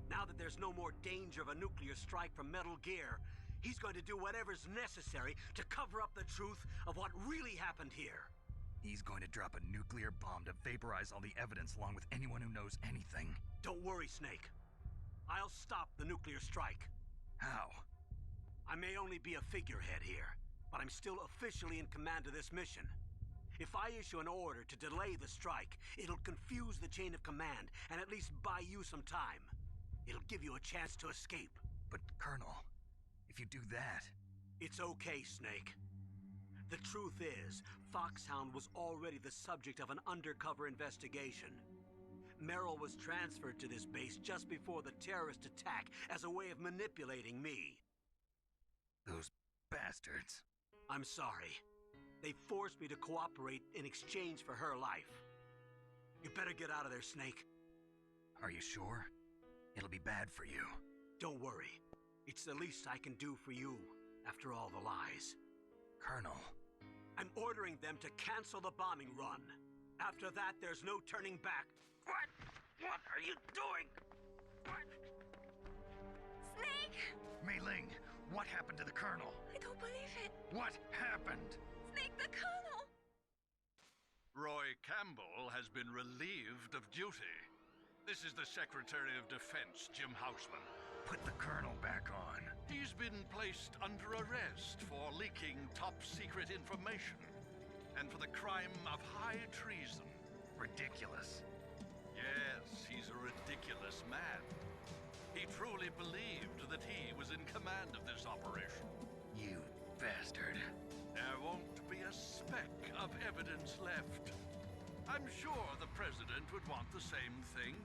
Speaker 17: Now that there's no more danger of a nuclear strike from Metal Gear, he's going to do whatever's necessary to cover up the truth of what really happened here.
Speaker 4: He's going to drop a nuclear bomb to vaporize all the evidence along with anyone who knows anything.
Speaker 17: Don't worry, Snake. I'll stop the nuclear strike.
Speaker 4: How?
Speaker 17: I may only be a figurehead here, but I'm still officially in command of this mission. If I issue an order to delay the strike, it'll confuse the chain of command and at least buy you some time. It'll give you a chance to escape.
Speaker 4: But, Colonel, if you do that...
Speaker 17: It's okay, Snake. The truth is, Foxhound was already the subject of an undercover investigation. Meryl was transferred to this base just before the terrorist attack as a way of manipulating me.
Speaker 4: Those bastards.
Speaker 17: I'm sorry. They forced me to cooperate in exchange for her life. You better get out of there, Snake.
Speaker 4: Are you sure? It'll be bad for you.
Speaker 17: Don't worry. It's the least I can do for you, after all the lies.
Speaker 4: Colonel.
Speaker 17: I'm ordering them to cancel the bombing run. After that, there's no turning back. What? What are you doing? What?
Speaker 6: Snake!
Speaker 4: Mei Ling, what happened to the Colonel?
Speaker 6: I don't believe it.
Speaker 4: What happened?
Speaker 6: Snake, the Colonel!
Speaker 19: Roy Campbell has been relieved of duty. This is the Secretary of Defense, Jim Houseman.
Speaker 4: Put the Colonel back on.
Speaker 19: He's been placed under arrest for leaking top-secret information and for the crime of high treason.
Speaker 4: Ridiculous.
Speaker 19: Yes, he's a ridiculous man. He truly believed that he was in command of this operation.
Speaker 4: You bastard.
Speaker 19: There won't be a speck of evidence left. I'm sure the President would want the same thing.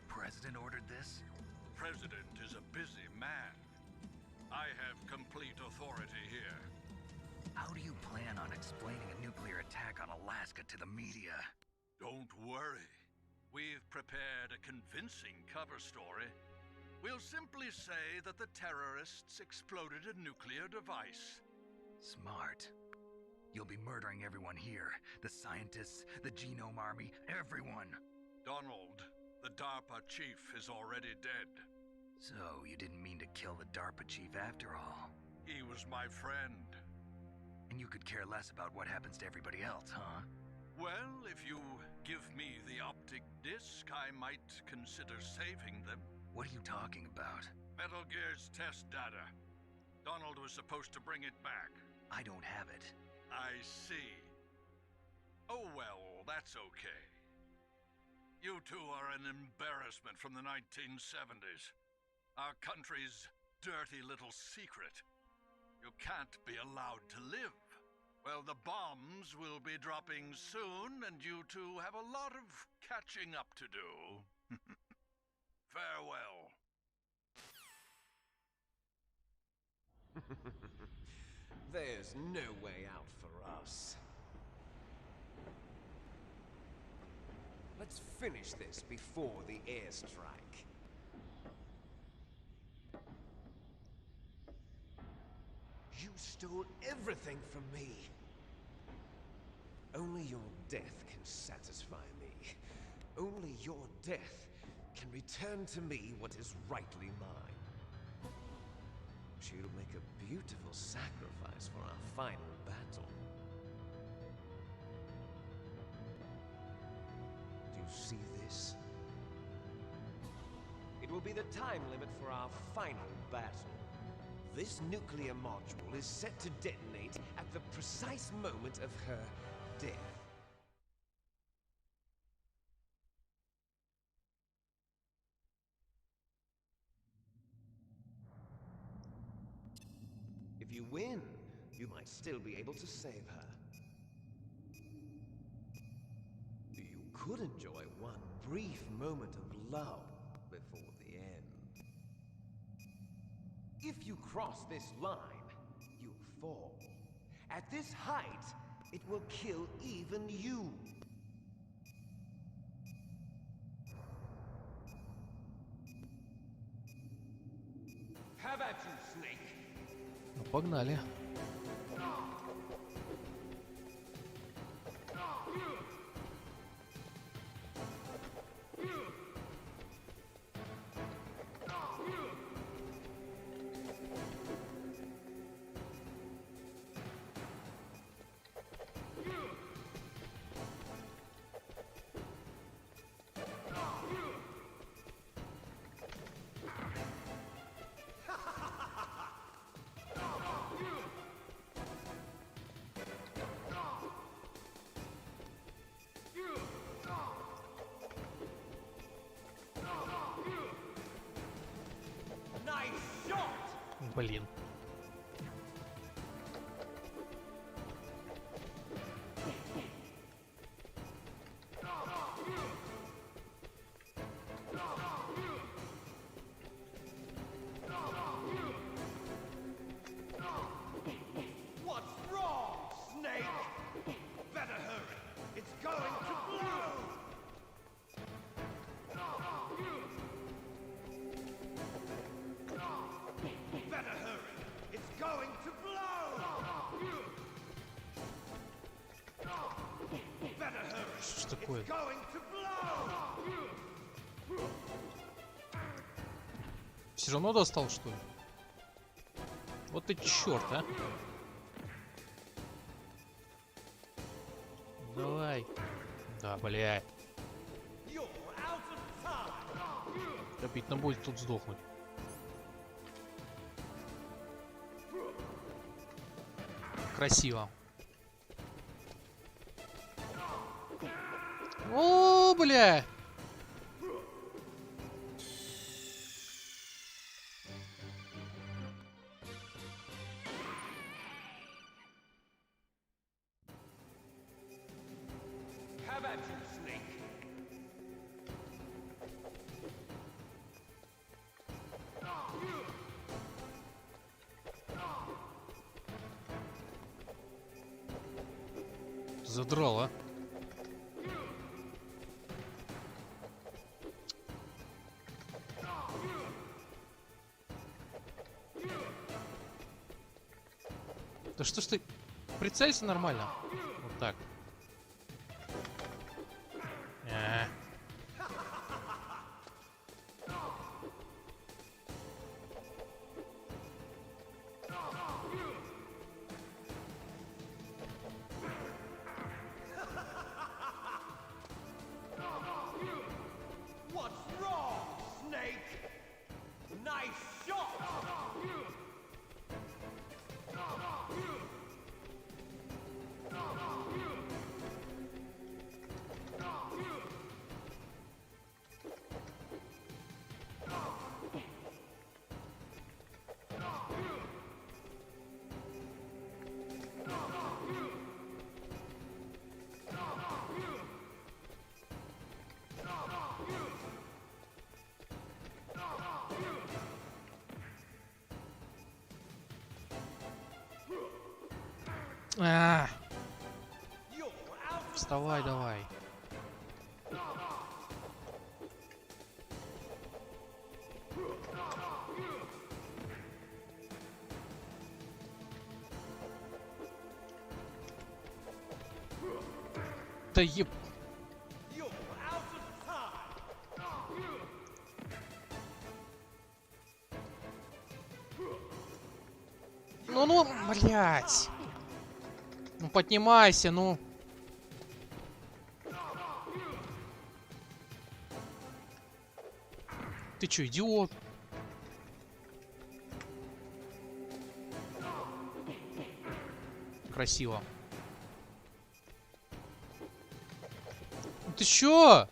Speaker 4: President ordered this?
Speaker 19: President is a busy man. I have complete authority here.
Speaker 4: How do you plan on explaining a nuclear attack on Alaska to the media?
Speaker 19: Don't worry. We've prepared a convincing cover story. We'll simply say that the terrorists exploded a nuclear device.
Speaker 4: Smart. You'll be murdering everyone here. The scientists, the Genome Army, everyone.
Speaker 19: Donald, the DARPA chief, is already dead.
Speaker 4: So, you didn't mean to kill the DARPA chief after all?
Speaker 19: He was my friend.
Speaker 4: And you could care less about what happens to everybody else, huh?
Speaker 19: Well, if you give me the optic disc, I might consider saving them.
Speaker 4: What are you talking about?
Speaker 19: Metal Gear's test data. Donald was supposed to bring it back.
Speaker 4: I don't have it.
Speaker 19: I see. Oh well, that's okay. You two are an embarrassment from the 1970s. Our country's dirty little secret. You can't be allowed to live. Well, the bombs will be dropping soon, and you two have a lot of catching up to do. Farewell.
Speaker 11: There's no way out for us. Let's finish this before the airstrike. stole everything from me. Only your death can satisfy me. Only your death can return to me what is rightly mine. She'll make a beautiful sacrifice for our final battle. Do you see this? It will be the time limit for our final battle. This nuclear module is set to detonate at the precise moment of her death. If you win, you might still be able to save her. You could enjoy one brief moment of love before the end. If you cross this line, you'll fall. At this height, it will kill even you. Have at you, Snake.
Speaker 1: Ну, погнали. Блин.
Speaker 11: What's wrong, Snake? Better hurry. It's going to blow. Better hurry. It's going to blow. Better hurry.
Speaker 1: Что ж такое?
Speaker 11: It's going to blow.
Speaker 1: Все равно достал, что ли? Вот ты черт, а! Давай. Да, блядь. Обидно будет тут сдохнуть. Красиво. О, бля!
Speaker 11: Have at you, Snake.
Speaker 1: Задрал, а? Да что ж ты... Прицелься нормально. Вот так.
Speaker 11: What's wrong, Snake? Nice shot.
Speaker 1: Вставай, давай. Да еб... Ну, блядь. Ну, поднимайся, ну. Ты чё, идиот? Красиво. Ты чё?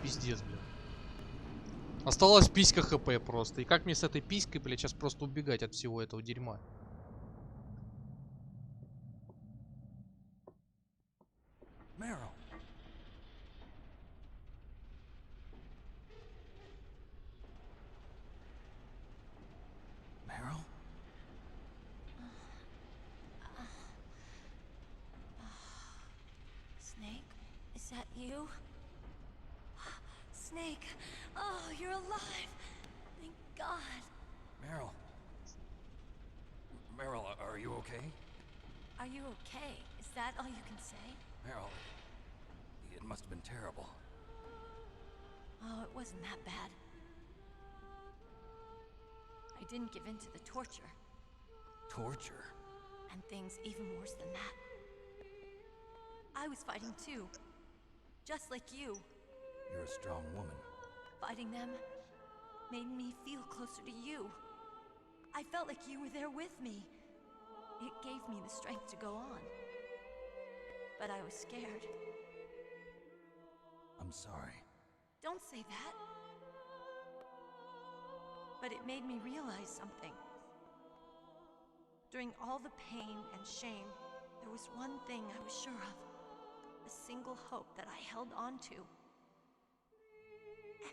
Speaker 1: Пиздец, блин. Осталась писька хп просто. И как мне с этой писькой, блядь, сейчас просто убегать от всего этого дерьма?
Speaker 15: Meryl. Meryl?
Speaker 7: Snake, is that you? Snake, oh, you're alive. Thank God.
Speaker 15: Meryl. Meryl, are you okay?
Speaker 7: Are you okay? Is that all you can say?
Speaker 15: Meryl, it must have been terrible.
Speaker 7: Oh, it wasn't that bad. I didn't give in to the torture.
Speaker 15: Torture?
Speaker 7: And things even worse than that. I was fighting too. Just like you.
Speaker 15: You're a strong woman.
Speaker 7: Fighting them made me feel closer to you. I felt like you were there with me. It gave me the strength to go on. But I was scared.
Speaker 15: I'm sorry.
Speaker 7: Don't say that. But it made me realize something. During all the pain and shame, there was one thing I was sure of. A single hope that I held on to.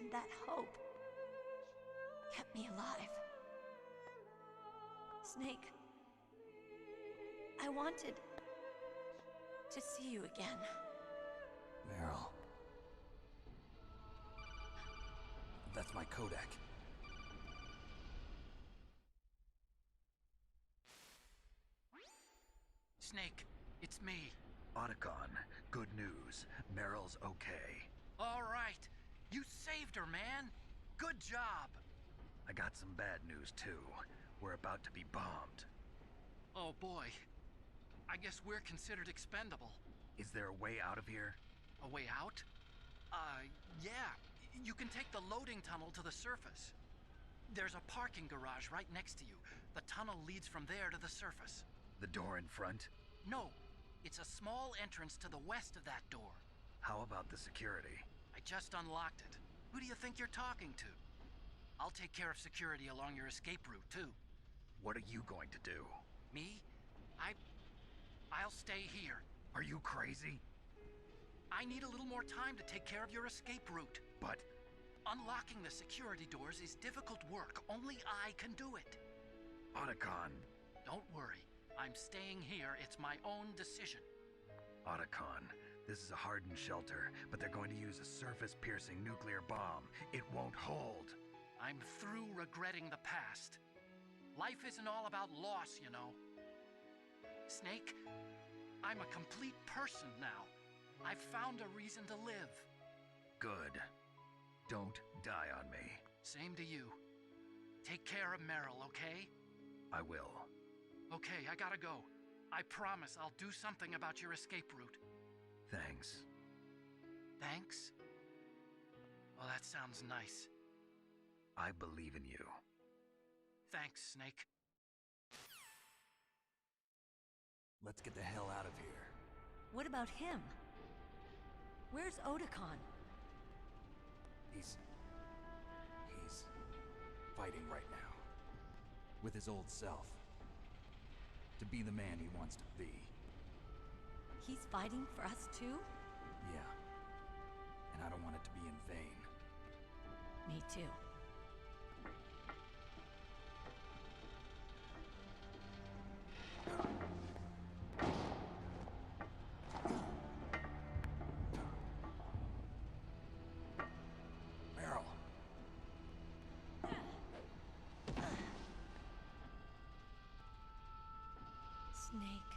Speaker 7: And that hope kept me alive. Snake, I wanted to see you again.
Speaker 15: Meryl. That's my Kodak.
Speaker 13: Snake, it's me.
Speaker 4: Otacon, good news. Meryl's okay.
Speaker 13: All right. You saved her, man. Good job.
Speaker 4: I got some bad news, too. We're about to be bombed.
Speaker 13: Oh, boy. I guess we're considered expendable.
Speaker 4: Is there a way out of here?
Speaker 13: A way out? Yeah. You can take the loading tunnel to the surface. There's a parking garage right next to you. The tunnel leads from there to the surface.
Speaker 4: The door in front?
Speaker 13: No. It's a small entrance to the west of that door.
Speaker 4: How about the security?
Speaker 13: I just unlocked it. Who do you think you're talking to? I'll take care of security along your escape route, too.
Speaker 4: What are you going to do?
Speaker 13: Me? I'll stay here.
Speaker 4: Are you crazy?
Speaker 13: I need a little more time to take care of your escape route.
Speaker 4: But...
Speaker 13: Unlocking the security doors is difficult work. Only I can do it.
Speaker 4: Otacon.
Speaker 13: Don't worry. I'm staying here. It's my own decision.
Speaker 4: Otacon, this is a hardened shelter, but they're going to use a surface-piercing nuclear bomb. It won't hold.
Speaker 13: I'm through regretting the past. Life isn't all about loss, you know. Snake, I'm a complete person now. I've found a reason to live.
Speaker 4: Good. Don't die on me.
Speaker 13: Same to you. Take care of Meryl, okay?
Speaker 4: I will.
Speaker 13: Okay, I gotta go. I promise I'll do something about your escape route.
Speaker 4: Thanks.
Speaker 13: Thanks? Well, that sounds nice.
Speaker 4: I believe in you.
Speaker 13: Thanks, Snake.
Speaker 15: Let's get the hell out of here.
Speaker 7: What about him? Where's Otacon?
Speaker 15: He's fighting right now. With his old self. To be the man he wants to be.
Speaker 7: He's fighting for us too?
Speaker 15: Yeah. And I don't want it to be in vain.
Speaker 7: Me too.
Speaker 15: Meryl.
Speaker 7: Snake.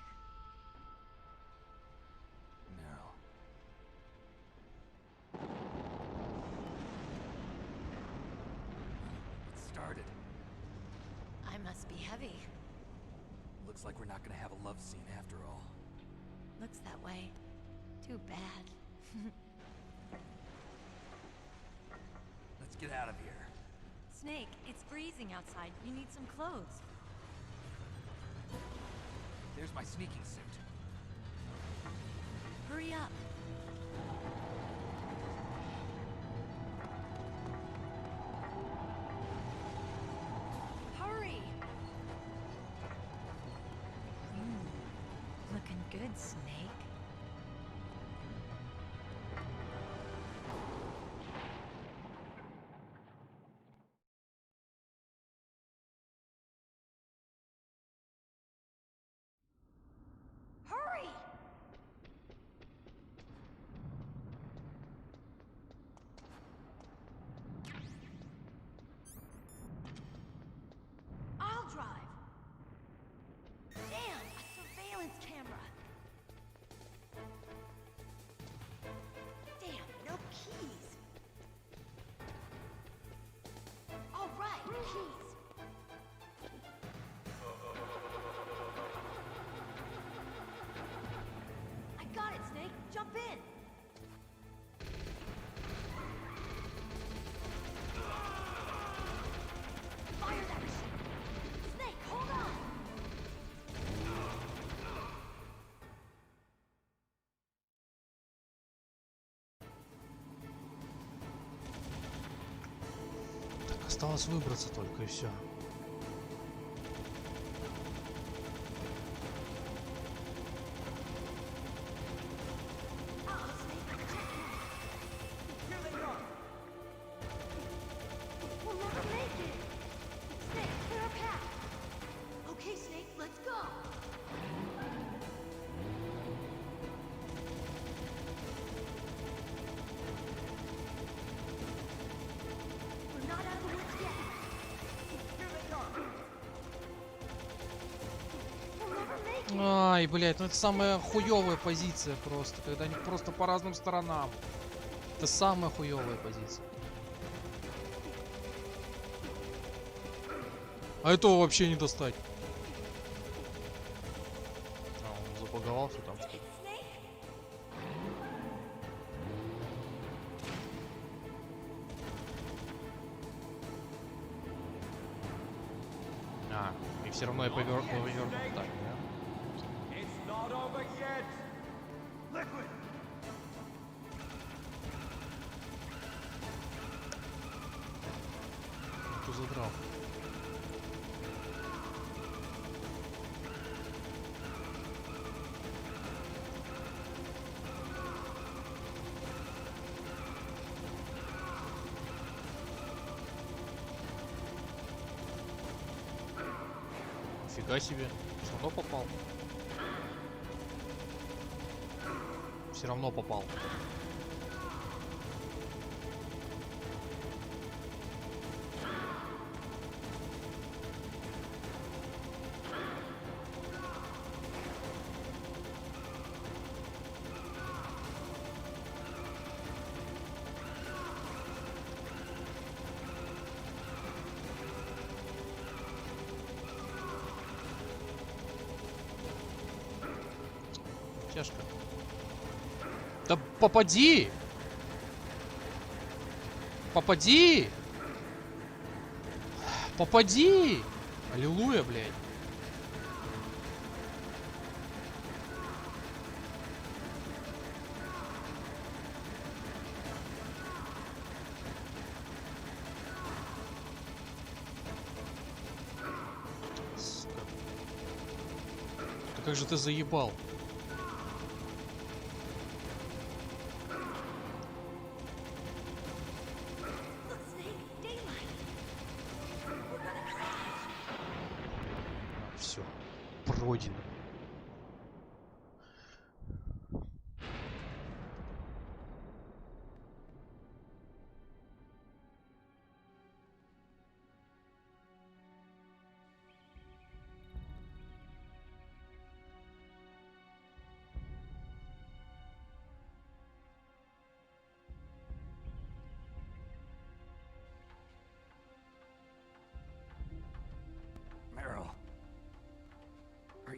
Speaker 15: Meryl. It started.
Speaker 7: I must be heavy.
Speaker 15: Looks like we're not gonna have a love scene after all.
Speaker 7: Looks that way. Too bad.
Speaker 15: Let's get out of here.
Speaker 7: Snake, it's freezing outside. You need some clothes.
Speaker 15: There's my sneaking suit.
Speaker 7: Hurry up. Hurry! Looking good, Snake. Hurry! I'll drive. Damn, a surveillance camera. Damn, no keys. All right, keys. I got it, Snake. Jump in. Fire that machine. Snake, hold on.
Speaker 1: Так, осталось выбраться только и все.
Speaker 7: We'll never make it. Snake, clear a path. Okay, Snake, let's go. We're not out of the woods yet. Here they come. We'll never make it.
Speaker 1: Ай, блядь, ну это самая хуёвая позиция просто, когда они просто по разным сторонам. Это самая хуёвая позиция. А этого вообще не достать. А, он забаговался там. А, и все равно я повернул так, да?
Speaker 18: It's not over yet. Liquid.
Speaker 1: Кто задрал? Нифига себе, все равно попал. Все равно попал. Тяжко. Да попади! Попади! Попади! Аллилуйя, блядь. Сука. Да как же ты заебал? Все, пройдено.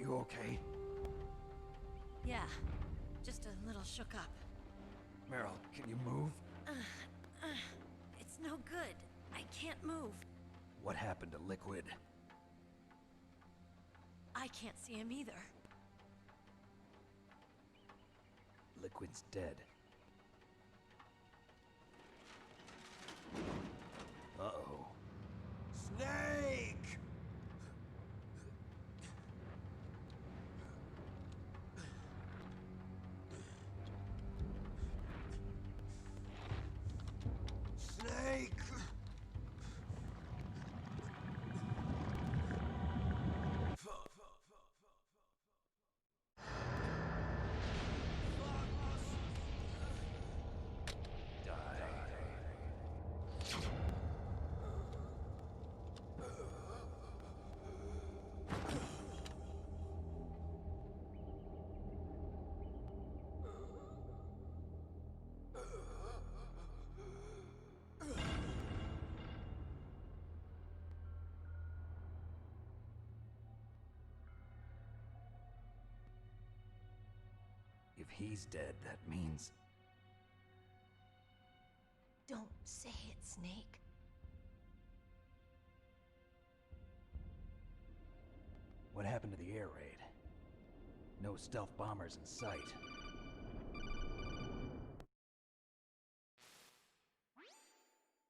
Speaker 15: You okay?
Speaker 7: Yeah, just a little shook up.
Speaker 15: Meryl, can you move?
Speaker 7: It's no good. I can't move.
Speaker 15: What happened to Liquid?
Speaker 7: I can't see him either.
Speaker 15: Liquid's dead. Uh-oh.
Speaker 18: Snake! Snake!
Speaker 15: If he's dead, that means...
Speaker 7: Don't say it, Snake.
Speaker 15: What happened to the air raid? No stealth bombers in sight.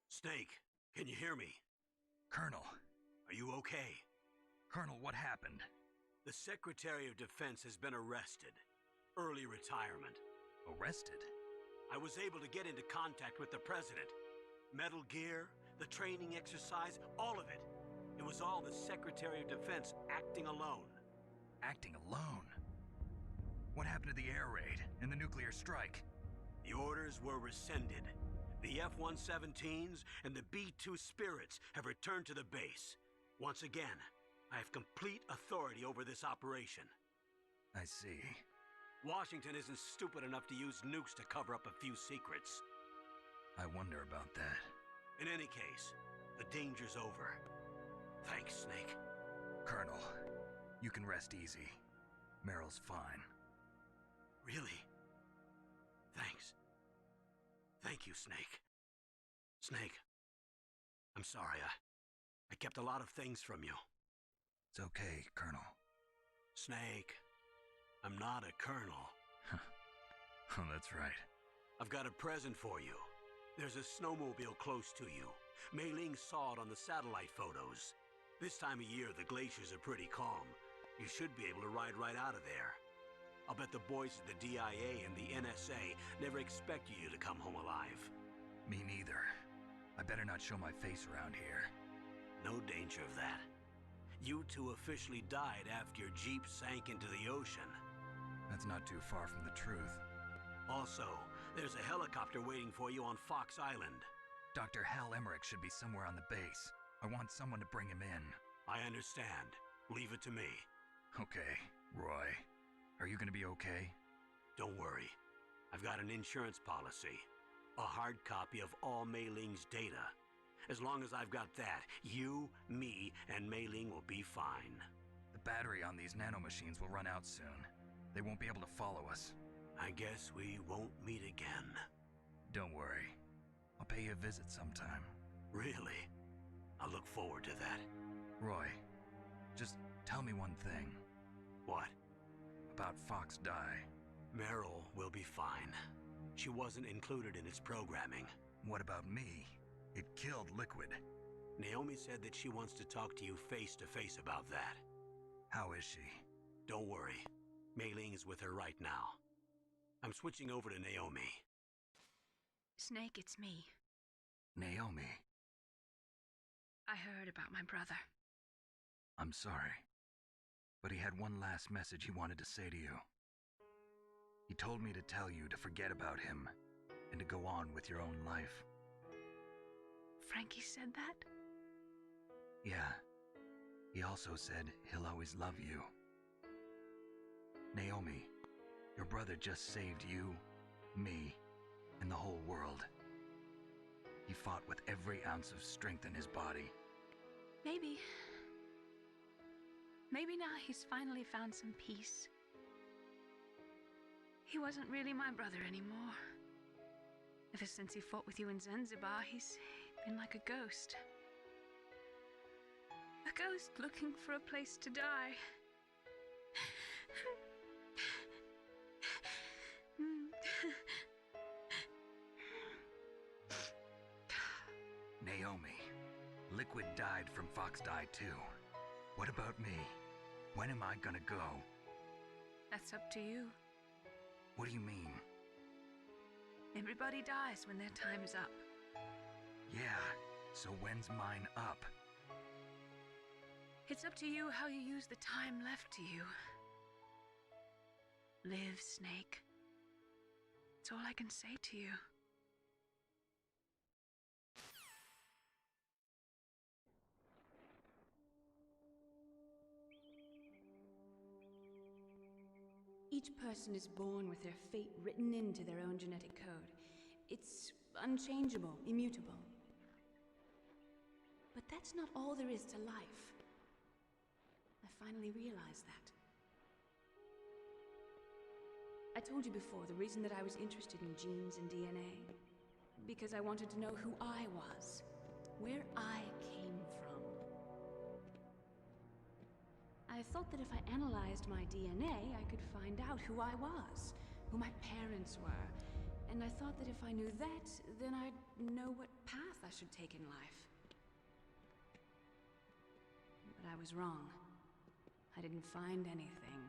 Speaker 17: Snake, can you hear me?
Speaker 4: Colonel.
Speaker 17: Are you okay?
Speaker 4: Colonel, what happened?
Speaker 17: The Secretary of Defense has been arrested. Early retirement.
Speaker 4: Arrested?
Speaker 17: I was able to get into contact with the President. Metal Gear, the training exercise, all of it. It was all the Secretary of Defense acting alone.
Speaker 4: Acting alone? What happened to the air raid and the nuclear strike?
Speaker 17: The orders were rescinded. The F-117s and the B-2 Spirits have returned to the base. Once again, I have complete authority over this operation.
Speaker 4: I see.
Speaker 17: Washington isn't stupid enough to use nukes to cover up a few secrets.
Speaker 4: I wonder about that.
Speaker 17: In any case, the danger's over. Thanks, Snake.
Speaker 4: Colonel, you can rest easy. Meryl's fine.
Speaker 17: Really? Thanks. Thank you, Snake. Snake, I'm sorry. I kept a lot of things from you.
Speaker 4: It's okay, Colonel.
Speaker 17: Snake, I'm not a colonel.
Speaker 4: Oh, that's right.
Speaker 17: I've got a present for you. There's a snowmobile close to you. Mei Ling saw it on the satellite photos. This time of year, the glaciers are pretty calm. You should be able to ride right out of there. I'll bet the boys at the DIA and the NSA never expected you to come home alive.
Speaker 4: Me neither. I better not show my face around here.
Speaker 17: No danger of that. You two officially died after your Jeep sank into the ocean.
Speaker 4: That's not too far from the truth.
Speaker 17: Also, there's a helicopter waiting for you on Fox Island.
Speaker 4: Dr. Hal Emmerich should be somewhere on the base. I want someone to bring him in.
Speaker 17: I understand. Leave it to me.
Speaker 4: Okay, Roy. Are you gonna be okay?
Speaker 17: Don't worry. I've got an insurance policy. A hard copy of all Mei Ling's data. As long as I've got that, you, me, and Mei Ling will be fine.
Speaker 4: The battery on these nanomachines will run out soon. They won't be able to follow us.
Speaker 17: I guess we won't meet again.
Speaker 4: Don't worry. I'll pay you a visit sometime.
Speaker 17: Really? I look forward to that.
Speaker 4: Roy, just tell me one thing.
Speaker 17: What?
Speaker 4: About Fox Die.
Speaker 17: Meryl will be fine. She wasn't included in its programming.
Speaker 4: What about me? It killed Liquid.
Speaker 17: Naomi said that she wants to talk to you face to face about that.
Speaker 4: How is she?
Speaker 17: Don't worry. Mei Ling is with her right now. I'm switching over to Naomi.
Speaker 6: Snake, it's me.
Speaker 4: Naomi.
Speaker 6: I heard about my brother.
Speaker 4: I'm sorry. But he had one last message he wanted to say to you. He told me to tell you to forget about him and to go on with your own life.
Speaker 6: Frankie said that?
Speaker 4: Yeah. He also said he'll always love you. Naomi, your brother just saved you, me, and the whole world. He fought with every ounce of strength in his body.
Speaker 6: Maybe. Maybe now he's finally found some peace. He wasn't really my brother anymore. Ever since he fought with you in Zanzibar, he's been like a ghost. A ghost looking for a place to die.
Speaker 4: Naomi, Liquid died from Fox died too. What about me? When am I gonna go?
Speaker 6: That's up to you.
Speaker 4: What do you mean?
Speaker 6: Everybody dies when their time is up.
Speaker 4: Yeah, so when's mine up?
Speaker 6: It's up to you how you use the time left to you. Live, Snake. That's all I can say to you.
Speaker 20: Each person is born with their fate written into their own genetic code. It's unchangeable, immutable. But that's not all there is to life. I finally realized that. I told you before the reason that I was interested in genes and DNA. Because I wanted to know who I was, where I came from. I thought that if I analyzed my DNA, I could find out who I was, who my parents were. And I thought that if I knew that, then I'd know what path I should take in life. But I was wrong. I didn't find anything.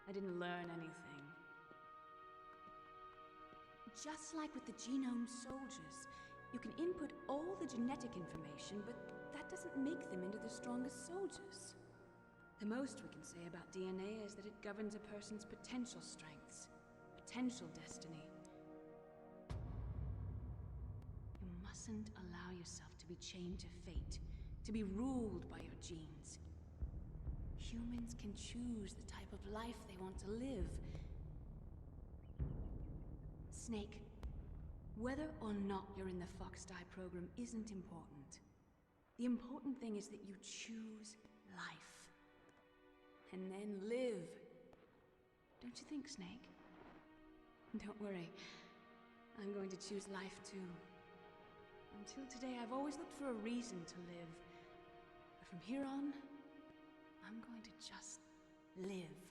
Speaker 20: I didn't learn anything. Just like with the genome soldiers, you can input all the genetic information, but that doesn't make them into the strongest soldiers. The most we can say about DNA is that it governs a person's potential strengths, potential destiny. You mustn't allow yourself to be chained to fate, to be ruled by your genes. Humans can choose the type of life they want to live. Snake, whether or not you're in the Fox Die program isn't important. The important thing is that you choose life. And then live. Don't you think, Snake? Don't worry. I'm going to choose life too. Until today, I've always looked for a reason to live. But from here on, I'm going to just live.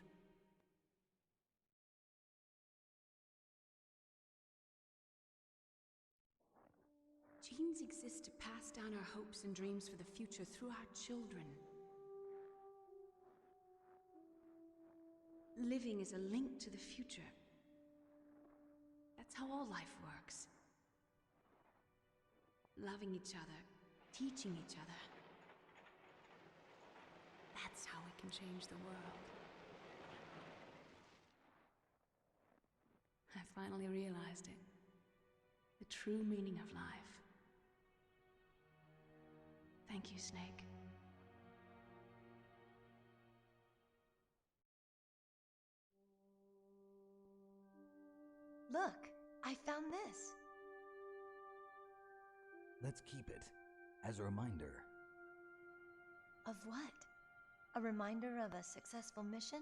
Speaker 20: Genes exist to pass down our hopes and dreams for the future through our children. Living is a link to the future. That's how all life works. Loving each other, teaching each other. That's how we can change the world. I finally realized it. The true meaning of life. Thank you, Snake.
Speaker 7: Look, I found this.
Speaker 15: Let's keep it as a reminder.
Speaker 7: Of what? A reminder of a successful mission?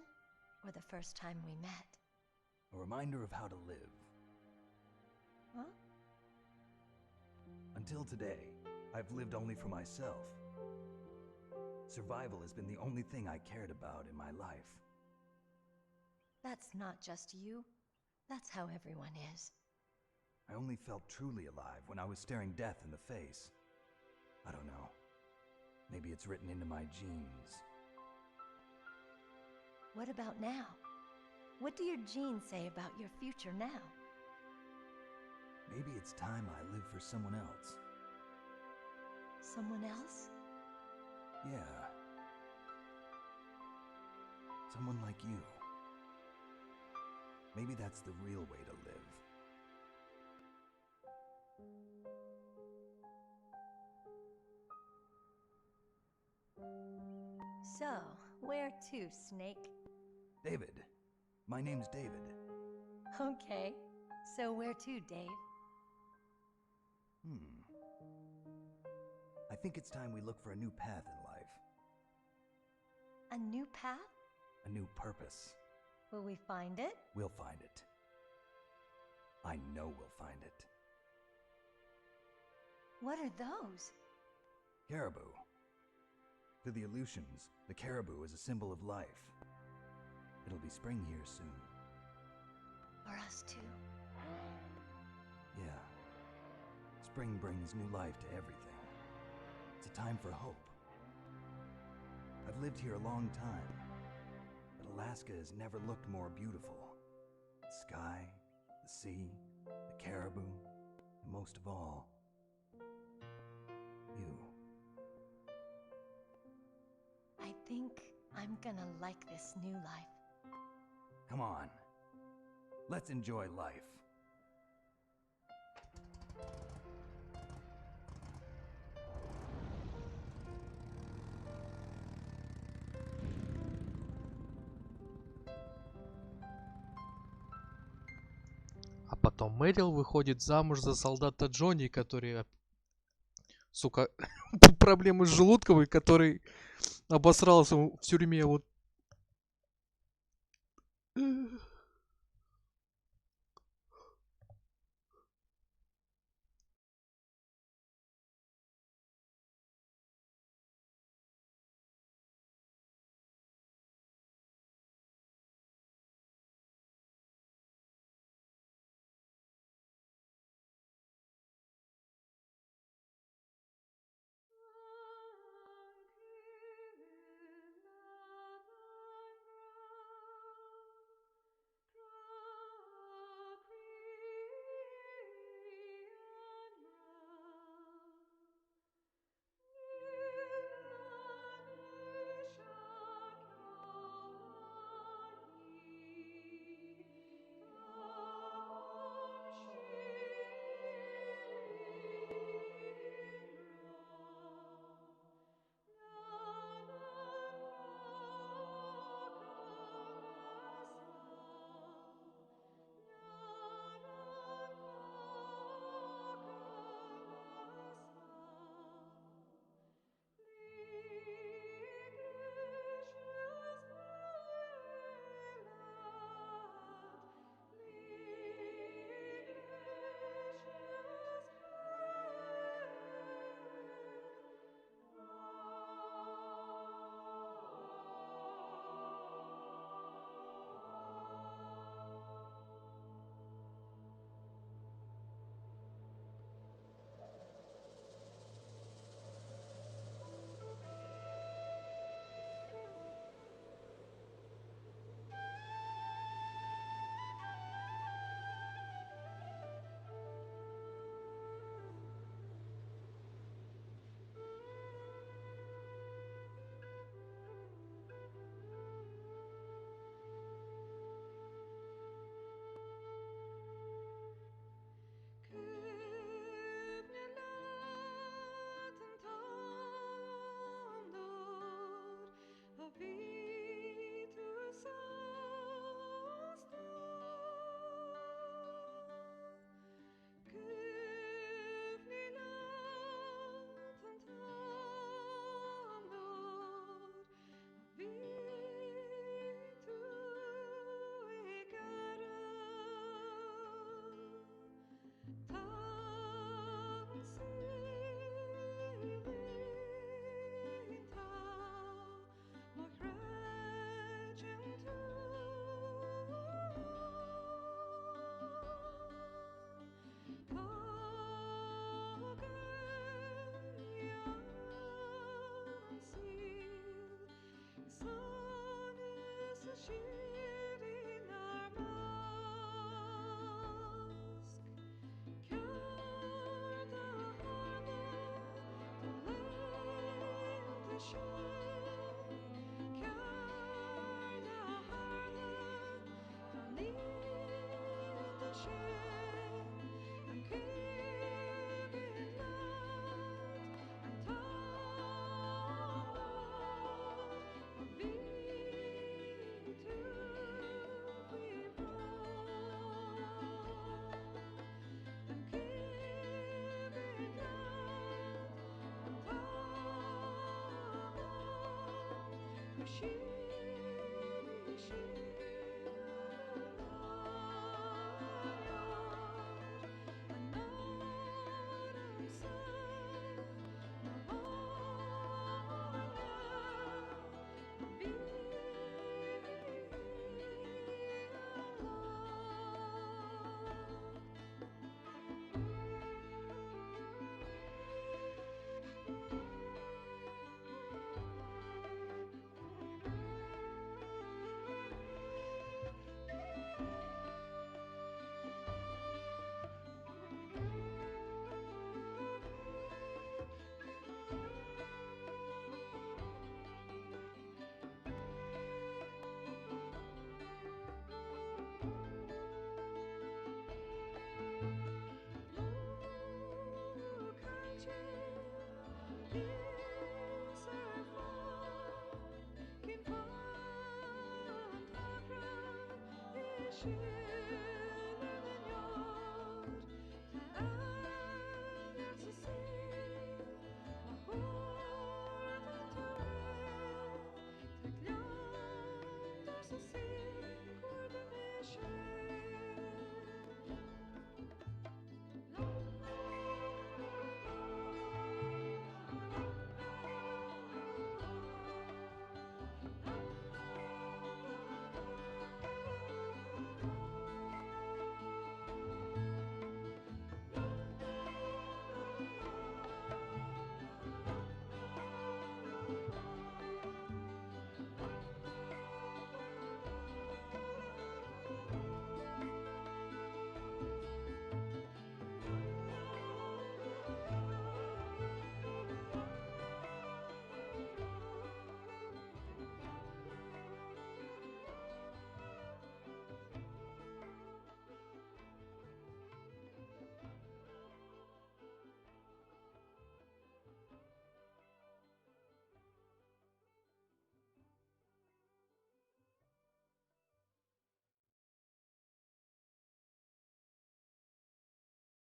Speaker 7: Or the first time we met?
Speaker 15: A reminder of how to live.
Speaker 7: Huh?
Speaker 15: Until today, I've lived only for myself. Survival has been the only thing I cared about in my life.
Speaker 7: That's not just you. That's how everyone is.
Speaker 15: I only felt truly alive when I was staring death in the face. I don't know. Maybe it's written into my genes.
Speaker 7: What about now? What do your genes say about your future now?
Speaker 15: Maybe it's time I live for someone else.
Speaker 7: Someone else?
Speaker 15: Yeah. Someone like you. Maybe that's the real way to live.
Speaker 7: So, where to, Snake?
Speaker 15: David. My name's David.
Speaker 7: Okay. So where to, Dave?
Speaker 15: I think it's time we look for a new path in life.
Speaker 7: A new path?
Speaker 15: A new purpose.
Speaker 7: Will we find it?
Speaker 15: We'll find it. I know we'll find it.
Speaker 7: What are those?
Speaker 15: Caribou. To the Aleutians, the caribou is a symbol of life. It'll be spring here soon.
Speaker 7: For us too.
Speaker 15: Yeah. Spring brings new life to everything. It's a time for hope. I've lived here a long time, but Alaska has never looked more beautiful. The sky, the sea, the caribou, and most of all, you.
Speaker 7: I think I'm gonna like this new life.
Speaker 15: Come on. Let's enjoy life.
Speaker 1: А потом Мэрил выходит замуж за солдата Джонни, который, сука, проблемы с желудком, и который обосрался в тюрьме. Вот.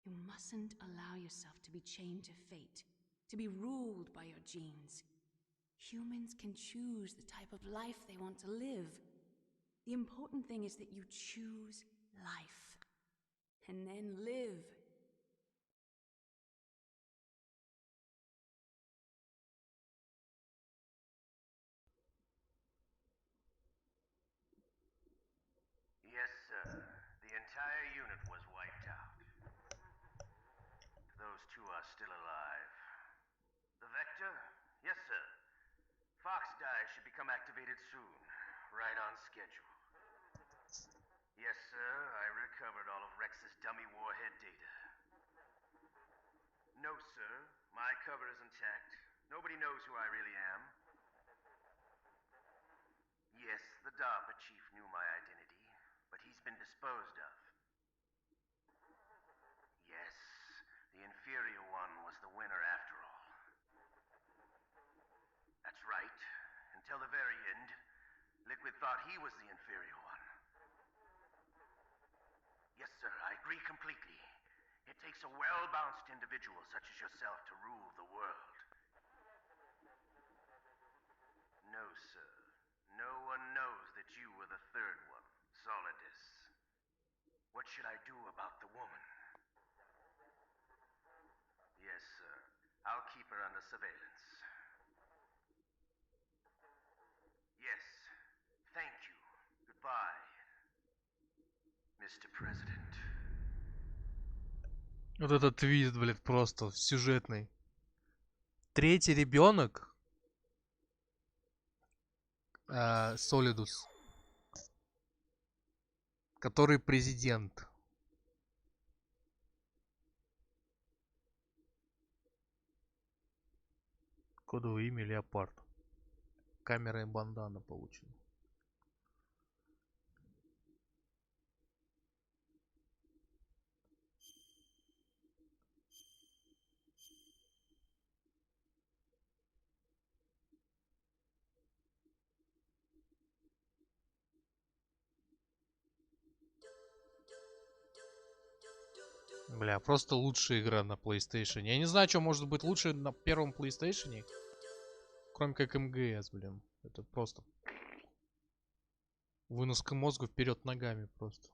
Speaker 20: You mustn't allow yourself to be chained to fate, to be ruled by your genes. Humans can choose the type of life they want to live. The important thing is that you choose life. And then live.
Speaker 21: Yes, sir. The entire unit was wiped out. Those two are still alive. The Vector? Yes, sir. Fox die should become activated soon. Right on schedule. Yes, sir. I recovered all of Rex's dummy warhead data. No, sir. My cover is intact. Nobody knows who I really am. Yes, the DARPA chief knew my identity, but he's been disposed of. Yes, the inferior one was the winner after all. That's right. Until the very end, Liquid thought he was the inferior one. Yes, sir, I agree completely. It takes a well-balanced individual such as yourself to rule the world. No, sir. No one knows that you were the third one, Solidus. What should I do about the woman? Yes, sir. I'll keep her under surveillance. Yes. Thank you. Goodbye, Mr. President.
Speaker 1: Вот этот твист, блядь, просто сюжетный. Третий ребенок Солидус, который президент. Кодовое имя Леопард. Камера и бандана получена. Бля, просто лучшая игра на PlayStation. Я не знаю, что может быть лучше на первом PlayStation. Кроме как МГС, блин. Это просто выноска мозга вперед ногами просто.